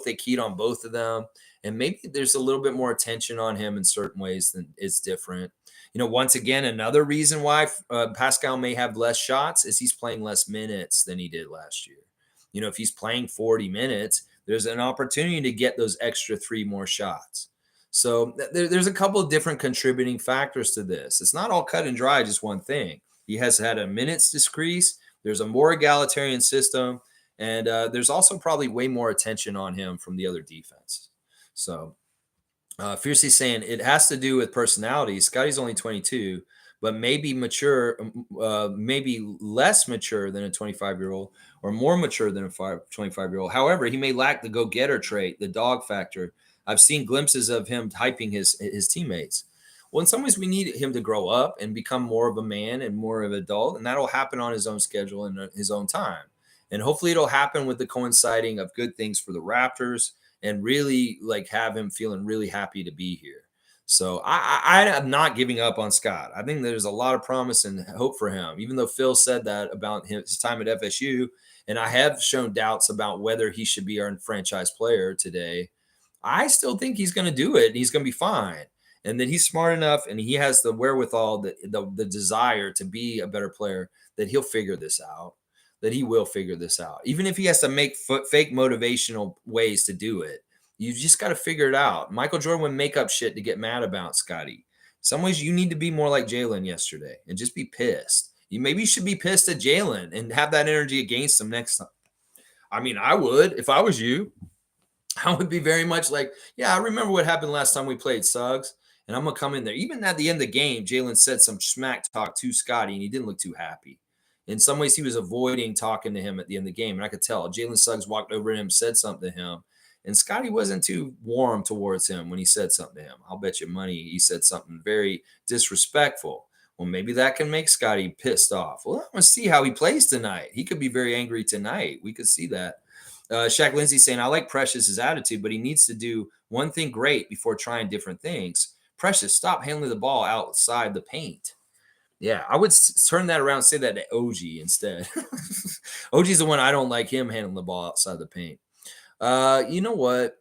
they keyed on both of them. And maybe there's a little bit more attention on him in certain ways than it's different. Once again, another reason why Pascal may have less shots is he's playing less minutes than he did last year. If he's playing 40 minutes, there's an opportunity to get those extra 3 more shots. So there's a couple of different contributing factors to this. It's not all cut and dry, just one thing. He has had a minutes decrease. There's a more egalitarian system. And there's also probably way more attention on him from the other defense. So Fiercely saying it has to do with personality. Scotty's only 22, but maybe mature, maybe less mature than a 25-year-old or more mature than a 25-year-old. However, he may lack the go-getter trait, the dog factor. I've seen glimpses of him hyping his teammates. Well, in some ways, we need him to grow up and become more of a man and more of an adult, and that'll happen on his own schedule and his own time. And hopefully it'll happen with the coinciding of good things for the Raptors and really like have him feeling really happy to be here. So I am not giving up on Scott. I think there's a lot of promise and hope for him, even though Phil said that about his time at FSU. And I have shown doubts about whether he should be our franchise player today. I still think he's going to do it. And he's going to be fine. And that he's smart enough and he has the wherewithal, the desire to be a better player, that he'll figure this out, that he will figure this out. Even if he has to make fake motivational ways to do it, you just got to figure it out. Michael Jordan would make up shit to get mad about, Scotty. In some ways, you need to be more like Jalen yesterday and just be pissed. Maybe you should be pissed at Jalen and have that energy against him next time. I mean, I would if I was you. I would be very much like, yeah, I remember what happened last time we played Suggs. And I'm going to come in there. Even at the end of the game, Jalen said some smack talk to Scotty, and he didn't look too happy. In some ways, he was avoiding talking to him at the end of the game. And I could tell Jalen Suggs walked over to him, said something to him. And Scotty wasn't too warm towards him when he said something to him. I'll bet you money he said something very disrespectful. Well, maybe that can make Scotty pissed off. Well, I'm going to see how he plays tonight. He could be very angry tonight. We could see that. Shaq Lindsay saying, I like Precious's attitude, but he needs to do one thing great before trying different things. Precious, stop handling the ball outside the paint. Yeah, I would turn that around and say that to OG instead. OG's the one I don't like him handling the ball outside the paint. You know what?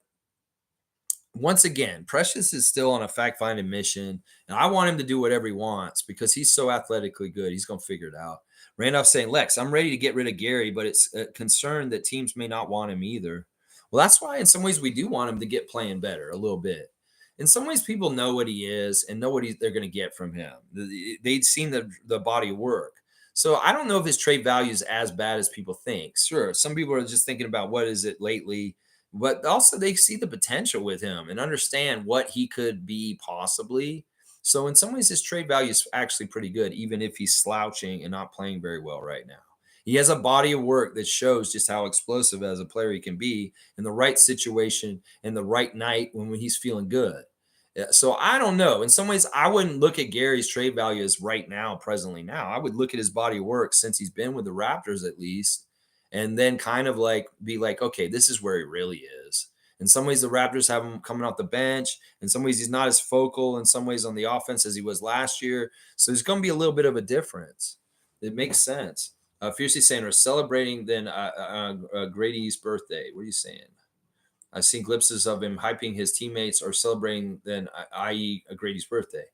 Once again, Precious is still on a fact-finding mission, and I want him to do whatever he wants because he's so athletically good. He's going to figure it out. Randolph saying, Lex, I'm ready to get rid of Gary, but it's a concern that teams may not want him either. Well, that's why in some ways we do want him to get playing better a little bit. In some ways, people know what he is and know what they're going to get from him. They'd seen the body of work. So I don't know if his trade value is as bad as people think. Sure, some people are just thinking about what is it lately, but also they see the potential with him and understand what he could be possibly. So in some ways, his trade value is actually pretty good, even if he's slouching and not playing very well right now. He has a body of work that shows just how explosive as a player he can be in the right situation and the right night when he's feeling good. So I don't know. In some ways, I wouldn't look at Gary's trade value as right now, presently now. I would look at his body of work since he's been with the Raptors at least, and then kind of like be like, okay, this is where he really is. In some ways, the Raptors have him coming off the bench. In some ways, he's not as focal in some ways on the offense as he was last year. So there's going to be a little bit of a difference. It makes sense. Fiercely saying we're celebrating then Grady's birthday. What are you saying? I've seen glimpses of him hyping his teammates or celebrating then, i.e. Grady's birthday.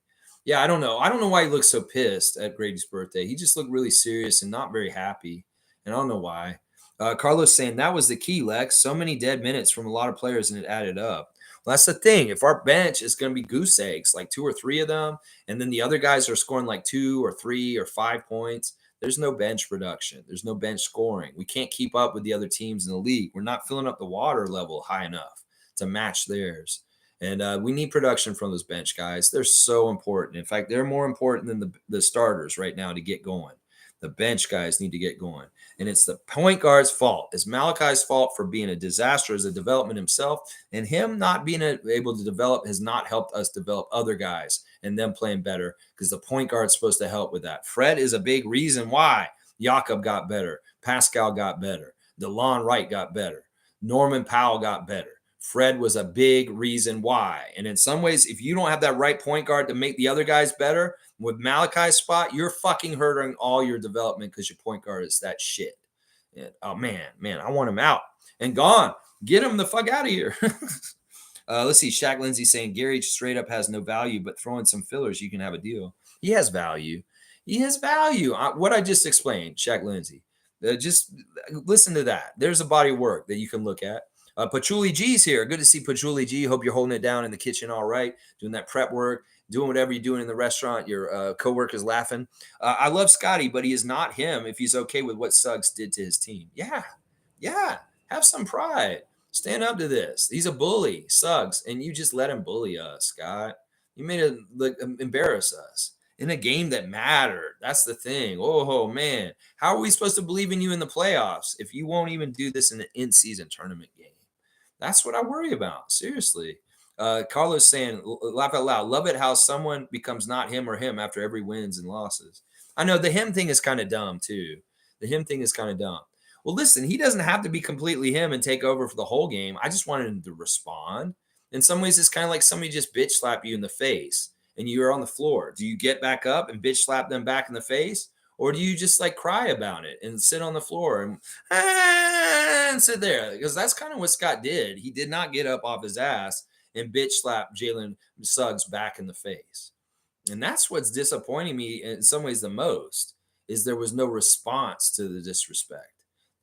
Yeah, I don't know. I don't know why he looks so pissed at Grady's birthday. He just looked really serious and not very happy. And I don't know why. Carlos saying that was the key, Lex. So many dead minutes from a lot of players and it added up. Well, that's the thing. If our bench is going to be goose eggs, like 2 or 3 of them, and then the other guys are scoring like 2 or 3 or 5 points, there's no bench production. There's no bench scoring. We can't keep up with the other teams in the league. We're not filling up the water level high enough to match theirs. And we need production from those bench guys. They're so important. In fact, they're more important than the starters right now to get going. The bench guys need to get going. And it's the point guard's fault. It's Malachi's fault for being a disaster as a development himself. And him not being able to develop has not helped us develop other guys and them playing better because the point guard's supposed to help with that. Fred is a big reason why Jakob got better. Pascal got better. DeLon Wright got better. Norman Powell got better. Fred was a big reason why. And in some ways, if you don't have that right point guard to make the other guys better, with Malachi's spot, you're fucking hurting all your development because your point guard is that shit. And, oh, man, I want him out and gone. Get him the fuck out of here. Let's see. Shaq Lindsay saying Gary straight up has no value, but throw in some fillers, you can have a deal. He has value. He has value. What I just explained, Shaq Lindsay. Just listen to that. There's a body of work that you can look at. Patchouli G's here. Good to see Patchouli G. Hope you're holding it down in the kitchen all right, doing that prep work, doing whatever you're doing in the restaurant. Your coworker's laughing. I love Scotty, but he is not him if he's okay with what Suggs did to his team. Yeah. Have some pride. Stand up to this. He's a bully, Suggs, and you just let him bully us, Scott. You made him embarrass us in a game that mattered. That's the thing. Oh, man. How are we supposed to believe in you in the playoffs if you won't even do this in the in-season tournament game? That's what I worry about. Seriously. Carlos saying, laugh out loud. Love it how someone becomes not him or him after every wins and losses. I know the him thing is kind of dumb too. The him thing is kind of dumb. Well, listen, he doesn't have to be completely him and take over for the whole game. I just wanted him to respond. In some ways, it's kind of like somebody just bitch slap you in the face and you're on the floor. Do you get back up and bitch slap them back in the face? Or do you just like cry about it and sit on the floor and sit there? Because that's kind of what Scott did. He did not get up off his ass and bitch slap Jalen Suggs back in the face. And that's what's disappointing me in some ways the most is there was no response to the disrespect.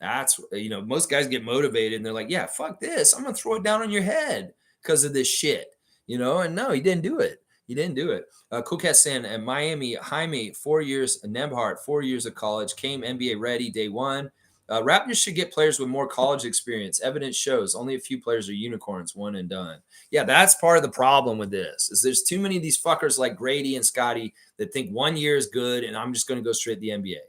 That's, most guys get motivated and they're like, yeah, fuck this. I'm going to throw it down on your head because of this shit, and no, he didn't do it. He didn't do it. Cool Cat saying at Miami, Jaime, 4 years, Nemhart, 4 years of college, came NBA ready day one. Raptors should get players with more college experience. Evidence shows only a few players are unicorns, one and done. Yeah, that's part of the problem with this is there's too many of these fuckers like Grady and Scotty that think 1 year is good and I'm just going to go straight to the NBA.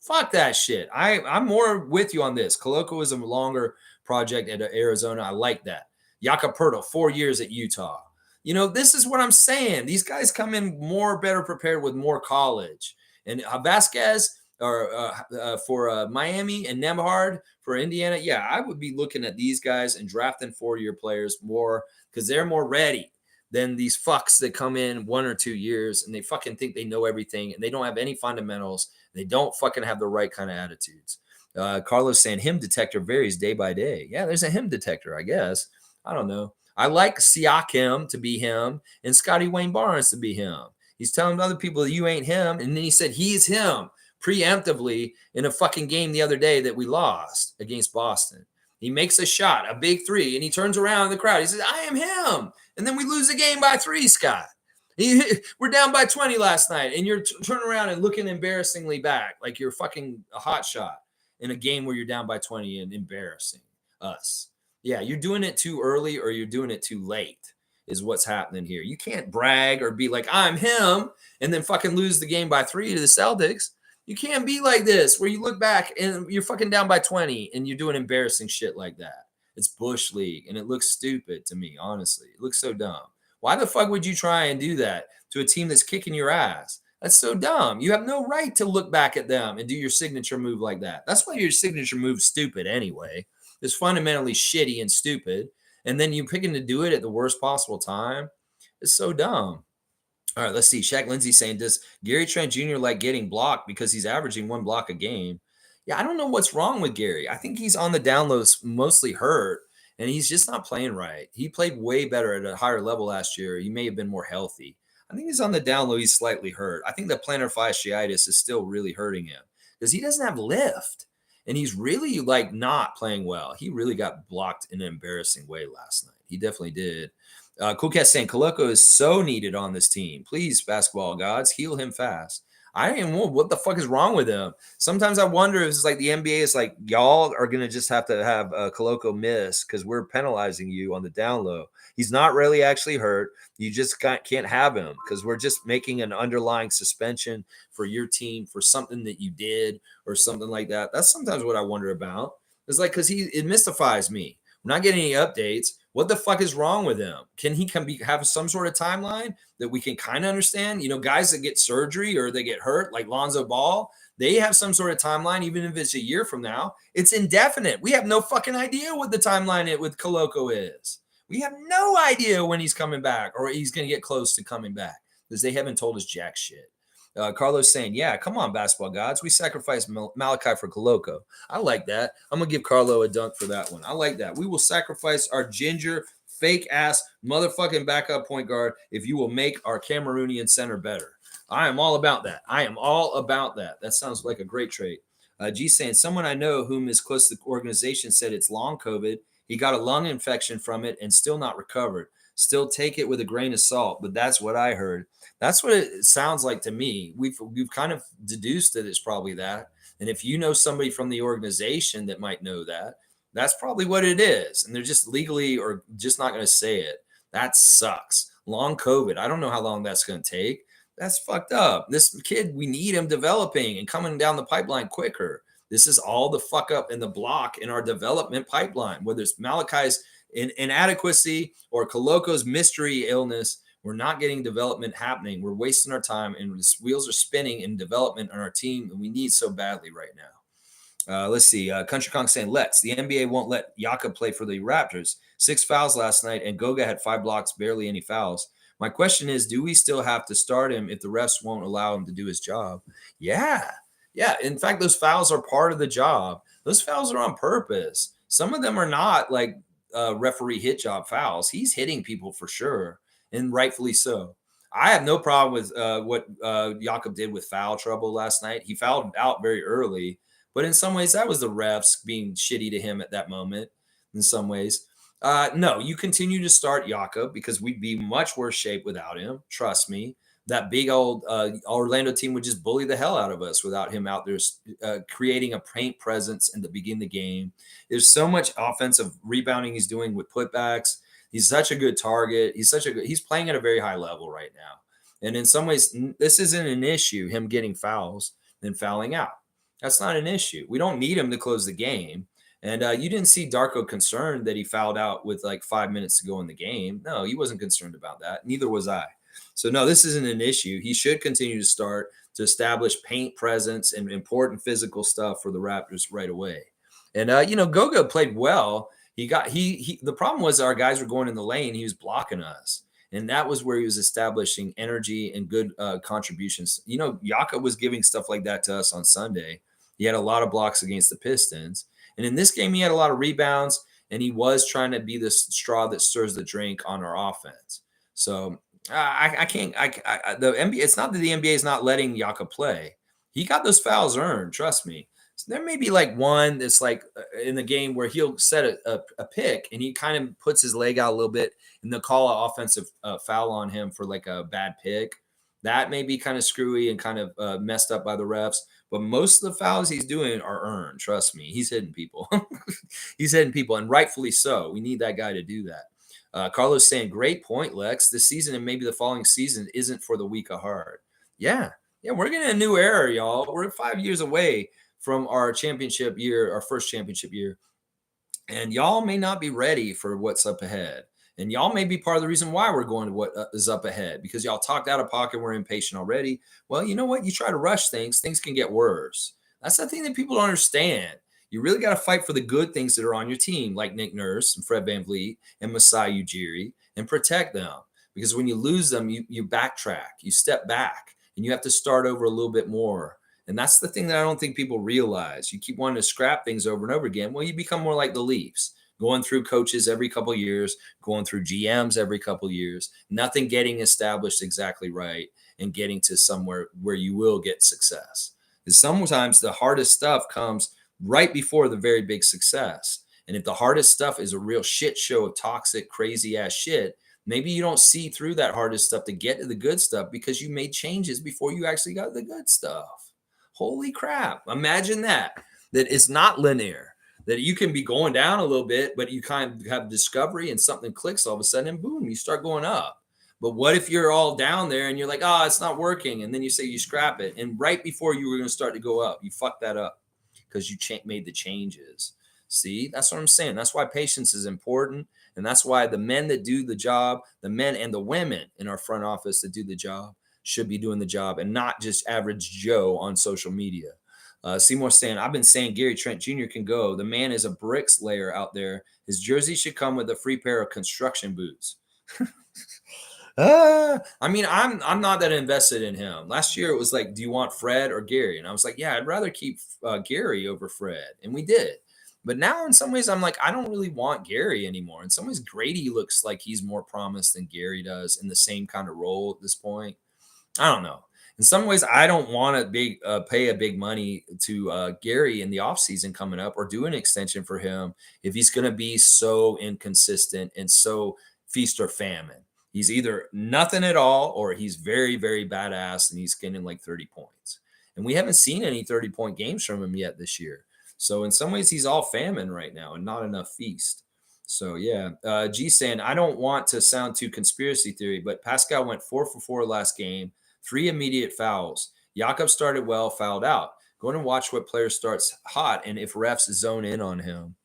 Fuck that shit. I'm more with you on this. Koloko is a longer project at Arizona. I like that. Jakob Poeltl, 4 years at Utah. This is what I'm saying. These guys come in more better prepared with more college. And Vasquez for Miami and Nembhard for Indiana. Yeah, I would be looking at these guys and drafting 4-year players more because they're more ready than these fucks that come in 1 or 2 years and they fucking think they know everything and they don't have any fundamentals. They don't fucking have the right kind of attitudes. Carlos saying him detector varies day by day. Yeah, there's a him detector, I guess. I don't know. I like Siakam to be him and Scotty Wayne Barnes to be him. He's telling other people that you ain't him. And then he said he's him preemptively in a fucking game the other day that we lost against Boston. He makes a shot, a big three, and he turns around in the crowd. He says, I am him. And then we lose the game by 3, Scott. We're down by 20 last night, and you're turning around and looking embarrassingly back like you're fucking a hot shot in a game where you're down by 20 and embarrassing us. Yeah, you're doing it too early or you're doing it too late is what's happening here. You can't brag or be like, I'm him, and then fucking lose the game by 3 to the Celtics. You can't be like this where you look back and you're fucking down by 20 and you're doing embarrassing shit like that. It's Bush League, and it looks stupid to me, honestly. It looks so dumb. Why the fuck would you try and do that to a team that's kicking your ass? That's so dumb. You have no right to look back at them and do your signature move like that. That's why your signature move's stupid anyway. It's fundamentally shitty and stupid. And then you picking to do it at the worst possible time. It's so dumb. All right, let's see. Shaq Lindsay saying, does Gary Trent Jr. like getting blocked because he's averaging 1 block a game? Yeah, I don't know what's wrong with Gary. I think he's on the down low, mostly hurt, and he's just not playing right. He played way better at a higher level last year. He may have been more healthy. I think he's on the down low. He's slightly hurt. I think the plantar fasciitis is still really hurting him because he doesn't have lift, and he's really like not playing well. He really got blocked in an embarrassing way last night. He definitely did. Cool Cat saying Koloko is so needed on this team. Please, basketball gods, heal him fast. I am. What the fuck is wrong with him? Sometimes I wonder if it's like the NBA is like, y'all are going to just have to have Koloko miss because we're penalizing you on the down low. He's not really actually hurt. You just can't have him because we're just making an underlying suspension for your team for something that you did or something like that. That's sometimes what I wonder about. It's like because it mystifies me. We're not getting any updates. What the fuck is wrong with him? Can he have some sort of timeline that we can kind of understand? Guys that get surgery or they get hurt, like Lonzo Ball, they have some sort of timeline, even if it's a year from now. It's indefinite. We have no fucking idea what the timeline with Koloko is. We have no idea when he's coming back or he's going to get close to coming back because they haven't told us jack shit. Carlos saying, yeah, come on, basketball gods. We sacrificed Malachi for Koloko. I like that. I'm going to give Carlo a dunk for that one. I like that. We will sacrifice our ginger, fake-ass, motherfucking backup point guard if you will make our Cameroonian center better. I am all about that. I am all about that. That sounds like a great trait. G saying, someone I know whom is close to the organization said it's long COVID. He got a lung infection from it and still not recovered. Still take it with a grain of salt, but that's what I heard. That's what it sounds like to me. We've kind of deduced that it's probably that. And if you know somebody from the organization that might know that, that's probably what it is. And they're just legally or just not going to say it. That sucks. Long COVID. I don't know how long that's going to take. That's fucked up. This kid, we need him developing and coming down the pipeline quicker. This is all the fuck up in the block in our development pipeline, whether it's Malachi's inadequacy or Koloko's mystery illness. We're not getting development happening. We're wasting our time, and the wheels are spinning in development on our team, and we need so badly right now. Let's see. Country Kong saying, the NBA won't let Jakob play for the Raptors. 6 fouls last night, and Goga had 5 blocks, barely any fouls. My question is, do we still have to start him if the refs won't allow him to do his job? Yeah. In fact, those fouls are part of the job. Those fouls are on purpose. Some of them are not like referee hit job fouls. He's hitting people for sure, and rightfully so. I have no problem with what Jakob did with foul trouble last night. He fouled out very early, but in some ways that was the refs being shitty to him at that moment. In some ways, no, you continue to start Jakob because we'd be much worse shape without him. Trust me. That big old Orlando team would just bully the hell out of us without him out there creating a paint presence and to begin the game. There's so much offensive rebounding he's doing with putbacks. He's such a good target. He's playing at a very high level right now. And in some ways, this isn't an issue, him getting fouls and fouling out. That's not an issue. We don't need him to close the game. And you didn't see Darko concerned that he fouled out with like 5 minutes to go in the game. No, he wasn't concerned about that. Neither was I. So, no, this isn't an issue. He should continue to start to establish paint presence and important physical stuff for the Raptors right away. And, Goga played well. The problem was our guys were going in the lane. He was blocking us. And that was where he was establishing energy and good contributions. Yaka was giving stuff like that to us on Sunday. He had a lot of blocks against the Pistons. And in this game, he had a lot of rebounds, and he was trying to be the straw that stirs the drink on our offense. So I can't. The NBA. It's not that the NBA is not letting Yaka play. He got those fouls earned. Trust me. So there may be like one that's like in the game where he'll set a pick, and he kind of puts his leg out a little bit, and they'll call an offensive foul on him for like a bad pick. That may be kind of screwy and kind of messed up by the refs. But most of the fouls he's doing are earned. Trust me, he's hitting people. He's hitting people, and rightfully so. We need that guy to do that. Carlos saying, great point, Lex. This season and maybe the following season isn't for the weak of heart. Yeah, we're getting a new era, y'all. We're 5 years away from our championship year, our first championship year. And y'all may not be ready for what's up ahead. And y'all may be part of the reason why we're going to what is up ahead, because y'all talked out of pocket. We're impatient already. Well, you know what? You try to rush things can get worse. That's the thing that people don't understand. You really got to fight for the good things that are on your team, like Nick Nurse and Fred VanVleet and Masai Ujiri, and protect them. Because when you lose them, you backtrack, you step back, and you have to start over a little bit more. And that's the thing that I don't think people realize. You keep wanting to scrap things over and over again. Well, you become more like the Leafs, going through coaches every couple of years, going through GMs every couple of years, nothing getting established exactly right, and getting to somewhere where you will get success. Because sometimes the hardest stuff comes right before the very big success. And if the hardest stuff is a real shit show of toxic, crazy ass shit, maybe you don't see through that hardest stuff to get to the good stuff because you made changes before you actually got the good stuff. Holy crap. Imagine that it's not linear, that you can be going down a little bit, but you kind of have discovery and something clicks all of a sudden and boom, you start going up. But what if you're all down there and you're like, oh, it's not working. And then you say you scrap it. And right before you were going to start to go up, you fucked that up because you made the changes. See, that's what I'm saying. That's why patience is important. And that's why the men that do the job, the men and the women in our front office that do the job, should be doing the job and not just average Joe on social media. Seymour saying, I've been saying Gary Trent Jr. can go. The man is a bricks layer out there. His jersey should come with a free pair of construction boots. I'm not that invested in him. Last year it was like, do you want Fred or Gary? And I was like, yeah, I'd rather keep Gary over Fred. And we did. But now in some ways I'm like, I don't really want Gary anymore. In some ways Grady looks like he's more promised than Gary does in the same kind of role at this point. I don't know. In some ways, I don't want to pay a big money to Gary in the offseason coming up or do an extension for him if he's going to be so inconsistent and so feast or famine. He's either nothing at all or he's very, very badass and he's getting like 30 points. And we haven't seen any 30-point games from him yet this year. So in some ways, he's all famine right now and not enough feast. So, yeah. G saying, I don't want to sound too conspiracy theory, but Pascal went 4 for 4 last game. 3 immediate fouls. Jakob started well, fouled out. Go and watch what player starts hot and if refs zone in on him.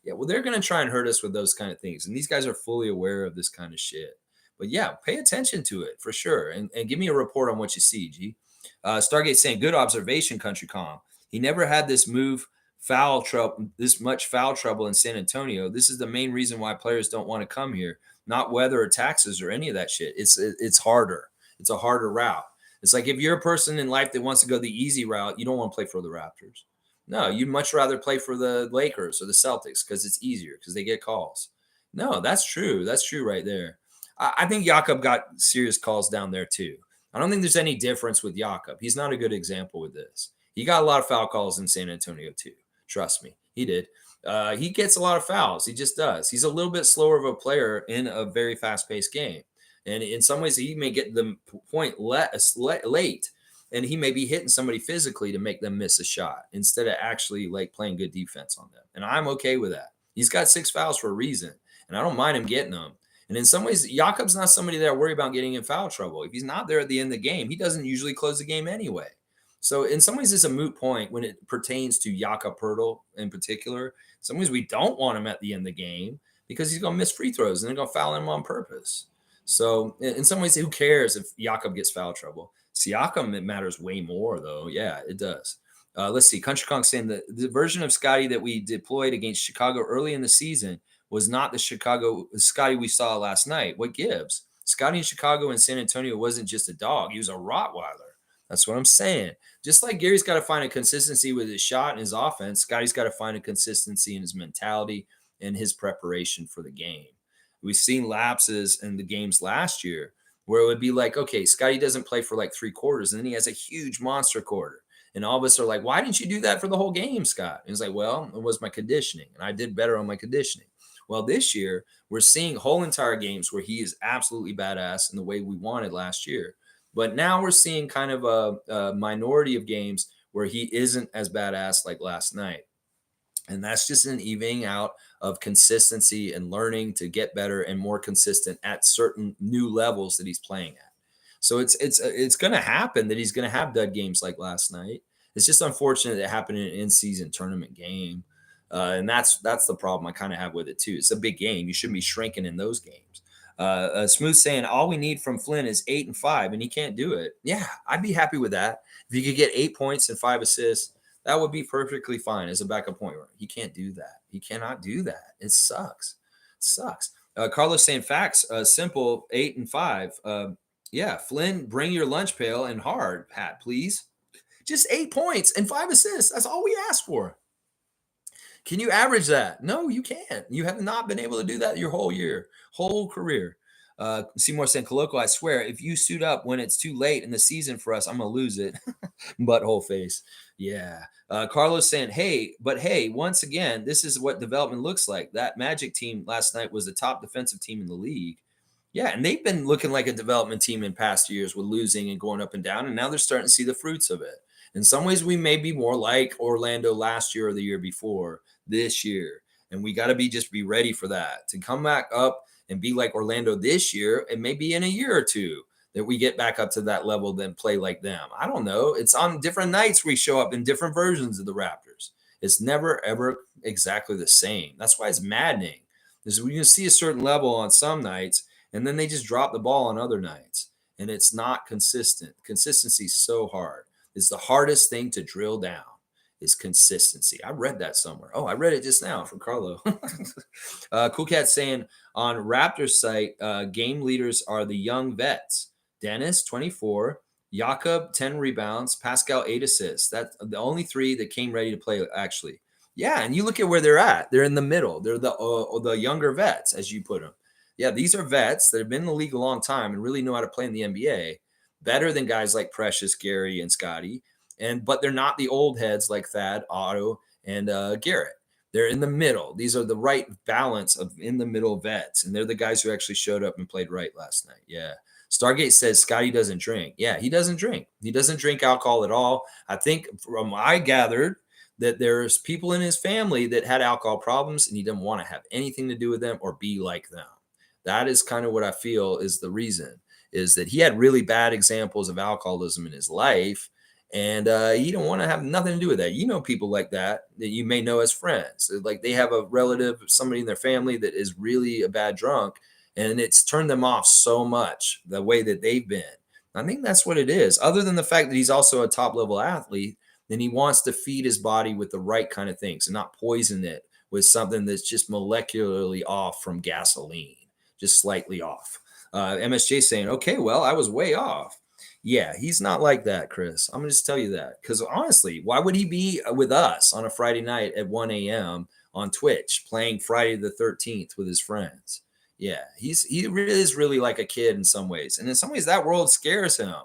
Yeah, well, they're going to try and hurt us with those kind of things. And these guys are fully aware of this kind of shit. But yeah, pay attention to it for sure. And give me a report on what you see, G. Stargate saying, good observation, Country Calm. He never had this much foul trouble in San Antonio. This is the main reason why players don't want to come here. Not weather or taxes or any of that shit. It's harder. It's a harder route. It's like if you're a person in life that wants to go the easy route, you don't want to play for the Raptors. No, you'd much rather play for the Lakers or the Celtics because it's easier because they get calls. No, that's true. That's true right there. I think Jakob got serious calls down there too. I don't think there's any difference with Jakob. He's not a good example with this. He got a lot of foul calls in San Antonio too. Trust me, he did. He gets a lot of fouls. He just does. He's a little bit slower of a player in a very fast-paced game. And in some ways, he may get the point late, and he may be hitting somebody physically to make them miss a shot instead of actually like playing good defense on them. And I'm okay with that. He's got 6 fouls for a reason, and I don't mind him getting them. And in some ways, Jakob's not somebody that I worry about getting in foul trouble. If he's not there at the end of the game, he doesn't usually close the game anyway. So in some ways, it's a moot point when it pertains to Jakob Pertl in particular. In some ways, we don't want him at the end of the game because he's going to miss free throws and they're going to foul him on purpose. So in some ways, who cares if Jakob gets foul trouble? Siakam, it matters way more, though. Yeah, it does. Let's see. Country Kong saying that the version of Scotty that we deployed against Chicago early in the season was not the Chicago Scotty we saw last night. What gives? Scotty in Chicago and San Antonio wasn't just a dog. He was a Rottweiler. That's what I'm saying. Just like Gary's got to find a consistency with his shot and his offense, Scotty's got to find a consistency in his mentality and his preparation for the game. We've seen lapses in the games last year where it would be like, okay, Scotty doesn't play for like 3 quarters, and then he has a huge monster quarter. And all of us are like, why didn't you do that for the whole game, Scott? And he's like, well, it was my conditioning, and I did better on my conditioning. Well, this year, we're seeing whole entire games where he is absolutely badass in the way we wanted last year. But now we're seeing kind of a minority of games where he isn't as badass like last night. And that's just an evening out of consistency and learning to get better and more consistent at certain new levels that he's playing at. So it's going to happen that he's going to have dud games like last night. It's just unfortunate it happened in an in-season tournament game, and that's the problem I kind of have with it too. It's a big game. You shouldn't be shrinking in those games. Smooth saying all we need from Flynn is 8 and 5, and he can't do it. Yeah, I'd be happy with that. If he could get 8 points and 5 assists, that would be perfectly fine as a backup point guard. He can't do that. He cannot do that. It sucks. It sucks. Carlos saying facts. Simple 8 and 5. Yeah, Flynn, bring your lunch pail and hard hat, please. Just 8 points and 5 assists. That's all we asked for. Can you average that? No, you can't. You have not been able to do that your whole year, whole career. Seymour saying, Coloco, I swear, if you suit up when it's too late in the season for us, I'm going to lose it. Butthole face. Yeah. Carlos saying, hey, once again, this is what development looks like. That Magic team last night was the top defensive team in the league. Yeah, and they've been looking like a development team in past years with losing and going up and down, and now they're starting to see the fruits of it. In some ways, we may be more like Orlando last year or the year before this year, and we got to be ready for that. To come back up and be like Orlando this year, and maybe in a year or two that we get back up to that level, then play like them. I don't know. It's on different nights we show up in different versions of the Raptors. It's never, ever exactly the same. That's why it's maddening. Is we can see a certain level on some nights, and then they just drop the ball on other nights, and it's not consistent. Consistency is so hard. It's the hardest thing to drill down is consistency. I read that somewhere. Oh, I read it just now from Carlo. Cool Cat saying on Raptors site, game leaders are the young vets. Dennis, 24. Jakob, 10 rebounds. Pascal, 8 assists. That's the only 3 that came ready to play, actually. Yeah, and you look at where they're at. They're in the middle. They're the younger vets, as you put them. Yeah, these are vets that have been in the league a long time and really know how to play in the NBA, better than guys like Precious, Gary, and Scotty. But they're not the old heads like Thad, Otto, and Garrett. They're in the middle. These are the right balance of in the middle vets, and they're the guys who actually showed up and played right last night. Yeah. Stargate says Scotty doesn't drink. Yeah, he doesn't drink. He doesn't drink alcohol at all. I think from I gathered that there's people in his family that had alcohol problems, and he didn't want to have anything to do with them or be like them. That is kind of what I feel is the reason, is that he had really bad examples of alcoholism in his life, and he don't want to have nothing to do with that. You know, people like that you may know as friends. Like they have a relative, somebody in their family that is really a bad drunk, and it's turned them off so much the way that they've been. I think that's what it is. Other than the fact that he's also a top-level athlete, then he wants to feed his body with the right kind of things and not poison it with something that's just molecularly off from gasoline. Just slightly off. MSJ saying, okay, well, I was way off. Yeah, he's not like that, Chris. I'm going to just tell you that. Because honestly, why would he be with us on a Friday night at 1 a.m. on Twitch playing Friday the 13th with his friends? Yeah, he really is really like a kid in some ways. And in some ways, that world scares him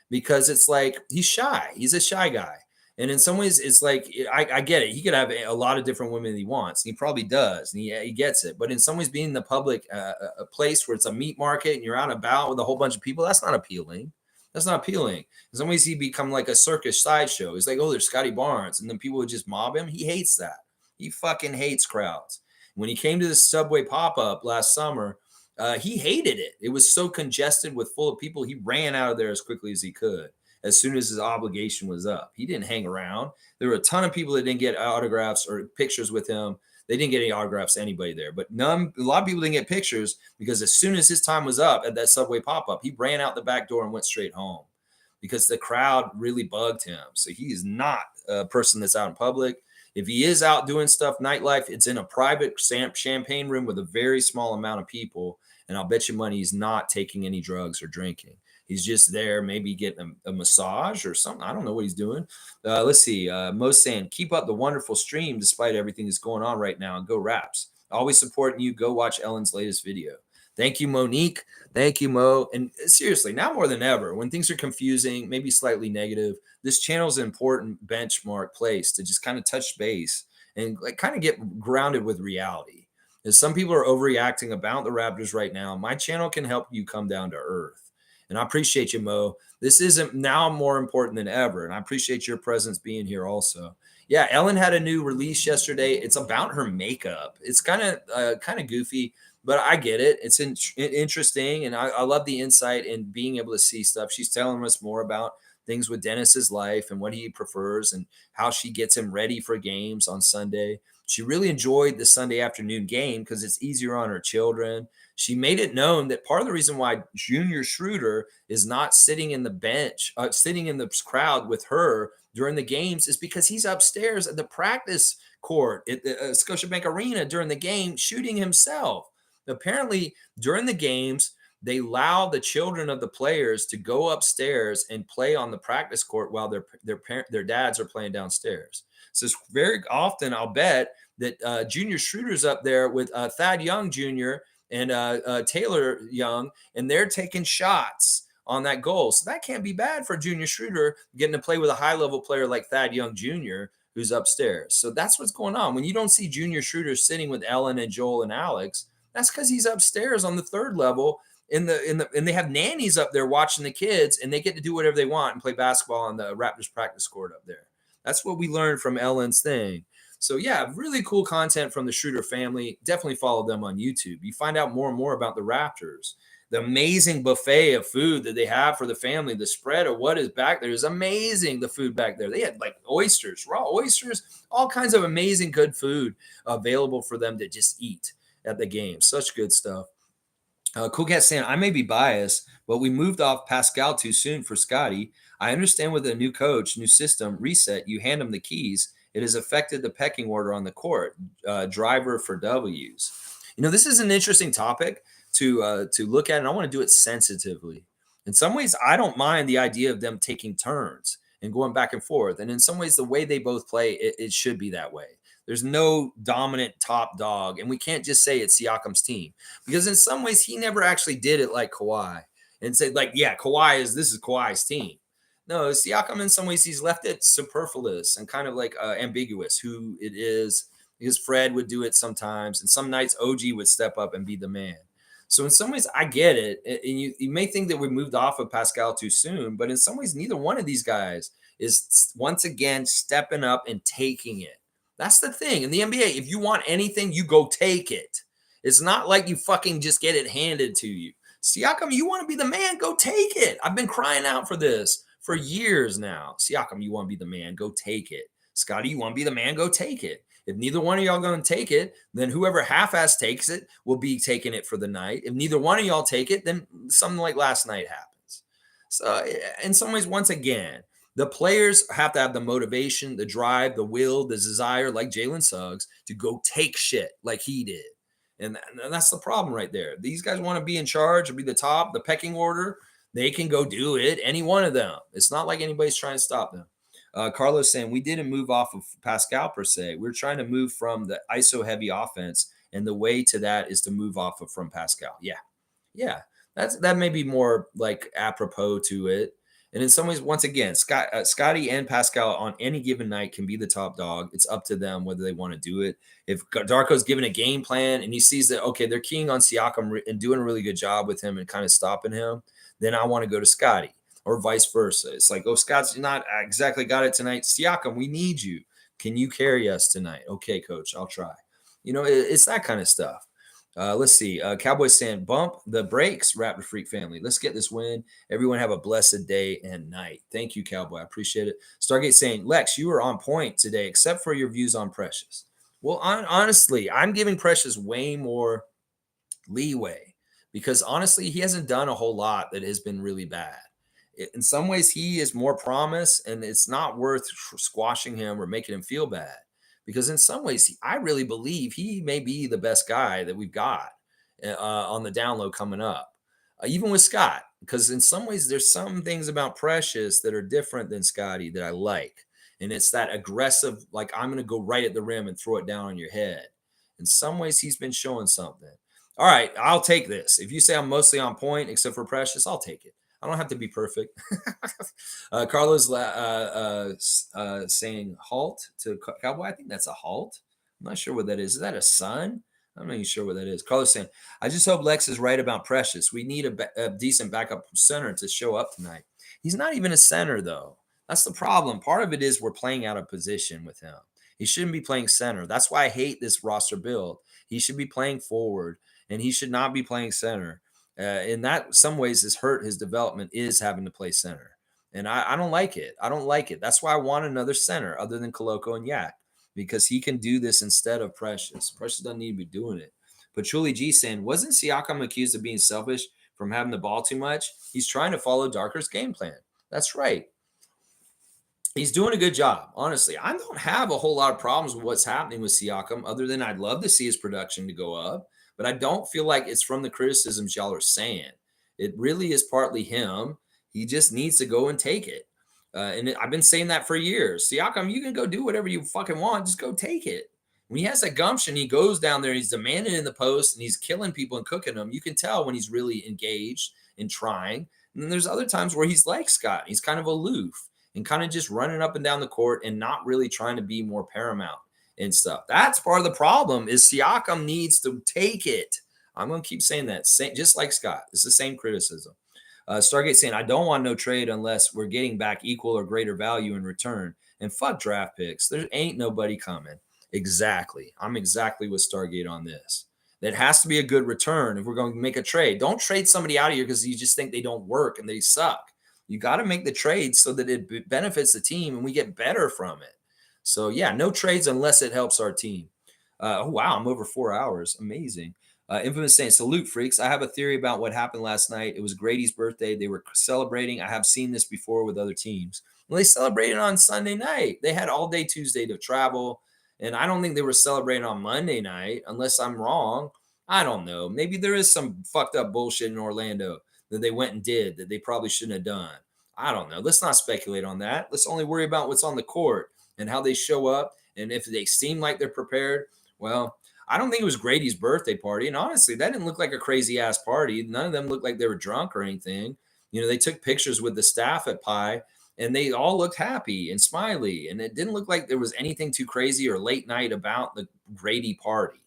because it's like he's shy. He's a shy guy. And in some ways, it's like, I get it. He could have a lot of different women he wants. He probably does. And he gets it. But in some ways, being in the public, a place where it's a meat market and you're out and about with a whole bunch of people, that's not appealing. That's not appealing. In some ways, he become like a circus sideshow. He's like, oh, there's Scotty Barnes. And then people would just mob him. He hates that. He fucking hates crowds. When he came to the Subway pop-up last summer, he hated it. It was so congested with full of people. He ran out of there as quickly as he could. as soon as his obligation was up. He didn't hang around. There were a ton of people that didn't get autographs or pictures with him. They didn't get any autographs to anybody there, but a lot of people didn't get pictures because as soon as his time was up at that Subway pop-up, he ran out the back door and went straight home because the crowd really bugged him. So he is not a person that's out in public. If he is out doing stuff, nightlife, it's in a private champagne room with a very small amount of people. And I'll bet you money he's not taking any drugs or drinking. He's just there, maybe getting a massage or something. I don't know what he's doing. Let's see. Mo's saying, keep up the wonderful stream despite everything that's going on right now. And go Raps. Always supporting you. Go watch Ellen's latest video. Thank you, Monique. Thank you, Mo. And seriously, now more than ever, when things are confusing, maybe slightly negative, this channel is an important benchmark place to just kind of touch base and like kind of get grounded with reality. As some people are overreacting about the Raptors right now, my channel can help you come down to earth. And I appreciate you, Mo. This isn't now more important than ever. And I appreciate your presence being here also. Yeah, Ellen had a new release yesterday. It's about her makeup. It's kind of goofy, but I get it. It's interesting. And I love the insight and being able to see stuff. She's telling us more about things with Dennis's life and what he prefers and how she gets him ready for games on Sunday. She really enjoyed the Sunday afternoon game because it's easier on her children. She made it known that part of the reason why Junior Schroeder is not sitting in the bench, sitting in the crowd with her during the games is because he's upstairs at the practice court at the Scotiabank Arena during the game shooting himself. Apparently, during the games, they allow the children of the players to go upstairs and play on the practice court while their dads are playing downstairs. So it's very often, I'll bet, that Junior Schroeder's up there with Thad Young Jr. and Taylor Young, and they're taking shots on that goal. So that can't be bad for Junior Schroeder getting to play with a high-level player like Thad Young Jr., who's upstairs. So that's what's going on. When you don't see Junior Schroeder sitting with Ellen and Joel and Alex, that's because he's upstairs on the third level and they have nannies up there watching the kids, and they get to do whatever they want and play basketball on the Raptors practice court up there. That's what we learned from Ellen's thing. So yeah, really cool content from the Schroeder family. Definitely follow them on YouTube. You find out more and more about the Raptors. The amazing buffet of food that they have for the family, the spread of what is back there is amazing. The food back there, they had like oysters, raw oysters, all kinds of amazing good food available for them to just eat at the game. Such good stuff. Cool Cat saying, I may be biased, but we moved off Pascal too soon for Scotty. I understand with a new coach, new system, reset, you hand him the keys. It has affected the pecking order on the court. Driver for W's. You know, this is an interesting topic to look at, and I want to do it sensitively. In some ways, I don't mind the idea of them taking turns and going back and forth. And in some ways, the way they both play, it should be that way. There's no dominant top dog, and we can't just say it's Siakam's team because in some ways he never actually did it like Kawhi and said like, yeah, this is Kawhi's team. No, Siakam in some ways he's left it superfluous and kind of like ambiguous who it is because Fred would do it sometimes, and some nights OG would step up and be the man. So in some ways I get it, and you may think that we moved off of Pascal too soon, but in some ways neither one of these guys is once again stepping up and taking it. That's the thing. In the NBA, if you want anything, you go take it. It's not like you fucking just get it handed to you. Siakam, you want to be the man, go take it. I've been crying out for this for years now. Siakam, you want to be the man, go take it. Scotty, you want to be the man, go take it. If neither one of y'all going to take it, then whoever half-ass takes it will be taking it for the night. If neither one of y'all take it, then something like last night happens. So in some ways, once again, the players have to have the motivation, the drive, the will, the desire, like Jalen Suggs, to go take shit like he did. And that's the problem right there. These guys want to be in charge or be the top, the pecking order. They can go do it, any one of them. It's not like anybody's trying to stop them. Carlos saying, we didn't move off of Pascal per se. We're trying to move from the ISO-heavy offense, and the way to that is to move off of from Pascal. Yeah. That may be more like apropos to it. And in some ways, once again, Scotty and Pascal on any given night can be the top dog. It's up to them whether they want to do it. If Darko's given a game plan and he sees that, okay, they're keying on Siakam and doing a really good job with him and kind of stopping him, then I want to go to Scotty or vice versa. It's like, oh, Scott's not exactly got it tonight. Siakam, we need you. Can you carry us tonight? Okay, coach, I'll try. You know, it's that kind of stuff. Let's see. Cowboys saying, bump the brakes, Raptor Freak family. Let's get this win. Everyone have a blessed day and night. Thank you, Cowboy. I appreciate it. Stargate saying, Lex, you were on point today, except for your views on Precious. Well, honestly, I'm giving Precious way more leeway because honestly, he hasn't done a whole lot that has been really bad. In some ways, he is more promise, and it's not worth squashing him or making him feel bad because in some ways, I really believe he may be the best guy that we've got on the down low coming up, even with Scott. Because in some ways, there's some things about Precious that are different than Scotty that I like, and it's that aggressive, like I'm going to go right at the rim and throw it down on your head. In some ways, he's been showing something. All right, I'll take this. If you say I'm mostly on point, except for Precious, I'll take it. I don't have to be perfect. Carlos saying halt to Cowboy. I think that's a halt. I'm not sure what that is. Is that a sun? I'm not even sure what that is. Carlos saying, I just hope Lex is right about Precious. We need a decent backup center to show up tonight. He's not even a center, though. That's the problem. Part of it is we're playing out of position with him. He shouldn't be playing center. That's why I hate this roster build. He should be playing forward, and he should not be playing center. In that, some ways, has hurt his development is having to play center. And I don't like it. I don't like it. That's why I want another center other than Koloko and Yak, because he can do this instead of Precious. Precious doesn't need to be doing it. But Truly G saying, wasn't Siakam accused of being selfish from having the ball too much? He's trying to follow Darker's game plan. That's right. He's doing a good job. Honestly, I don't have a whole lot of problems with what's happening with Siakam, other than I'd love to see his production to go up. But I don't feel like it's from the criticisms y'all are saying. It really is partly him. He just needs to go and take it. I've been saying that for years. Siakam, you can go do whatever you fucking want. Just go take it. When he has that gumption, he goes down there, he's demanding in the post, and he's killing people and cooking them. You can tell when he's really engaged and trying. And then there's other times where he's like Scott. He's kind of aloof and kind of just running up and down the court and not really trying to be more paramount and stuff. That's part of the problem is Siakam needs to take it. I'm going to keep saying that. Just like Scott. It's the same criticism. Stargate saying, I don't want no trade unless we're getting back equal or greater value in return. And fuck draft picks. There ain't nobody coming. Exactly. I'm exactly with Stargate on this. That has to be a good return if we're going to make a trade. Don't trade somebody out of here because you just think they don't work and they suck. You got to make the trade so that it benefits the team and we get better from it. So, yeah, no trades unless it helps our team. Oh, wow, I'm over 4 hours. Amazing. Infamous saying, salute, freaks. I have a theory about what happened last night. It was Grady's birthday. They were celebrating. I have seen this before with other teams. Well, they celebrated on Sunday night. They had all day Tuesday to travel. And I don't think they were celebrating on Monday night, unless I'm wrong. I don't know. Maybe there is some fucked up bullshit in Orlando that they went and did that they probably shouldn't have done. I don't know. Let's not speculate on that. Let's only worry about what's on the court and how they show up. And if they seem like they're prepared, well, I don't think it was Grady's birthday party. And honestly, that didn't look like a crazy ass party. None of them looked like they were drunk or anything. You know, they took pictures with the staff at Pi and they all looked happy and smiley. And it didn't look like there was anything too crazy or late night about the Grady party.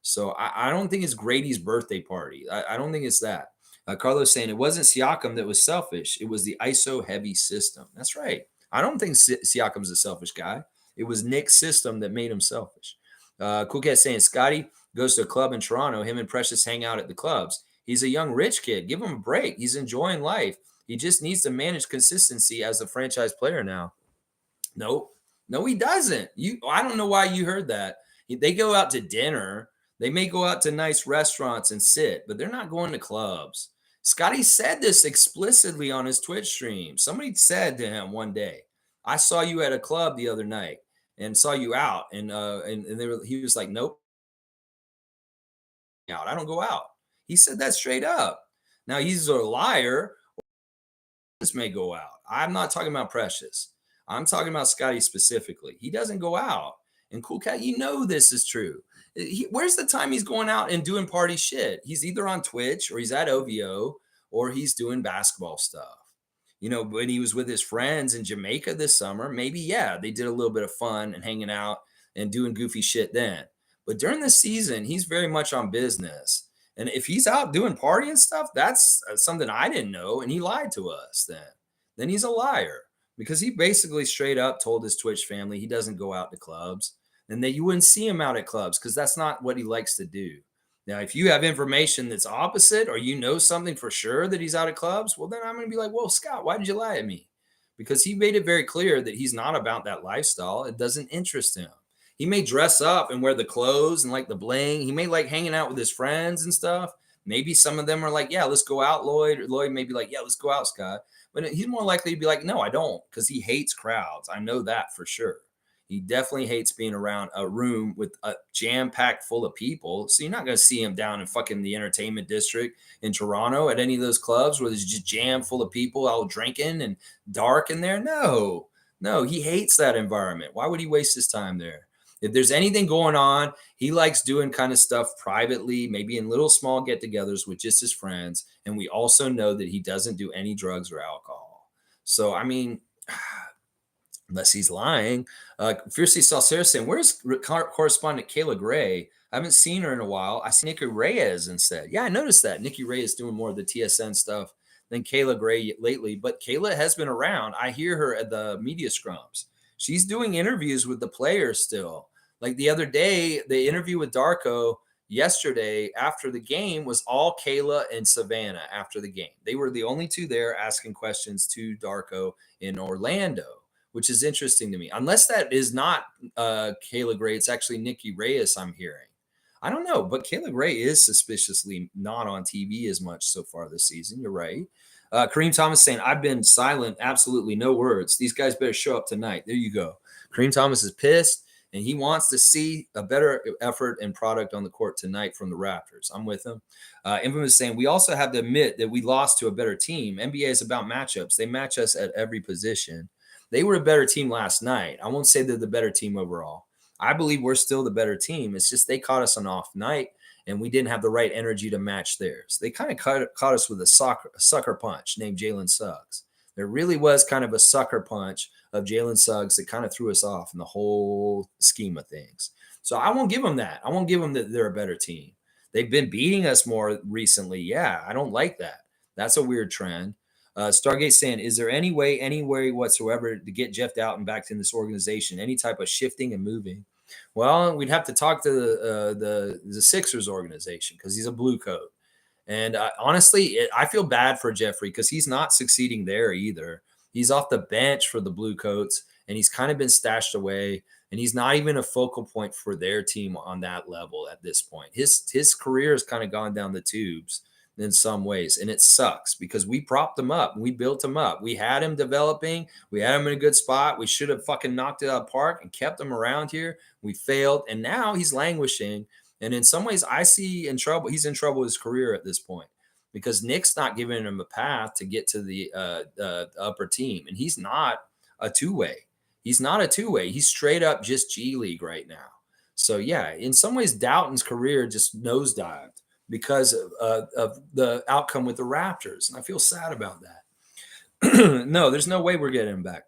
So I don't think it's Grady's birthday party. I don't think it's that. Carlos saying it wasn't Siakam that was selfish. It was the ISO heavy system. That's right. I don't think Siakam's a selfish guy. It was Nick's system that made him selfish. Cool Cat saying Scotty goes to a club in Toronto. Him and Precious hang out at the clubs. He's a young rich kid. Give him a break. He's enjoying life. He just needs to manage consistency as a franchise player now. No, he doesn't. I don't know why you heard that. They go out to dinner. They may go out to nice restaurants and sit, but they're not going to clubs. Scotty said this explicitly on his Twitch stream. Somebody said to him one day, I saw you at a club the other night and saw you out. And he was like, nope, out. I don't go out. He said that straight up. Now he's a liar. This may go out. I'm not talking about Precious. I'm talking about Scotty specifically. He doesn't go out. And Cool Cat, you know this is true. Where's the time he's going out and doing party shit? He's either on Twitch or he's at OVO or he's doing basketball stuff. You know, when he was with his friends in Jamaica this summer, maybe, yeah, they did a little bit of fun and hanging out and doing goofy shit then. But during the season, he's very much on business. And if he's out doing party and stuff, that's something I didn't know. And he lied to us then. Then he's a liar because he basically straight up told his Twitch family he doesn't go out to clubs and that you wouldn't see him out at clubs because that's not what he likes to do. Now, if you have information that's opposite or you know something for sure that he's out of clubs, well, then I'm going to be like, well, Scott, why did you lie to me? Because he made it very clear that he's not about that lifestyle. It doesn't interest him. He may dress up and wear the clothes and like the bling. He may like hanging out with his friends and stuff. Maybe some of them are like, yeah, let's go out, Lloyd. Or Lloyd may be like, yeah, let's go out, Scott. But he's more likely to be like, no, I don't, because he hates crowds. I know that for sure. He definitely hates being around a room with a jam packed full of people. So you're not going to see him down in fucking the entertainment district in Toronto at any of those clubs where there's just jam full of people all drinking and dark in there. No, no, he hates that environment. Why would he waste his time there? If there's anything going on, he likes doing kind of stuff privately, maybe in little small get togethers with just his friends. And we also know that he doesn't do any drugs or alcohol. So, I mean, unless he's lying. Fiercely Salsera saying, where's correspondent Kayla Gray? I haven't seen her in a while. I see Nikki Reyes instead. Yeah, I noticed that. Nikki Reyes doing more of the TSN stuff than Kayla Gray lately, but Kayla has been around. I hear her at the media scrums. She's doing interviews with the players still. Like the other day, the interview with Darko yesterday after the game was all Kayla and Savannah after the game. They were the only two there asking questions to Darko in Orlando, which is interesting to me. Unless that is not Kayla Gray, it's actually Nikki Reyes I'm hearing. I don't know, but Kayla Gray is suspiciously not on TV as much so far this season. You're right. Kareem Thomas saying, I've been silent, absolutely no words. These guys better show up tonight. There you go. Kareem Thomas is pissed, and he wants to see a better effort and product on the court tonight from the Raptors. I'm with him. Infamous saying, we also have to admit that we lost to a better team. NBA is about matchups. They match us at every position. They were a better team last night. I won't say they're the better team overall. I believe we're still the better team. It's just they caught us on off night, and we didn't have the right energy to match theirs. They kind of caught us with a sucker punch named Jalen Suggs. There really was kind of a sucker punch of Jalen Suggs that kind of threw us off in the whole scheme of things. So I won't give them that. I won't give them that they're a better team. They've been beating us more recently. Yeah, I don't like that. That's a weird trend. Stargate saying, is there any way whatsoever to get Jeff Doughton back in this organization? Any type of shifting and moving? Well, we'd have to talk to the Sixers organization because he's a blue coat. And honestly, I feel bad for Jeffrey because he's not succeeding there either. He's off the bench for the blue coats, and he's kind of been stashed away. And he's not even a focal point for their team on that level at this point. His career has kind of gone down the tubes in some ways, and it sucks because we propped him up, we built him up, we had him developing, we had him in a good spot. We should have fucking knocked it out of the park and kept him around here. We failed, and now he's languishing. And in some ways, I see in trouble. He's in trouble with his career at this point because Nick's not giving him a path to get to the upper team, and he's not a two-way. He's not a two-way. He's straight up just G League right now. So yeah, in some ways, Doughton's career just nosedived because of the outcome with the Raptors. And I feel sad about that. No, there's no way we're getting him back.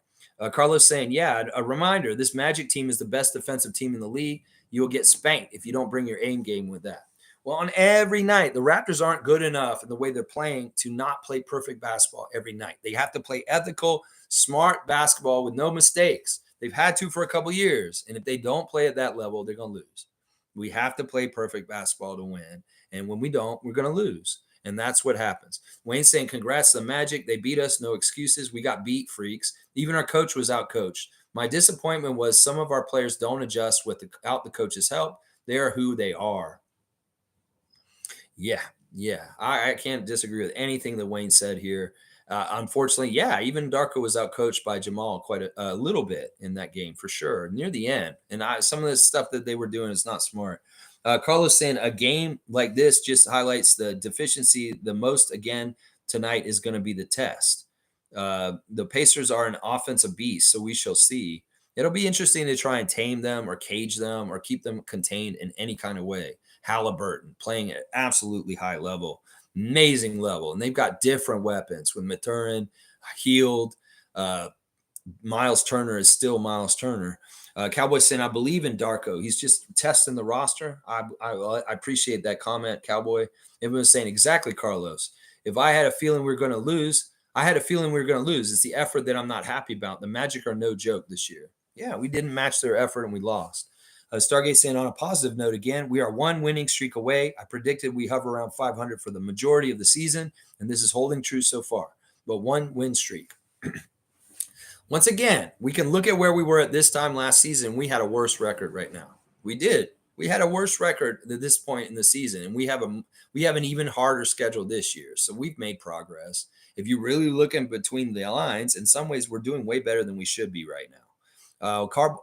Carlos saying, yeah, a reminder, this Magic team is the best defensive team in the league. You'll get spanked if you don't bring your aim game with that. Well, on every night, the Raptors aren't good enough in the way they're playing to not play perfect basketball every night. They have to play ethical, smart basketball with no mistakes. They've had to for a couple years. And if they don't play at that level, they're going to lose. We have to play perfect basketball to win. And when we don't, we're going to lose. And that's what happens. Wayne saying, congrats to the Magic. They beat us. No excuses. We got beat, freaks. Even our coach was out-coached. My disappointment was some of our players don't adjust without the coach's help. They are who they are. Yeah. I can't disagree with anything that Wayne said here. Unfortunately, yeah, even Darko was out-coached by Jamal quite a little bit in that game for sure, near the end. And some of the stuff that they were doing is not smart. Carlos saying a game like this just highlights the deficiency the most. Again, tonight is going to be the test. The Pacers are an offensive beast, so we shall see. It'll be interesting to try and tame them or cage them or keep them contained in any kind of way. Halliburton playing at absolutely high level, amazing level. And they've got different weapons with Mathurin, Healed. Miles Turner is still Miles Turner. Cowboys saying, I believe in Darko. He's just testing the roster. I appreciate that comment, Cowboy. Everyone's saying, exactly, Carlos. If I had a feeling we were going to lose, I had a feeling we were going to lose. It's the effort that I'm not happy about. The Magic are no joke this year. Yeah, we didn't match their effort and we lost. Stargate saying, on a positive note, again, we are one winning streak away. I predicted we hover around 500 for the majority of the season, and this is holding true so far. But one win streak. Once again, we can look at where we were at this time last season. We had a worse record right now. We did. We had a worse record at this point in the season, and we have an even harder schedule this year. So we've made progress. If you really look in between the lines, in some ways we're doing way better than we should be right now.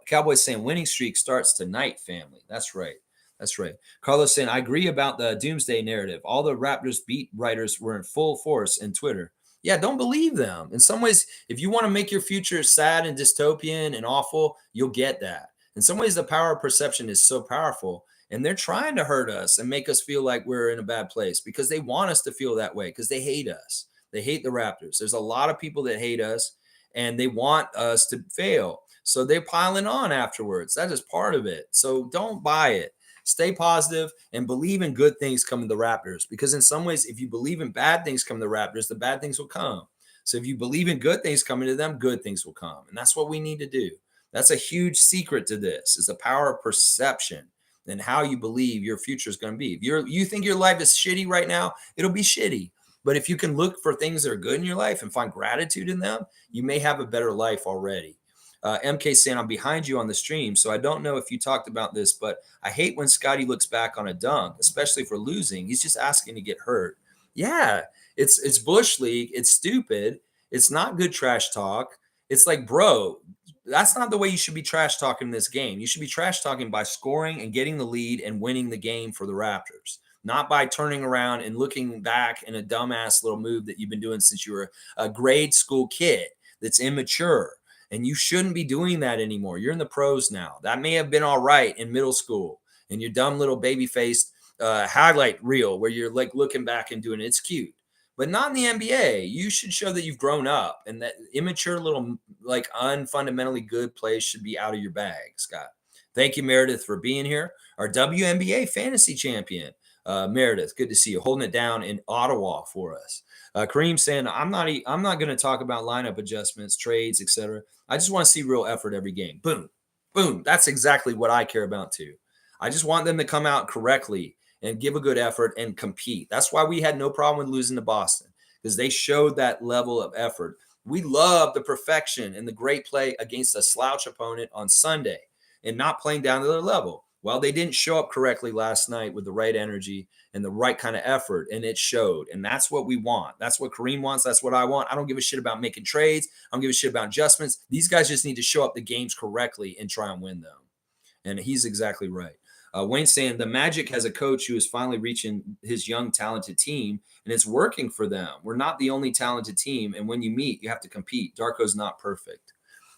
Cowboys saying winning streak starts tonight, family. That's right. That's right. Carlos saying, I agree about the doomsday narrative. All the Raptors beat writers were in full force in Twitter. Yeah, don't believe them. In some ways, if you want to make your future sad and dystopian and awful, you'll get that. In some ways, the power of perception is so powerful, and they're trying to hurt us and make us feel like we're in a bad place because they want us to feel that way because they hate us. They hate the Raptors. There's a lot of people that hate us, and they want us to fail. So they're piling on afterwards. That is part of it. So don't buy it. Stay positive and believe in good things coming to the Raptors, because in some ways, if you believe in bad things coming to the Raptors, the bad things will come. So if you believe in good things coming to them, good things will come. And that's what we need to do. That's a huge secret to this, is the power of perception and how you believe your future is going to be. If you think your life is shitty right now, it'll be shitty. But if you can look for things that are good in your life and find gratitude in them, you may have a better life already. MK saying, I'm behind you on the stream, so I don't know if you talked about this, but I hate when Scotty looks back on a dunk, especially for losing. He's just asking to get hurt. Yeah, it's Bush League. It's stupid. It's not good trash talk. It's like, bro, that's not the way you should be trash talking this game. You should be trash talking by scoring and getting the lead and winning the game for the Raptors, not by turning around and looking back in a dumbass little move that you've been doing since you were a grade school kid that's immature. And you shouldn't be doing that anymore. You're in the pros now. That may have been all right in middle school and your dumb little baby-faced highlight reel where you're like looking back and doing it. It's cute, but not in the NBA. You should show that you've grown up, and that immature little, like, unfundamentally good plays should be out of your bag, Scott. Thank you, Meredith, for being here. Our WNBA fantasy champion, Meredith. Good to see you holding it down in Ottawa for us. Kareem saying, I'm not going to talk about lineup adjustments, trades, etc. I just want to see real effort every game. Boom, boom. That's exactly what I care about too. I just want them to come out correctly and give a good effort and compete. That's why we had no problem with losing to Boston, because they showed that level of effort. We love the perfection and the great play against a slouch opponent on Sunday and not playing down to their level. Well, they didn't show up correctly last night with the right energy and the right kind of effort, and it showed. And that's what we want. That's what Kareem wants. That's what I want. I don't give a shit about making trades. I don't give a shit about adjustments. These guys just need to show up the games correctly and try and win them. And he's exactly right. Wayne's saying the Magic has a coach who is finally reaching his young, talented team, and it's working for them. We're not the only talented team, and when you meet, you have to compete. Darko's not perfect.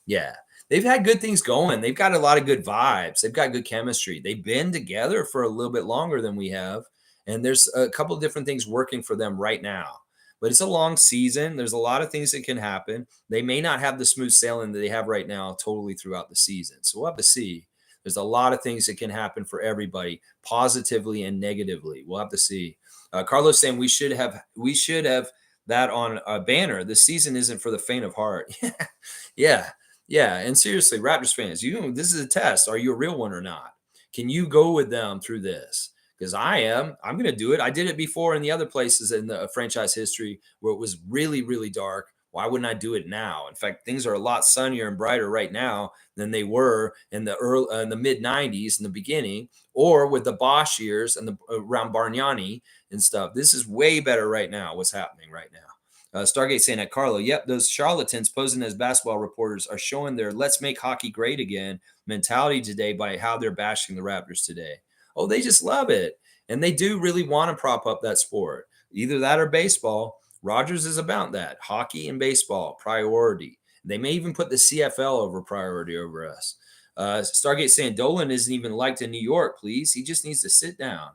Yeah. They've had good things going. They've got a lot of good vibes. They've got good chemistry. They've been together for a little bit longer than we have. And there's a couple of different things working for them right now. But it's a long season. There's a lot of things that can happen. They may not have the smooth sailing that they have right now totally throughout the season. So we'll have to see. There's a lot of things that can happen for everybody, positively and negatively. We'll have to see. Carlos saying we should have that on a banner. The season isn't for the faint of heart. Yeah. Yeah, and seriously, Raptors fans, this is a test. Are you a real one or not? Can you go with them through this? Because I am. I'm going to do it. I did it before in the other places in the franchise history where it was really, really dark. Why wouldn't I do it now? In fact, things are a lot sunnier and brighter right now than they were in the mid '90s in the beginning, or with the Bosch years and around Bargnani and stuff. This is way better right now. What's happening right now? Stargate saying at Carlo, yep, those charlatans posing as basketball reporters are showing their let's make hockey great again mentality today by how they're bashing the Raptors today. Oh, they just love it. And they do really want to prop up that sport. Either that or baseball. Rogers is about that. Hockey and baseball, priority. They may even put the CFL over priority over us. Stargate saying Dolan isn't even liked in New York, please. He just needs to sit down.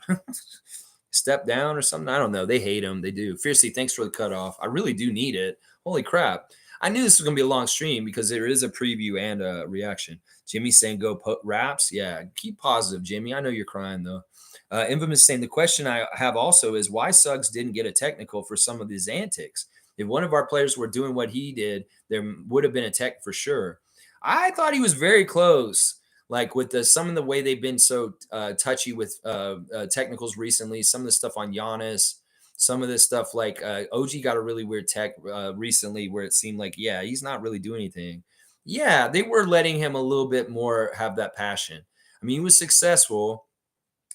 Step down or something. I don't know. They hate him. They do. Fiercely, thanks for the cutoff. I really do need it. Holy crap. I knew this was going to be a long stream because there is a preview and a reaction. Jimmy saying go put Raps. Yeah, keep positive, Jimmy. I know you're crying, though. Infamous saying the question I have also is why Suggs didn't get a technical for some of his antics. If one of our players were doing what he did, there would have been a tech for sure. I thought he was very close. Like with some of the way they've been so touchy with technicals recently, some of the stuff on Giannis, some of this stuff like OG got a really weird tech recently where it seemed like, yeah, he's not really doing anything. Yeah, they were letting him a little bit more have that passion. I mean, he was successful,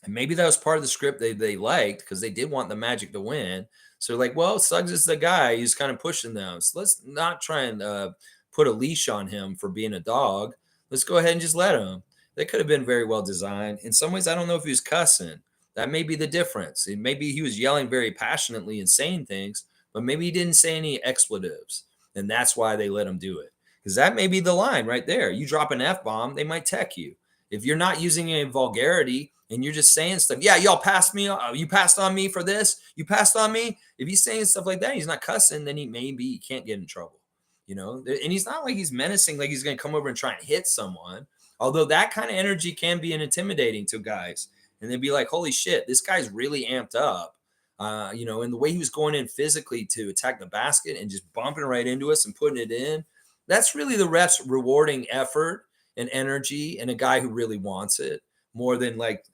and maybe that was part of the script they liked because they did want the Magic to win. So like, well, Suggs is the guy who's kind of pushing them. So let's not try and put a leash on him for being a dog. Let's go ahead and just let him. They could have been very well designed. In some ways, I don't know if he was cussing. That may be the difference. Maybe he was yelling very passionately and saying things, but maybe he didn't say any expletives, and that's why they let him do it. Because that may be the line right there. You drop an F bomb, they might tech you. If you're not using any vulgarity and you're just saying stuff, yeah, y'all passed me. You passed on me for this. You passed on me. If he's saying stuff like that, he's not cussing, then he can't get in trouble. And he's not like he's menacing, like he's going to come over and try and hit someone. Although that kind of energy can be intimidating to guys, and they'd be like, "Holy shit, this guy's really amped up." And the way he was going in physically to attack the basket and just bumping right into us and putting it in, that's really the refs rewarding effort and energy and a guy who really wants it more than like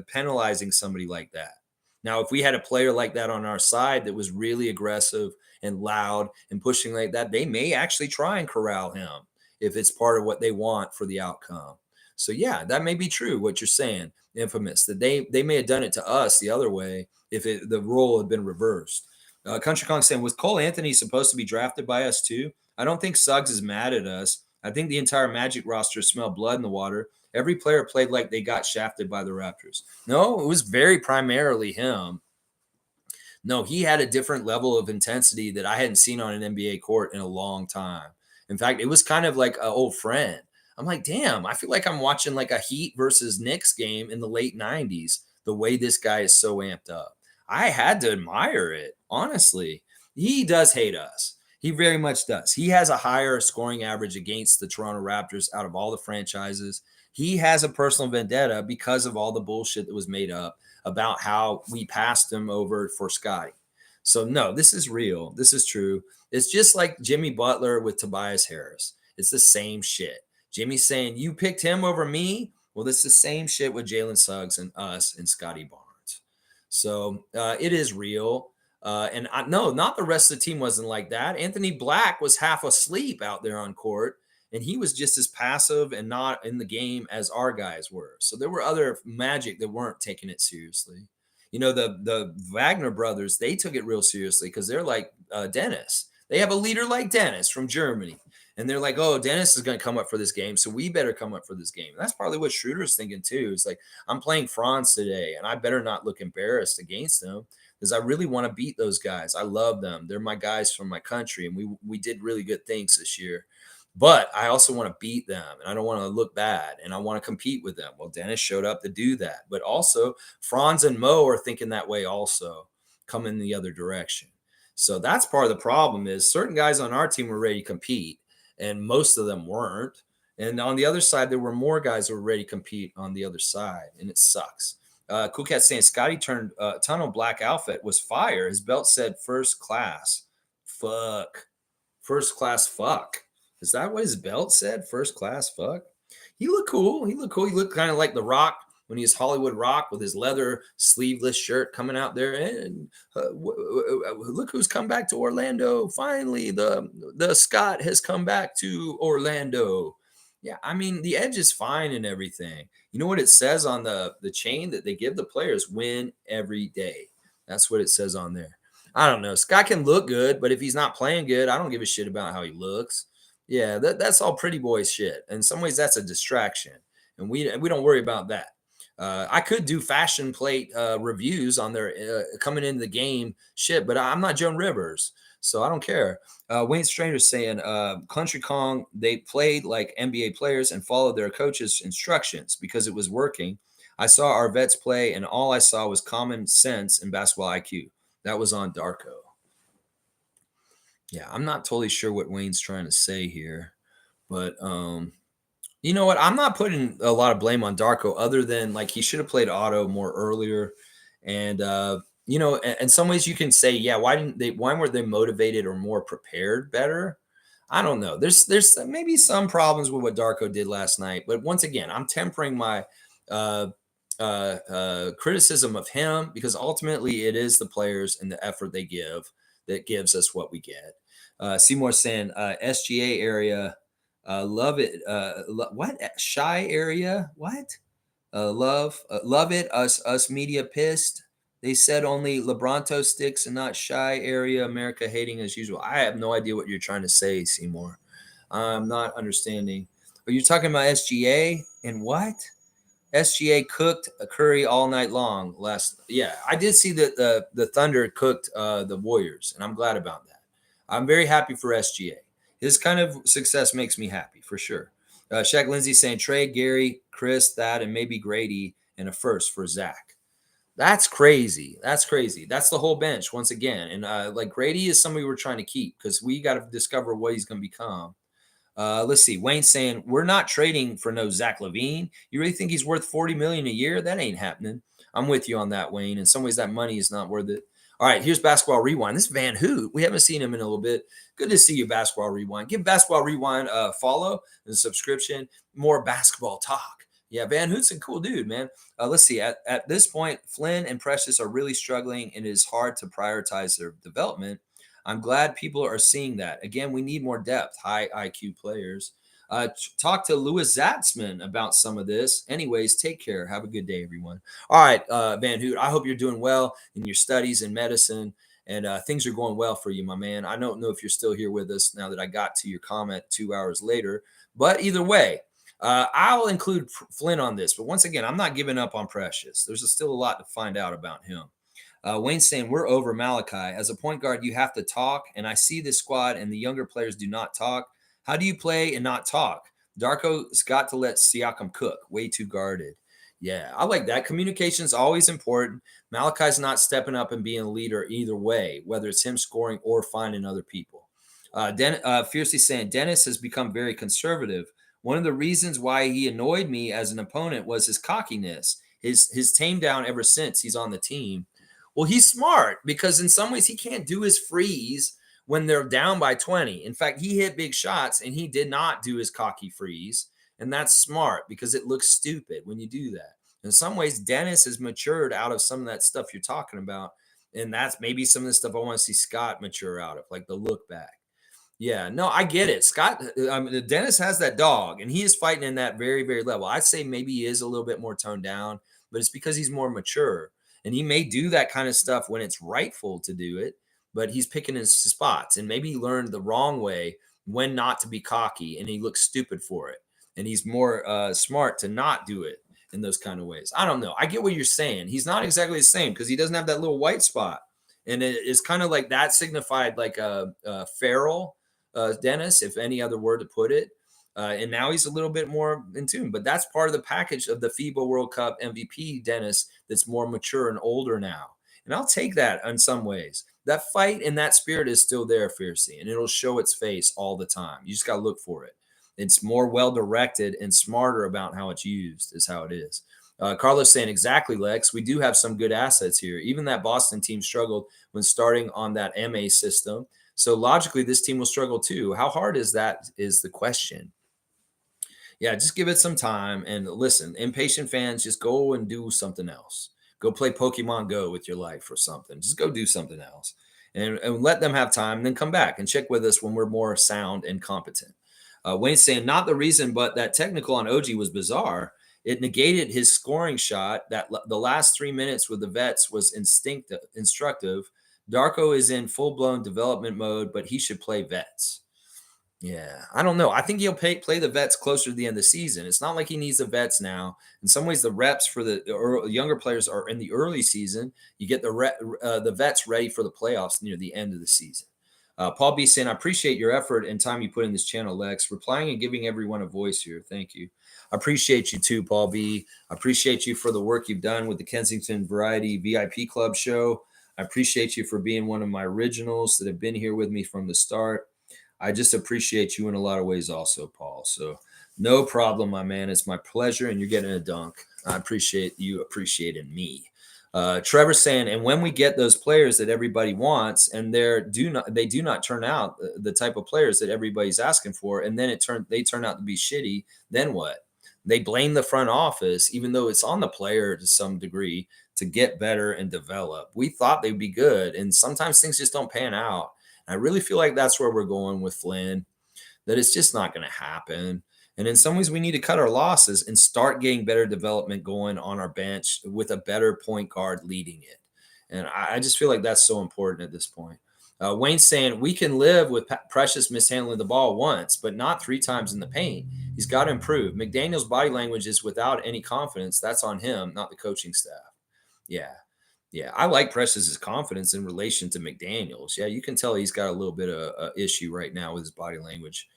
penalizing somebody like that. Now, if we had a player like that on our side that was really aggressive and loud and pushing like that, they may actually try and corral him if it's part of what they want for the outcome. So yeah, that may be true what you're saying, infamous, that they may have done it to us the other way if the role had been reversed. Country Kong saying, was Cole Anthony supposed to be drafted by us too? I don't think Suggs is mad at us. I think the entire Magic roster smelled blood in the water. Every player played like they got shafted by the Raptors. No, it was very primarily him. No, he had a different level of intensity that I hadn't seen on an NBA court in a long time. In fact, it was kind of like an old friend. I'm like, damn, I feel like I'm watching like a Heat versus Knicks game in the late 90s, the way this guy is so amped up. I had to admire it, honestly. He does hate us. He very much does. He has a higher scoring average against the Toronto Raptors out of all the franchises. He has a personal vendetta because of all the bullshit that was made up about how we passed him over for Scotty. So, no, this is real. This is true. It's just like Jimmy Butler with Tobias Harris. It's the same shit. Jimmy's saying, you picked him over me. Well, it's the same shit with Jalen Suggs and us and Scotty Barnes. So it is real. No, not the rest of the team wasn't like that. Anthony Black was half asleep out there on court, and he was just as passive and not in the game as our guys were. So there were other Magic that weren't taking it seriously. The Wagner brothers, they took it real seriously because they're like Dennis. They have a leader like Dennis from Germany. And they're like, oh, Dennis is going to come up for this game, so we better come up for this game. And that's probably what Schroeder's thinking too. It's like, I'm playing Franz today, and I better not look embarrassed against them because I really want to beat those guys. I love them. They're my guys from my country, and we did really good things this year. But I also want to beat them, and I don't want to look bad, and I want to compete with them. Well, Dennis showed up to do that. But also, Franz and Mo are thinking that way also, coming the other direction. So that's part of the problem is certain guys on our team were ready to compete, and most of them weren't. And on the other side, there were more guys who were ready to compete on the other side, and it sucks. Cool Cat saying Scotty turned tunnel black outfit was fire. His belt said first class. Fuck. First class fuck. Is that what his belt said? First class fuck. He looked cool. He looked kind of like The Rock when he was Hollywood Rock with his leather sleeveless shirt coming out there. And look who's come back to Orlando. Finally, the Scott has come back to Orlando. Yeah, I mean, the edge is fine and everything. You know what it says on the chain that they give the players? Win every day. That's what it says on there. I don't know. Scott can look good, but if he's not playing good, I don't give a shit about how he looks. Yeah, that's all pretty boy shit. In some ways, that's a distraction, and we don't worry about that. I could do fashion plate reviews on their coming into the game shit, but I'm not Joan Rivers, so I don't care. Wayne Stranger saying, Country Kong, they played like NBA players and followed their coach's instructions because it was working. I saw our vets play, and all I saw was common sense and basketball IQ. That was on Darko. Yeah, I'm not totally sure what Wayne's trying to say here, but you know what? I'm not putting a lot of blame on Darko other than like he should have played Otto more earlier. And in some ways you can say, yeah, why weren't they motivated or more prepared better? I don't know. There's maybe some problems with what Darko did last night, but once again, I'm tempering my uh, criticism of him because ultimately it is the players and the effort they give that gives us what we get. Seymour saying SGA area, love it. What shy area? What? Love it. Us media pissed. They said only Lebronto sticks and not shy area. America hating as usual. I have no idea what you're trying to say, Seymour. I'm not understanding. Are you talking about SGA and what? SGA cooked a curry all night long last. Yeah, I did see that the Thunder cooked the Warriors, and I'm glad about that. I'm very happy for SGA. His kind of success makes me happy for sure. Shaq Lindsay saying trade Gary, Chris, that, and maybe Grady, and a first for Zach. That's crazy. That's crazy. That's the whole bench once again. And like Grady is somebody we're trying to keep because we got to discover what he's going to become. Let's see. Wayne saying we're not trading for no Zach LaVine. You really think he's worth $40 million a year? That ain't happening. I'm with you on that, Wayne. In some ways, that money is not worth it. All right, here's Basketball Rewind. This is Van Hoot. We haven't seen him in a little bit. Good to see you, Basketball Rewind. Give Basketball Rewind a follow and a subscription. More basketball talk. Yeah, Van Hoot's a cool dude, man. Let's see. At this point, Flynn and Precious are really struggling, and it is hard to prioritize their development. I'm glad people are seeing that. Again, we need more depth, high IQ players. Talk to Louis Zatzman about some of this. Anyways, take care. Have a good day, everyone. All right, Van Hoot, I hope you're doing well in your studies in medicine and things are going well for you, my man. I don't know if you're still here with us now that I got to your comment 2 hours later, but either way, I'll include Flynn on this. But once again, I'm not giving up on Precious. There's still a lot to find out about him. Wayne's saying we're over Malachi. As a point guard, you have to talk, and I see this squad, and the younger players do not talk. How do you play and not talk? Darko's got to let Siakam cook. Way too guarded. Yeah, I like that. Communication is always important. Malachi's not stepping up and being a leader either way, whether it's him scoring or finding other people. Fiercely saying Dennis has become very conservative. One of the reasons why he annoyed me as an opponent was his cockiness. His tame down ever since he's on the team. Well, he's smart because in some ways he can't do his freeze when they're down by 20. In fact, he hit big shots and he did not do his cocky freeze. And that's smart because it looks stupid when you do that. In some ways, Dennis has matured out of some of that stuff you're talking about. And that's maybe some of the stuff I want to see Scott mature out of, like the look back. Yeah, no, I get it. Scott, Dennis has that dog, and he is fighting in that very, very level. I'd say maybe he is a little bit more toned down, but it's because he's more mature, and he may do that kind of stuff when it's rightful to do it. But he's picking his spots, and maybe he learned the wrong way when not to be cocky, and he looks stupid for it. And he's more smart to not do it in those kind of ways. I don't know. I get what you're saying. He's not exactly the same because he doesn't have that little white spot, and it's kind of like that signified like a feral Dennis, if any other word to put it. And now he's a little bit more in tune, but that's part of the package of the FIBA World Cup MVP Dennis that's more mature and older now. And I'll take that in some ways. That fight and that spirit is still there, Fiercey, and it'll show its face all the time. You just got to look for it. It's more well directed and smarter about how it's used, is how it is. Carlos saying, exactly, Lex. We do have some good assets here. Even that Boston team struggled when starting on that MA system. So logically, this team will struggle too. How hard is that is the question. Yeah, just give it some time and listen. Impatient fans, just go and do something else. Go play Pokemon Go with your life or something. Just go do something else and let them have time and then come back and check with us when we're more sound and competent. Wayne's saying, not the reason, but that technical on OG was bizarre. It negated his scoring shot. That the last 3 minutes with the vets was instructive. Darko is in full-blown development mode, but he should play vets. Yeah, I don't know. I think he'll play the vets closer to the end of the season. It's not like he needs the vets now. In some ways, the reps for the younger players are in the early season. You get the vets ready for the playoffs near the end of the season. Paul B. saying, I appreciate your effort and time you put in this channel, Lex. Replying and giving everyone a voice here. Thank you. I appreciate you too, Paul B. I appreciate you for the work you've done with the Kensington Variety VIP Club show. I appreciate you for being one of my originals that have been here with me from the start. I just appreciate you in a lot of ways also, Paul. So no problem, my man. It's my pleasure, and you're getting a dunk. I appreciate you appreciating me. Trevor's saying, and when we get those players that everybody wants, and they do not turn out the type of players that everybody's asking for, and then they turn out to be shitty, then what? They blame the front office, even though it's on the player to some degree to get better and develop. We thought they'd be good, and sometimes things just don't pan out. And I really feel like that's where we're going with Flynn, that it's just not going to happen. And in some ways, we need to cut our losses and start getting better development going on our bench with a better point guard leading it. And I just feel like that's so important at this point. Wayne's saying we can live with Precious mishandling the ball once, but not 3 times in the paint. He's got to improve. McDaniel's body language is without any confidence. That's on him, not the coaching staff. Yeah. Yeah. I like Precious's confidence in relation to McDaniel's. Yeah. You can tell he's got a little bit of issue right now with his body language.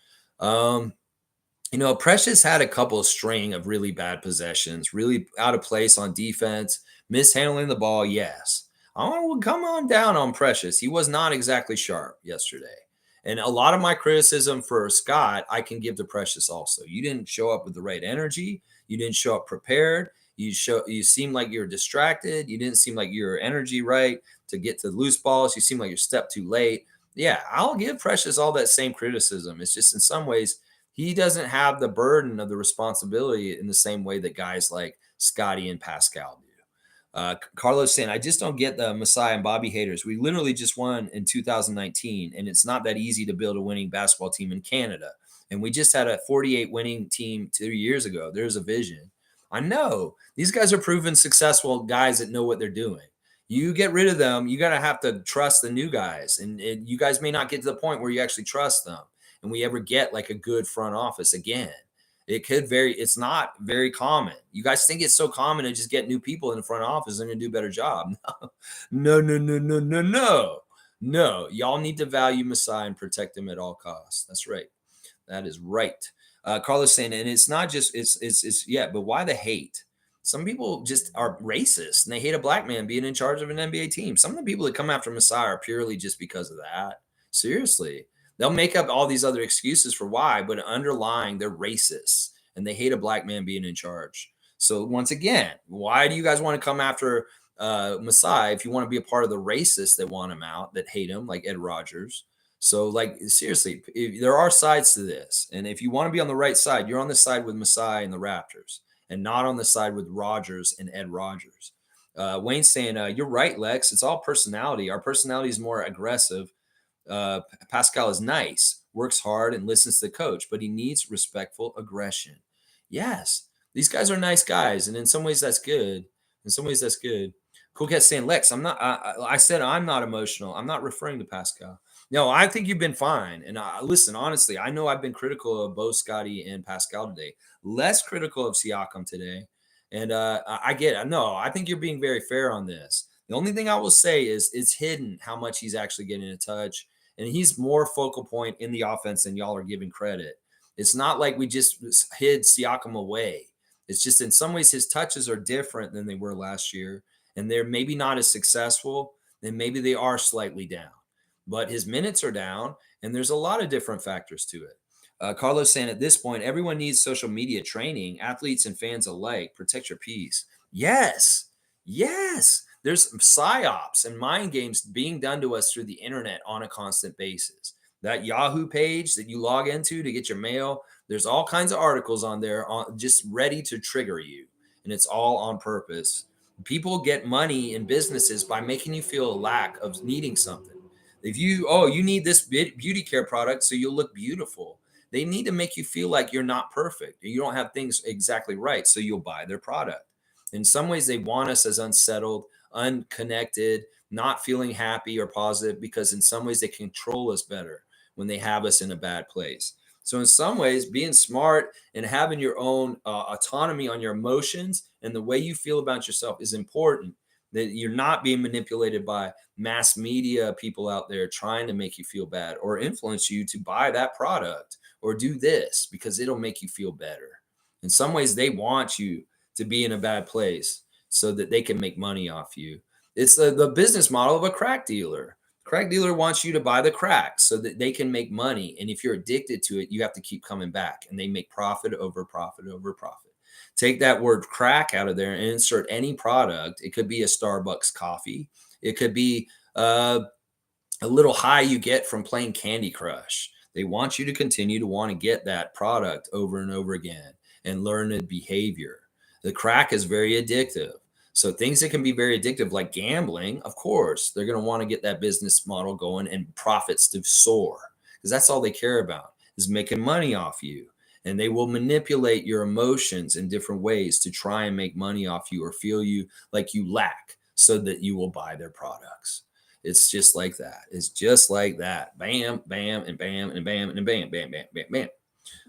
Precious had a couple of string of really bad possessions, really out of place on defense, mishandling the ball. Yes. I want to come on down on Precious. He was not exactly sharp yesterday. And a lot of my criticism for Scott, I can give to Precious also. You didn't show up with the right energy. You didn't show up prepared. You seem like you're distracted. You didn't seem like your energy right to get to loose balls. You seem like you're stepped too late. Yeah, I'll give Precious all that same criticism. It's just in some ways he doesn't have the burden of the responsibility in the same way that guys like Scotty and Pascal do. Carlos saying, I just don't get the Messiah and Bobby haters. We literally just won in 2019, and it's not that easy to build a winning basketball team in Canada. And we just had a 48 winning team 2 years ago. There's a vision. I know these guys are proven successful guys that know what they're doing. You get rid of them, you got to have to trust the new guys. And you guys may not get to the point where you actually trust them and we ever get like a good front office again. It's not very common. You guys think it's so common to just get new people in the front office and do a better job. No. Y'all need to value Messiah and protect him at all costs. That's right. That is right. Carlos saying, and it's not just, but why the hate? Some people just are racist and they hate a black man being in charge of an NBA team. Some of the people that come after Messiah are purely just because of that. Seriously. They'll make up all these other excuses for why, but underlying, they're racist and they hate a black man being in charge. So once again, why do you guys want to come after Messiah if you want to be a part of the racists that want him out, that hate him, like Ed Rogers? So, like, seriously, there are sides to this. And if you want to be on the right side, you're on the side with Messiah and the Raptors and not on the side with Rogers and Ed Rogers. Wayne's saying, you're right, Lex. It's all personality. Our personality is more aggressive. Pascal is nice, works hard, and listens to the coach, but he needs respectful aggression. Yes, these guys are nice guys, and in some ways that's good. Cool Cat's saying, Lex, I said I'm not emotional. I'm not referring to Pascal. No, I think you've been fine. And listen, honestly, I know I've been critical of both Scotty and Pascal today. Less critical of Siakam today. And I get it. No, I think you're being very fair on this. The only thing I will say is it's hidden how much he's actually getting in touch. And he's more focal point in the offense than y'all are giving credit. It's not like we just hid Siakam away. It's just in some ways his touches are different than they were last year. And they're maybe not as successful. And maybe they are slightly down. But his minutes are down. And there's a lot of different factors to it. Carlos saying at this point, everyone needs social media training, athletes and fans alike. Protect your peace. Yes. There's psyops and mind games being done to us through the internet on a constant basis. That Yahoo page that you log into to get your mail, there's all kinds of articles on there just ready to trigger you. And it's all on purpose. People get money in businesses by making you feel a lack of needing something. If you need this beauty care product so you'll look beautiful. They need to make you feel like you're not perfect. You don't have things exactly right, so you'll buy their product. In some ways, they want us as unsettled, unconnected, not feeling happy or positive, because in some ways they control us better when they have us in a bad place. So in some ways, being smart and having your own autonomy on your emotions and the way you feel about yourself is important. That you're not being manipulated by mass media people out there trying to make you feel bad or influence you to buy that product or do this because it'll make you feel better. In some ways, they want you to be in a bad place so that they can make money off you. It's the business model of a crack dealer. Crack dealer wants you to buy the crack so that they can make money. And if you're addicted to it, you have to keep coming back and they make profit over profit over profit. Take that word crack out of there and insert any product. It could be a Starbucks coffee. It could be a little high you get from playing Candy Crush. They want you to continue to want to get that product over and over again and learn the behavior. The crack is very addictive. So things that can be very addictive, like gambling, of course, they're going to want to get that business model going and profits to soar, because that's all they care about is making money off you. And they will manipulate your emotions in different ways to try and make money off you or feel you like you lack so that you will buy their products. It's just like that. It's just like that. Bam, bam, and bam, and bam, and bam, bam, bam, bam, bam.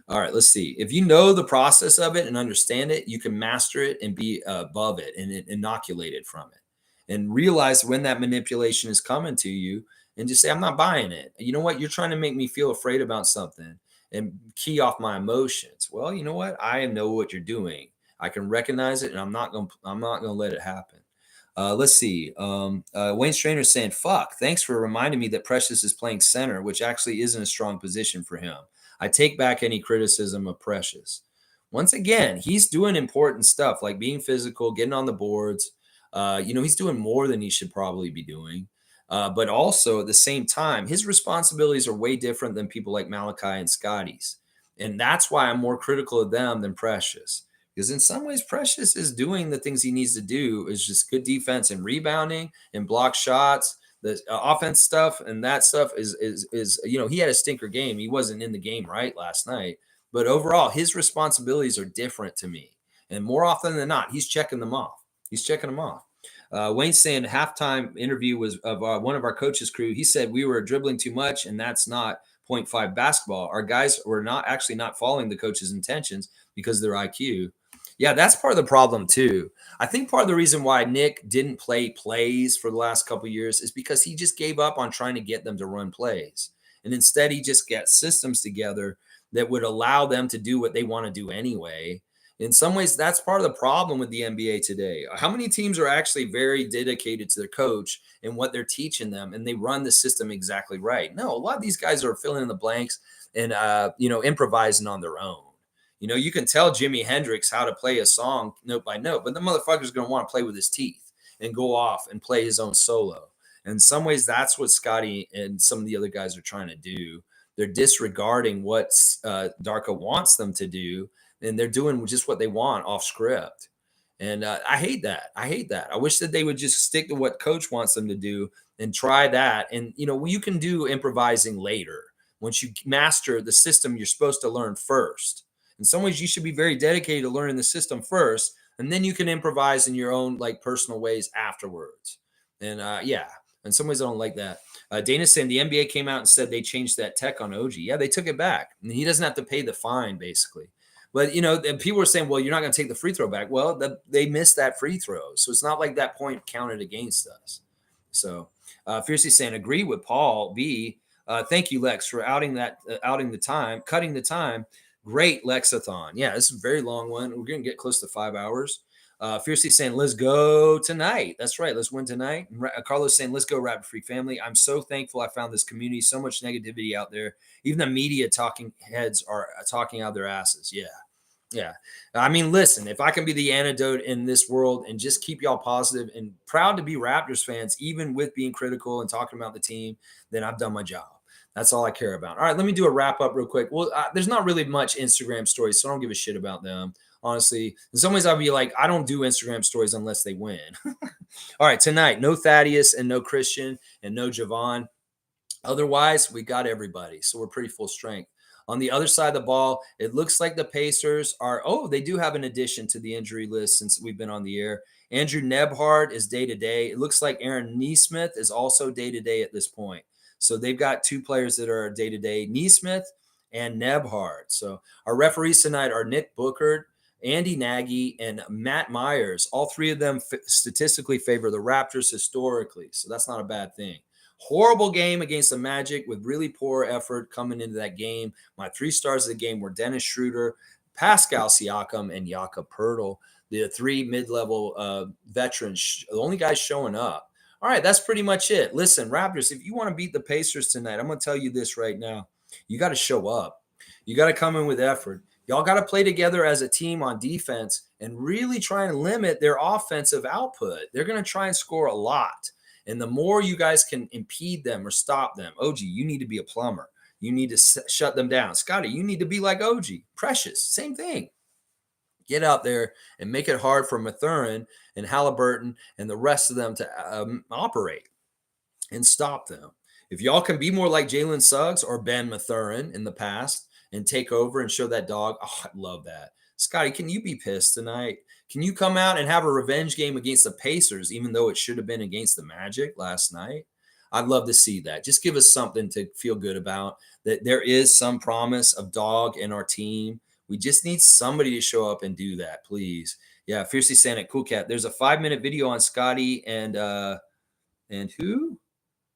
All right, let's see. If you know the process of it and understand it, you can master it and be above it and inoculated from it. And realize when that manipulation is coming to you and just say, I'm not buying it. You know what? You're trying to make me feel afraid about something and key off my emotions. Well, you know what? I know what you're doing. I can recognize it, and I'm not gonna let it happen. Let's see. Wayne Strainer saying, fuck, thanks for reminding me that Precious is playing center, which actually isn't a strong position for him. I take back any criticism of Precious. Once again, he's doing important stuff like being physical, getting on the boards. He's doing more than he should probably be doing. But also at the same time, his responsibilities are way different than people like Malachi and Scotty's. And that's why I'm more critical of them than Precious. Because in some ways, Precious is doing the things he needs to do, is just good defense and rebounding and block shots. The offense stuff and that stuff is he had a stinker game. He wasn't in the game right last night. But overall, his responsibilities are different to me. And more often than not, he's checking them off. Wayne's saying halftime interview was of one of our coaches' crew. He said we were dribbling too much, and that's not 0.5 basketball. Our guys were not following the coach's intentions because of their IQ. Yeah, that's part of the problem too. I think part of the reason why Nick didn't play plays for the last couple of years is because he just gave up on trying to get them to run plays. And instead he just got systems together that would allow them to do what they want to do anyway. In some ways, that's part of the problem with the NBA today. How many teams are actually very dedicated to their coach and what they're teaching them, and they run the system exactly right? No, a lot of these guys are filling in the blanks and improvising on their own. You can tell Jimi Hendrix how to play a song note by note, but the motherfucker's going to want to play with his teeth and go off and play his own solo. And in some ways, that's what Scotty and some of the other guys are trying to do. They're disregarding what Darko wants them to do, and they're doing just what they want off script. And I hate that. I wish that they would just stick to what coach wants them to do and try that. And, you can do improvising later once you master the system you're supposed to learn first. In some ways, you should be very dedicated to learning the system first, and then you can improvise in your own personal ways afterwards. And in some ways, I don't like that. Dana's saying the NBA came out and said they changed that tech on OG. Yeah, they took it back, and he doesn't have to pay the fine, basically. But people are saying, well, you're not going to take the free throw back. Well, they missed that free throw, so it's not like that point counted against us. So, Fiercely saying, agree with Paul B. Thank you, Lex, for cutting the time. Great Lexathon. Yeah, this is a very long one. We're going to get close to 5 hours. Fiercely saying, let's go tonight. That's right. Let's win tonight. Carlos saying, let's go Rapid Free family. I'm so thankful I found this community. So much negativity out there. Even the media talking heads are talking out their asses. Yeah. I mean, listen, if I can be the antidote in this world and just keep y'all positive and proud to be Raptors fans, even with being critical and talking about the team, then I've done my job. That's all I care about. All right, let me do a wrap up real quick. Well, there's not really much Instagram stories, so I don't give a shit about them, honestly. In some ways, I'll be like, I don't do Instagram stories unless they win. All right, tonight, no Thaddeus and no Christian and no Javon. Otherwise, we got everybody, so we're pretty full strength. On the other side of the ball, it looks like the Pacers they do have an addition to the injury list since we've been on the air. Andrew Nebhard is day-to-day. It looks like Aaron Nesmith is also day-to-day at this point. So they've got two players that are day-to-day, Nesmith and Nebhard. So our referees tonight are Nick Booker, Andy Nagy, and Matt Myers. All three of them statistically favor the Raptors historically. So that's not a bad thing. Horrible game against the Magic with really poor effort coming into that game. My 3 stars of the game were Dennis Schroeder, Pascal Siakam, and Jakob Poeltl, the 3 mid-level veterans, the only guys showing up. All right, that's pretty much it. Listen, Raptors, if you want to beat the Pacers tonight, I'm going to tell you this right now. You got to show up. You got to come in with effort. Y'all got to play together as a team on defense and really try and limit their offensive output. They're going to try and score a lot. And the more you guys can impede them or stop them, OG, you need to be a plumber. You need to shut them down. Scotty, you need to be like OG. Precious, same thing. Get out there and make it hard for Mathurin and Halliburton and the rest of them to operate and stop them. If y'all can be more like Jalen Suggs or Ben Mathurin in the past and take over and show that dog, oh, I love that. Scotty, can you be pissed tonight? Can you come out and have a revenge game against the Pacers, even though it should have been against the Magic last night? I'd love to see that. Just give us something to feel good about, that there is some promise of dog in our team. We just need somebody to show up and do that, please. Yeah, Fiercely saying it, Cool Cat. There's a 5-minute video on Scotty and who?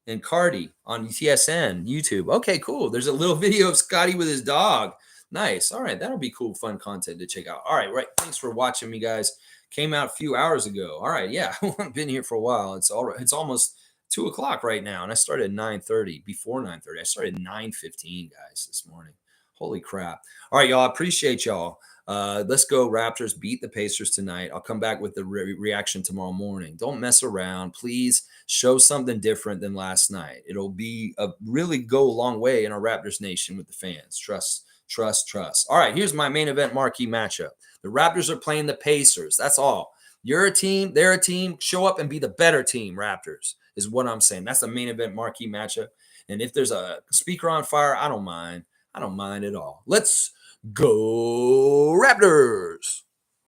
And Cardi on TSN YouTube. Okay, cool. There's a little video of Scotty with his dog. Nice. All right, that'll be cool, fun content to check out. All right, right. Thanks for watching me, guys. Came out a few hours ago. All right, yeah, I've been here for a while. It's all right. It's almost 2:00 right now, and I started at 9:30. Before 9:30, I started at 9:15, guys, this morning. Holy crap! All right, y'all. I appreciate y'all. Let's go Raptors, beat the Pacers tonight. I'll come back with the reaction tomorrow morning. Don't mess around. Please show something different than last night. It'll be really go a long way in our Raptors nation with the fans. Trust, trust, trust. All right, here's my main event marquee matchup. The Raptors are playing the Pacers. That's all. You're a team. They're a team. Show up and be the better team, Raptors, is what I'm saying. That's the main event marquee matchup. And if there's a speaker on fire, I don't mind. I don't mind at all. Let's go Raptors!